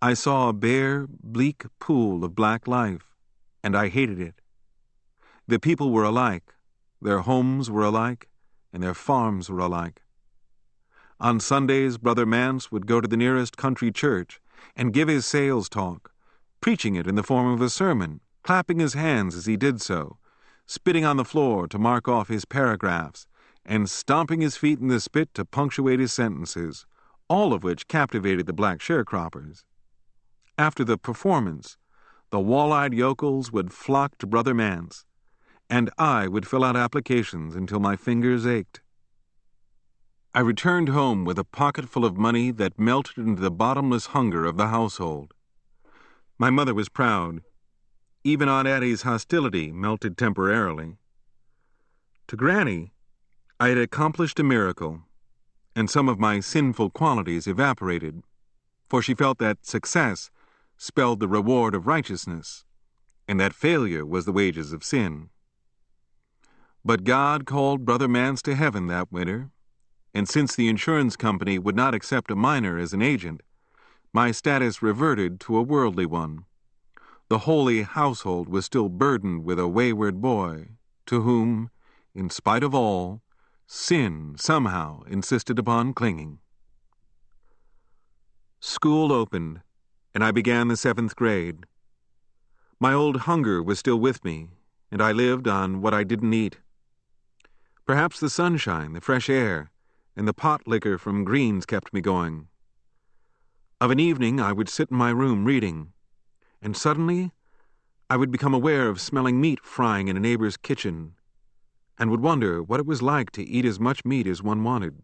I saw a bare, bleak pool of black life, and I hated it. The people were alike, their homes were alike, and their farms were alike. On Sundays, Brother Mance would go to the nearest country church and give his sales talk, preaching it in the form of a sermon, clapping his hands as he did so, spitting on the floor to mark off his paragraphs, and stomping his feet in the spit to punctuate his sentences, all of which captivated the black sharecroppers. After the performance, the wall-eyed yokels would flock to Brother Mance, and I would fill out applications until my fingers ached. I returned home with a pocket full of money that melted into the bottomless hunger of the household. My mother was proud. Even Aunt Addie's hostility melted temporarily. To Granny, I had accomplished a miracle, and some of my sinful qualities evaporated, for she felt that success spelled the reward of righteousness, and that failure was the wages of sin. But God called Brother Mance to heaven that winter, and since the insurance company would not accept a minor as an agent, my status reverted to a worldly one. The holy household was still burdened with a wayward boy, to whom, in spite of all, sin somehow insisted upon clinging. School opened, and I began the 7th grade. My old hunger was still with me, and I lived on what I didn't eat. Perhaps the sunshine, the fresh air, and the pot liquor from Green's kept me going. Of an evening I would sit in my room reading, and suddenly I would become aware of smelling meat frying in a neighbor's kitchen, and would wonder what it was like to eat as much meat as one wanted.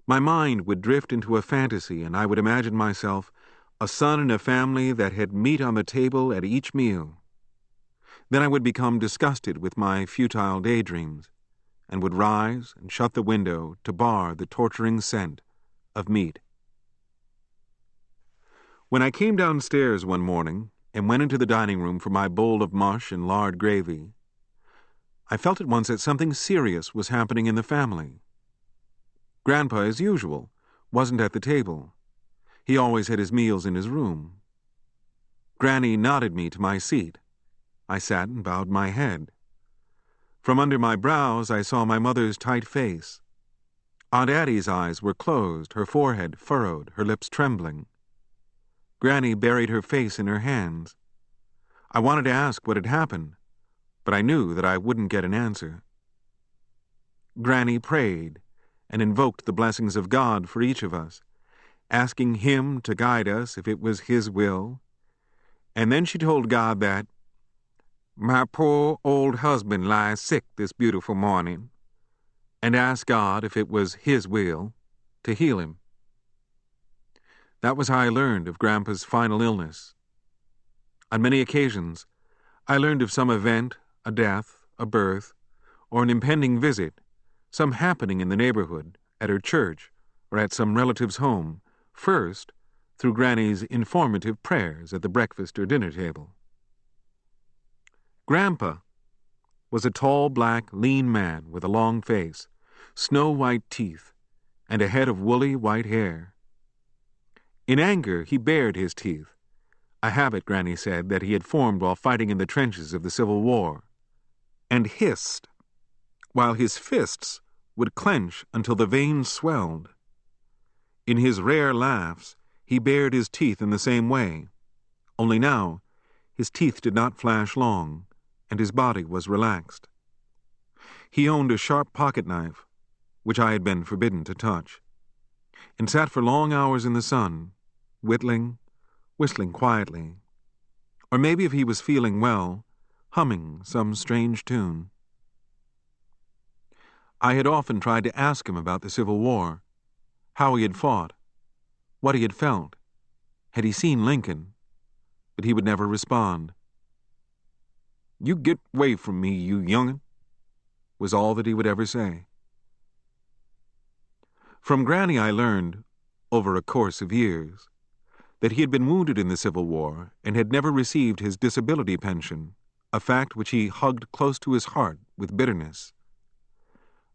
My mind would drift into a fantasy, and I would imagine myself a son in a family that had meat on the table at each meal. Then I would become disgusted with my futile daydreams, and would rise and shut the window to bar the torturing scent of meat. When I came downstairs one morning and went into the dining room for my bowl of mush and lard gravy, I felt at once that something serious was happening in the family. Grandpa, as usual, wasn't at the table. He always had his meals in his room. Granny nodded me to my seat. I sat and bowed my head. From under my brows I saw my mother's tight face. Aunt Addie's eyes were closed, her forehead furrowed, her lips trembling. Granny buried her face in her hands. I wanted to ask what had happened, but I knew that I wouldn't get an answer. Granny prayed and invoked the blessings of God for each of us, asking Him to guide us if it was His will, and then she told God that, "My poor old husband lies sick this beautiful morning," and asked God if it was His will to heal him. That was how I learned of Grandpa's final illness. On many occasions, I learned of some event, a death, a birth, or an impending visit, some happening in the neighborhood, at her church, or at some relative's home, first through Granny's informative prayers at the breakfast or dinner table. Grandpa was a tall, black, lean man with a long face, snow-white teeth, and a head of woolly white hair. In anger, he bared his teeth, a habit, Granny said, that he had formed while fighting in the trenches of the Civil War, and hissed, while his fists would clench until the veins swelled. In his rare laughs, he bared his teeth in the same way, only now his teeth did not flash long, and his body was relaxed. He owned a sharp pocket knife, which I had been forbidden to touch, and sat for long hours in the sun, whistling quietly, or maybe if he was feeling well, humming some strange tune. I had often tried to ask him about the Civil War, how he had fought, what he had felt, had he seen Lincoln, but he would never respond. "You get away from me, you young'un," was all that he would ever say. From Granny I learned, over a course of years, that he had been wounded in the Civil War and had never received his disability pension, a fact which he hugged close to his heart with bitterness.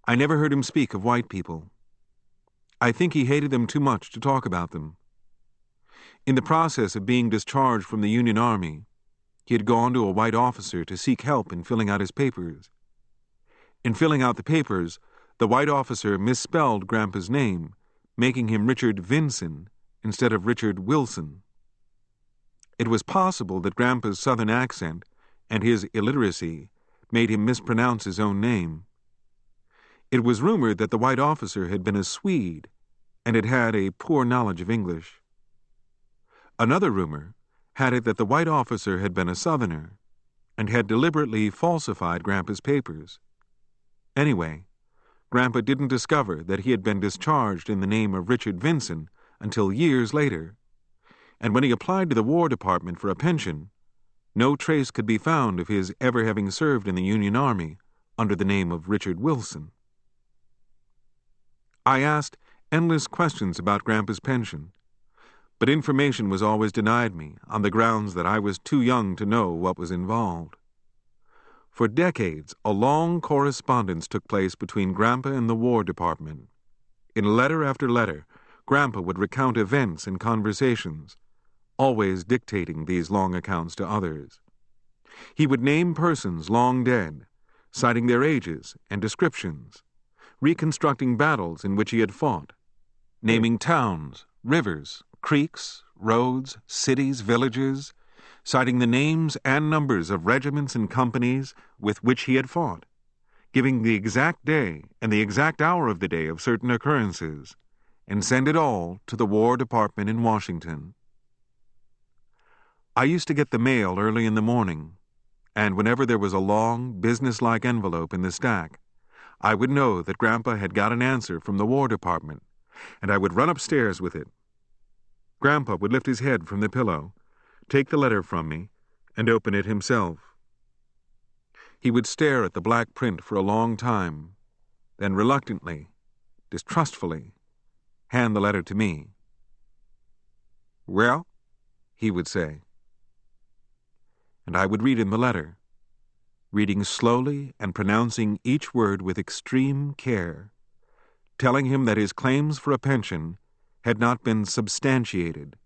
I never heard him speak of white people. I think he hated them too much to talk about them. In the process of being discharged from the Union Army, he had gone to a white officer to seek help in filling out his papers. In filling out the papers, the white officer misspelled Grandpa's name, making him Richard Vinson instead of Richard Wilson. It was possible that Grandpa's Southern accent and his illiteracy made him mispronounce his own name. It was rumored that the white officer had been a Swede and had had a poor knowledge of English. Another rumor had it that the white officer had been a Southerner and had deliberately falsified Grandpa's papers. Anyway, Grandpa didn't discover that he had been discharged in the name of Richard Vinson until years later, and when he applied to the War Department for a pension, no trace could be found of his ever having served in the Union Army under the name of Richard Wilson. I asked endless questions about Grandpa's pension, but information was always denied me on the grounds that I was too young to know what was involved. For decades, a long correspondence took place between Grandpa and the War Department. In letter after letter, Grandpa would recount events and conversations, always dictating these long accounts to others. He would name persons long dead, citing their ages and descriptions, reconstructing battles in which he had fought, naming towns, rivers, creeks, roads, cities, villages, citing the names and numbers of regiments and companies with which he had fought, giving the exact day and the exact hour of the day of certain occurrences, and send it all to the War Department in Washington. I used to get the mail early in the morning, and whenever there was a long, businesslike envelope in the stack, I would know that Grandpa had got an answer from the War Department, and I would run upstairs with it. Grandpa would lift his head from the pillow, take the letter from me, and open it himself. He would stare at the black print for a long time, then reluctantly, distrustfully, hand the letter to me. "Well?" he would say. And I would read him the letter, reading slowly and pronouncing each word with extreme care, telling him that his claims for a pension had not been substantiated,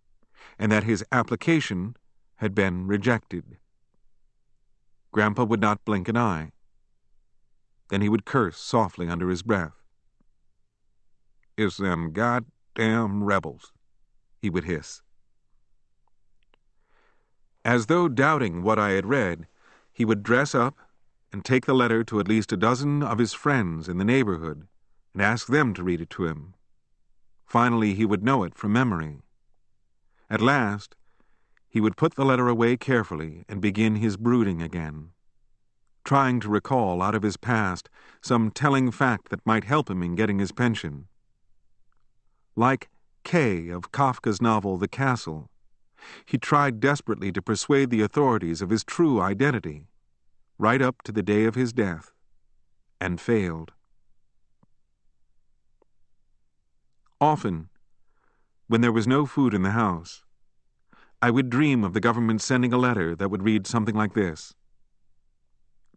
and that his application had been rejected. Grandpa would not blink an eye. Then he would curse softly under his breath. "It's them goddamn rebels," he would hiss. As though doubting what I had read, he would dress up and take the letter to at least a dozen of his friends in the neighborhood and ask them to read it to him. Finally, he would know it from memory. At last, he would put the letter away carefully and begin his brooding again, trying to recall out of his past some telling fact that might help him in getting his pension. Like Kay of Kafka's novel The Castle, he tried desperately to persuade the authorities of his true identity, right up to the day of his death, and failed. Often, when there was no food in the house, I would dream of the government sending a letter that would read something like this: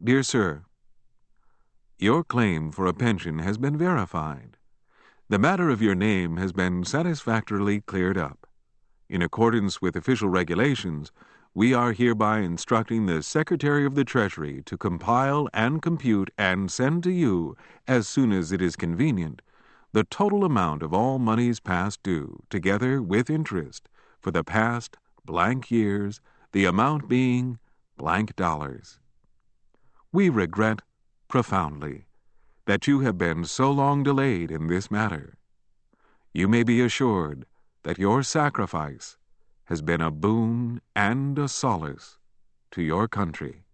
"Dear Sir, your claim for a pension has been verified. The matter of your name has been satisfactorily cleared up. In accordance with official regulations, we are hereby instructing the Secretary of the Treasury to compile and compute and send to you, as soon as it is convenient, the total amount of all monies past due, together with interest, for the past blank years, the amount being blank dollars. We regret profoundly that you have been so long delayed in this matter. You may be assured that your sacrifice has been a boon and a solace to your country.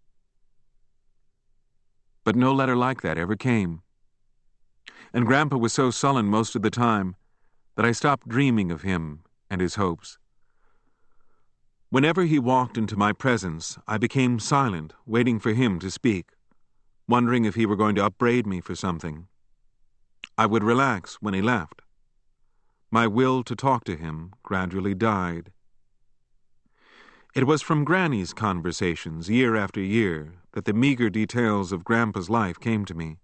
But no letter like that ever came, and Grandpa was so sullen most of the time that I stopped dreaming of him and his hopes. Whenever he walked into my presence, I became silent, waiting for him to speak, wondering if he were going to upbraid me for something. I would relax when he left. My will to talk to him gradually died. It was from Granny's conversations, year after year, that the meager details of Grandpa's life came to me.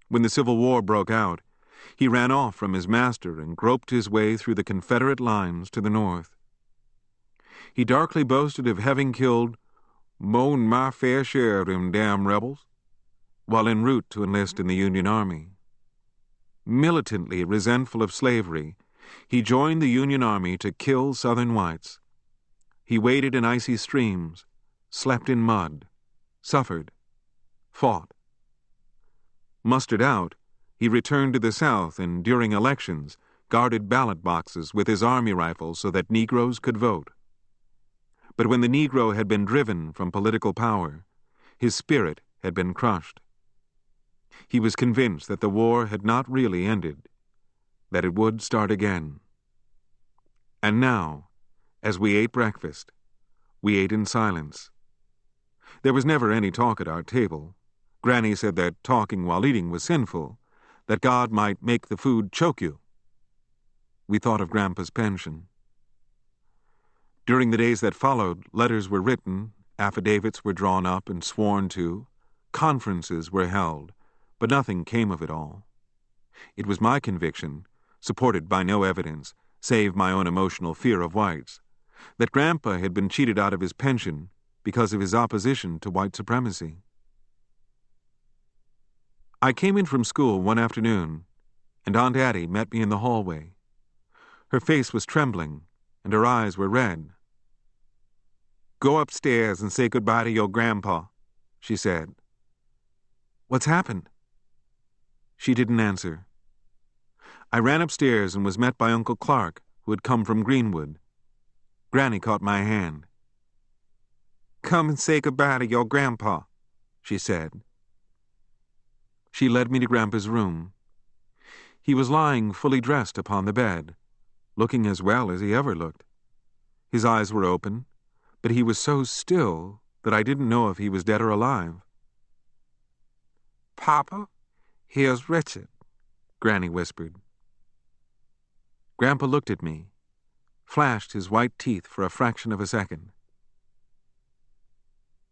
When the Civil War broke out, he ran off from his master and groped his way through the Confederate lines to the north. He darkly boasted of having killed "more'n my fair share of them damn rebels," while en route to enlist in the Union Army. Militantly resentful of slavery, he joined the Union Army to kill Southern whites. He waded in icy streams, slept in mud, suffered, fought. Mustered out, he returned to the South and, during elections, guarded ballot boxes with his army rifle so that Negroes could vote. But when the Negro had been driven from political power, his spirit had been crushed. He was convinced that the war had not really ended, that it would start again. And now, as we ate breakfast, we ate in silence. There was never any talk at our table. Granny said that talking while eating was sinful, that God might make the food choke you. We thought of Grandpa's pension. During the days that followed, letters were written, affidavits were drawn up and sworn to, conferences were held, but nothing came of it all. It was my conviction, supported by no evidence, save my own emotional fear of whites, that Grandpa had been cheated out of his pension because of his opposition to white supremacy. I came in from school one afternoon, and Aunt Addie met me in the hallway. Her face was trembling, and her eyes were red. "Go upstairs and say goodbye to your grandpa," she said. "What's happened?" She didn't answer. I ran upstairs and was met by Uncle Clark, who had come from Greenwood. Granny caught my hand. "Come and say goodbye to your grandpa," she said. She led me to Grandpa's room. He was lying fully dressed upon the bed, looking as well as he ever looked. His eyes were open, but he was so still that I didn't know if he was dead or alive. "Papa, here's Richard," Granny whispered. Grandpa looked at me, flashed his white teeth for a fraction of a second.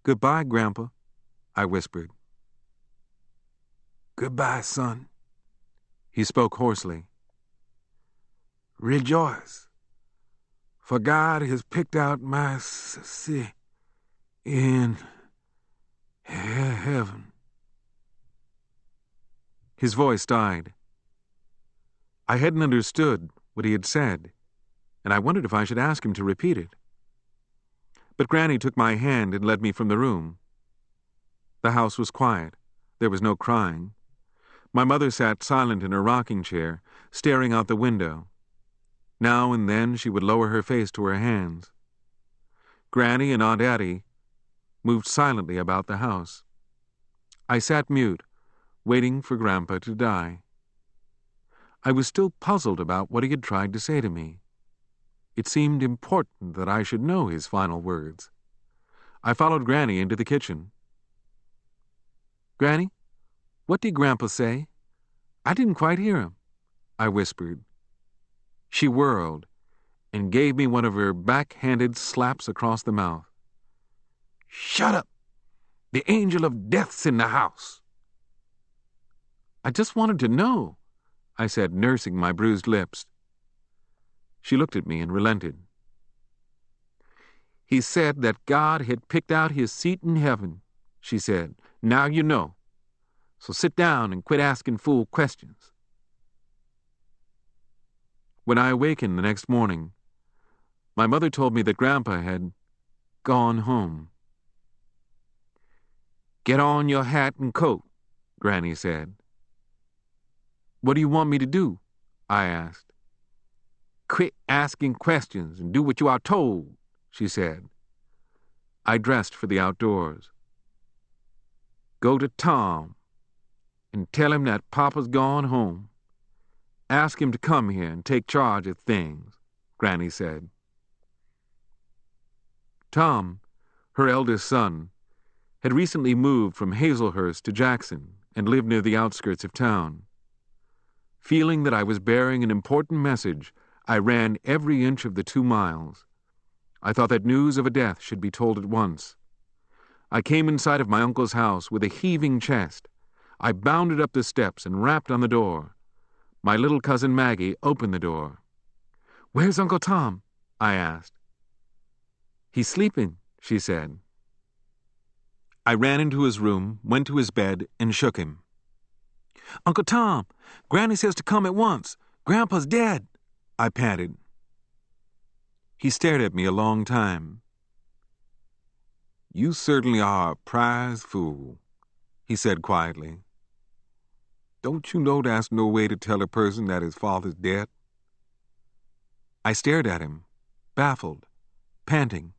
"Goodbye, Grandpa," I whispered. "Goodbye, son," he spoke hoarsely. "Rejoice, for God has picked out my seat in heaven." His voice died. I hadn't understood what he had said, and I wondered if I should ask him to repeat it. But Granny took my hand and led me from the room. The house was quiet. There was no crying. My mother sat silent in her rocking chair, staring out the window. Now and then she would lower her face to her hands. Granny and Aunt Addie moved silently about the house. I sat mute, waiting for Grandpa to die. I was still puzzled about what he had tried to say to me. It seemed important that I should know his final words. I followed Granny into the kitchen. "Granny, what did Grandpa say? I didn't quite hear him," I whispered. She whirled and gave me one of her backhanded slaps across the mouth. "Shut up! The angel of death's in the house." "I just wanted to know," I said, nursing my bruised lips. She looked at me and relented. He said that God had picked out his seat in heaven, she said. Now you know. So sit down and quit asking fool questions. When I awakened the next morning, my mother told me that Grandpa had gone home. Get on your hat and coat, Granny said. What do you want me to do? I asked. Quit asking questions and do what you are told, she said. I dressed for the outdoors. Go to Tom and tell him that Papa's gone home. Ask him to come here and take charge of things, Granny said. Tom, her eldest son, had recently moved from Hazelhurst to Jackson and lived near the outskirts of town. Feeling that I was bearing an important message, I ran every inch of the 2 miles. I thought that news of a death should be told at once. I came inside of my uncle's house with a heaving chest. I bounded up the steps and rapped on the door. My little cousin Maggie opened the door. Where's Uncle Tom? I asked. He's sleeping, she said. I ran into his room, went to his bed, and shook him. Uncle Tom, Granny says to come at once. Grandpa's dead, I panted. He stared at me a long time. You certainly are a prize fool, he said quietly. Don't you know that's no way to tell a person that his father's dead? I stared at him, baffled, panting.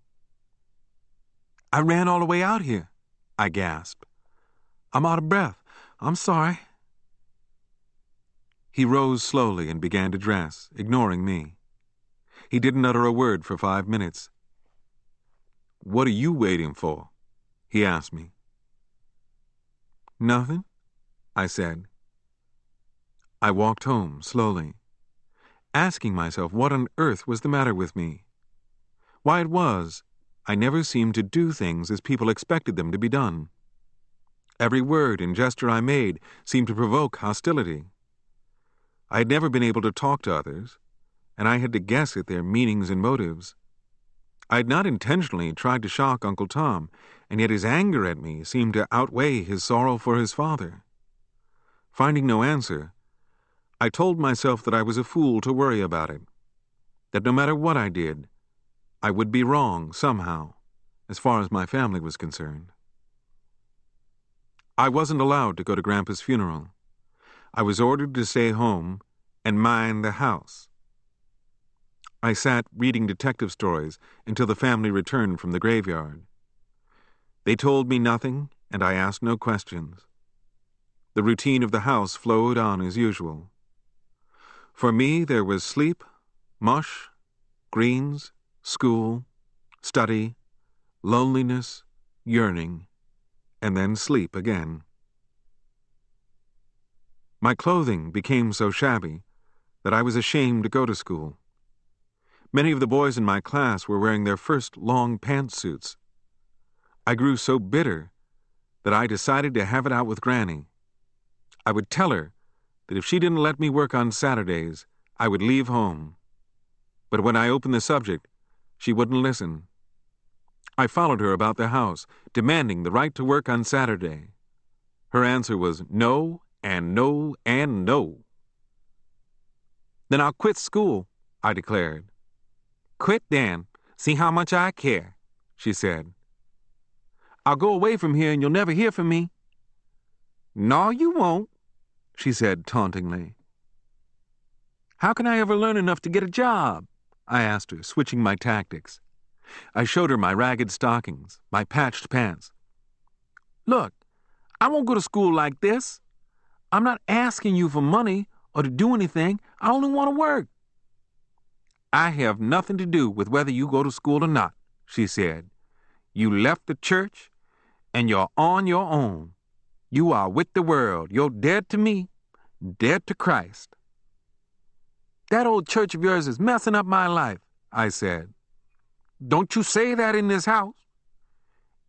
I ran all the way out here, I gasped. I'm out of breath. I'm sorry. He rose slowly and began to dress, ignoring me. He didn't utter a word for 5 minutes. What are you waiting for? He asked me. Nothing, I said. I walked home slowly, asking myself what on earth was the matter with me. Why it was, I never seemed to do things as people expected them to be done. Every word and gesture I made seemed to provoke hostility. I had never been able to talk to others, and I had to guess at their meanings and motives. I had not intentionally tried to shock Uncle Tom, and yet his anger at me seemed to outweigh his sorrow for his father. Finding no answer, I told myself that I was a fool to worry about it, that no matter what I did, I would be wrong somehow, as far as my family was concerned. I wasn't allowed to go to Grandpa's funeral. I was ordered to stay home and mind the house. I sat reading detective stories until the family returned from the graveyard. They told me nothing, and I asked no questions. The routine of the house flowed on as usual. For me, there was sleep, mush, greens, school, study, loneliness, yearning, and then sleep again. My clothing became so shabby that I was ashamed to go to school. Many of the boys in my class were wearing their first long pantsuits. I grew so bitter that I decided to have it out with Granny. I would tell her that if she didn't let me work on Saturdays, I would leave home. But when I opened the subject, she wouldn't listen. I followed her about the house, demanding the right to work on Saturday. Her answer was no, and no, and no. Then I'll quit school, I declared. Quit then, see how much I care, she said. I'll go away from here and you'll never hear from me. No, you won't, she said tauntingly. How can I ever learn enough to get a job? I asked her, switching my tactics. I showed her my ragged stockings, my patched pants. Look, I won't go to school like this. I'm not asking you for money or to do anything. I only want to work. I have nothing to do with whether you go to school or not, she said. You left the church, and you're on your own. You are with the world. You're dead to me, dead to Christ. That old church of yours is messing up my life, I said. Don't you say that in this house.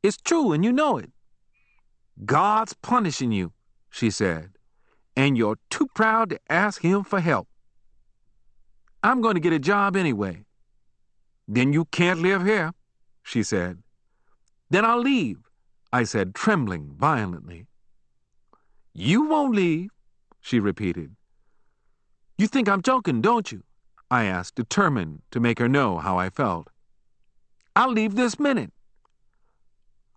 It's true, and you know it. God's punishing you, she said, and you're too proud to ask him for help. I'm going to get a job anyway. Then you can't live here, she said. Then I'll leave, I said, trembling violently. You won't leave, she repeated. You think I'm joking, don't you? I asked, determined to make her know how I felt. I'll leave this minute.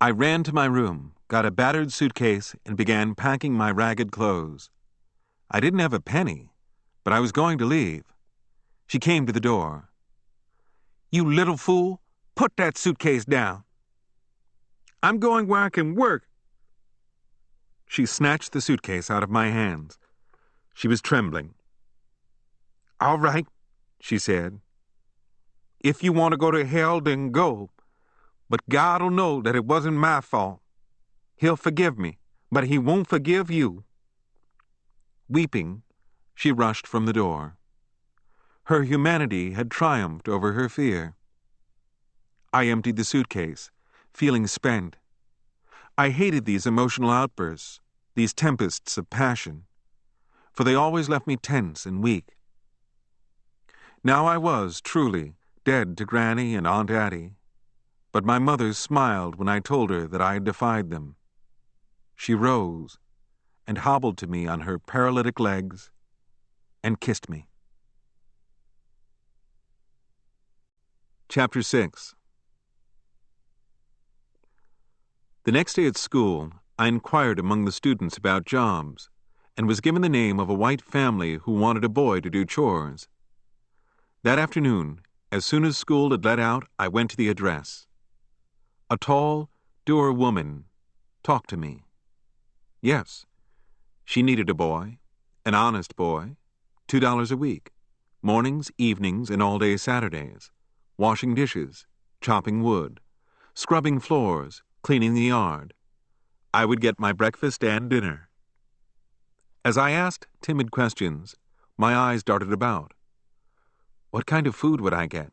I ran to my room, got a battered suitcase, and began packing my ragged clothes. I didn't have a penny, but I was going to leave. She came to the door. You little fool, put that suitcase down. I'm going where I can work. She snatched the suitcase out of my hands. She was trembling. All right, she said. If you want to go to hell, then go. But God'll know that it wasn't my fault. He'll forgive me, but he won't forgive you. Weeping, she rushed from the door. Her humanity had triumphed over her fear. I emptied the suitcase, feeling spent. I hated these emotional outbursts, these tempests of passion, for they always left me tense and weak. Now I was, truly, dead to Granny and Aunt Addie, but my mother smiled when I told her that I had defied them. She rose and hobbled to me on her paralytic legs and kissed me. Chapter 6. The next day at school, I inquired among the students about jobs and was given the name of a white family who wanted a boy to do chores. That afternoon, as soon as school had let out, I went to the address. A tall, dour woman talked to me. Yes, she needed a boy, an honest boy, $2 a week, mornings, evenings, and all-day Saturdays, washing dishes, chopping wood, scrubbing floors, cleaning the yard. I would get my breakfast and dinner. As I asked timid questions, my eyes darted about. What kind of food would I get?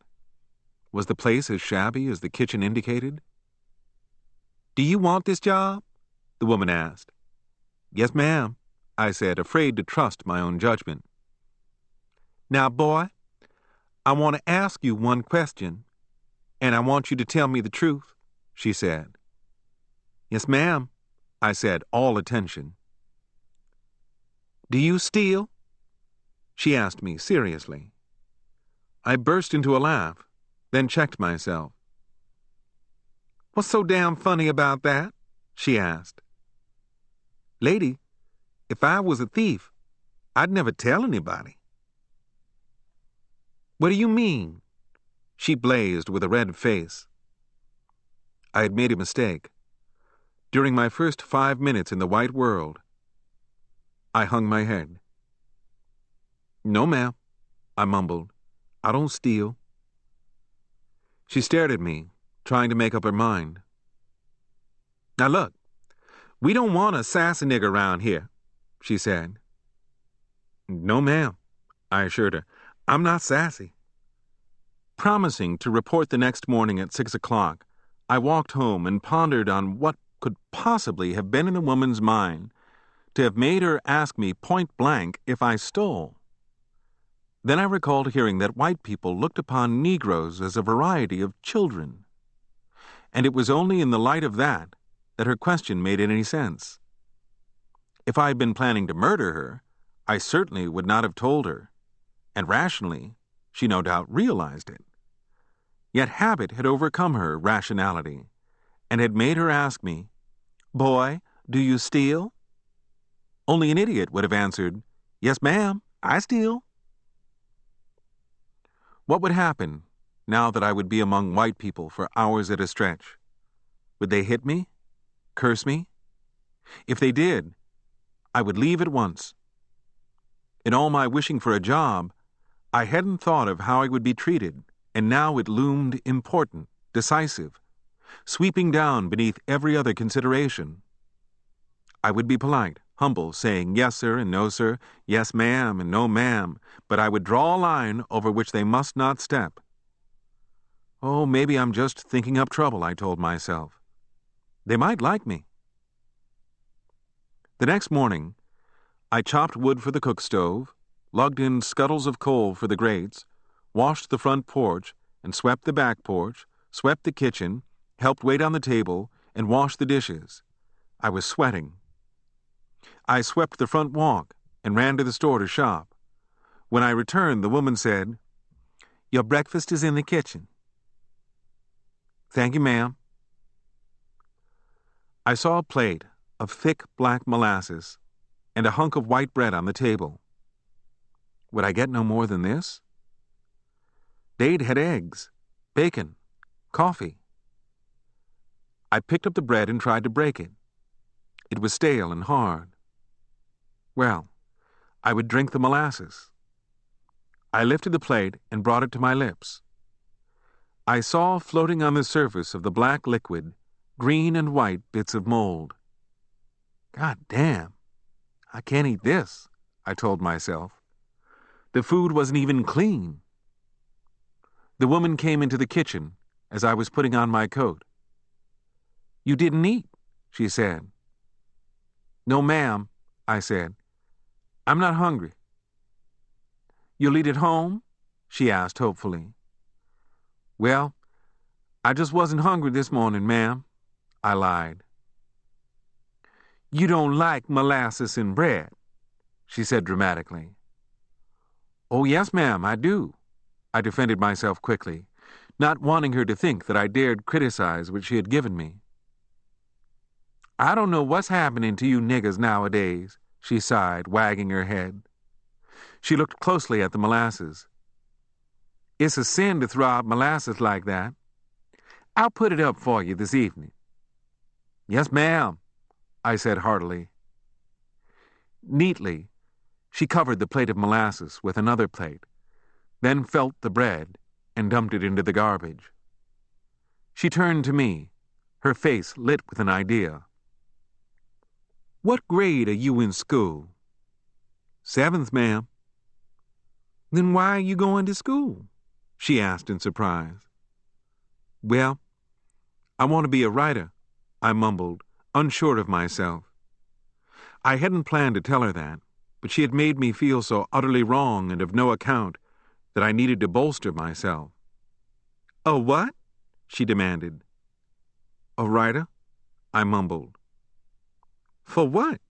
Was the place as shabby as the kitchen indicated? Do you want this job? The woman asked. Yes, ma'am, I said, afraid to trust my own judgment. Now, boy, I want to ask you one question, and I want you to tell me the truth, she said. Yes, ma'am, I said, all attention. Do you steal? She asked me seriously. I burst into a laugh, then checked myself. What's so damn funny about that? She asked. Lady, if I was a thief, I'd never tell anybody. What do you mean? She blazed with a red face. I had made a mistake. During my first 5 minutes in the white world, I hung my head. No, ma'am, I mumbled. I don't steal. She stared at me, trying to make up her mind. Now look, we don't want a sassy nigger around here, she said. No, ma'am, I assured her. I'm not sassy. Promising to report the next morning at 6 o'clock, I walked home and pondered on what could possibly have been in the woman's mind to have made her ask me point blank if I stole. Then I recalled hearing that white people looked upon Negroes as a variety of children, and it was only in the light of that her question made any sense. If I had been planning to murder her, I certainly would not have told her, and rationally, she no doubt realized it. Yet habit had overcome her rationality, and had made her ask me, Boy, do you steal? Only an idiot would have answered, Yes, ma'am, I steal. What would happen now that I would be among white people for hours at a stretch? Would they hit me? Curse me? If they did, I would leave at once. In all my wishing for a job, I hadn't thought of how I would be treated, and now it loomed important, decisive, sweeping down beneath every other consideration. I would be polite, humble, saying yes, sir, and no, sir, yes, ma'am, and no, ma'am, but I would draw a line over which they must not step. Oh, maybe I'm just thinking up trouble, I told myself. They might like me. The next morning, I chopped wood for the cook stove, lugged in scuttles of coal for the grates, washed the front porch, and swept the back porch, swept the kitchen, helped wait on the table, and washed the dishes. I was sweating. I swept the front walk and ran to the store to shop. When I returned, the woman said, "Your breakfast is in the kitchen." "Thank you, ma'am." I saw a plate of thick black molasses and a hunk of white bread on the table. Would I get no more than this? They'd had eggs, bacon, coffee. I picked up the bread and tried to break it. It was stale and hard. Well, I would drink the molasses. I lifted the plate and brought it to my lips. I saw floating on the surface of the black liquid green and white bits of mold. God damn, I can't eat this, I told myself. The food wasn't even clean. The woman came into the kitchen as I was putting on my coat. "You didn't eat," she said. "No, ma'am," I said. "I'm not hungry." "You'll eat at home?" she asked hopefully. "Well, I just wasn't hungry this morning, ma'am," I lied. "You don't like molasses and bread," she said dramatically. "Oh, yes, ma'am, I do," I defended myself quickly, not wanting her to think that I dared criticize what she had given me. "I don't know what's happening to you niggers nowadays," she sighed, wagging her head. She looked closely at the molasses. "It's a sin to throw out molasses like that. I'll put it up for you this evening." "Yes, ma'am," I said heartily. Neatly, she covered the plate of molasses with another plate, then felt the bread and dumped it into the garbage. She turned to me, her face lit with an idea. "What grade are you in school?" "7th, ma'am." "Then why are you going to school?" she asked in surprise. "Well, I want to be a writer," I mumbled, unsure of myself. I hadn't planned to tell her that, but she had made me feel so utterly wrong and of no account that I needed to bolster myself. "A what?" she demanded. "A writer," I mumbled. "For what?"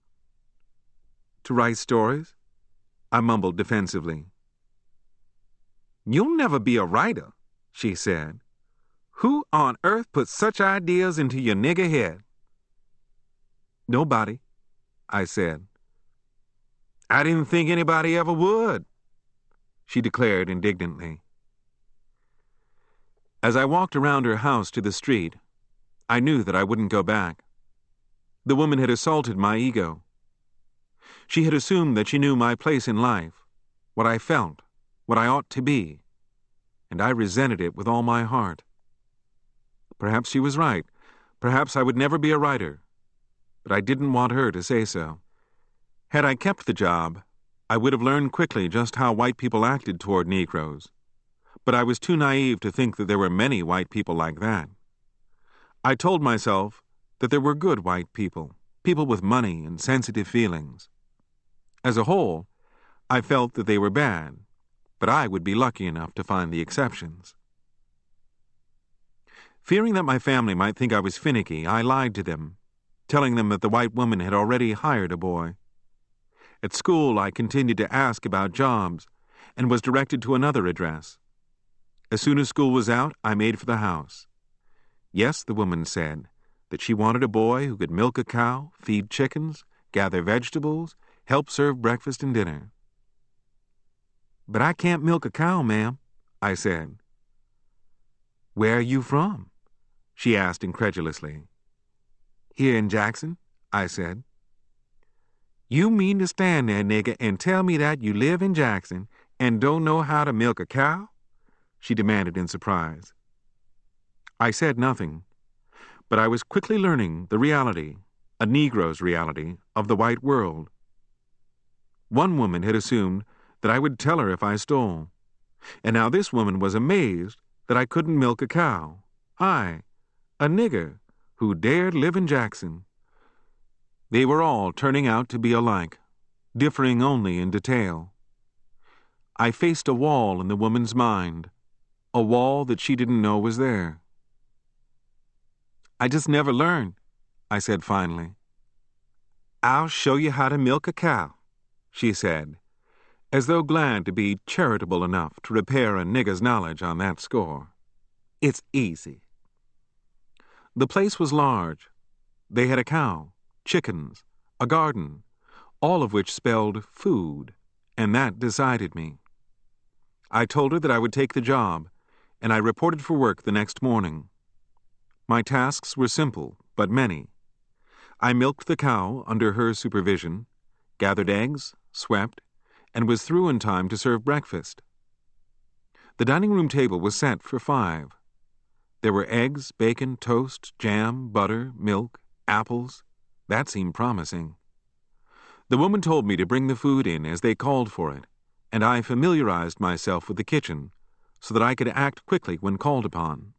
"To write stories," I mumbled defensively. "You'll never be a writer," she said. "Who on earth put such ideas into your nigger head?" "Nobody," I said. "I didn't think anybody ever would," she declared indignantly. As I walked around her house to the street, I knew that I wouldn't go back. The woman had assaulted my ego. She had assumed that she knew my place in life, what I felt, what I ought to be, and I resented it with all my heart. Perhaps she was right. Perhaps I would never be a writer, but I didn't want her to say so. Had I kept the job, I would have learned quickly just how white people acted toward Negroes, but I was too naive to think that there were many white people like that. I told myself that there were good white people, people with money and sensitive feelings. As a whole, I felt that they were bad, but I would be lucky enough to find the exceptions. Fearing that my family might think I was finicky, I lied to them, telling them that the white woman had already hired a boy. At school, I continued to ask about jobs and was directed to another address. As soon as school was out, I made for the house. Yes, the woman said that she wanted a boy who could milk a cow, feed chickens, gather vegetables, help serve breakfast and dinner. "But I can't milk a cow, ma'am," I said. "Where are you from?" she asked incredulously. "Here in Jackson," I said. "You mean to stand there, nigger, and tell me that you live in Jackson and don't know how to milk a cow?" she demanded in surprise. I said nothing, but I was quickly learning the reality, a Negro's reality, of the white world. One woman had assumed that I would tell her if I stole, and now this woman was amazed that I couldn't milk a cow. I, a nigger, who dared live in Jackson. They were all turning out to be alike. differing only in detail. I faced a wall in the woman's mind, a wall that she didn't know was there. "I just never learned," I said finally. "I'll show you how to milk a cow," she said, as though glad to be charitable enough to repair a nigger's knowledge on that score. "It's easy." The place was large. They had a cow, chickens, a garden, all of which spelled food, and that decided me. I told her that I would take the job, and I reported for work the next morning. My tasks were simple, but many. I milked the cow under her supervision, gathered eggs, swept, and was through in time to serve breakfast. The dining room table was set for 5. There were eggs, bacon, toast, jam, butter, milk, apples. That seemed promising. The woman told me to bring the food in as they called for it, and I familiarized myself with the kitchen so that I could act quickly when called upon.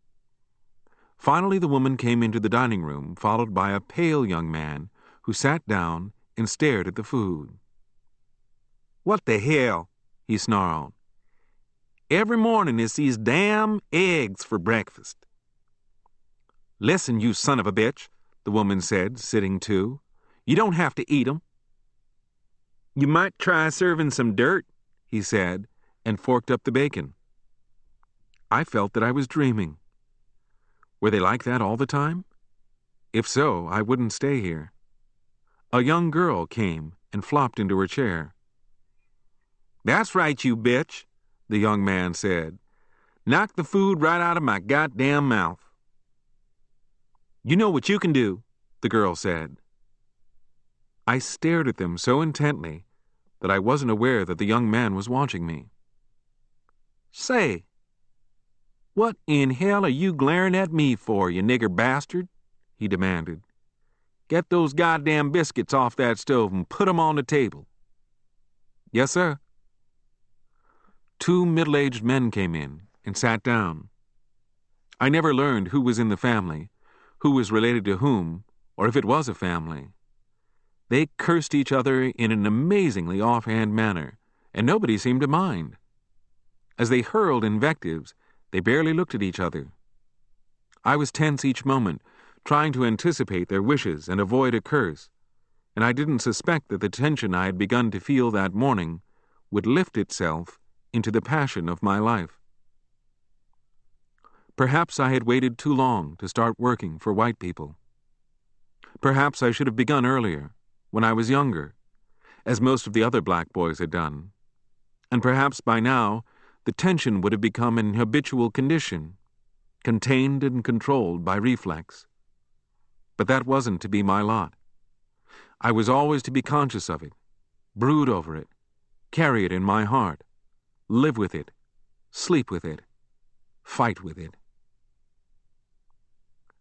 Finally, the woman came into the dining room, followed by a pale young man who sat down and stared at the food. "What the hell?" he snarled. "Every morning it's these damn eggs for breakfast." "Listen, you son of a bitch," the woman said, sitting too. "You don't have to eat 'em." "You might try serving some dirt," he said, and forked up the bacon. I felt that I was dreaming. Were they like that all the time? If so, I wouldn't stay here. A young girl came and flopped into her chair. "That's right, you bitch," the young man said. "Knock the food right out of my goddamn mouth." "You know what you can do," the girl said. I stared at them so intently that I wasn't aware that the young man was watching me. "Say, what in hell are you glaring at me for, you nigger bastard?" he demanded. "Get those goddamn biscuits off that stove and put 'em on the table." "Yes, sir." 2 middle-aged men came in and sat down. I never learned who was in the family, who was related to whom, or if it was a family. They cursed each other in an amazingly offhand manner, and nobody seemed to mind. As they hurled invectives, they barely looked at each other. I was tense each moment, trying to anticipate their wishes and avoid a curse, and I didn't suspect that the tension I had begun to feel that morning would lift itself into the passion of my life. Perhaps I had waited too long to start working for white people. Perhaps I should have begun earlier, when I was younger, as most of the other black boys had done. And perhaps by now, the tension would have become an habitual condition, contained and controlled by reflex. But that wasn't to be my lot. I was always to be conscious of it, brood over it, carry it in my heart, live with it, sleep with it, fight with it.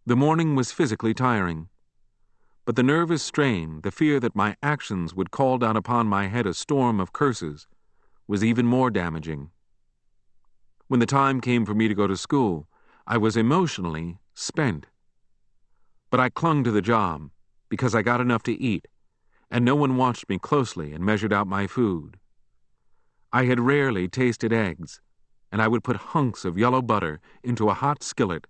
The morning was physically tiring, but the nervous strain, the fear that my actions would call down upon my head a storm of curses, was even more damaging. When the time came for me to go to school, I was emotionally spent. But I clung to the job because I got enough to eat, and no one watched me closely and measured out my food. I had rarely tasted eggs, and I would put hunks of yellow butter into a hot skillet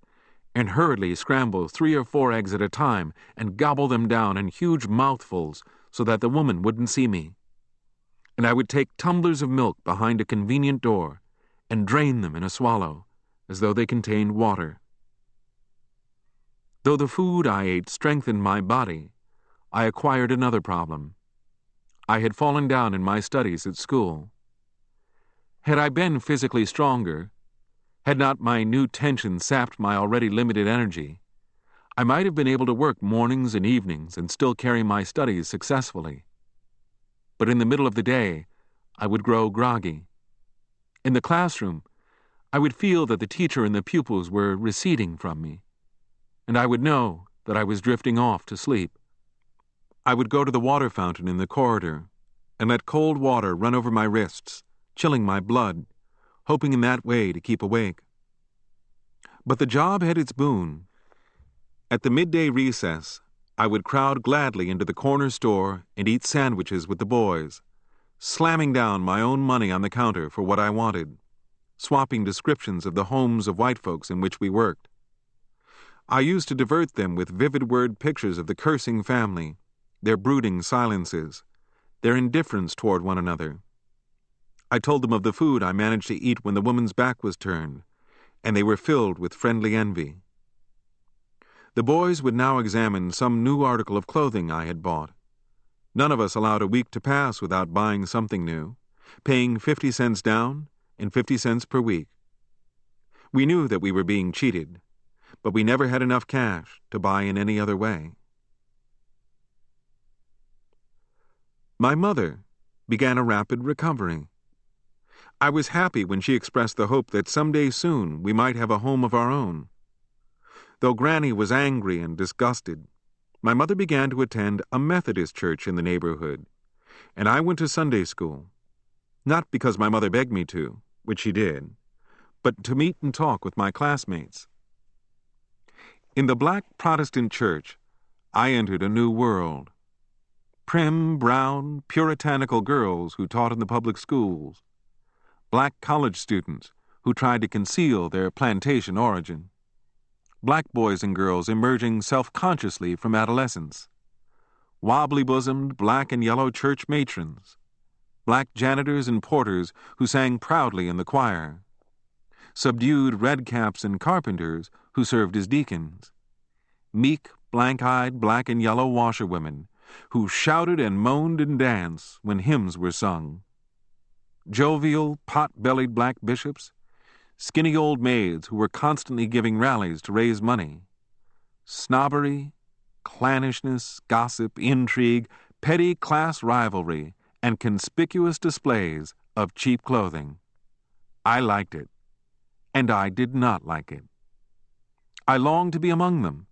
and hurriedly scramble 3 or 4 eggs at a time and gobble them down in huge mouthfuls so that the woman wouldn't see me. And I would take tumblers of milk behind a convenient door and drain them in a swallow, as though they contained water. Though the food I ate strengthened my body, I acquired another problem. I had fallen down in my studies at school. Had I been physically stronger, had not my new tension sapped my already limited energy, I might have been able to work mornings and evenings and still carry my studies successfully. But in the middle of the day, I would grow groggy. In the classroom, I would feel that the teacher and the pupils were receding from me, and I would know that I was drifting off to sleep. I would go to the water fountain in the corridor and let cold water run over my wrists, chilling my blood, hoping in that way to keep awake. But the job had its boon. At the midday recess, I would crowd gladly into the corner store and eat sandwiches with the boys, slamming down my own money on the counter for what I wanted, swapping descriptions of the homes of white folks in which we worked. I used to divert them with vivid word pictures of the cursing family, their brooding silences, their indifference toward one another. I told them of the food I managed to eat when the woman's back was turned, and they were filled with friendly envy. The boys would now examine some new article of clothing I had bought. None of us allowed a week to pass without buying something new, paying 50 cents down and 50 cents per week. We knew that we were being cheated, but we never had enough cash to buy in any other way. My mother began a rapid recovery. I was happy when she expressed the hope that someday soon we might have a home of our own. Though Granny was angry and disgusted, my mother began to attend a Methodist church in the neighborhood, and I went to Sunday school, not because my mother begged me to, which she did, but to meet and talk with my classmates. In the black Protestant church, I entered a new world. Prim, brown, puritanical girls who taught in the public schools, black college students who tried to conceal their plantation origin, black boys and girls emerging self-consciously from adolescence, wobbly-bosomed black and yellow church matrons, black janitors and porters who sang proudly in the choir, subdued redcaps and carpenters who served as deacons, meek, blank-eyed black and yellow washerwomen who shouted and moaned and danced when hymns were sung, jovial, pot-bellied black bishops, skinny old maids who were constantly giving rallies to raise money, snobbery, clannishness, gossip, intrigue, petty class rivalry, and conspicuous displays of cheap clothing. I liked it, and I did not like it. I longed to be among them,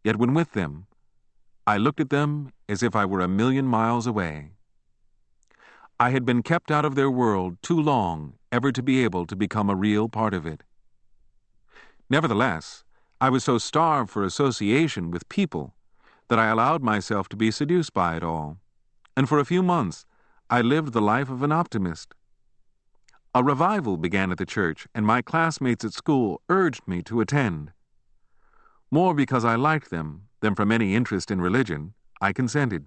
yet when with them, I looked at them as if I were a million miles away. I had been kept out of their world too long ever to be able to become a real part of it. Nevertheless, I was so starved for association with people that I allowed myself to be seduced by it all, and for a few months I lived the life of an optimist. A revival began at the church, and my classmates at school urged me to attend. More because I liked them than from any interest in religion, I consented.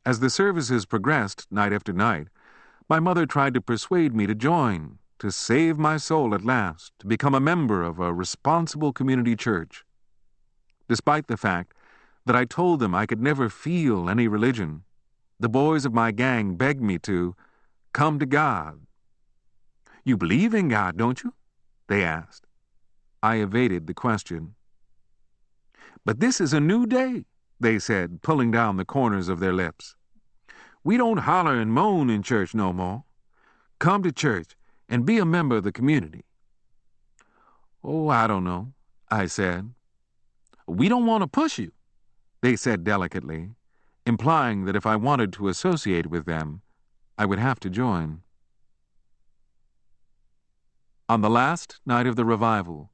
As the services progressed night after night, my mother tried to persuade me to join, to save my soul at last, to become a member of a responsible community church. Despite the fact that I told them I could never feel any religion, the boys of my gang begged me to come to God. "You believe in God, don't you?" they asked. I evaded the question. "But this is a new day," they said, pulling down the corners of their lips. "We don't holler and moan in church no more. Come to church and be a member of the community." "Oh, I don't know," I said. "We don't want to push you," they said delicately, implying that if I wanted to associate with them, I would have to join. On the last night of the revival,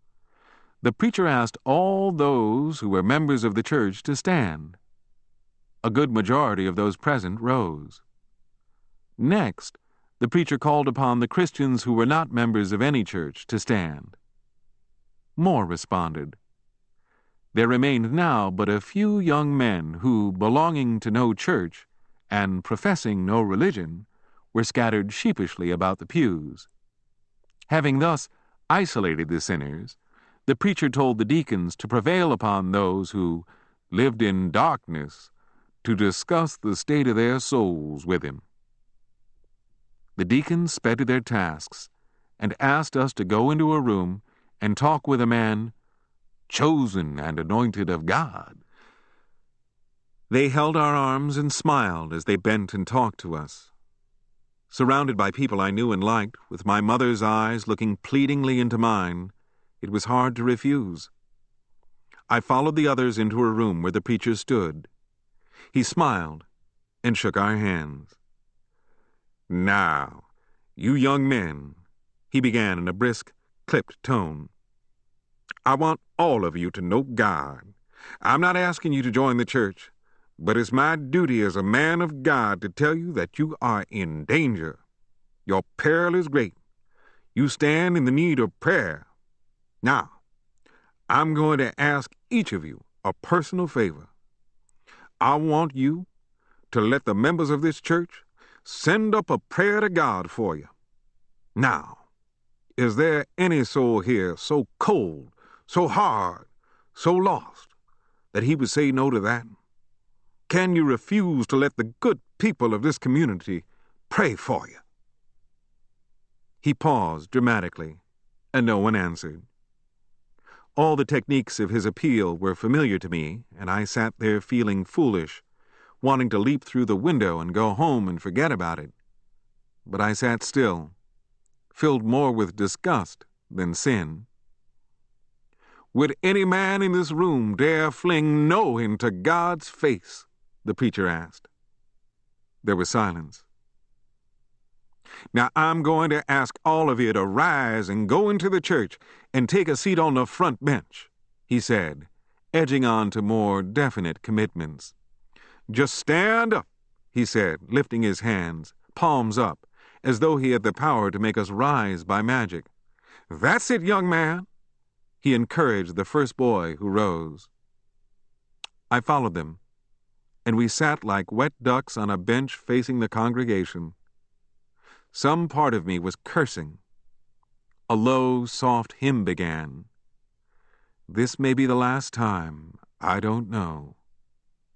the preacher asked all those who were members of the church to stand. A good majority of those present rose. Next, the preacher called upon the Christians who were not members of any church to stand. More responded. There remained now but a few young men who, belonging to no church and professing no religion, were scattered sheepishly about the pews. Having thus isolated the sinners, the preacher told the deacons to prevail upon those who lived in darkness to discuss the state of their souls with him. The deacons sped to their tasks and asked us to go into a room and talk with a man chosen and anointed of God. They held our arms and smiled as they bent and talked to us. Surrounded by people I knew and liked, with my mother's eyes looking pleadingly into mine, it was hard to refuse. I followed the others into a room where the preacher stood. He smiled and shook our hands. "Now, you young men," he began in a brisk, clipped tone, "I want all of you to know God. I'm not asking you to join the church, but it's my duty as a man of God to tell you that you are in danger. Your peril is great. You stand in the need of prayer. Now, I'm going to ask each of you a personal favor. I want you to let the members of this church send up a prayer to God for you. Now, is there any soul here so cold, so hard, so lost, that he would say no to that? Can you refuse to let the good people of this community pray for you? He paused dramatically, and no one answered. All the techniques of his appeal were familiar to me, and I sat there feeling foolish, wanting to leap through the window and go home and forget about it. But I sat still, filled more with disgust than sin. Would any man in this room dare fling no into God's face? The preacher asked. There was silence. Now I'm going to ask all of you to rise and go into the church and take a seat on the front bench, he said, edging on to more definite commitments. Just stand up, he said, lifting his hands, palms up, as though he had the power to make us rise by magic. That's it, young man, he encouraged the first boy who rose. I followed them, and we sat like wet ducks on a bench facing the congregation. Some part of me was cursing. A low, soft hymn began. This may be the last time, I don't know.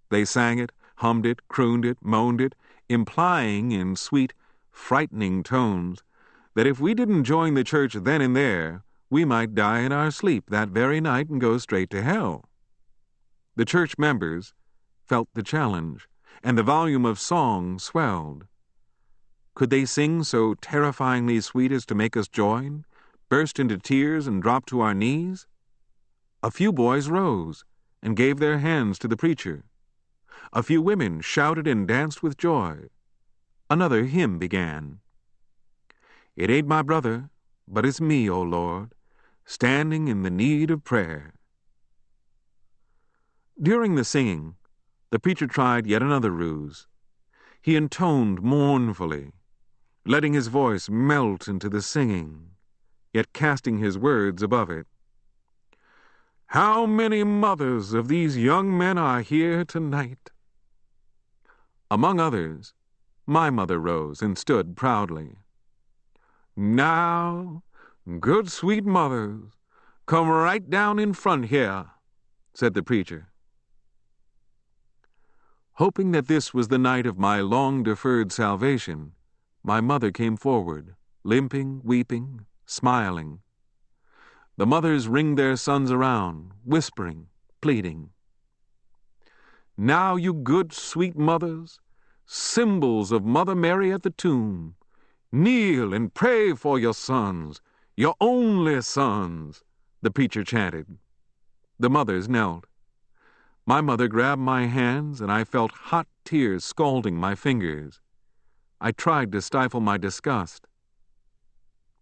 They sang it, hummed it, crooned it, moaned it, implying in sweet, frightening tones that if we didn't join the church then and there, we might die in our sleep that very night and go straight to hell. The church members felt the challenge, and the volume of song swelled. Could they sing so terrifyingly sweet as to make us join, burst into tears, and drop to our knees? A few boys rose and gave their hands to the preacher. A few women shouted and danced with joy. Another hymn began. It ain't my brother, but it's me, O Lord, standing in the need of prayer. During the singing, the preacher tried yet another ruse. He intoned mournfully, letting his voice melt into the singing, yet casting his words above it. How many mothers of these young men are here tonight? Among others, my mother rose and stood proudly. Now, good sweet mothers, come right down in front here, said the preacher. Hoping that this was the night of my long-deferred salvation, my mother came forward, limping, weeping, smiling. The mothers ringed their sons around, whispering, pleading. Now, you good, sweet mothers, symbols of Mother Mary at the tomb, kneel and pray for your sons, your only sons, the preacher chanted. The mothers knelt. My mother grabbed my hands, and I felt hot tears scalding my fingers. I tried to stifle my disgust.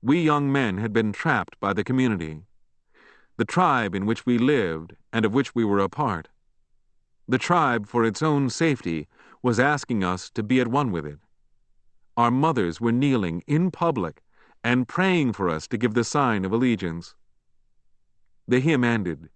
We young men had been trapped by the community, the tribe in which we lived and of which we were a part. The tribe, for its own safety, was asking us to be at one with it. Our mothers were kneeling in public and praying for us to give the sign of allegiance. The hymn ended,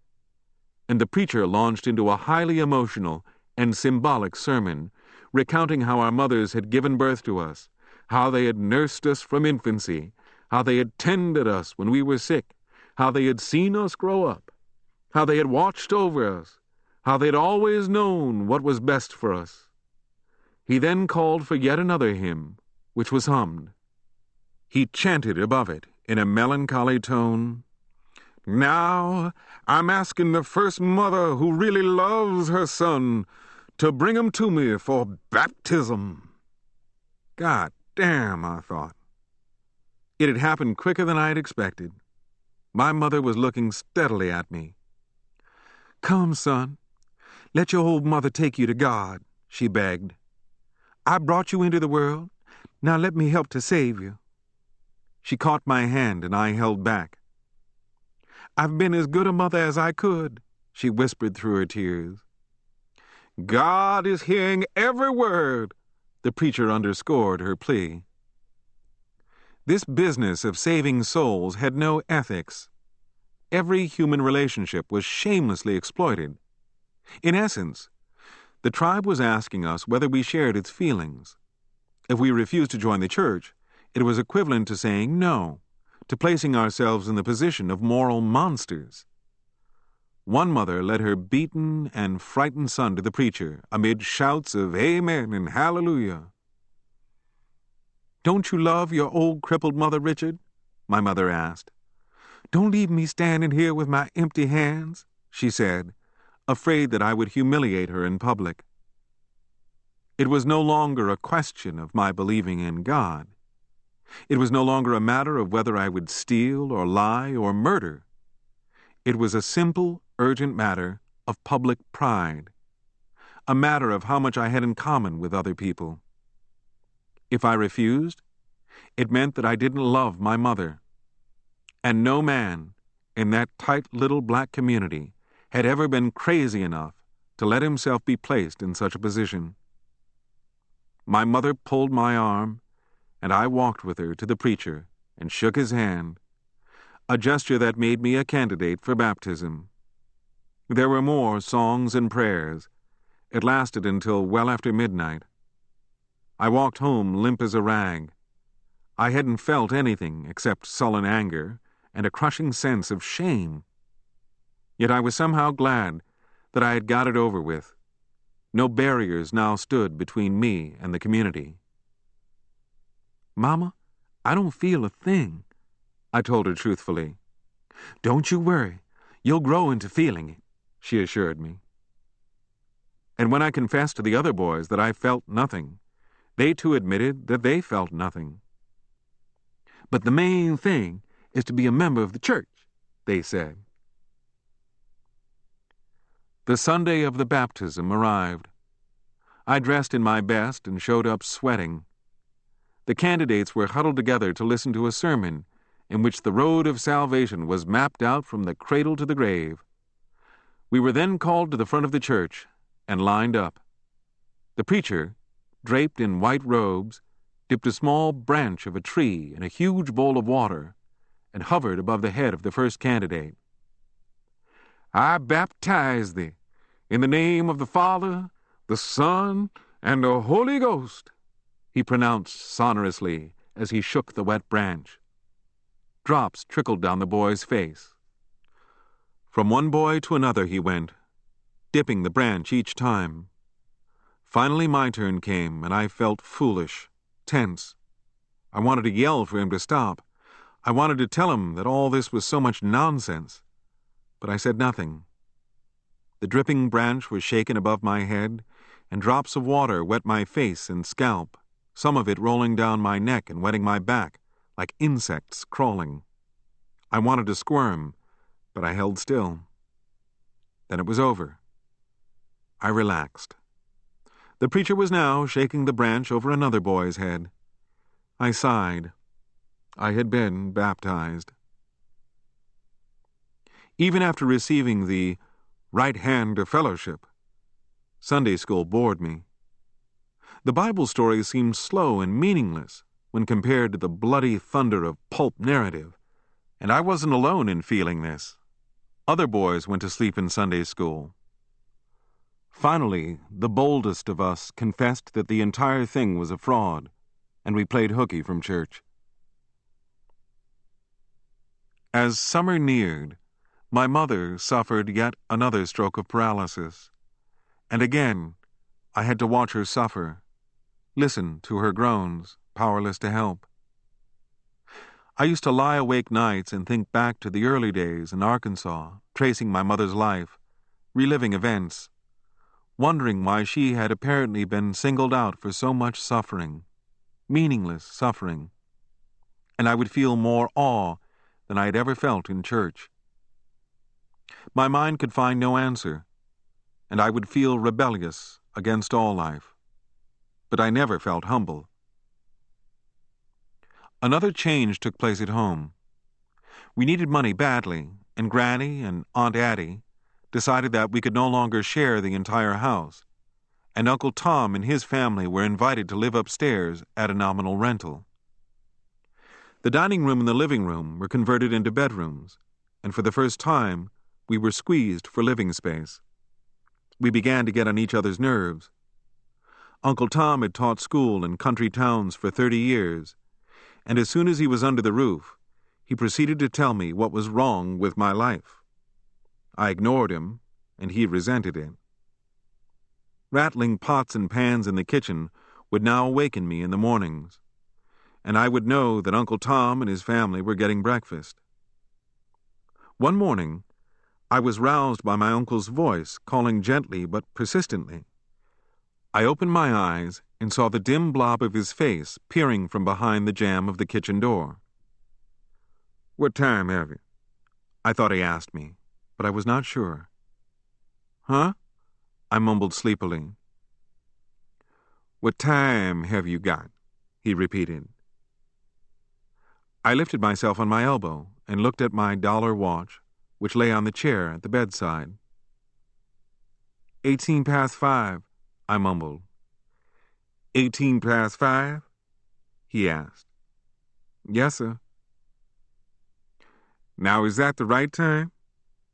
and the preacher launched into a highly emotional and symbolic sermon, recounting how our mothers had given birth to us, how they had nursed us from infancy, how they had tended us when we were sick, how they had seen us grow up, how they had watched over us, how they had always known what was best for us. He then called for yet another hymn, which was hummed. He chanted above it in a melancholy tone, Now I'm asking the first mother who really loves her son to bring him to me for baptism. God damn, I thought. It had happened quicker than I had expected. My mother was looking steadily at me. Come, son, let your old mother take you to God, she begged. I brought you into the world. Now let me help to save you. She caught my hand, and I held back. I've been as good a mother as I could, she whispered through her tears. God is hearing every word, the preacher underscored her plea. This business of saving souls had no ethics. Every human relationship was shamelessly exploited. In essence, the tribe was asking us whether we shared its feelings. If we refused to join the church, it was equivalent to saying no, to placing ourselves in the position of moral monsters. One mother led her beaten and frightened son to the preacher amid shouts of amen and hallelujah. "Don't you love your old crippled mother, Richard?" my mother asked. "Don't leave me standing here with my empty hands," she said, afraid that I would humiliate her in public. It was no longer a question of my believing in God. It was no longer a matter of whether I would steal or lie or murder. It was a simple, urgent matter of public pride, a matter of how much I had in common with other people. If I refused, it meant that I didn't love my mother. And no man in that tight little black community had ever been crazy enough to let himself be placed in such a position. My mother pulled my arm, and I walked with her to the preacher and shook his hand, a gesture that made me a candidate for baptism. There were more songs and prayers. It lasted until well after midnight. I walked home limp as a rag. I hadn't felt anything except sullen anger and a crushing sense of shame. Yet I was somehow glad that I had got it over with. No barriers now stood between me and the community. "Mama, I don't feel a thing," I told her truthfully. "Don't you worry. You'll grow into feeling it," she assured me. And when I confessed to the other boys that I felt nothing, they too admitted that they felt nothing. "But the main thing is to be a member of the church," they said. The Sunday of the baptism arrived. I dressed in my best and showed up sweating. The candidates were huddled together to listen to a sermon in which the road of salvation was mapped out from the cradle to the grave. We were then called to the front of the church and lined up. The preacher, draped in white robes, dipped a small branch of a tree in a huge bowl of water and hovered above the head of the first candidate. "I baptize thee in the name of the Father, the Son, and the Holy Ghost," he pronounced sonorously as he shook the wet branch. Drops trickled down the boy's face. From one boy to another he went, dipping the branch each time. Finally my turn came, and I felt foolish, tense. I wanted to yell for him to stop. I wanted to tell him that all this was so much nonsense, but I said nothing. The dripping branch was shaken above my head, and drops of water wet my face and scalp, some of it rolling down my neck and wetting my back, like insects crawling. I wanted to squirm, but I held still. Then it was over. I relaxed. The preacher was now shaking the branch over another boy's head. I sighed. I had been baptized. Even after receiving the right hand of fellowship, Sunday school bored me. The Bible stories seemed slow and meaningless when compared to the bloody thunder of pulp narrative, and I wasn't alone in feeling this. Other boys went to sleep in Sunday school. Finally, the boldest of us confessed that the entire thing was a fraud, and we played hooky from church. As summer neared, my mother suffered yet another stroke of paralysis, and again I had to watch her suffer, listen to her groans, powerless to help. I used to lie awake nights and think back to the early days in Arkansas, tracing my mother's life, reliving events, wondering why she had apparently been singled out for so much suffering, meaningless suffering, and I would feel more awe than I had ever felt in church. My mind could find no answer, and I would feel rebellious against all life, but I never felt humble. Another change took place at home. We needed money badly, and Granny and Aunt Addie decided that we could no longer share the entire house, and Uncle Tom and his family were invited to live upstairs at a nominal rental. The dining room and the living room were converted into bedrooms, and for the first time, we were squeezed for living space. We began to get on each other's nerves. Uncle Tom had taught school in country towns for 30 years, and as soon as he was under the roof, he proceeded to tell me what was wrong with my life. I ignored him, and he resented it. Rattling pots and pans in the kitchen would now awaken me in the mornings, and I would know that Uncle Tom and his family were getting breakfast. One morning, I was roused by my uncle's voice calling gently but persistently. I opened my eyes and saw the dim blob of his face peering from behind the jamb of the kitchen door. "What time have you?" I thought he asked me, but I was not sure. "Huh?" I mumbled sleepily. "What time have you got?" he repeated. I lifted myself on my elbow and looked at my dollar watch, which lay on the chair at the bedside. 18 past 5, I mumbled. 18 past 5? He asked. "Yes, sir." "Now is that the right time?"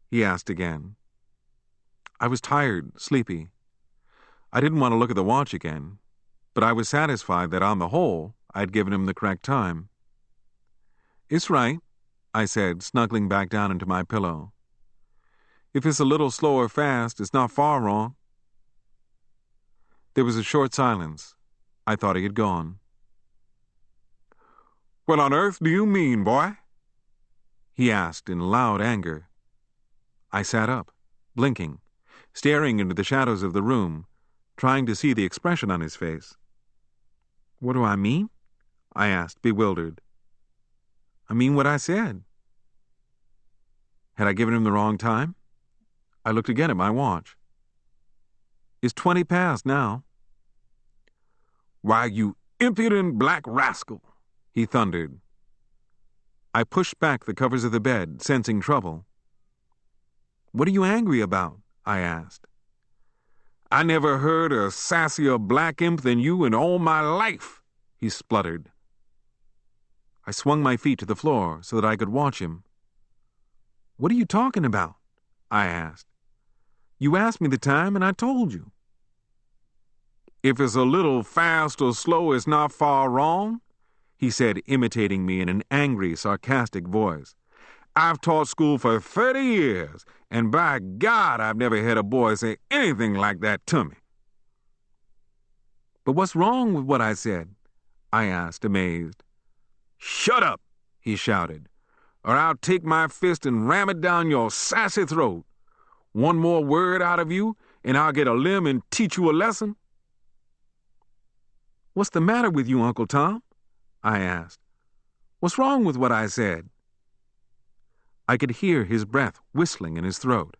he asked again. I was tired, sleepy. I didn't want to look at the watch again, but I was satisfied that on the whole I had given him the correct time. "It's right," I said, snuggling back down into my pillow. "If it's a little slow or fast, it's not far wrong." There was a short silence. I thought he had gone. "What on earth do you mean, boy?" he asked in loud anger. I sat up, blinking, staring into the shadows of the room, trying to see the expression on his face. "What do I mean?" I asked, bewildered. "I mean what I said." Had I given him the wrong time? I looked again at my watch. "It's 20 past now." "Why, you impudent black rascal!" he thundered. I pushed back the covers of the bed, sensing trouble. "What are you angry about?" I asked. "I never heard a sassier black imp than you in all my life," he spluttered. I swung my feet to the floor so that I could watch him. "What are you talking about?" I asked. "You asked me the time and I told you." "If it's a little fast or slow, it's not far wrong," he said, imitating me in an angry, sarcastic voice. "I've taught school for 30 years, and by God, I've never had a boy say anything like that to me." "But what's wrong with what I said?" I asked, amazed. "Shut up," he shouted, "or I'll take my fist and ram it down your sassy throat. One more word out of you, and I'll get a limb and teach you a lesson." "What's the matter with you, Uncle Tom?" I asked. "What's wrong with what I said?" I could hear his breath whistling in his throat.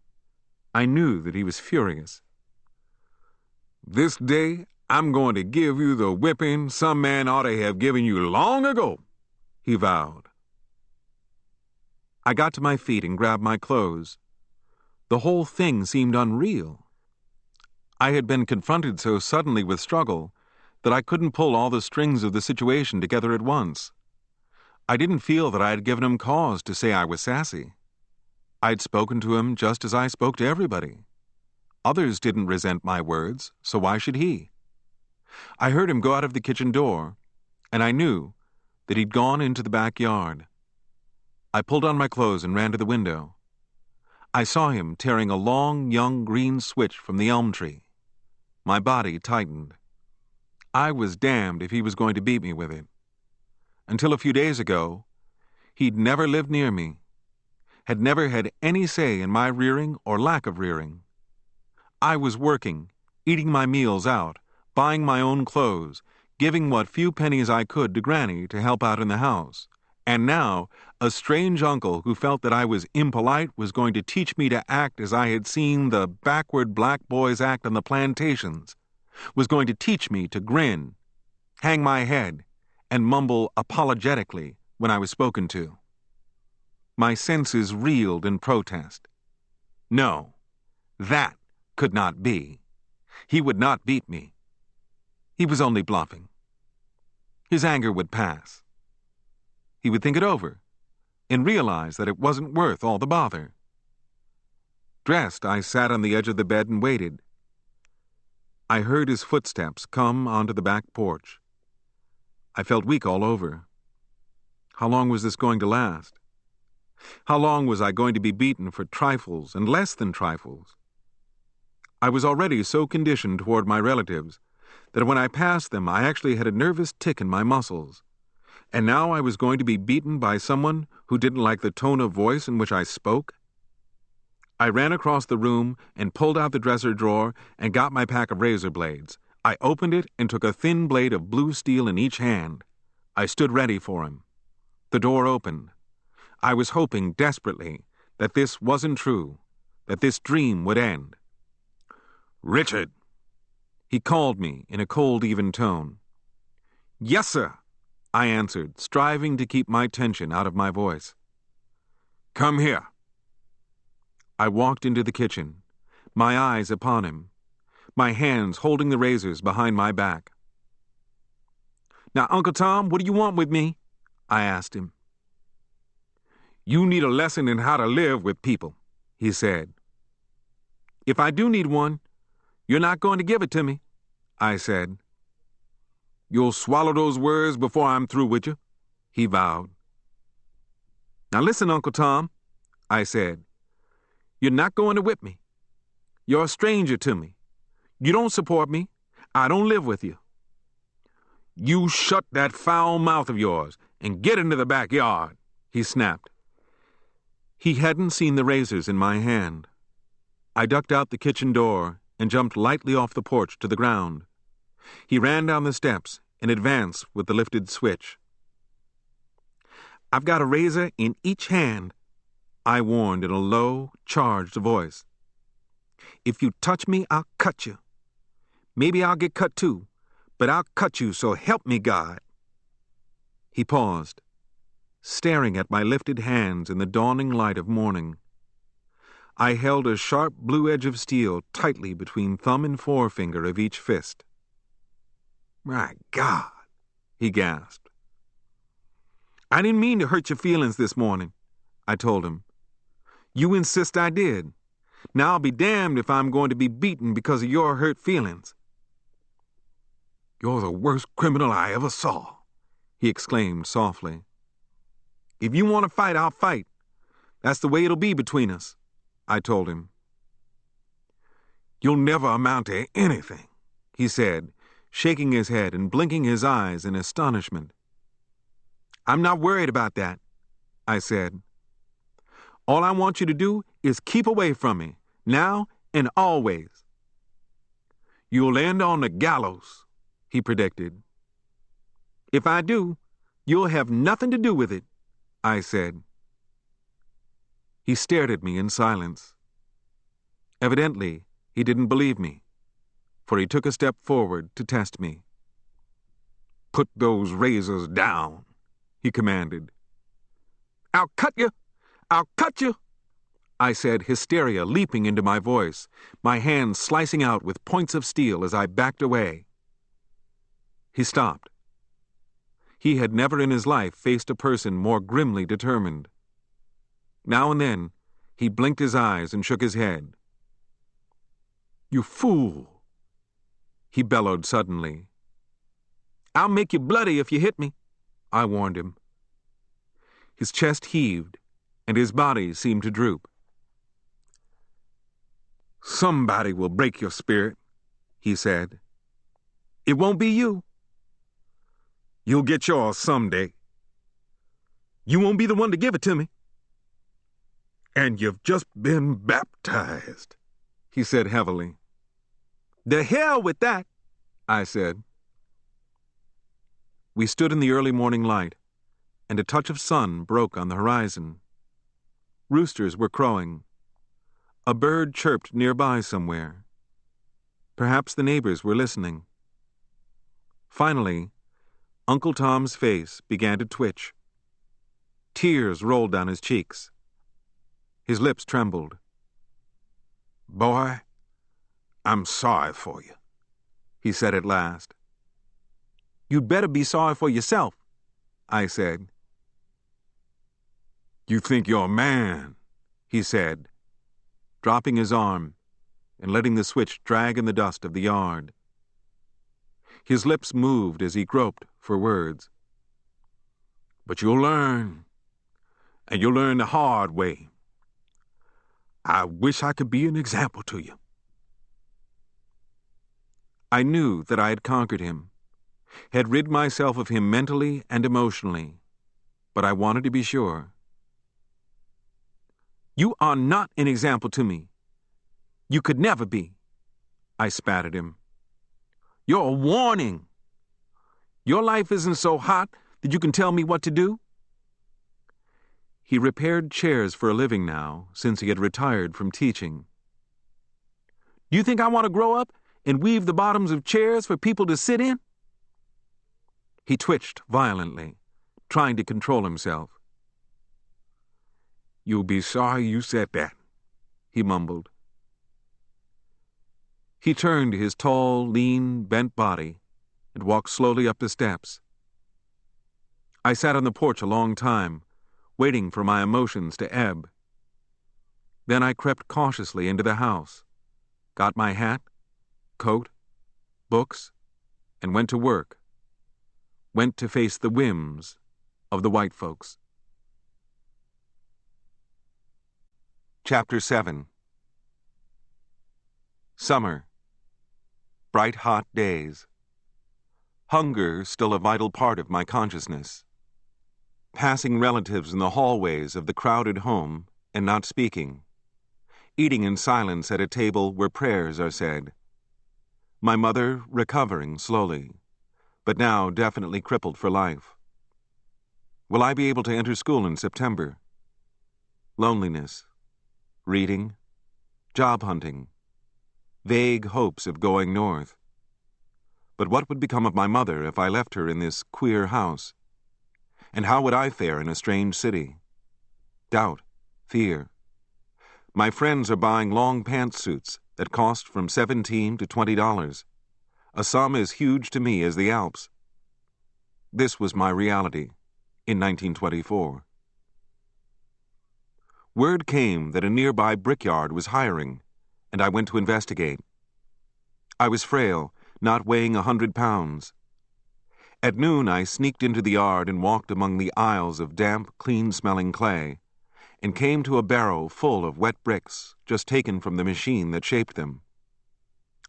I knew that he was furious. "This day, I'm going to give you the whipping some man ought to have given you long ago," he vowed. I got to my feet and grabbed my clothes. The whole thing seemed unreal. I had been confronted so suddenly with struggle that I couldn't pull all the strings of the situation together at once. I didn't feel that I had given him cause to say I was sassy. I'd spoken to him just as I spoke to everybody. Others didn't resent my words, so why should he? I heard him go out of the kitchen door, and I knew that he'd gone into the backyard. I pulled on my clothes and ran to the window. I saw him tearing a long, young green switch from the elm tree. My body tightened. I was damned if he was going to beat me with it. Until a few days ago, he'd never lived near me, had never had any say in my rearing or lack of rearing. I was working, eating my meals out, buying my own clothes, giving what few pennies I could to Granny to help out in the house. And now, a strange uncle who felt that I was impolite was going to teach me to act as I had seen the backward black boys act on the plantations, was going to teach me to grin, hang my head, and mumble apologetically when I was spoken to. My senses reeled in protest. No, that could not be. He would not beat me. He was only bluffing. His anger would pass. He would think it over and realize that it wasn't worth all the bother. Dressed, I sat on the edge of the bed and waited. I heard his footsteps come onto the back porch. I felt weak all over. How long was this going to last? How long was I going to be beaten for trifles and less than trifles? I was already so conditioned toward my relatives that when I passed them I actually had a nervous tick in my muscles. And now I was going to be beaten by someone who didn't like the tone of voice in which I spoke? I ran across the room and pulled out the dresser drawer and got my pack of razor blades. I opened it and took a thin blade of blue steel in each hand. I stood ready for him. The door opened. I was hoping desperately that this wasn't true, that this dream would end. "Richard!" He called me in a cold, even tone. "Yes, sir," I answered, striving to keep my tension out of my voice. "Come here." I walked into the kitchen, my eyes upon him, my hands holding the razors behind my back. "Now, Uncle Tom, what do you want with me?" I asked him. "You need a lesson in how to live with people," he said. "If I do need one, you're not going to give it to me," I said. "You'll swallow those words before I'm through with you," he vowed. "Now listen, Uncle Tom," I said. "You're not going to whip me. You're a stranger to me. You don't support me. I don't live with you." "You shut that foul mouth of yours and get into the backyard," he snapped. He hadn't seen the razors in my hand. I ducked out the kitchen door and jumped lightly off the porch to the ground. He ran down the steps and advanced with the lifted switch. "I've got a razor in each hand," I warned in a low, charged voice. "If you touch me, I'll cut you. Maybe I'll get cut too, but I'll cut you, so help me God." He paused, staring at my lifted hands in the dawning light of morning. I held a sharp blue edge of steel tightly between thumb and forefinger of each fist. "My God," he gasped. "I didn't mean to hurt your feelings this morning," I told him. "You insist I did. Now I'll be damned if I'm going to be beaten because of your hurt feelings." "You're the worst criminal I ever saw," he exclaimed softly. "If you want to fight, I'll fight. That's the way it'll be between us," I told him. "You'll never amount to anything," he said, shaking his head and blinking his eyes in astonishment. "I'm not worried about that," I said. "All I want you to do is keep away from me, now and always." "You'll end on the gallows," he predicted. "If I do, you'll have nothing to do with it," I said. He stared at me in silence. Evidently, he didn't believe me, for he took a step forward to test me. "Put those razors down," he commanded. "I'll cut you! I'll cut you!" I said, hysteria leaping into my voice, my hands slicing out with points of steel as I backed away. He stopped. He had never in his life faced a person more grimly determined. Now and then, he blinked his eyes and shook his head. "You fool!" he bellowed suddenly. "I'll make you bloody if you hit me," I warned him. His chest heaved, and his body seemed to droop. "Somebody will break your spirit," he said. "It won't be you." "You'll get yours someday." "You won't be the one to give it to me." "And you've just been baptized," he said heavily. "The hell with that," I said. We stood in the early morning light, and a touch of sun broke on the horizon. Roosters were crowing. A bird chirped nearby somewhere. Perhaps the neighbors were listening. Finally, Uncle Tom's face began to twitch. Tears rolled down his cheeks. His lips trembled. "Boy, I'm sorry for you, he said at last. You'd better be sorry for yourself, I said. You think you're a man, he said, dropping his arm and letting the switch drag in the dust of the yard. His lips moved as he groped for words. But you'll learn, and you'll learn the hard way. I wish I could be an example to you. I knew that I had conquered him, had rid myself of him mentally and emotionally, but I wanted to be sure. You are not an example to me. You could never be, I spat at him. You're a warning. Your life isn't so hot that you can tell me what to do. He repaired chairs for a living now, since he had retired from teaching. Do you think I want to grow up and weave the bottoms of chairs for people to sit in? He twitched violently, trying to control himself. You'll be sorry you said that, he mumbled. He turned his tall, lean, bent body and walked slowly up the steps. I sat on the porch a long time, waiting for my emotions to ebb. Then I crept cautiously into the house, got my hat, coat, books, and went to work. Went to face the whims of the white folks. Chapter 7. Summer. Bright, hot days. Hunger still a vital part of my consciousness. Passing relatives in the hallways of the crowded home and not speaking. Eating in silence at a table where prayers are said. My mother recovering slowly, but now definitely crippled for life. Will I be able to enter school in September? Loneliness. Reading. Job hunting. Vague hopes of going north. But what would become of my mother if I left her in this queer house? And how would I fare in a strange city? Doubt, fear. My friends are buying long pantsuits that cost from $17 to $20, a sum as huge to me as the Alps. This was my reality in 1924. Word came that a nearby brickyard was hiring, and I went to investigate. I was frail, not weighing 100 pounds. At noon, I sneaked into the yard and walked among the aisles of damp, clean-smelling clay, and came to a barrow full of wet bricks just taken from the machine that shaped them.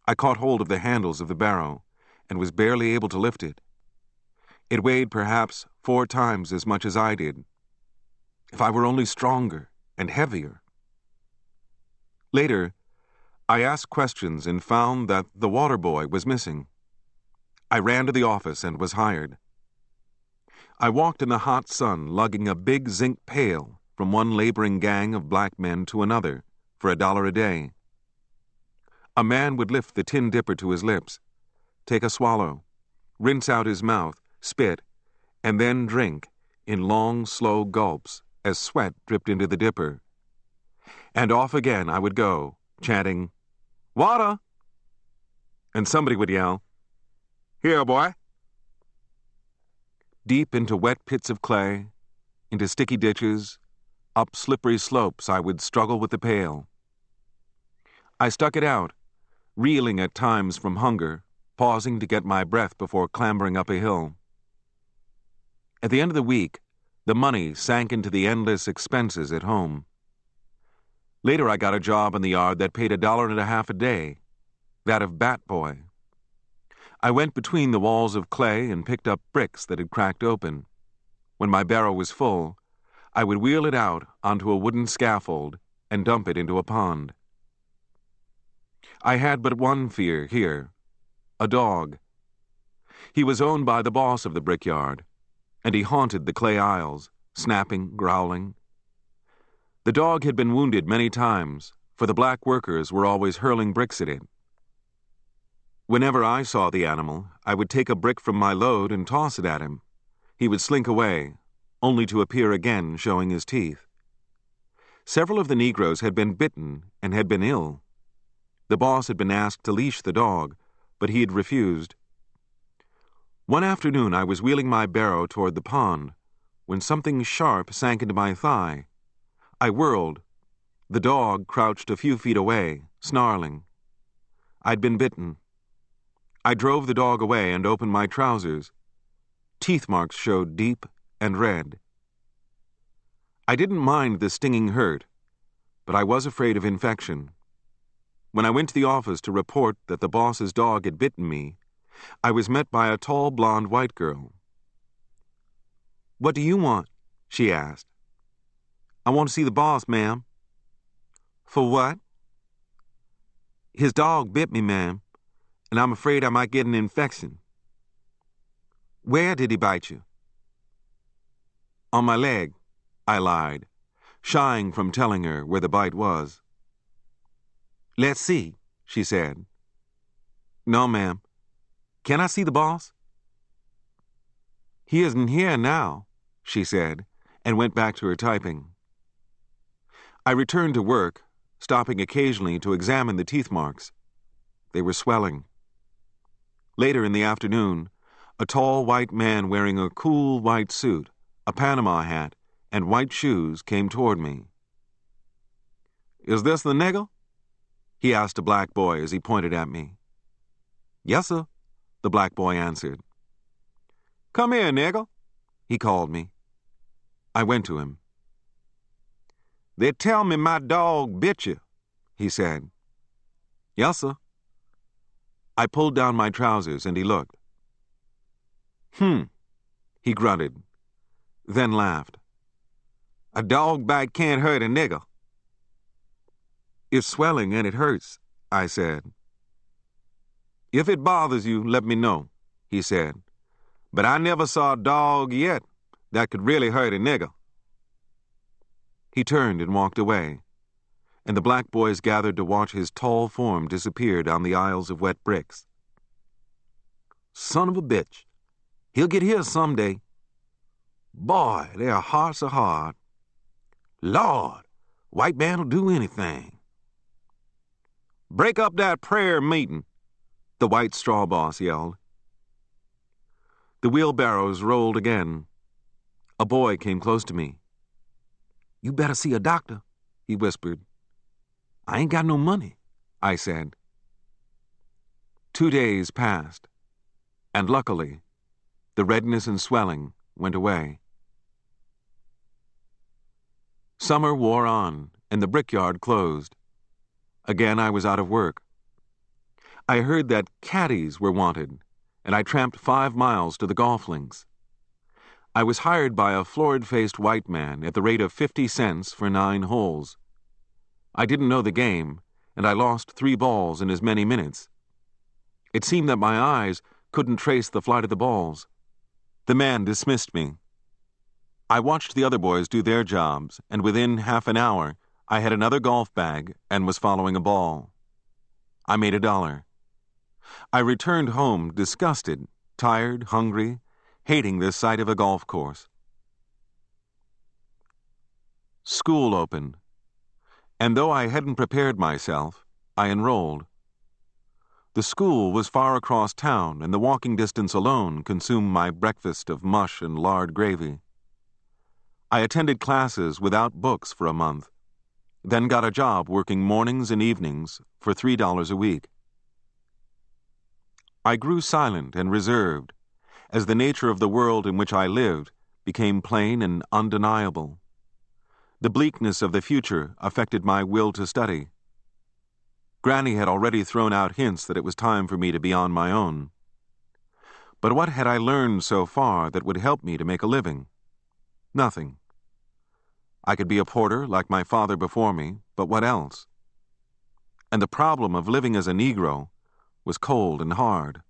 I caught hold of the handles of the barrow and was barely able to lift it. It weighed perhaps 4 times as much as I did. If I were only stronger and heavier. Later, I asked questions and found that the water boy was missing. I ran to the office and was hired. I walked in the hot sun, lugging a big zinc pail from one laboring gang of black men to another for $1 a day. A man would lift the tin dipper to his lips, take a swallow, rinse out his mouth, spit, and then drink in long, slow gulps as sweat dripped into the dipper. And off again I would go, chanting, "Water!" And somebody would yell, "Here, boy!" Deep into wet pits of clay, into sticky ditches, up slippery slopes I would struggle with the pail. I stuck it out, reeling at times from hunger, pausing to get my breath before clambering up a hill. At the end of the week, the money sank into the endless expenses at home. Later I got a job in the yard that paid $1.50 a day, that of bat boy. I went between the walls of clay and picked up bricks that had cracked open. When my barrow was full, I would wheel it out onto a wooden scaffold and dump it into a pond. I had but one fear here, a dog. He was owned by the boss of the brickyard, and he haunted the clay aisles, snapping, growling. The dog had been wounded many times, for the black workers were always hurling bricks at it. Whenever I saw the animal, I would take a brick from my load and toss it at him. He would slink away, only to appear again showing his teeth. Several of the Negroes had been bitten and had been ill. The boss had been asked to leash the dog, but he had refused. One afternoon I was wheeling my barrow toward the pond when something sharp sank into my thigh. I whirled. The dog crouched a few feet away, snarling. I'd been bitten. I drove the dog away and opened my trousers. Teeth marks showed deep and red. I didn't mind the stinging hurt, but I was afraid of infection. When I went to the office to report that the boss's dog had bitten me, I was met by a tall blonde white girl. "What do you want?" she asked. "I want to see the boss, ma'am." "For what?" "His dog bit me, ma'am, and I'm afraid I might get an infection." "Where did he bite you?" "On my leg," I lied, shying from telling her where the bite was. "Let's see," she said. "No, ma'am. Can I see the boss?" "He isn't here now," she said, and went back to her typing. I returned to work, stopping occasionally to examine the teeth marks. They were swelling. Later in the afternoon, a tall white man wearing a cool white suit, a Panama hat, and white shoes came toward me. "Is this the nigger?" he asked a black boy as he pointed at me. "Yes, sir," the black boy answered. "Come here, nigger," he called me. I went to him. "They tell me my dog bit you," he said. "Yes, sir." I pulled down my trousers and he looked. He grunted, then laughed. "A dog bite can't hurt a nigger." "It's swelling and it hurts," I said. "If it bothers you, let me know," he said. "But I never saw a dog yet that could really hurt a nigger." He turned and walked away, and the black boys gathered to watch his tall form disappear down the aisles of wet bricks. "Son of a bitch. He'll get here someday. Boy, their hearts are hard. Lord, white man'll do anything." "Break up that prayer meeting," the white straw boss yelled. The wheelbarrows rolled again. A boy came close to me. "You better see a doctor," he whispered. "I ain't got no money," I said. 2 days passed, and luckily, the redness and swelling went away. Summer wore on, and the brickyard closed. Again I was out of work. I heard that caddies were wanted, and I tramped 5 miles to the golf links. I was hired by a florid-faced white man at the rate of 50 cents for 9 holes. I didn't know the game, and I lost 3 balls in as many minutes. It seemed that my eyes couldn't trace the flight of the balls. The man dismissed me. I watched the other boys do their jobs, and within half an hour, I had another golf bag and was following a ball. I made $1. I returned home disgusted, tired, hungry, hating the sight of a golf course. School opened, and though I hadn't prepared myself, I enrolled. The school was far across town, and the walking distance alone consumed my breakfast of mush and lard gravy. I attended classes without books for a month, then got a job working mornings and evenings for $3 a week. I grew silent and reserved as the nature of the world in which I lived became plain and undeniable. The bleakness of the future affected my will to study. Granny had already thrown out hints that it was time for me to be on my own. But what had I learned so far that would help me to make a living? Nothing. I could be a porter like my father before me, but what else? And the problem of living as a Negro was cold and hard.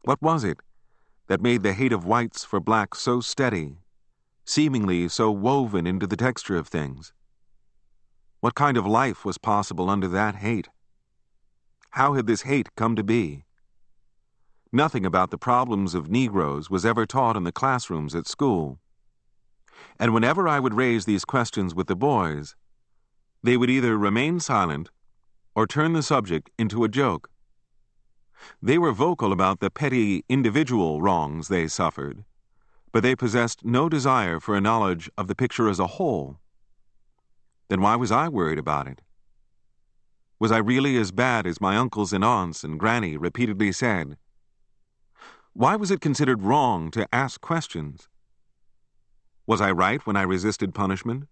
What was it that made the hate of whites for blacks so steady, seemingly so woven into the texture of things? What kind of life was possible under that hate? How had this hate come to be? Nothing about the problems of Negroes was ever taught in the classrooms at school. And whenever I would raise these questions with the boys, they would either remain silent or turn the subject into a joke. They were vocal about the petty individual wrongs they suffered, but they possessed no desire for a knowledge of the picture as a whole. Then why was I worried about it? Was I really as bad as my uncles and aunts and Granny repeatedly said? Why was it considered wrong to ask questions? Was I right when I resisted punishment?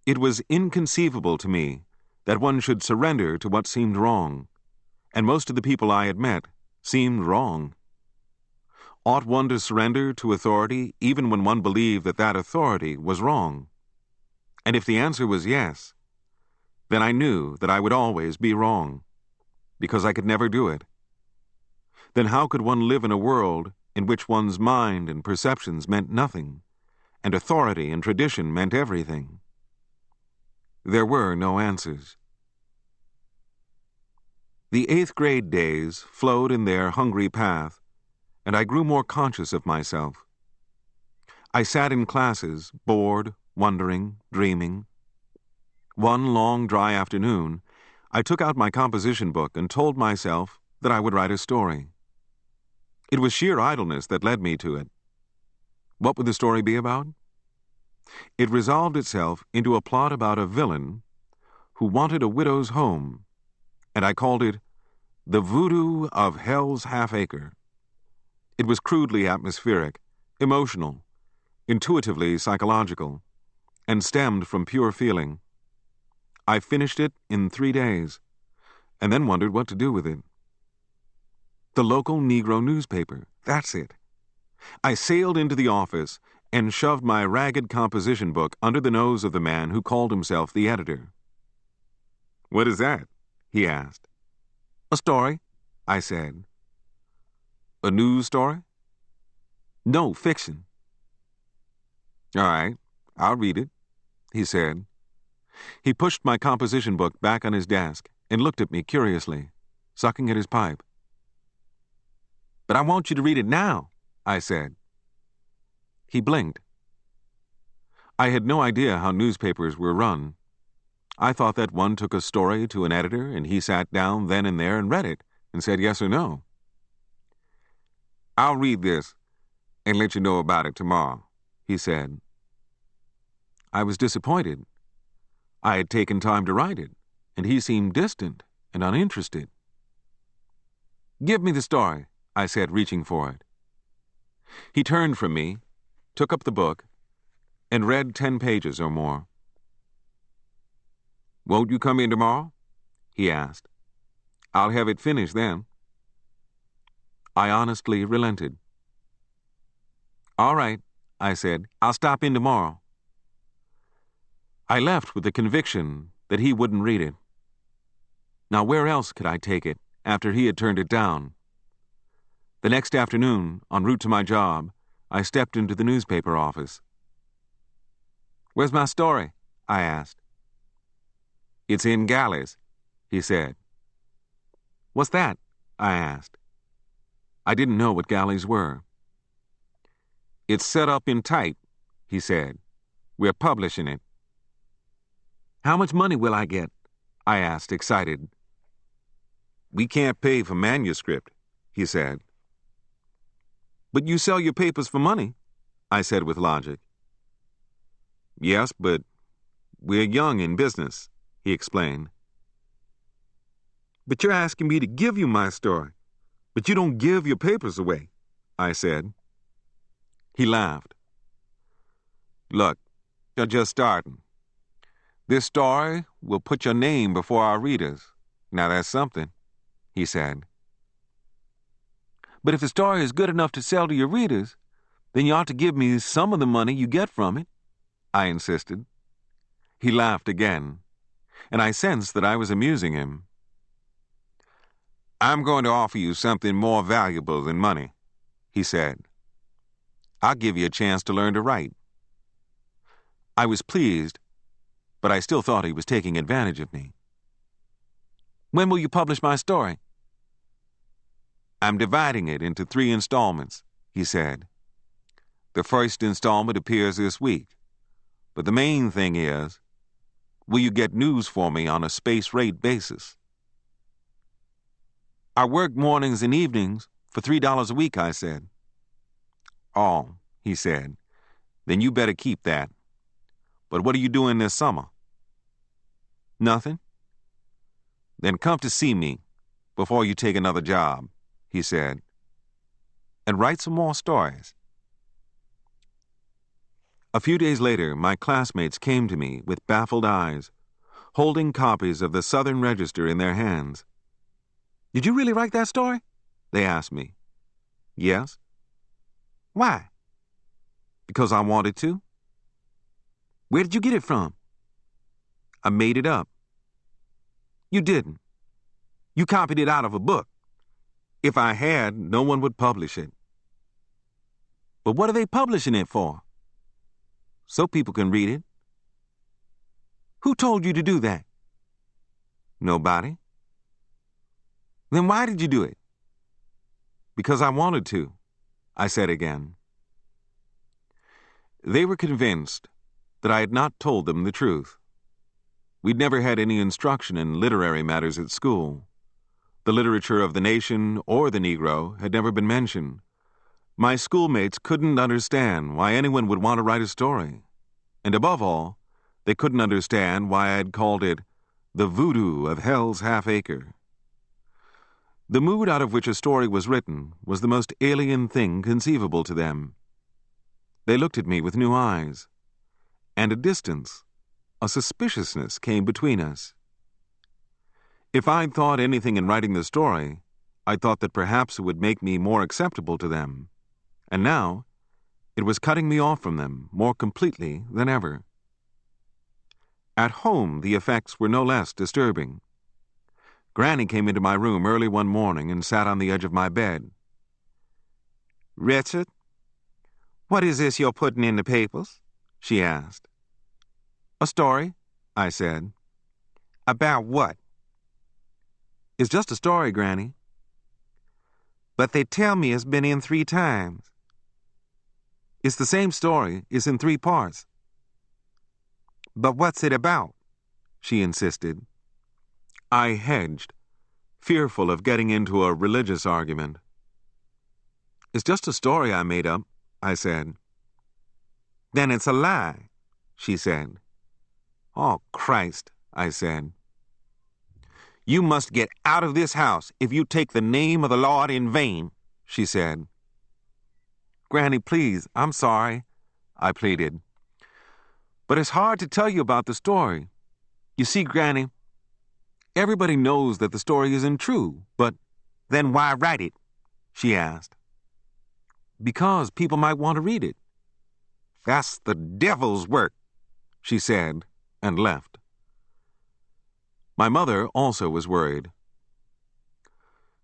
It was inconceivable to me that one should surrender to what seemed wrong, and most of the people I had met seemed wrong. Ought one to surrender to authority even when one believed that that authority was wrong? And if the answer was yes, then I knew that I would always be wrong, because I could never do it. Then how could one live in a world in which one's mind and perceptions meant nothing, and authority and tradition meant everything? There were no answers. The 8th grade days flowed in their hungry path, and I grew more conscious of myself. I sat in classes, bored, wondering, dreaming. One long, dry afternoon, I took out my composition book and told myself that I would write a story. It was sheer idleness that led me to it. What would the story be about? It resolved itself into a plot about a villain who wanted a widow's home, and I called it The Voodoo of Hell's Half-Acre. It was crudely atmospheric, emotional, intuitively psychological, and stemmed from pure feeling. I finished it in 3 days, and then wondered what to do with it. The local Negro newspaper, that's it. I sailed into the office and shoved my ragged composition book under the nose of the man who called himself the editor. "What is that?" he asked. "A story," I said. "A news story?" "No, fiction." "All right, I'll read it," he said. He pushed my composition book back on his desk and looked at me curiously, sucking at his pipe. "But I want you to read it now," I said. He blinked. I had no idea how newspapers were run. I thought that one took a story to an editor and he sat down then and there and read it and said yes or no. "I'll read this and let you know about it tomorrow," he said. I was disappointed. I had taken time to write it, and he seemed distant and uninterested. "Give me the story," I said, reaching for it. He turned from me, took up the book, and read 10 pages or more. "Won't you come in tomorrow?" he asked. "I'll have it finished then." I honestly relented. "All right," I said. "I'll stop in tomorrow." I left with the conviction that he wouldn't read it. Now where else could I take it after he had turned it down? The next afternoon, en route to my job, I stepped into the newspaper office. "Where's my story?" I asked. "It's in galleys," he said. "What's that?" I asked. I didn't know what galleys were. "It's set up in type," he said. "We're publishing it." "How much money will I get?" I asked, excited. "We can't pay for manuscript," he said. "But you sell your papers for money," I said with logic. "Yes, but we're young in business," he explained. "But you're asking me to give you my story, but you don't give your papers away," I said. He laughed. "Look, you're just starting. This story will put your name before our readers. Now that's something," he said. "But if the story is good enough to sell to your readers, then you ought to give me some of the money you get from it," I insisted. He laughed again, and I sensed that I was amusing him. "I'm going to offer you something more valuable than money," he said. "I'll give you a chance to learn to write." I was pleased, but I still thought he was taking advantage of me. "When will you publish my story?" "I'm dividing it into 3 installments," he said. "The first installment appears this week, but the main thing is, will you get news for me on a space rate basis?" I work mornings and evenings for $3 a week, I said. Oh, he said, then you better keep that. But what are you doing this summer? Nothing. Then come to see me before you take another job, he said, and write some more stories. A few days later, my classmates came to me with baffled eyes, holding copies of the Southern Register in their hands. Did you really write that story? They asked me. Yes. Why? Because I wanted to. Where did you get it from? I made it up. You didn't. You copied it out of a book. If I had, no one would publish it. But what are they publishing it for? So people can read it. Who told you to do that? Nobody. Then why did you do it? Because I wanted to, I said again. They were convinced that I had not told them the truth. We'd never had any instruction in literary matters at school. The literature of the nation or the Negro had never been mentioned. My schoolmates couldn't understand why anyone would want to write a story. And above all, they couldn't understand why I had called it the voodoo of Hell's Half-Acre. The mood out of which a story was written was the most alien thing conceivable to them. They looked at me with new eyes, and a distance, a suspiciousness came between us. If I'd thought anything in writing the story, I thought that perhaps it would make me more acceptable to them, and now it was cutting me off from them more completely than ever. At home, the effects were no less disturbing. Granny came into my room early one morning and sat on the edge of my bed. "Richard, what is this you're putting in the papers?" she asked. "A story," I said. "About what?" "It's just a story, Granny." "But they tell me it's been in 3 times." "It's the same story. It's in 3 parts." "But what's it about?" she insisted. I hedged, fearful of getting into a religious argument. "It's just a story I made up," I said. "Then it's a lie," she said. "Oh, Christ," I said. "You must get out of this house if you take the name of the Lord in vain," she said. "Granny, please, I'm sorry," I pleaded. "But it's hard to tell you about the story. You see, Granny, everybody knows that the story isn't true, but—" "Then why write it?" she asked. "Because people might want to read it." "That's the devil's work," she said, and left. My mother also was worried.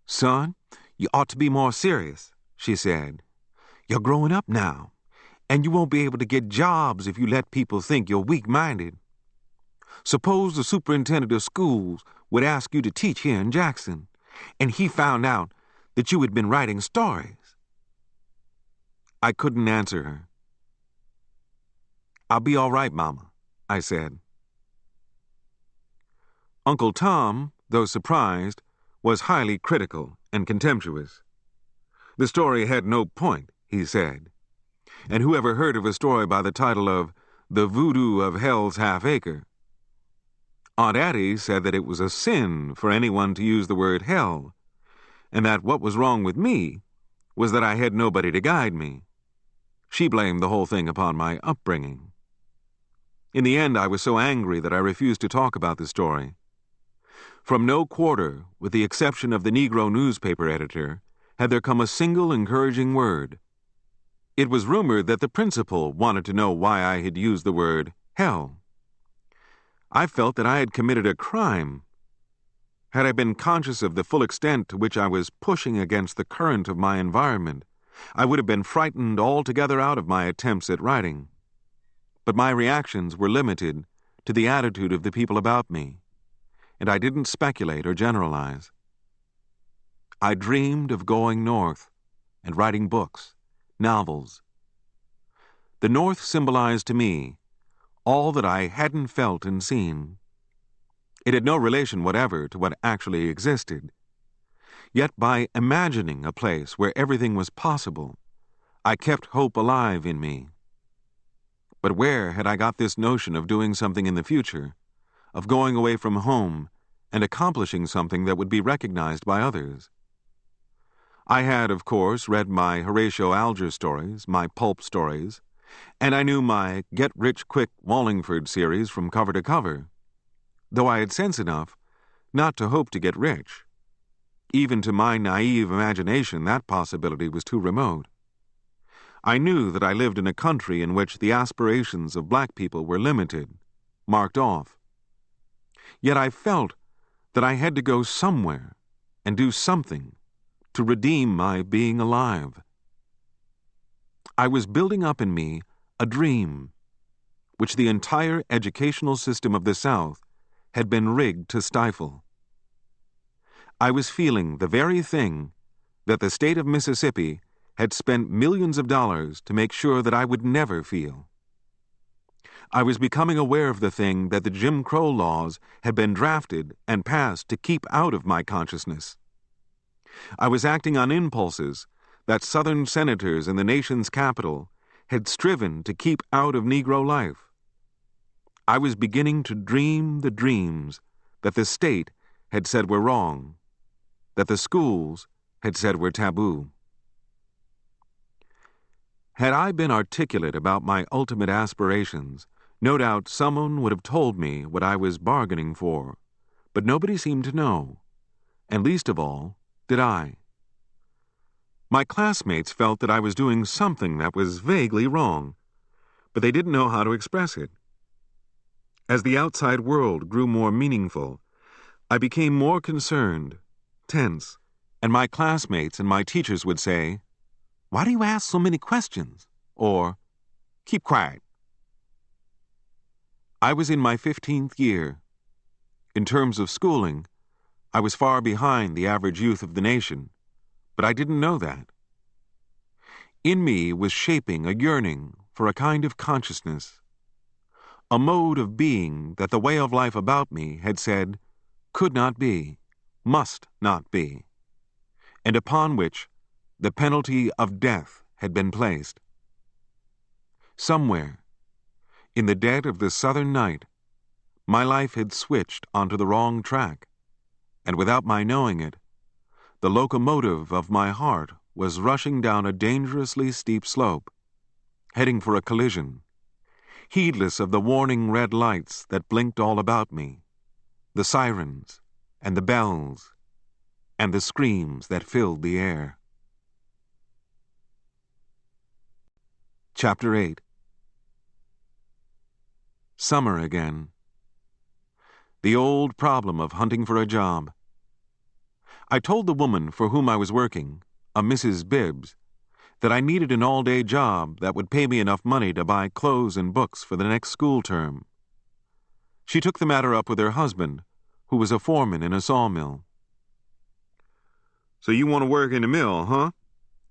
"Son, you ought to be more serious," she said. "You're growing up now, and you won't be able to get jobs if you let people think you're weak-minded. Suppose the superintendent of schools would ask you to teach here in Jackson, and he found out that you had been writing stories." I couldn't answer her. "I'll be all right, Mama," I said. Uncle Tom, though surprised, was highly critical and contemptuous. The story had no point, he said, and who ever heard of a story by the title of The Voodoo of Hell's Half-Acre? Aunt Addie said that it was a sin for anyone to use the word hell, and that what was wrong with me was that I had nobody to guide me. She blamed the whole thing upon my upbringing. In the end, I was so angry that I refused to talk about the story. From no quarter, with the exception of the Negro newspaper editor, had there come a single encouraging word. It was rumored that the principal wanted to know why I had used the word hell. I felt that I had committed a crime. Had I been conscious of the full extent to which I was pushing against the current of my environment, I would have been frightened altogether out of my attempts at writing. But my reactions were limited to the attitude of the people about me, and I didn't speculate or generalize. I dreamed of going north and writing books, novels. The North symbolized to me all that I hadn't felt and seen. It had no relation whatever to what actually existed. Yet by imagining a place where everything was possible, I kept hope alive in me. But where had I got this notion of doing something in the future, of going away from home and accomplishing something that would be recognized by others? I had, of course, read my Horatio Alger stories, my pulp stories, and I knew my get-rich-quick Wallingford series from cover to cover, though I had sense enough not to hope to get rich. Even to my naive imagination, that possibility was too remote. I knew that I lived in a country in which the aspirations of black people were limited, marked off. Yet I felt that I had to go somewhere and do something to redeem my being alive. I was building up in me a dream, which the entire educational system of the South had been rigged to stifle. I was feeling the very thing that the state of Mississippi had spent millions of dollars to make sure that I would never feel. I was becoming aware of the thing that the Jim Crow laws had been drafted and passed to keep out of my consciousness. I was acting on impulses that Southern senators in the nation's capital had striven to keep out of Negro life. I was beginning to dream the dreams that the state had said were wrong, that the schools had said were taboo. Had I been articulate about my ultimate aspirations, no doubt someone would have told me what I was bargaining for, but nobody seemed to know, and least of all did I. My classmates felt that I was doing something that was vaguely wrong, but they didn't know how to express it. As the outside world grew more meaningful, I became more concerned, tense, and my classmates and my teachers would say, "Why do you ask so many questions?" or "Keep quiet." I was in my 15th year. In terms of schooling, I was far behind the average youth of the nation, but I didn't know that. In me was shaping a yearning for a kind of consciousness, a mode of being that the way of life about me had said could not be, must not be, and upon which the penalty of death had been placed. Somewhere, in the dead of the southern night, my life had switched onto the wrong track, and without my knowing it, the locomotive of my heart was rushing down a dangerously steep slope, heading for a collision, heedless of the warning red lights that blinked all about me, the sirens and the bells, and the screams that filled the air. Chapter 8. Summer again. The old problem of hunting for a job. I told the woman for whom I was working, a Mrs. Bibbs, that I needed an all-day job that would pay me enough money to buy clothes and books for the next school term. She took the matter up with her husband, who was a foreman in a sawmill. "So you want to work in the mill, huh?"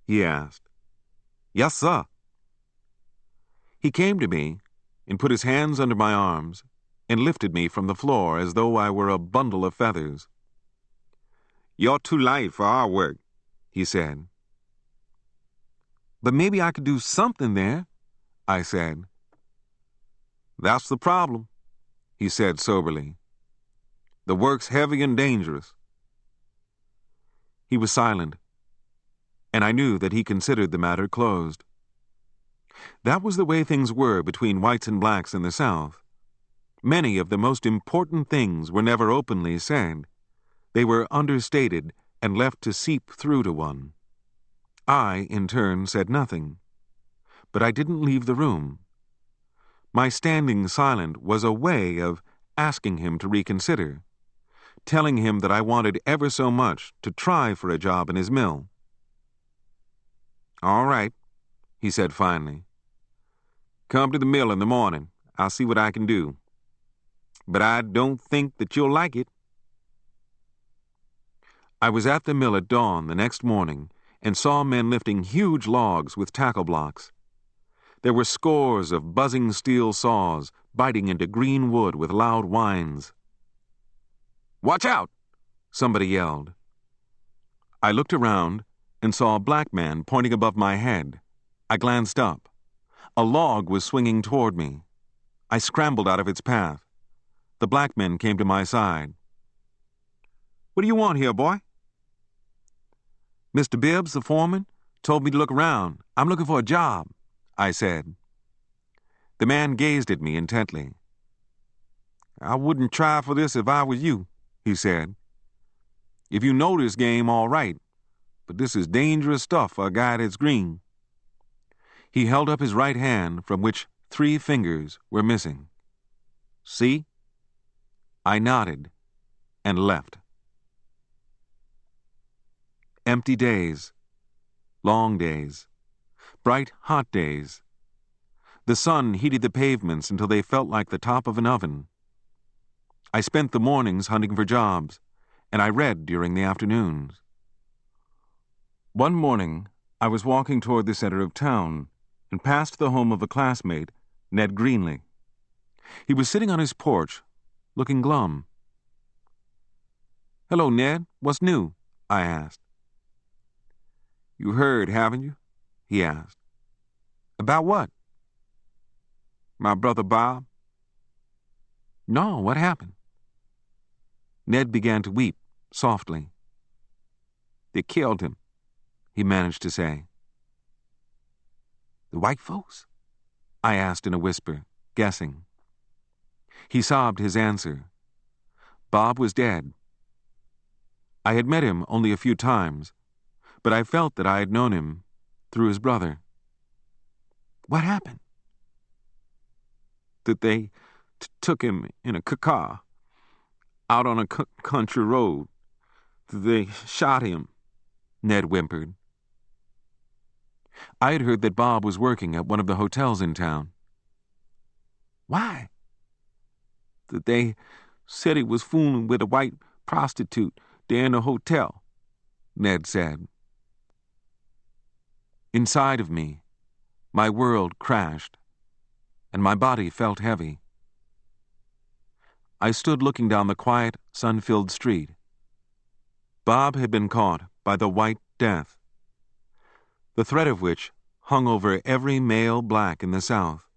he asked. "Yes, sir." He came to me and put his hands under my arms and lifted me from the floor as though I were a bundle of feathers. "You're too light for our work," he said. "But maybe I could do something there," I said. "That's the problem," he said soberly. "The work's heavy and dangerous." He was silent, and I knew that he considered the matter closed. That was the way things were between whites and blacks in the South. Many of the most important things were never openly said. They were understated and left to seep through to one. I, in turn, said nothing. But I didn't leave the room. My standing silent was a way of asking him to reconsider, telling him that I wanted ever so much to try for a job in his mill. "All right," he said finally. "Come to the mill in the morning. I'll see what I can do. But I don't think that you'll like it." I was at the mill at dawn the next morning and saw men lifting huge logs with tackle blocks. There were scores of buzzing steel saws biting into green wood with loud whines. "Watch out!" somebody yelled. I looked around and saw a black man pointing above my head. I glanced up. A log was swinging toward me. I scrambled out of its path. The black man came to my side. "What do you want here, boy?" "Mr. Bibbs, the foreman, told me to look around. I'm looking for a job," I said. The man gazed at me intently. "I wouldn't try for this if I was you," he said. "If you know this game, all right, but this is dangerous stuff for a guy that's green." He held up his right hand, from which 3 fingers were missing. "See?" I nodded and left. Empty days, long days, bright, hot days. The sun heated the pavements until they felt like the top of an oven. I spent the mornings hunting for jobs, and I read during the afternoons. One morning, I was walking toward the center of town and passed the home of a classmate, Ned Greenley. He was sitting on his porch, looking glum. "Hello, Ned. What's new?" I asked. "You heard, haven't you?" he asked. "About what?" "My brother Bob." "No, what happened?" Ned began to weep, softly. "They killed him," he managed to say. "The white folks?" I asked in a whisper, guessing. He sobbed his answer. Bob was dead. I had met him only a few times, but I felt that I had known him through his brother. "What happened?" "That they took him in a car out on a country road. They shot him," Ned whimpered. I had heard that Bob was working at one of the hotels in town. "Why?" "That they said he was fooling with a white prostitute there in the hotel," Ned said. Inside of me, my world crashed, and my body felt heavy. I stood looking down the quiet, sun-filled street. Bob had been caught by the White Death, the threat of which hung over every male black in the South.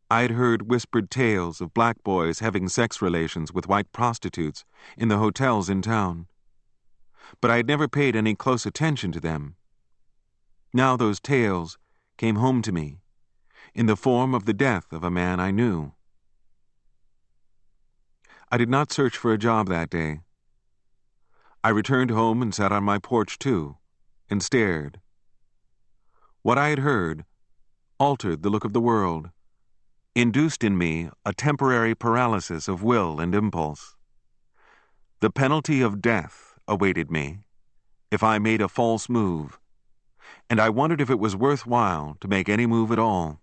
I had heard whispered tales of black boys having sex relations with white prostitutes in the hotels in town, but I had never paid any close attention to them. Now those tales came home to me in the form of the death of a man I knew. I did not search for a job that day. I returned home and sat on my porch too, and stared. What I had heard altered the look of the world, induced in me a temporary paralysis of will and impulse. The penalty of death awaited me if I made a false move, and I wondered if it was worthwhile to make any move at all.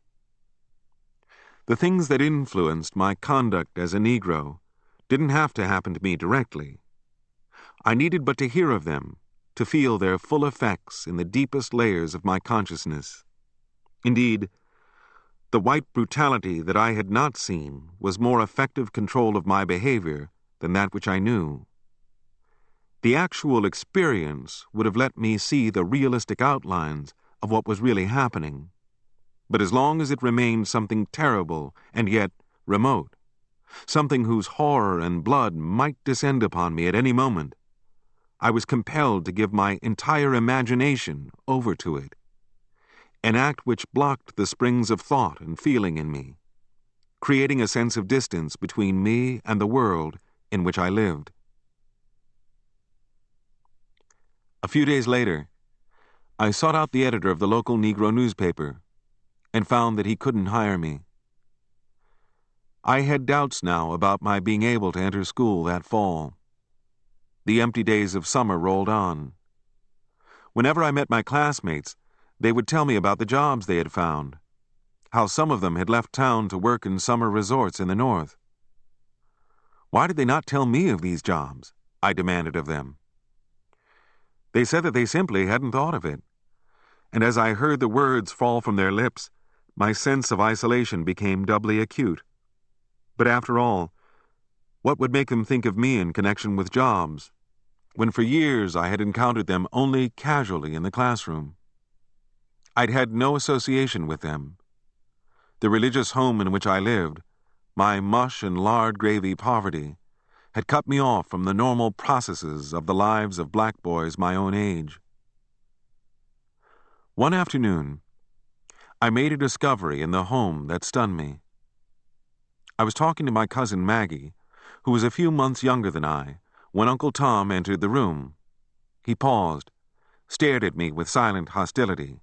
The things that influenced my conduct as a Negro didn't have to happen to me directly. I needed but to hear of them, to feel their full effects in the deepest layers of my consciousness. Indeed, the white brutality that I had not seen was more effective control of my behavior than that which I knew. The actual experience would have let me see the realistic outlines of what was really happening. But as long as it remained something terrible and yet remote, something whose horror and blood might descend upon me at any moment, I was compelled to give my entire imagination over to it, an act which blocked the springs of thought and feeling in me, creating a sense of distance between me and the world in which I lived. A few days later, I sought out the editor of the local Negro newspaper and found that he couldn't hire me. I had doubts now about my being able to enter school that fall. The empty days of summer rolled on. Whenever I met my classmates, they would tell me about the jobs they had found, how some of them had left town to work in summer resorts in the North. Why did they not tell me of these jobs? I demanded of them. They said that they simply hadn't thought of it, and as I heard the words fall from their lips, my sense of isolation became doubly acute. But after all, what would make them think of me in connection with jobs? when for years I had encountered them only casually in the classroom. I'd had no association with them. The religious home in which I lived, my mush and lard gravy poverty, had cut me off from the normal processes of the lives of black boys my own age. One afternoon, I made a discovery in the home that stunned me. I was talking to my cousin Maggie, who was a few months younger than I, when Uncle Tom entered the room. He paused, stared at me with silent hostility,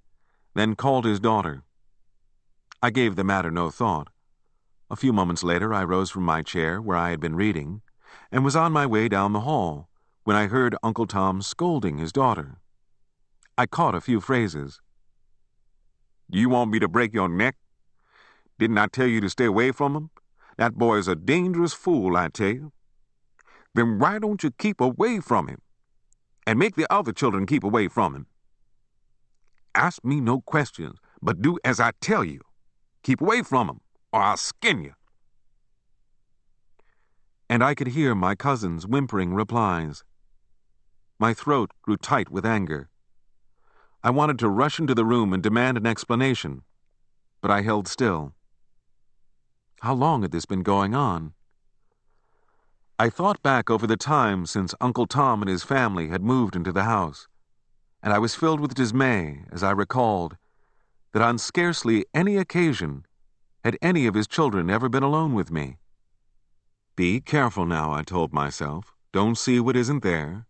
then called his daughter. I gave the matter no thought. A few moments later, I rose from my chair where I had been reading and was on my way down the hall when I heard Uncle Tom scolding his daughter. I caught a few phrases. "You want me to break your neck? Didn't I tell you to stay away from him? That boy is a dangerous fool, I tell you. Then why don't you keep away from him and make the other children keep away from him? Ask me no questions, but do as I tell you. Keep away from him, or I'll skin you." And I could hear my cousin's whimpering replies. My throat grew tight with anger. I wanted to rush into the room and demand an explanation, but I held still. How long had this been going on? I thought back over the time since Uncle Tom and his family had moved into the house, and I was filled with dismay as I recalled that on scarcely any occasion had any of his children ever been alone with me. Be careful now, I told myself. Don't see what isn't there.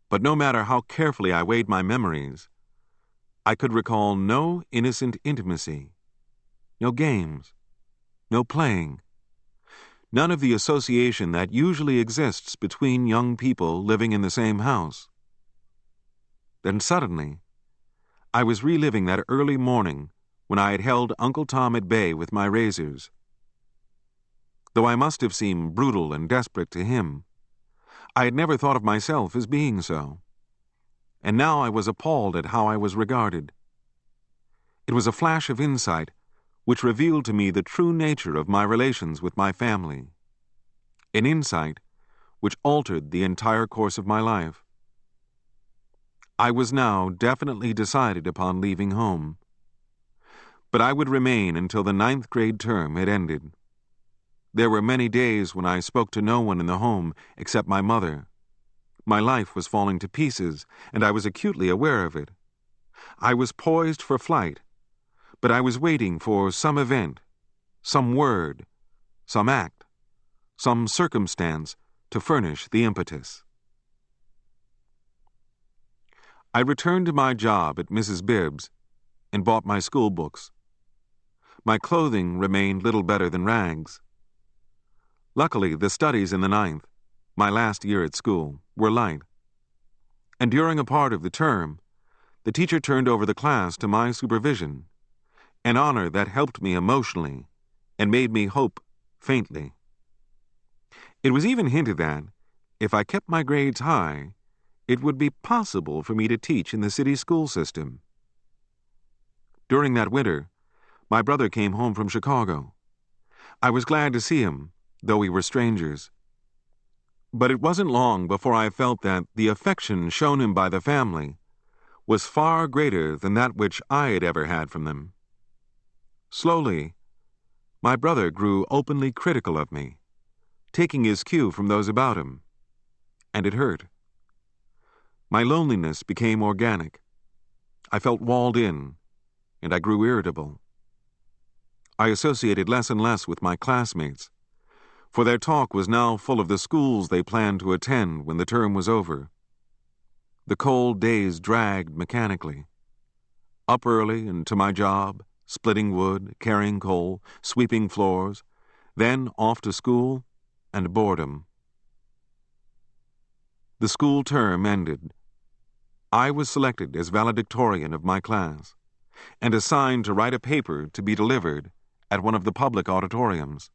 But no matter how carefully I weighed my memories, I could recall no innocent intimacy, no games, no playing, none of the association that usually exists between young people living in the same house. Then suddenly, I was reliving that early morning when I had held Uncle Tom at bay with my razors. Though I must have seemed brutal and desperate to him, I had never thought of myself as being so. And now I was appalled at how I was regarded. It was a flash of insight which revealed to me the true nature of my relations with my family. An insight which altered the entire course of my life. I was now definitely decided upon leaving home. But I would remain until the 9th grade term had ended. There were many days when I spoke to no one in the home except my mother. My life was falling to pieces, and I was acutely aware of it. I was poised for flight, but I was waiting for some event, some word, some act, some circumstance to furnish the impetus. I returned to my job at Mrs. Bibb's and bought my school books. My clothing remained little better than rags. Luckily, the studies in the 9th, my last year at school, were light. And during a part of the term, the teacher turned over the class to my supervision, an honor that helped me emotionally and made me hope faintly. It was even hinted that, if I kept my grades high, it would be possible for me to teach in the city school system. During that winter, my brother came home from Chicago. I was glad to see him, though we were strangers. But it wasn't long before I felt that the affection shown him by the family was far greater than that which I had ever had from them. Slowly, my brother grew openly critical of me, taking his cue from those about him, and it hurt. My loneliness became organic. I felt walled in, and I grew irritable. I associated less and less with my classmates, for their talk was now full of the schools they planned to attend when the term was over. The cold days dragged mechanically. Up early and to my job, splitting wood, carrying coal, sweeping floors, then off to school and boredom. The school term ended. I was selected as valedictorian of my class and assigned to write a paper to be delivered at one of the public auditoriums.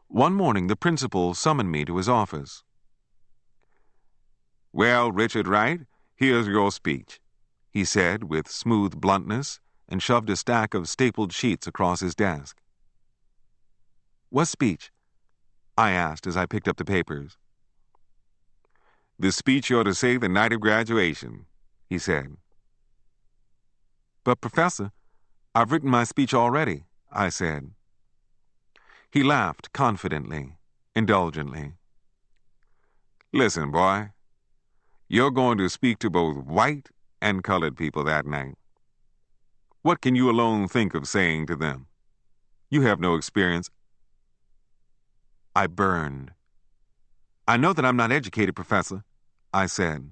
One morning the principal summoned me to his office. "Well, Richard Wright, here's your speech," he said with smooth bluntness and shoved a stack of stapled sheets across his desk. "What speech?" I asked as I picked up the papers. The speech you're to say the night of graduation, he said. But, Professor, I've written my speech already, I said. He laughed confidently, indulgently. Listen, boy, you're going to speak to both white and colored people that night. What can you alone think of saying to them? You have no experience. I burned. I know that I'm not educated, Professor, I said.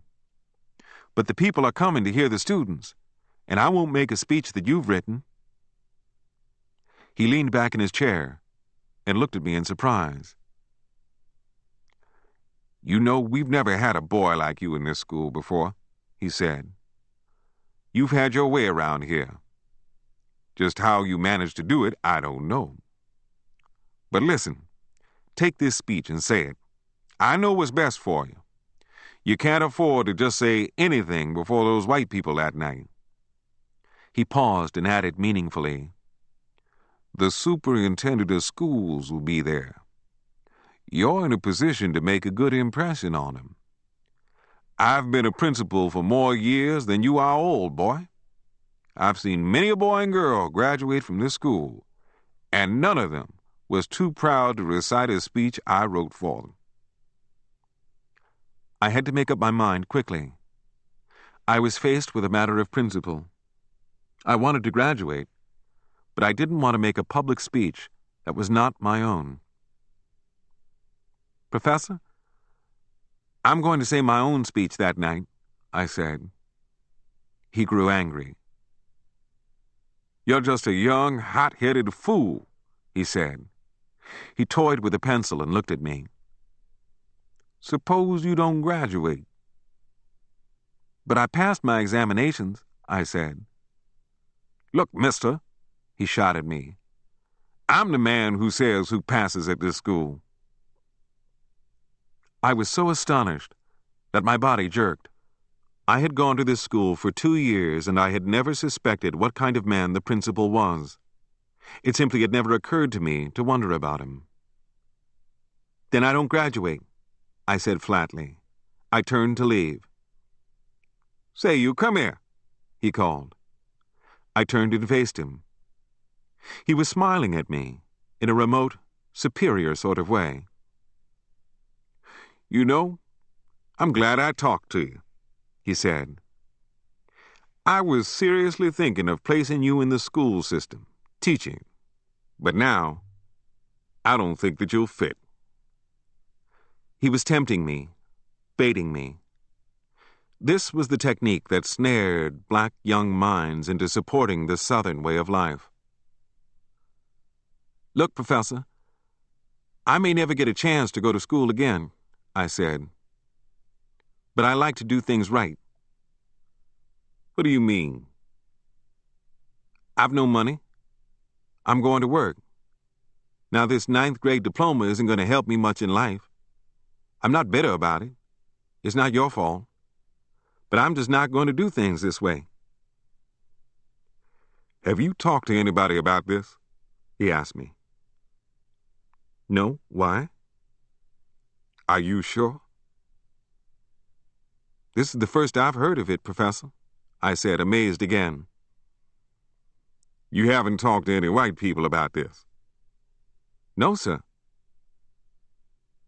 But the people are coming to hear the students, and I won't make a speech that you've written. He leaned back in his chair and looked at me in surprise. You know, we've never had a boy like you in this school before, he said. You've had your way around here. Just how you managed to do it, I don't know. But listen, take this speech and say it. I know what's best for you. You can't afford to just say anything before those white people that night. He paused and added meaningfully, The superintendent of schools will be there. You're in a position to make a good impression on him. I've been a principal for more years than you are old, boy. I've seen many a boy and girl graduate from this school, and none of them was too proud to recite a speech I wrote for them. I had to make up my mind quickly. I was faced with a matter of principle. I wanted to graduate, but I didn't want to make a public speech that was not my own. Professor, I'm going to say my own speech that night, I said. He grew angry. You're just a young, hot-headed fool, he said. He toyed with a pencil and looked at me. Suppose you don't graduate. But I passed my examinations, I said. Look, mister, he shot at me. I'm the man who says who passes at this school. I was so astonished that my body jerked. I had gone to this school for 2 years, and I had never suspected what kind of man the principal was. It simply had never occurred to me to wonder about him. Then I don't graduate, I said flatly. I turned to leave. Say, you come here, he called. I turned and faced him. He was smiling at me in a remote, superior sort of way. You know, I'm glad I talked to you, he said. I was seriously thinking of placing you in the school system, teaching, but now I don't think that you'll fit. He was tempting me, baiting me. This was the technique that snared black young minds into supporting the Southern way of life. Look, Professor, I may never get a chance to go to school again, I said. But I like to do things right. What do you mean? I've no money. I'm going to work. Now, this 9th grade diploma isn't going to help me much in life. I'm not bitter about it. It's not your fault. But I'm just not going to do things this way. Have you talked to anybody about this? He asked me. No, why? Are you sure? This is the first I've heard of it, Professor, I said, amazed again. You haven't talked to any white people about this? No, sir.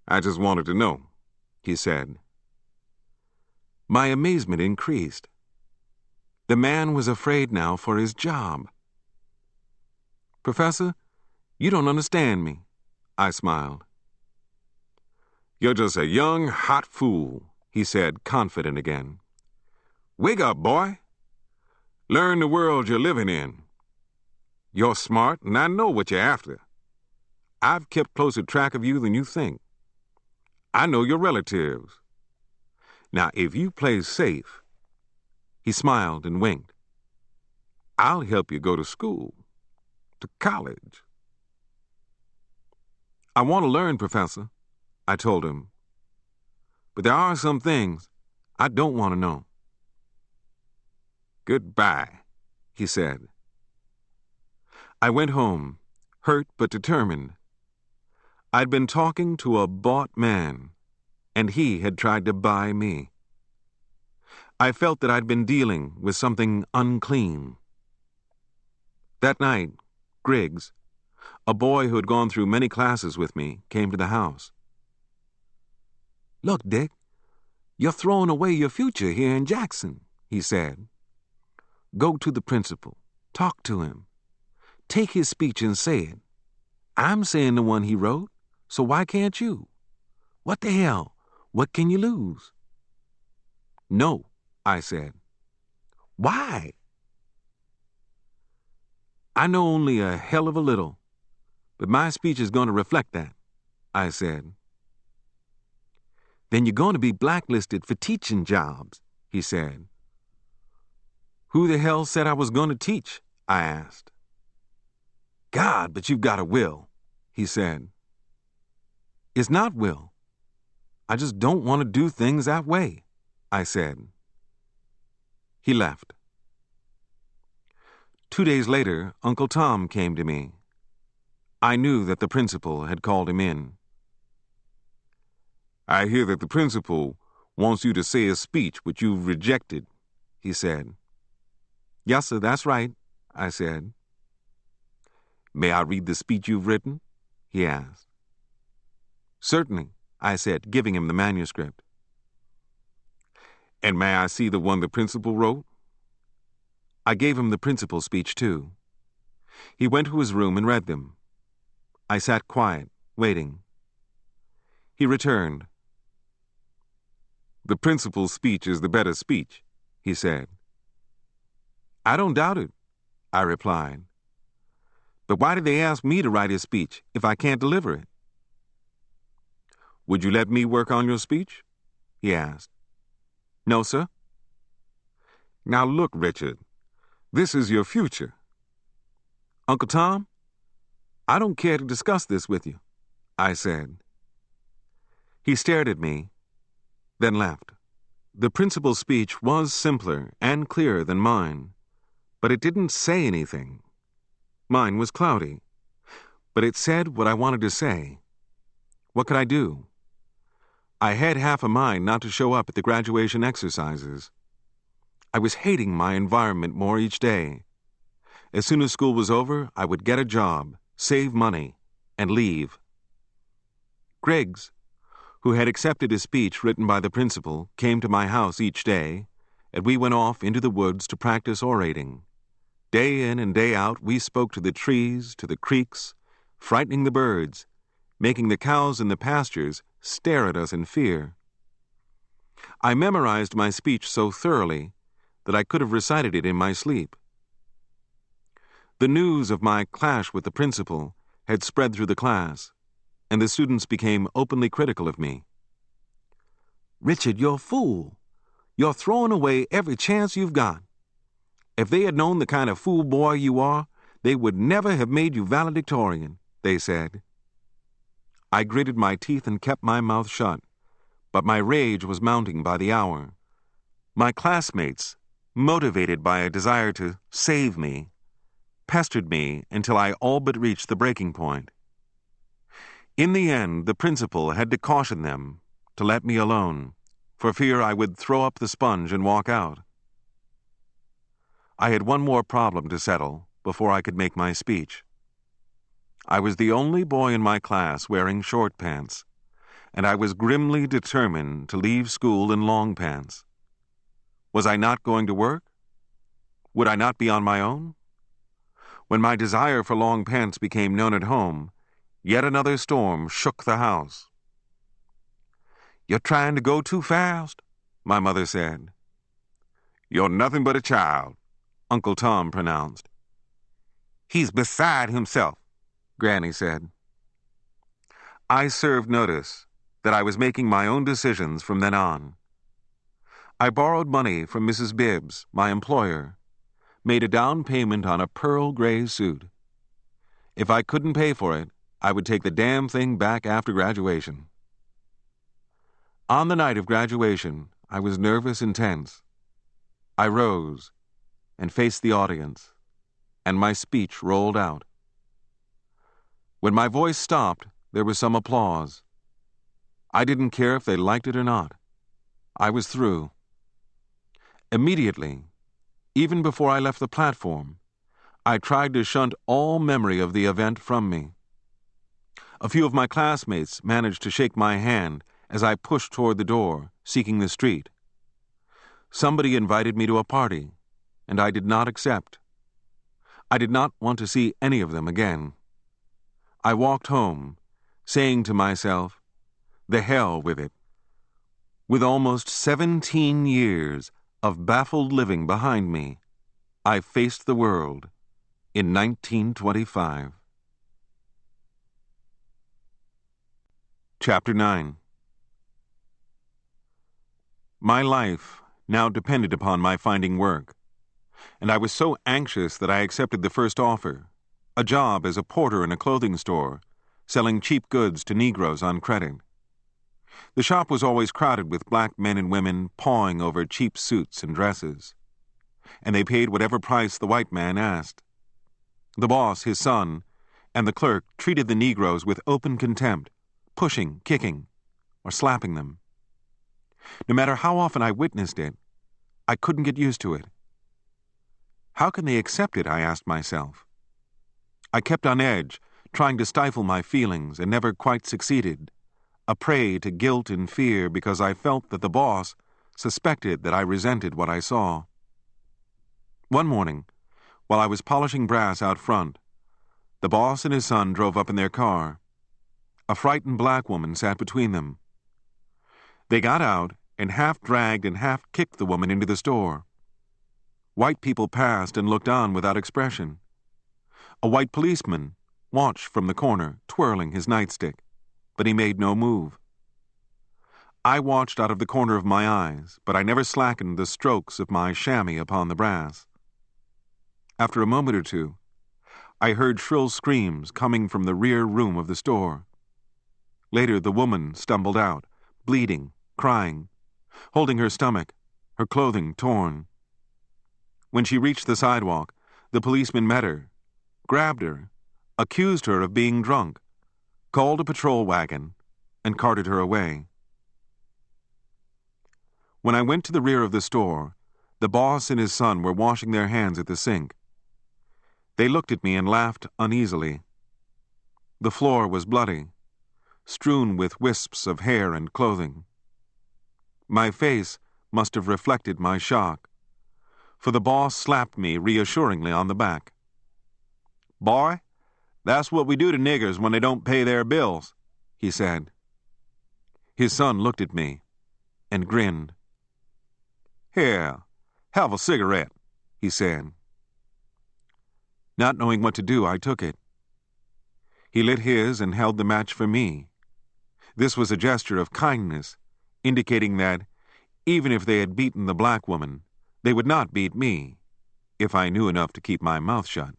I just wanted to know, he said. My amazement increased. The man was afraid now for his job. Professor, you don't understand me, I smiled. You're just a young, hot fool, he said, confident again. Wake up, boy. Learn the world you're living in. You're smart, and I know what you're after. I've kept closer track of you than you think. I know your relatives. Now, if you play safe, he smiled and winked, I'll help you go to school, to college. I want to learn, Professor, I told him. But there are some things I don't want to know. Goodbye, he said. I went home, hurt but determined. I'd been talking to a bought man, and he had tried to buy me. I felt that I'd been dealing with something unclean. That night, Griggs, a boy who had gone through many classes with me, came to the house. "Look, Dick, you're throwing away your future here in Jackson," he said. "Go to the principal. Talk to him. Take his speech and say it. I'm saying the one he wrote, so why can't you? What the hell? What can you lose?" "No," I said. "Why?" "I know only a hell of a little, but my speech is going to reflect that," I said. "Then you're going to be blacklisted for teaching jobs," he said. "Who the hell said I was going to teach?" I asked. "God, but you've got a will," he said. "It's not will. I just don't want to do things that way," I said. He left. 2 days later, Uncle Tom came to me. I knew that the principal had called him in. "I hear that the principal wants you to say a speech which you've rejected," he said. "Yes, sir, that's right," I said. "May I read the speech you've written?" he asked. "Certainly," I said, giving him the manuscript. "And may I see the one the principal wrote?" I gave him the principal's speech, too. He went to his room and read them. I sat quiet, waiting. He returned. "The principal's speech is the better speech," he said. "I don't doubt it," I replied. "But why did they ask me to write his speech if I can't deliver it?" "Would you let me work on your speech?" he asked. "No, sir." "Now look, Richard, this is your future." "Uncle Tom, I don't care to discuss this with you," I said. He stared at me, then left. The principal's speech was simpler and clearer than mine, but it didn't say anything. Mine was cloudy, but it said what I wanted to say. What could I do? I had half a mind not to show up at the graduation exercises. I was hating my environment more each day. As soon as school was over, I would get a job, save money, and leave. Griggs, who had accepted a speech written by the principal, came to my house each day, and we went off into the woods to practice orating. Day in and day out, we spoke to the trees, to the creeks, frightening the birds, making the cows in the pastures stare at us in fear. I memorized my speech so thoroughly that I could have recited it in my sleep. The news of my clash with the principal had spread through the class, and the students became openly critical of me. "Richard, you're a fool. You're throwing away every chance you've got. If they had known the kind of fool boy you are, they would never have made you valedictorian," they said. I gritted my teeth and kept my mouth shut, but my rage was mounting by the hour. My classmates, motivated by a desire to save me, pestered me until I all but reached the breaking point. In the end, the principal had to caution them to let me alone, for fear I would throw up the sponge and walk out. I had one more problem to settle before I could make my speech. I was the only boy in my class wearing short pants, and I was grimly determined to leave school in long pants. Was I not going to work? Would I not be on my own? When my desire for long pants became known at home, yet another storm shook the house. "You're trying to go too fast," my mother said. "You're nothing but a child," Uncle Tom pronounced. "He's beside himself," Granny said. I served notice that I was making my own decisions from then on. I borrowed money from Mrs. Bibbs, my employer, made a down payment on a pearl gray suit. If I couldn't pay for it, I would take the damn thing back after graduation. On the night of graduation, I was nervous and tense. I rose and faced the audience, and my speech rolled out. When my voice stopped, there was some applause. I didn't care if they liked it or not. I was through. Immediately, even before I left the platform, I tried to shunt all memory of the event from me. A few of my classmates managed to shake my hand as I pushed toward the door, seeking the street. Somebody invited me to a party, and I did not accept. I did not want to see any of them again. I walked home, saying to myself, "The hell with it." With almost 17 years of baffled living behind me, I faced the world in 1925. Chapter 9. My life now depended upon my finding work, and I was so anxious that I accepted the first offer, a job as a porter in a clothing store, selling cheap goods to Negroes on credit. The shop was always crowded with black men and women pawing over cheap suits and dresses, and they paid whatever price the white man asked. The boss, his son, and the clerk treated the Negroes with open contempt, pushing, kicking, or slapping them. No matter how often I witnessed it, I couldn't get used to it. How can they accept it, I asked myself. I kept on edge, trying to stifle my feelings, and never quite succeeded, a prey to guilt and fear because I felt that the boss suspected that I resented what I saw. One morning, while I was polishing brass out front, the boss and his son drove up in their car. A frightened black woman sat between them. They got out and half dragged and half kicked the woman into the store. White people passed and looked on without expression. A white policeman watched from the corner, twirling his nightstick, but he made no move. I watched out of the corner of my eyes, but I never slackened the strokes of my chamois upon the brass. After a moment or two, I heard shrill screams coming from the rear room of the store. Later, the woman stumbled out, bleeding, crying, holding her stomach, her clothing torn. When she reached the sidewalk, the policeman met her, grabbed her, accused her of being drunk, called a patrol wagon, and carted her away. When I went to the rear of the store, the boss and his son were washing their hands at the sink. They looked at me and laughed uneasily. The floor was bloody, strewn with wisps of hair and clothing. My face must have reflected my shock, for the boss slapped me reassuringly on the back. "Boy, that's what we do to niggers when they don't pay their bills," he said. His son looked at me and grinned. "Here, have a cigarette," he said. Not knowing what to do, I took it. He lit his and held the match for me. This was a gesture of kindness, indicating that, even if they had beaten the black woman, they would not beat me, if I knew enough to keep my mouth shut.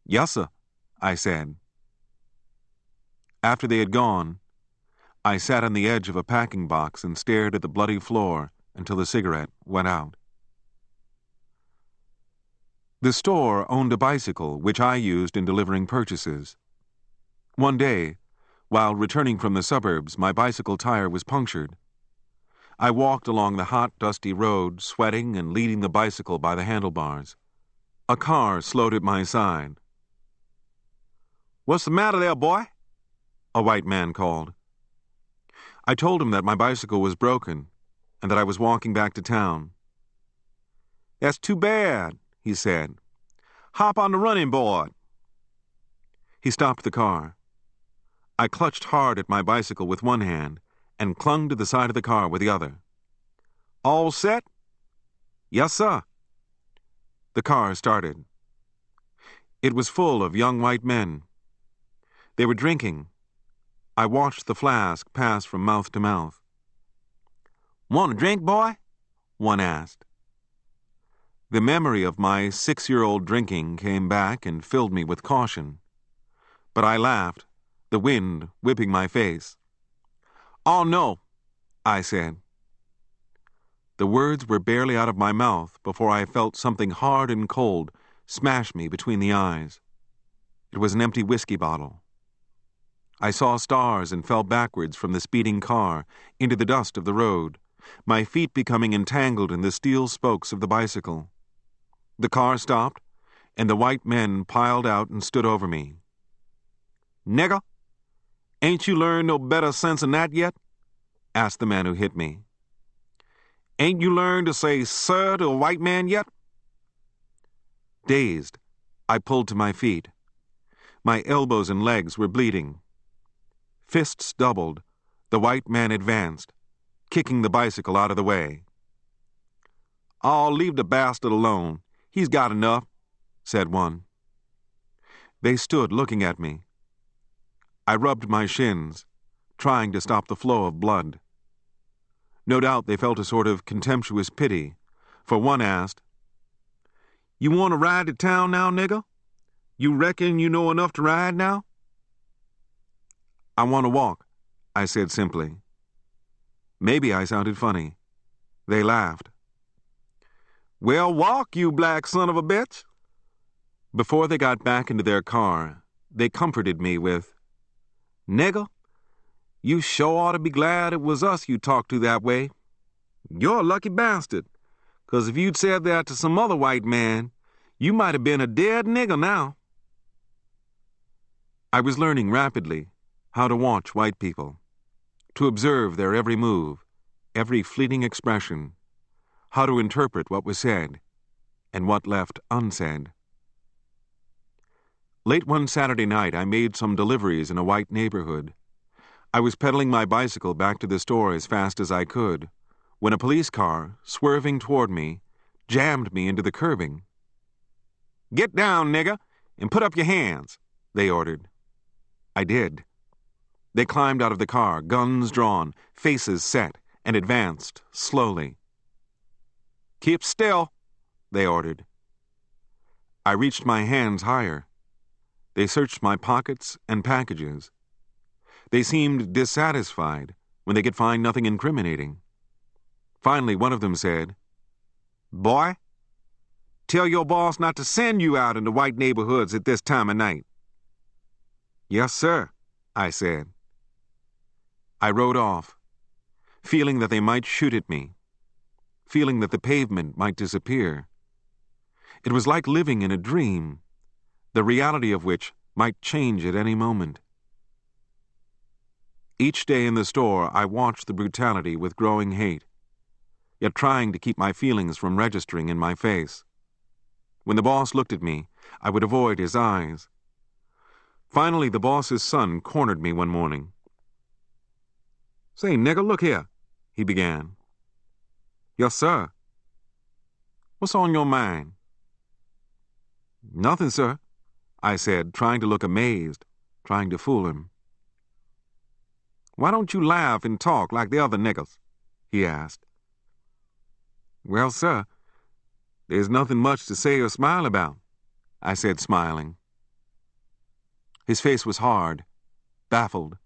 "Yassa," I said. After they had gone, I sat on the edge of a packing box and stared at the bloody floor until the cigarette went out. The store owned a bicycle, which I used in delivering purchases. One day, while returning from the suburbs, my bicycle tire was punctured. I walked along the hot, dusty road, sweating and leading the bicycle by the handlebars. A car slowed at my side. "What's the matter there, boy?" a white man called. I told him that my bicycle was broken and that I was walking back to town. "That's too bad," he said. "Hop on the running board." He stopped the car. I clutched hard at my bicycle with one hand and clung to the side of the car with the other. "All set?" "Yes, sir." The car started. It was full of young white men. They were drinking. I watched the flask pass from mouth to mouth. "Want a drink, boy?" one asked. The memory of my 6-year-old drinking came back and filled me with caution. But I laughed, the wind whipping my face. "Oh, no," I said. The words were barely out of my mouth before I felt something hard and cold smash me between the eyes. It was an empty whiskey bottle. I saw stars and fell backwards from the speeding car into the dust of the road, my feet becoming entangled in the steel spokes of the bicycle. The car stopped, and the white men piled out and stood over me. "Nigger, ain't you learned no better sense than that yet?" asked the man who hit me. "Ain't you learned to say sir to a white man yet?" Dazed, I pulled to my feet. My elbows and legs were bleeding. Fists doubled, the white man advanced, kicking the bicycle out of the way. "Oh, leave the bastard alone. He's got enough," said one. They stood looking at me. I rubbed my shins, trying to stop the flow of blood. No doubt they felt a sort of contemptuous pity, for one asked, "You want to ride to town now, nigger? You reckon you know enough to ride now?" "I want to walk," I said simply. Maybe I sounded funny. They laughed. "Well, walk, you black son of a bitch." Before they got back into their car, they comforted me with, "Nigger, you sure ought to be glad it was us you talked to that way. You're a lucky bastard, 'cause if you'd said that to some other white man, you might have been a dead nigger now." I was learning rapidly how to watch white people, to observe their every move, every fleeting expression, how to interpret what was said and what left unsaid. Late one Saturday night, I made some deliveries in a white neighborhood. I was pedaling my bicycle back to the store as fast as I could, when a police car, swerving toward me, jammed me into the curbing. "Get down, nigger, and put up your hands," they ordered. I did. They climbed out of the car, guns drawn, faces set, and advanced slowly. "Keep still," they ordered. I reached my hands higher. They searched my pockets and packages. They seemed dissatisfied when they could find nothing incriminating. Finally, one of them said, "Boy, tell your boss not to send you out into white neighborhoods at this time of night." "Yes, sir," I said. I rode off, feeling that they might shoot at me, feeling that the pavement might disappear. It was like living in a dream, the reality of which might change at any moment. Each day in the store, I watched the brutality with growing hate, yet trying to keep my feelings from registering in my face. When the boss looked at me, I would avoid his eyes. Finally, the boss's son cornered me one morning. "Say, nigger, look here," he began. "Yes, sir." "What's on your mind?" "Nothing, sir," I said, trying to look amazed, trying to fool him. "Why don't you laugh and talk like the other niggers?" he asked. "Well, sir, there's nothing much to say or smile about," I said, smiling. His face was hard, baffled.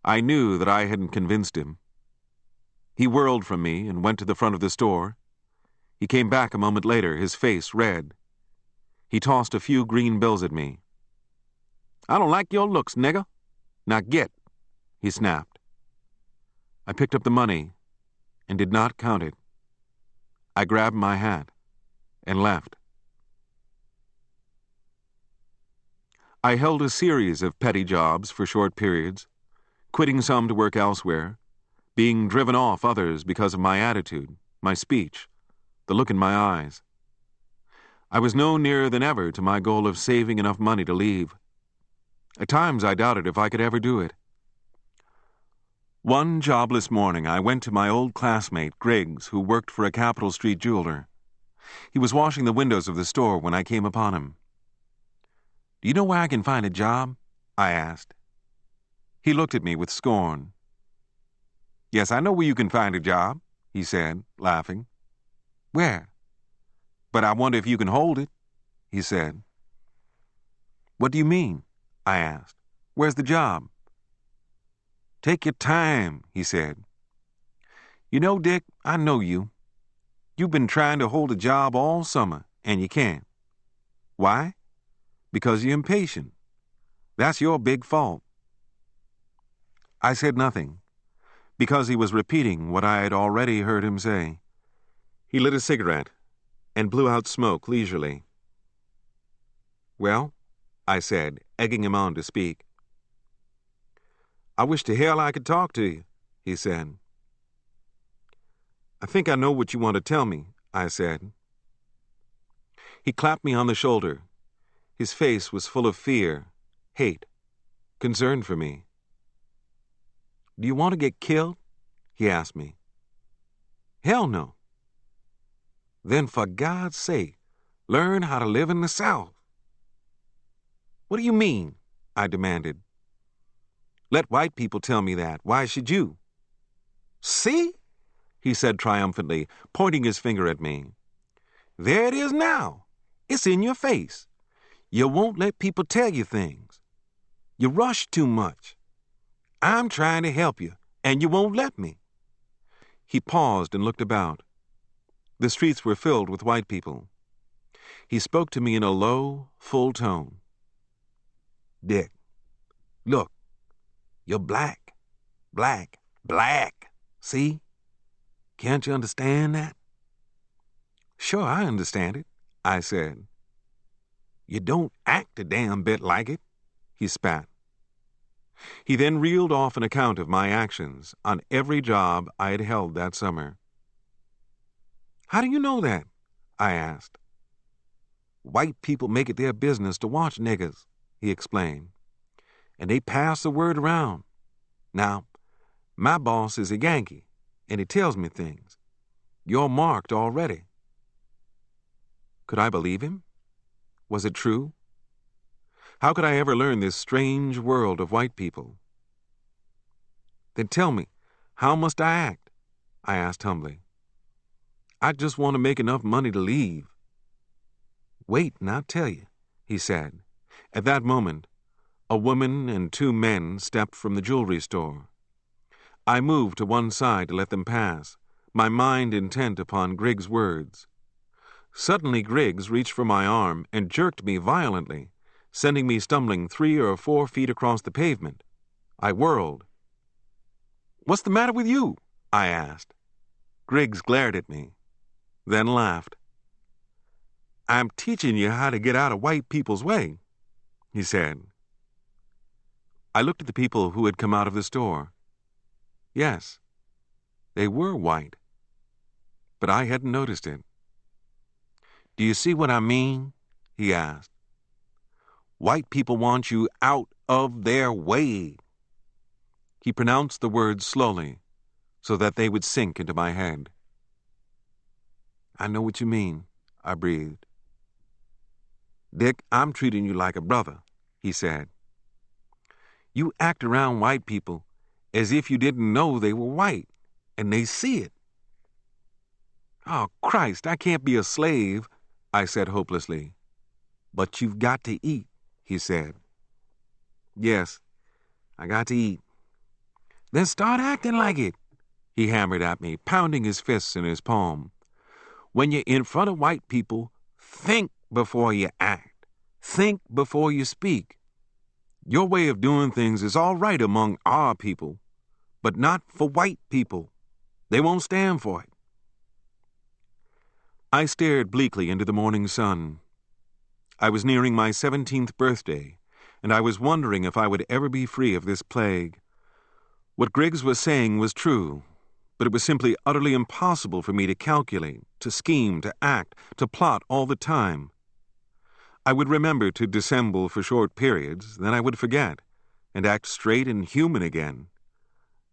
I knew that I hadn't convinced him. He whirled from me and went to the front of the store. He came back a moment later, his face red. He tossed a few green bills at me. "I don't like your looks, nigger. Now get," he snapped. I picked up the money and did not count it. I grabbed my hat and left. I held a series of petty jobs for short periods, quitting some to work elsewhere, being driven off others because of my attitude, my speech, the look in my eyes. I was no nearer than ever to my goal of saving enough money to leave. At times I doubted if I could ever do it. One jobless morning I went to my old classmate, Griggs, who worked for a Capitol Street jeweler. He was washing the windows of the store when I came upon him. "Do you know where I can find a job?" I asked. He looked at me with scorn. "Yes, I know where you can find a job," he said, laughing. "Where?" "But I wonder if you can hold it," he said. "What do you mean?" I asked. "Where's the job?" "Take your time," he said. "You know, Dick, I know you. You've been trying to hold a job all summer, and you can't. Why? Because you're impatient. That's your big fault. I said nothing, because he was repeating what I had already heard him say. He lit a cigarette and blew out smoke leisurely. "Well," I said, egging him on to speak. "I wish to hell I could talk to you," he said. "I think I know what you want to tell me," I said. He clapped me on the shoulder. His face was full of fear, hate, concern for me. "Do you want to get killed?" he asked me. "Hell no." "Then for God's sake, learn how to live in the South." "What do you mean?" I demanded. "Let white people tell me that. Why should you?" "See?" he said triumphantly, pointing his finger at me. "There it is now. It's in your face. You won't let people tell you things. You rush too much. I'm trying to help you, and you won't let me." He paused and looked about. The streets were filled with white people. He spoke to me in a low, full tone. "Dick, look, you're black, black, black. See? Can't you understand that?" "Sure, I understand it," I said. "You don't act a damn bit like it," he spat. He then reeled off an account of my actions on every job I had held that summer. "How do you know that?" I asked. "White people make it their business to watch niggers," he explained, "and they pass the word around. Now, my boss is a Yankee, and he tells me things. You're marked already." Could I believe him? Was it true? How could I ever learn this strange world of white people? "Then tell me, how must I act?" I asked humbly. "I just want to make enough money to leave." "Wait, and I'll tell you," he said. At that moment, a woman and 2 men stepped from the jewelry store. I moved to one side to let them pass, my mind intent upon Griggs' words. Suddenly Griggs reached for my arm and jerked me violently, sending me stumbling 3 or 4 feet across the pavement. I whirled. "What's the matter with you?" I asked. Griggs glared at me, then laughed. "I'm teaching you how to get out of white people's way," he said. I looked at the people who had come out of the store. Yes, they were white, but I hadn't noticed it. "Do you see what I mean?" he asked. "White people want you out of their way." He pronounced the words slowly, so that they would sink into my head. "I know what you mean," I breathed. "Dick, I'm treating you like a brother," he said. "You act around white people as if you didn't know they were white, and they see it." "Oh, Christ, I can't be a slave," I said hopelessly. "But you've got to eat," he said. "Yes, I got to eat." "Then start acting like it," he hammered at me, pounding his fists in his palm. "When you're in front of white people, think before you act. Think before you speak. Your way of doing things is all right among our people, but not for white people. They won't stand for it." I stared bleakly into the morning sun. I was nearing my 17th birthday, and I was wondering if I would ever be free of this plague. What Griggs was saying was true, but it was simply utterly impossible for me to calculate, to scheme, to act, to plot all the time. I would remember to dissemble for short periods, then I would forget, and act straight and human again,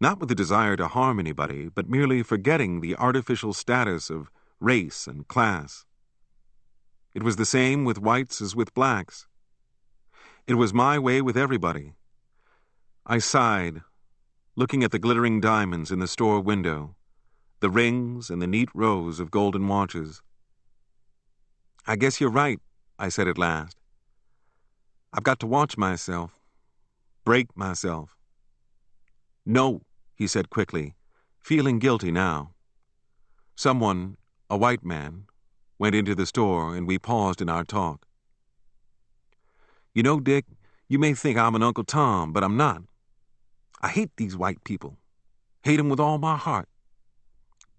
not with the desire to harm anybody, but merely forgetting the artificial status of race and class. It was the same with whites as with blacks. It was my way with everybody. I sighed, looking at the glittering diamonds in the store window, the rings and the neat rows of golden watches. "I guess you're right," I said at last. "I've got to watch myself, break myself." "No," he said quickly, feeling guilty now. Someone, a white man, went into the store, and we paused in our talk. "You know, Dick, you may think I'm an Uncle Tom, but I'm not. I hate these white people. Hate them with all my heart.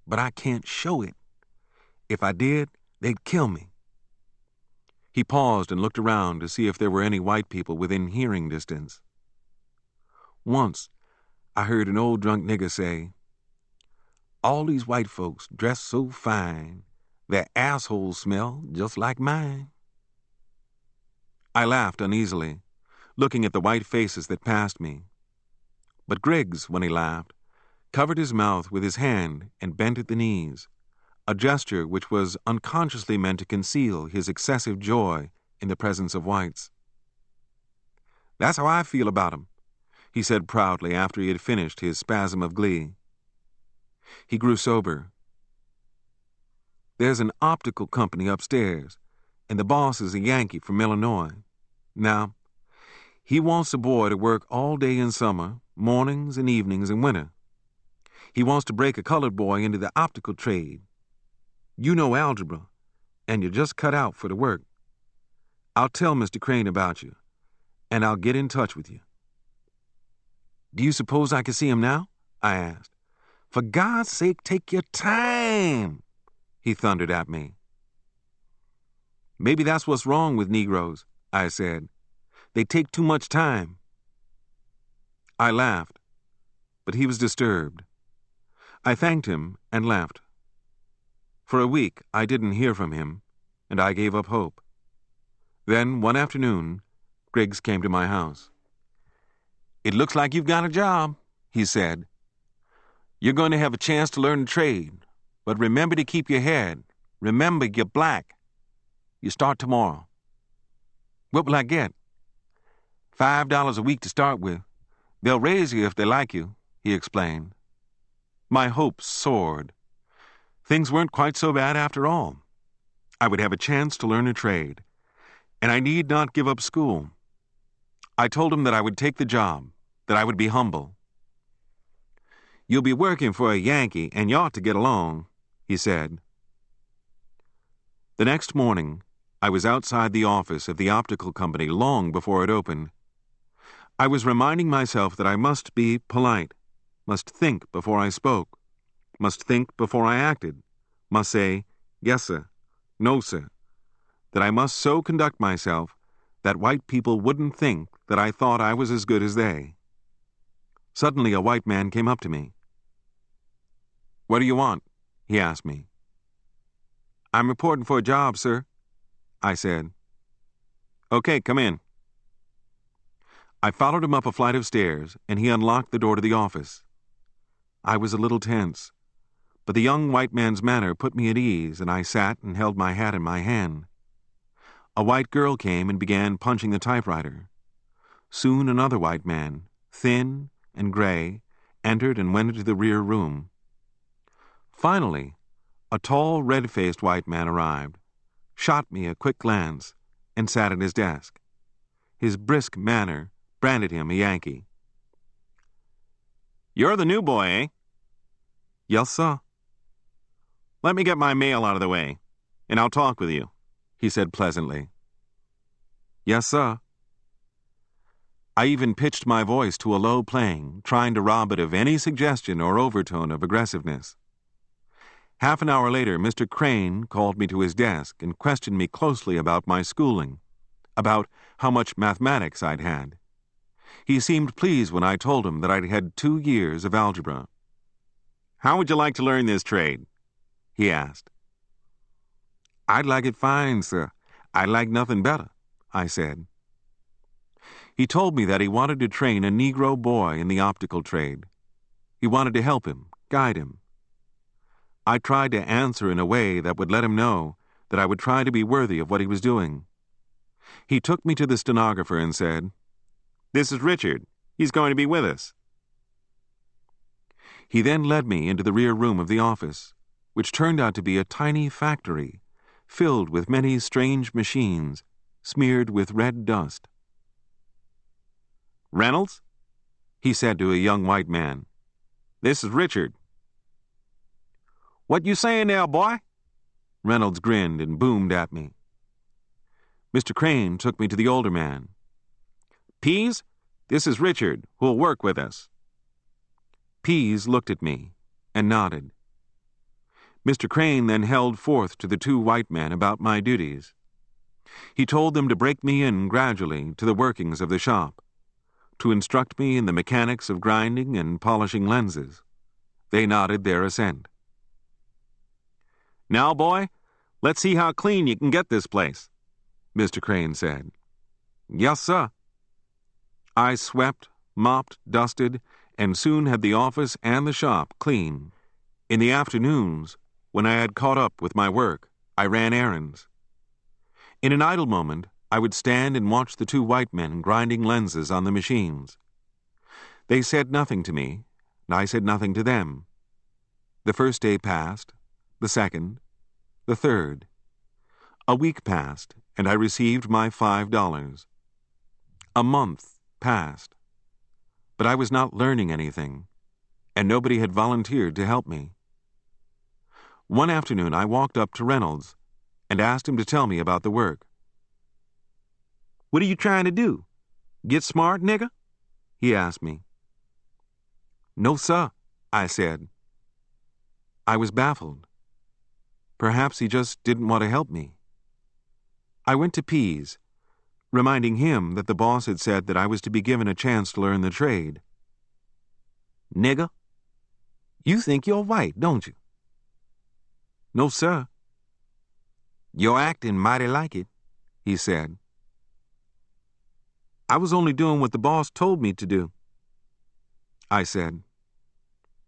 But I can't show it. If I did, they'd kill me. He paused and looked around to see if there were any white people within hearing distance. Once, I heard an old drunk nigger say, "All these white folks dress so fine, their assholes smell just like mine." I laughed uneasily, looking at the white faces that passed me. But Griggs, when he laughed, covered his mouth with his hand and bent at the knees, a gesture which was unconsciously meant to conceal his excessive joy in the presence of whites. "That's how I feel about 'em," he said proudly after he had finished his spasm of glee. He grew sober. "There's an optical company upstairs, and the boss is a Yankee from Illinois. Now, he wants a boy to work all day in summer, mornings and evenings in winter. He wants to break a colored boy into the optical trade. You know algebra, and you're just cut out for the work. I'll tell Mr. Crane about you, and I'll get in touch with you." "Do you suppose I can see him now?" I asked. "For God's sake, take your time," he thundered at me. "Maybe that's what's wrong with Negroes," I said. "They take too much time." I laughed, but he was disturbed. I thanked him and left. For a week, I didn't hear from him, and I gave up hope. Then, one afternoon, Griggs came to my house. "It looks like you've got a job," he said. "You're going to have a chance to learn the trade, but remember to keep your head. Remember, you're black. You start tomorrow." "What will I get?" $5 a week to start with. They'll raise you if they like you," he explained. My hopes soared. Things weren't quite so bad after all. I would have a chance to learn a trade, and I need not give up school. I told him that I would take the job, that I would be humble. "You'll be working for a Yankee, and you ought to get along," he said. The next morning, I was outside the office of the optical company long before it opened. I was reminding myself that I must be polite, must think before I spoke, must think before I acted, must say, "Yes, sir," "No, sir," that I must so conduct myself that white people wouldn't think that I thought I was as good as they. Suddenly a white man came up to me. "What do you want?" he asked me. "I'm reporting for a job, sir," I said. "Okay, come in." I followed him up a flight of stairs, and he unlocked the door to the office. I was a little tense, but the young white man's manner put me at ease, and I sat and held my hat in my hand. A white girl came and began punching the typewriter. Soon another white man, thin and gray, entered and went into the rear room. Finally, a tall, red-faced white man arrived, shot me a quick glance, and sat at his desk. His brisk manner branded him a Yankee. "You're the new boy, eh?" "Yes, sir." "Let me get my mail out of the way, and I'll talk with you," he said pleasantly. "Yes, sir." I even pitched my voice to a low playing, trying to rob it of any suggestion or overtone of aggressiveness. Half an hour later, Mr. Crane called me to his desk and questioned me closely about my schooling, about how much mathematics I'd had. He seemed pleased when I told him that I'd had 2 years of algebra. "How would you like to learn this trade?" he asked. "I'd like it fine, sir. I'd like nothing better," I said. He told me that he wanted to train a Negro boy in the optical trade. He wanted to help him, guide him. I tried to answer in a way that would let him know that I would try to be worthy of what he was doing. He took me to the stenographer and said, "This is Richard. He's going to be with us." He then led me into the rear room of the office, which turned out to be a tiny factory, filled with many strange machines, smeared with red dust. "Reynolds?" he said to a young white man. "This is Richard." "What you saying there, boy?" Reynolds grinned and boomed at me. Mr. Crane took me to the older man. "Pease, this is Richard, who'll work with us. Pease looked at me and nodded. Mr. Crane then held forth to the two white men about my duties. He told them to break me in gradually to the workings of the shop, to instruct me in the mechanics of grinding and polishing lenses. They nodded their assent. "Now, boy, let's see how clean you can get this place," Mr. Crane said. "Yes, sir." I swept, mopped, dusted, and soon had the office and the shop clean. In the afternoons, when I had caught up with my work, I ran errands. In an idle moment, I would stand and watch the two white men grinding lenses on the machines. They said nothing to me, and I said nothing to them. The first day passed, the second, the third. A week passed, and I received my $5. A month passed, but I was not learning anything, and nobody had volunteered to help me. One afternoon I walked up to Reynolds and asked him to tell me about the work. "What are you trying to do? Get smart, nigger?" he asked me. "No, sir," I said. I was baffled. Perhaps he just didn't want to help me. I went to Pease, reminding him that the boss had said that I was to be given a chance to learn the trade. "Nigger, you think you're white, don't you?" "No, sir." "You're acting mighty like it," he said. "I was only doing what the boss told me to do," I said.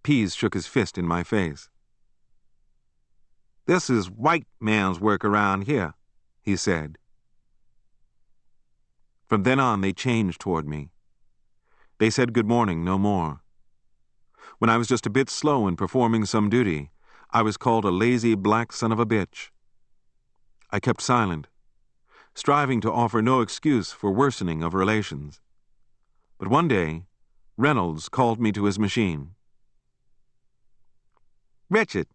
Pease shook his fist in my face. "This is white man's work around here," he said. From then on, they changed toward me. They said good morning no more. When I was just a bit slow in performing some duty, I was called a lazy black son of a bitch. I kept silent, striving to offer no excuse for worsening of relations. But one day, Reynolds called me to his machine. "Richard,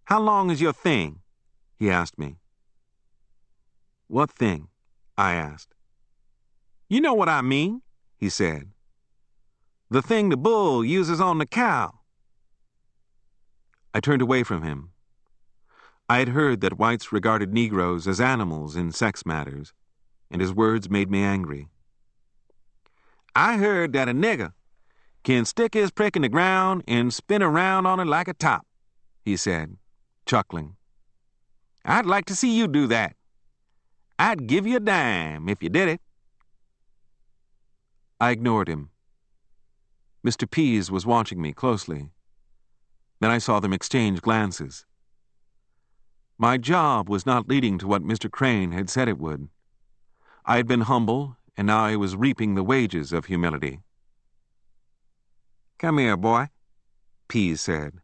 how long is your thing?" he asked me. "What thing?" I asked. "You know what I mean," he said. "The thing the bull uses on the cow." I turned away from him. I had heard that whites regarded Negroes as animals in sex matters, and his words made me angry. "I heard that a nigger can stick his prick in the ground and spin around on it like a top," he said, chuckling. "I'd like to see you do that. I'd give you a dime if you did it." I ignored him. Mr. Pease was watching me closely. Then I saw them exchange glances. My job was not leading to what Mr. Crane had said it would. I had been humble, and now I was reaping the wages of humility. "Come here, boy," Pease said.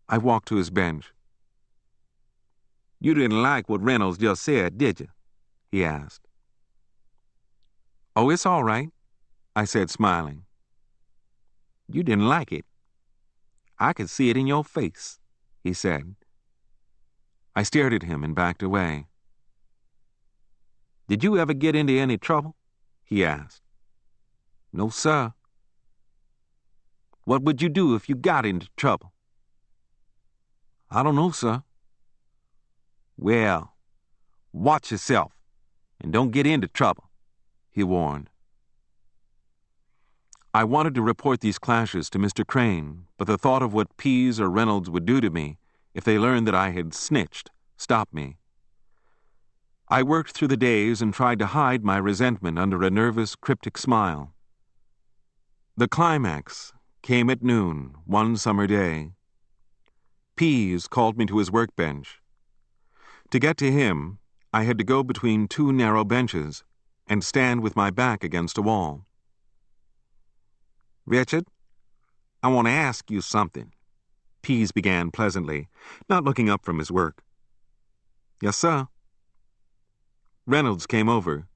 I walked to his bench. "You didn't like what Reynolds just said, did you?" he asked. "Oh, it's all right," I said, smiling. "You didn't like it. I could see it in your face," he said. I stared at him and backed away. "Did you ever get into any trouble?" he asked. "No, sir." "What would you do if you got into trouble?" "I don't know, sir." "Well, watch yourself and don't get into trouble," he warned. I wanted to report these clashes to Mr. Crane, but the thought of what Pease or Reynolds would do to me if they learned that I had snitched stopped me. I worked through the days and tried to hide my resentment under a nervous, cryptic smile. The climax came at noon one summer day. Pease called me to his workbench. To get to him, I had to go between two narrow benches and stand with my back against a wall. "Richard, I want to ask you something," Pease began pleasantly, not looking up from his work. "Yes, sir." Reynolds came over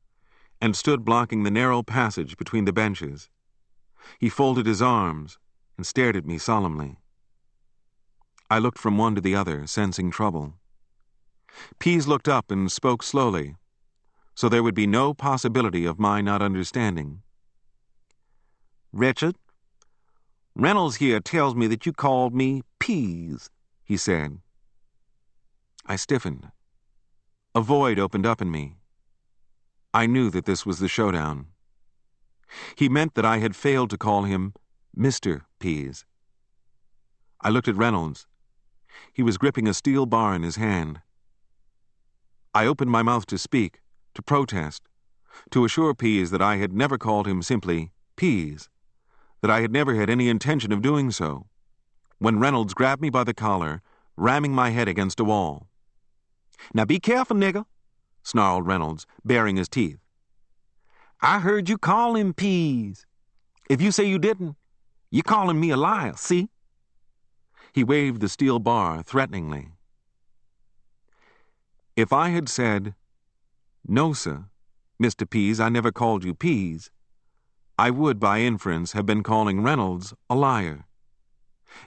and stood blocking the narrow passage between the benches. He folded his arms and stared at me solemnly. I looked from one to the other, sensing trouble. Pease looked up and spoke slowly, so there would be no possibility of my not understanding. "Richard, Reynolds here tells me that you called me Peas, he said. I stiffened. A void opened up in me. I knew that this was the showdown. He meant that I had failed to call him Mr. Peas. I looked at Reynolds. He was gripping a steel bar in his hand. I opened my mouth to speak, to protest, to assure Peas that I had never called him simply Peas, that I had never had any intention of doing so, when Reynolds grabbed me by the collar, ramming my head against a wall. "Now be careful, nigger," snarled Reynolds, baring his teeth. "I heard you call him Peas. If you say you didn't, you're calling me a liar, see?" He waved the steel bar threateningly. If I had said, "No, sir, Mr. Peas, I never called you Peas," I would, by inference, have been calling Reynolds a liar.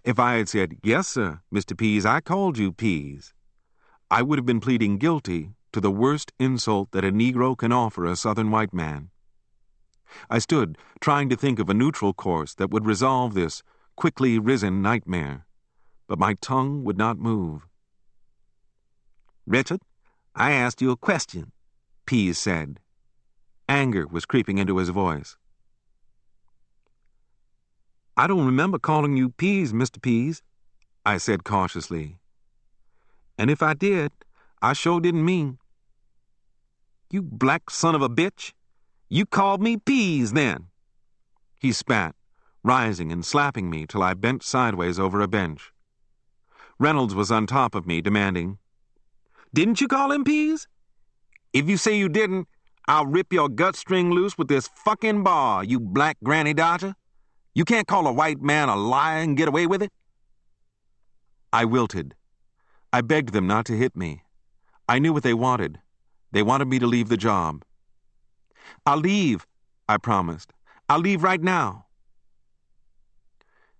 If I had said, "Yes, sir, Mr. Peas, I called you Peas," I would have been pleading guilty to the worst insult that a Negro can offer a Southern white man. I stood, trying to think of a neutral course that would resolve this quickly risen nightmare, but my tongue would not move. "Richard, I asked you a question," Peas said. Anger was creeping into his voice. "I don't remember calling you Peas, Mr. Peas," I said cautiously. "And if I did, I sure didn't mean—" "You black son of a bitch! You called me Peas, then!" He spat, rising and slapping me till I bent sideways over a bench. Reynolds was on top of me, demanding, "Didn't you call him Peas? If you say you didn't, I'll rip your gut string loose with this fucking bar, you black granny dodger. You can't call a white man a liar and get away with it." I wilted. I begged them not to hit me. I knew what they wanted. They wanted me to leave the job. "I'll leave," I promised. "I'll leave right now."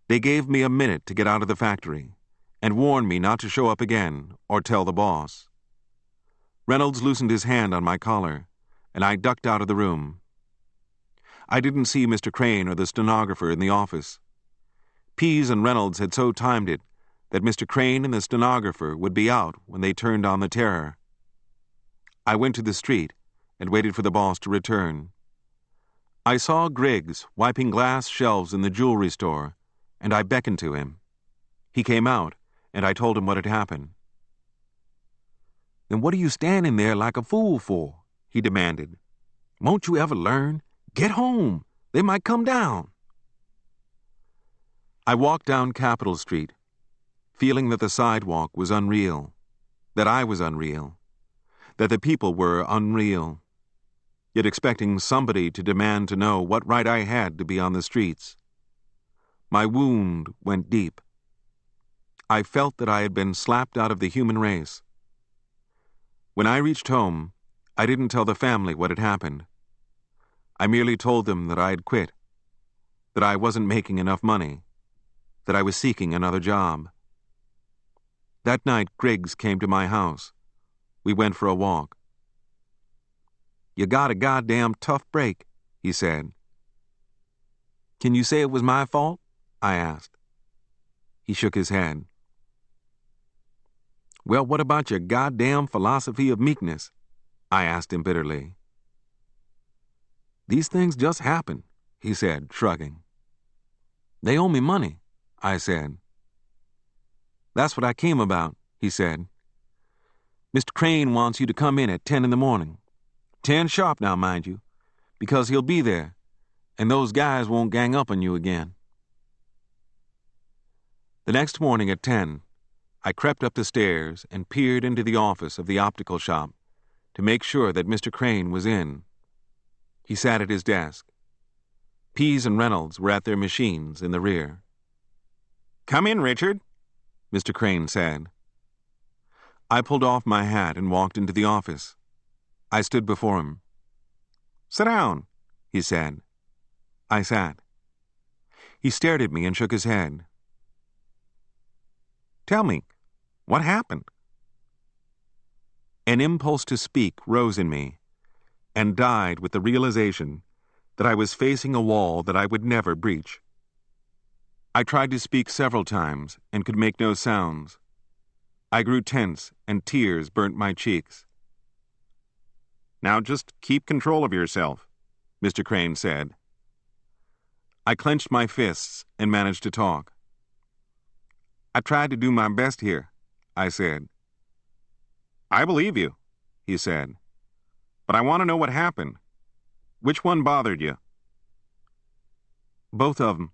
They gave me a minute to get out of the factory and warned me not to show up again or tell the boss. Reynolds loosened his hand on my collar, and I ducked out of the room. I didn't see Mr. Crane or the stenographer in the office. Pease and Reynolds had so timed it that Mr. Crane and the stenographer would be out when they turned on the terror. I went to the street and waited for the boss to return. I saw Griggs wiping glass shelves in the jewelry store, and I beckoned to him. He came out, and I told him what had happened. "Then what are you standing there like a fool for?" he demanded. "Won't you ever learn? Get home. They might come down." I walked down Capitol Street, feeling that the sidewalk was unreal, that I was unreal, that the people were unreal, yet expecting somebody to demand to know what right I had to be on the streets. My wound went deep. I felt that I had been slapped out of the human race. When I reached home, I didn't tell the family what had happened. I merely told them that I had quit, that I wasn't making enough money, that I was seeking another job. That night, Griggs came to my house. We went for a walk. "You got a goddamn tough break," he said. "Can you say it was my fault?" I asked. He shook his head. "Well, what about your goddamn philosophy of meekness?" I asked him bitterly. "These things just happen," he said, shrugging. "They owe me money," I said. "That's what I came about," he said. "Mr. Crane wants you to come in at 10 in the morning. 10 sharp now, mind you, because he'll be there, and those guys won't gang up on you again." The next morning at 10, I crept up the stairs and peered into the office of the optical shop to make sure that Mr. Crane was in. He sat at his desk. Pease and Reynolds were at their machines in the rear. "Come in, Richard," Mr. Crane said. I pulled off my hat and walked into the office. I stood before him. "Sit down," he said. I sat. He stared at me and shook his head. "Tell me, what happened?" An impulse to speak rose in me and died with the realization that I was facing a wall that I would never breach. I tried to speak several times and could make no sounds. I grew tense and tears burnt my cheeks. "Now just keep control of yourself," Mr. Crane said. I clenched my fists and managed to talk. "I tried to do my best here," I said. "I believe you," he said. "But I want to know what happened. Which one bothered you?" "Both of them,"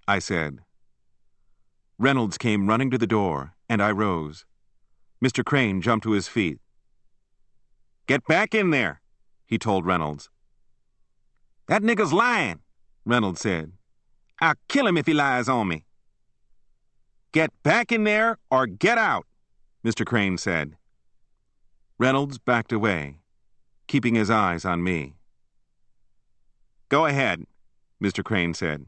I said. Reynolds came running to the door, and I rose. Mr. Crane jumped to his feet. "Get back in there," he told Reynolds. "That nigger's lying," Reynolds said. "I'll kill him if he lies on me." "Get back in there or get out," Mr. Crane said. Reynolds backed away, keeping his eyes on me. "Go ahead," Mr. Crane said.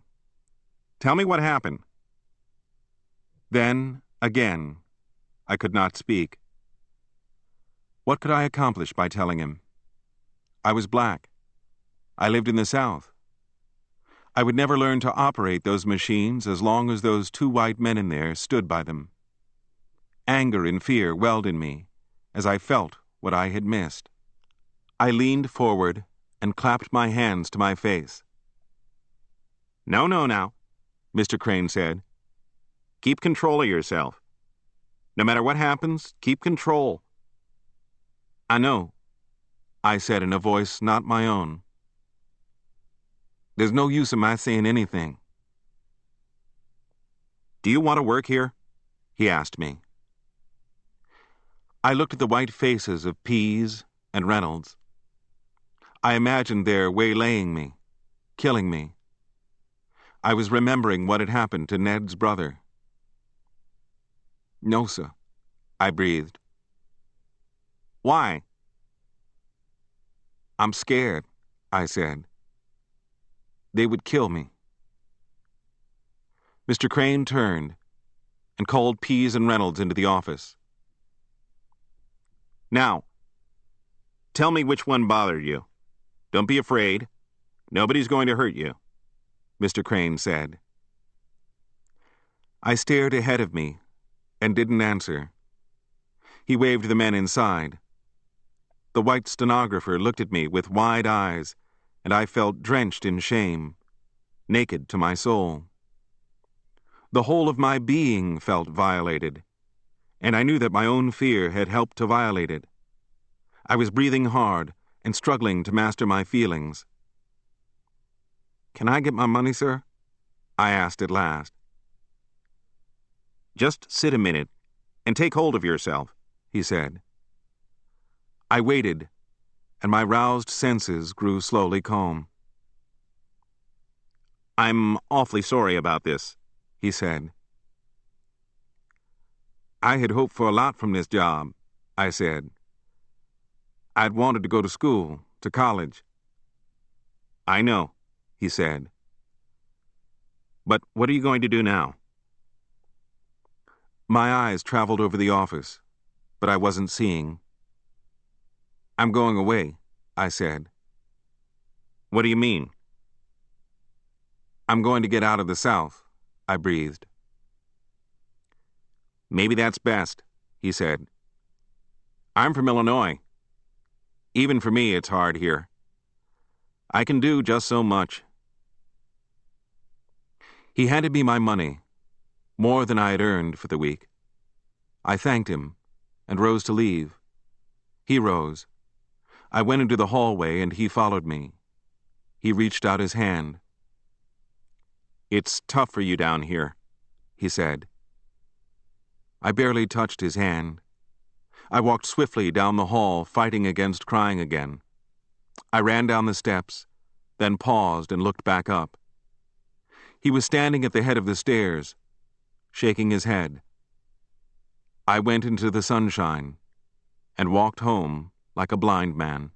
"Tell me what happened." Then, again, I could not speak. What could I accomplish by telling him? I was black. I lived in the South. I would never learn to operate those machines as long as those two white men in there stood by them. Anger and fear welled in me as I felt what I had missed. I leaned forward and clapped my hands to my face. "No, now," Mr. Crane said. "Keep control of yourself. No matter what happens, keep control." "I know," I said in a voice not my own. "There's no use in my saying anything." "Do you want to work here?" he asked me. I looked at the white faces of Pease and Reynolds. I imagined their waylaying me, killing me. I was remembering what had happened to Ned's brother. "No, sir," I breathed. "Why?" "I'm scared," I said. "They would kill me." Mr. Crane turned and called Pease and Reynolds into the office. "Now, tell me which one bothered you. Don't be afraid. Nobody's going to hurt you," Mr. Crane said. I stared ahead of me and didn't answer. He waved the men inside. The white stenographer looked at me with wide eyes, and I felt drenched in shame, naked to my soul. The whole of my being felt violated, and I knew that my own fear had helped to violate it. I was breathing hard and struggling to master my feelings. "Can I get my money, sir?" I asked at last. "Just sit a minute and take hold of yourself," he said. I waited, and my roused senses grew slowly calm. "I'm awfully sorry about this," he said. "I had hoped for a lot from this job," I said. "I'd wanted to go to school, to college." "I know," he said. "But what are you going to do now?" My eyes traveled over the office, but I wasn't seeing. "I'm going away," I said. "What do you mean?" "I'm going to get out of the South," I breathed. "Maybe that's best," he said. "I'm from Illinois. Even for me, it's hard here. I can do just so much." He handed me my money, more than I had earned for the week. I thanked him and rose to leave. He rose. I went into the hallway and he followed me. He reached out his hand. "It's tough for you down here," he said. I barely touched his hand. I walked swiftly down the hall, fighting against crying again. I ran down the steps, then paused and looked back up. He was standing at the head of the stairs, shaking his head. I went into the sunshine and walked home like a blind man.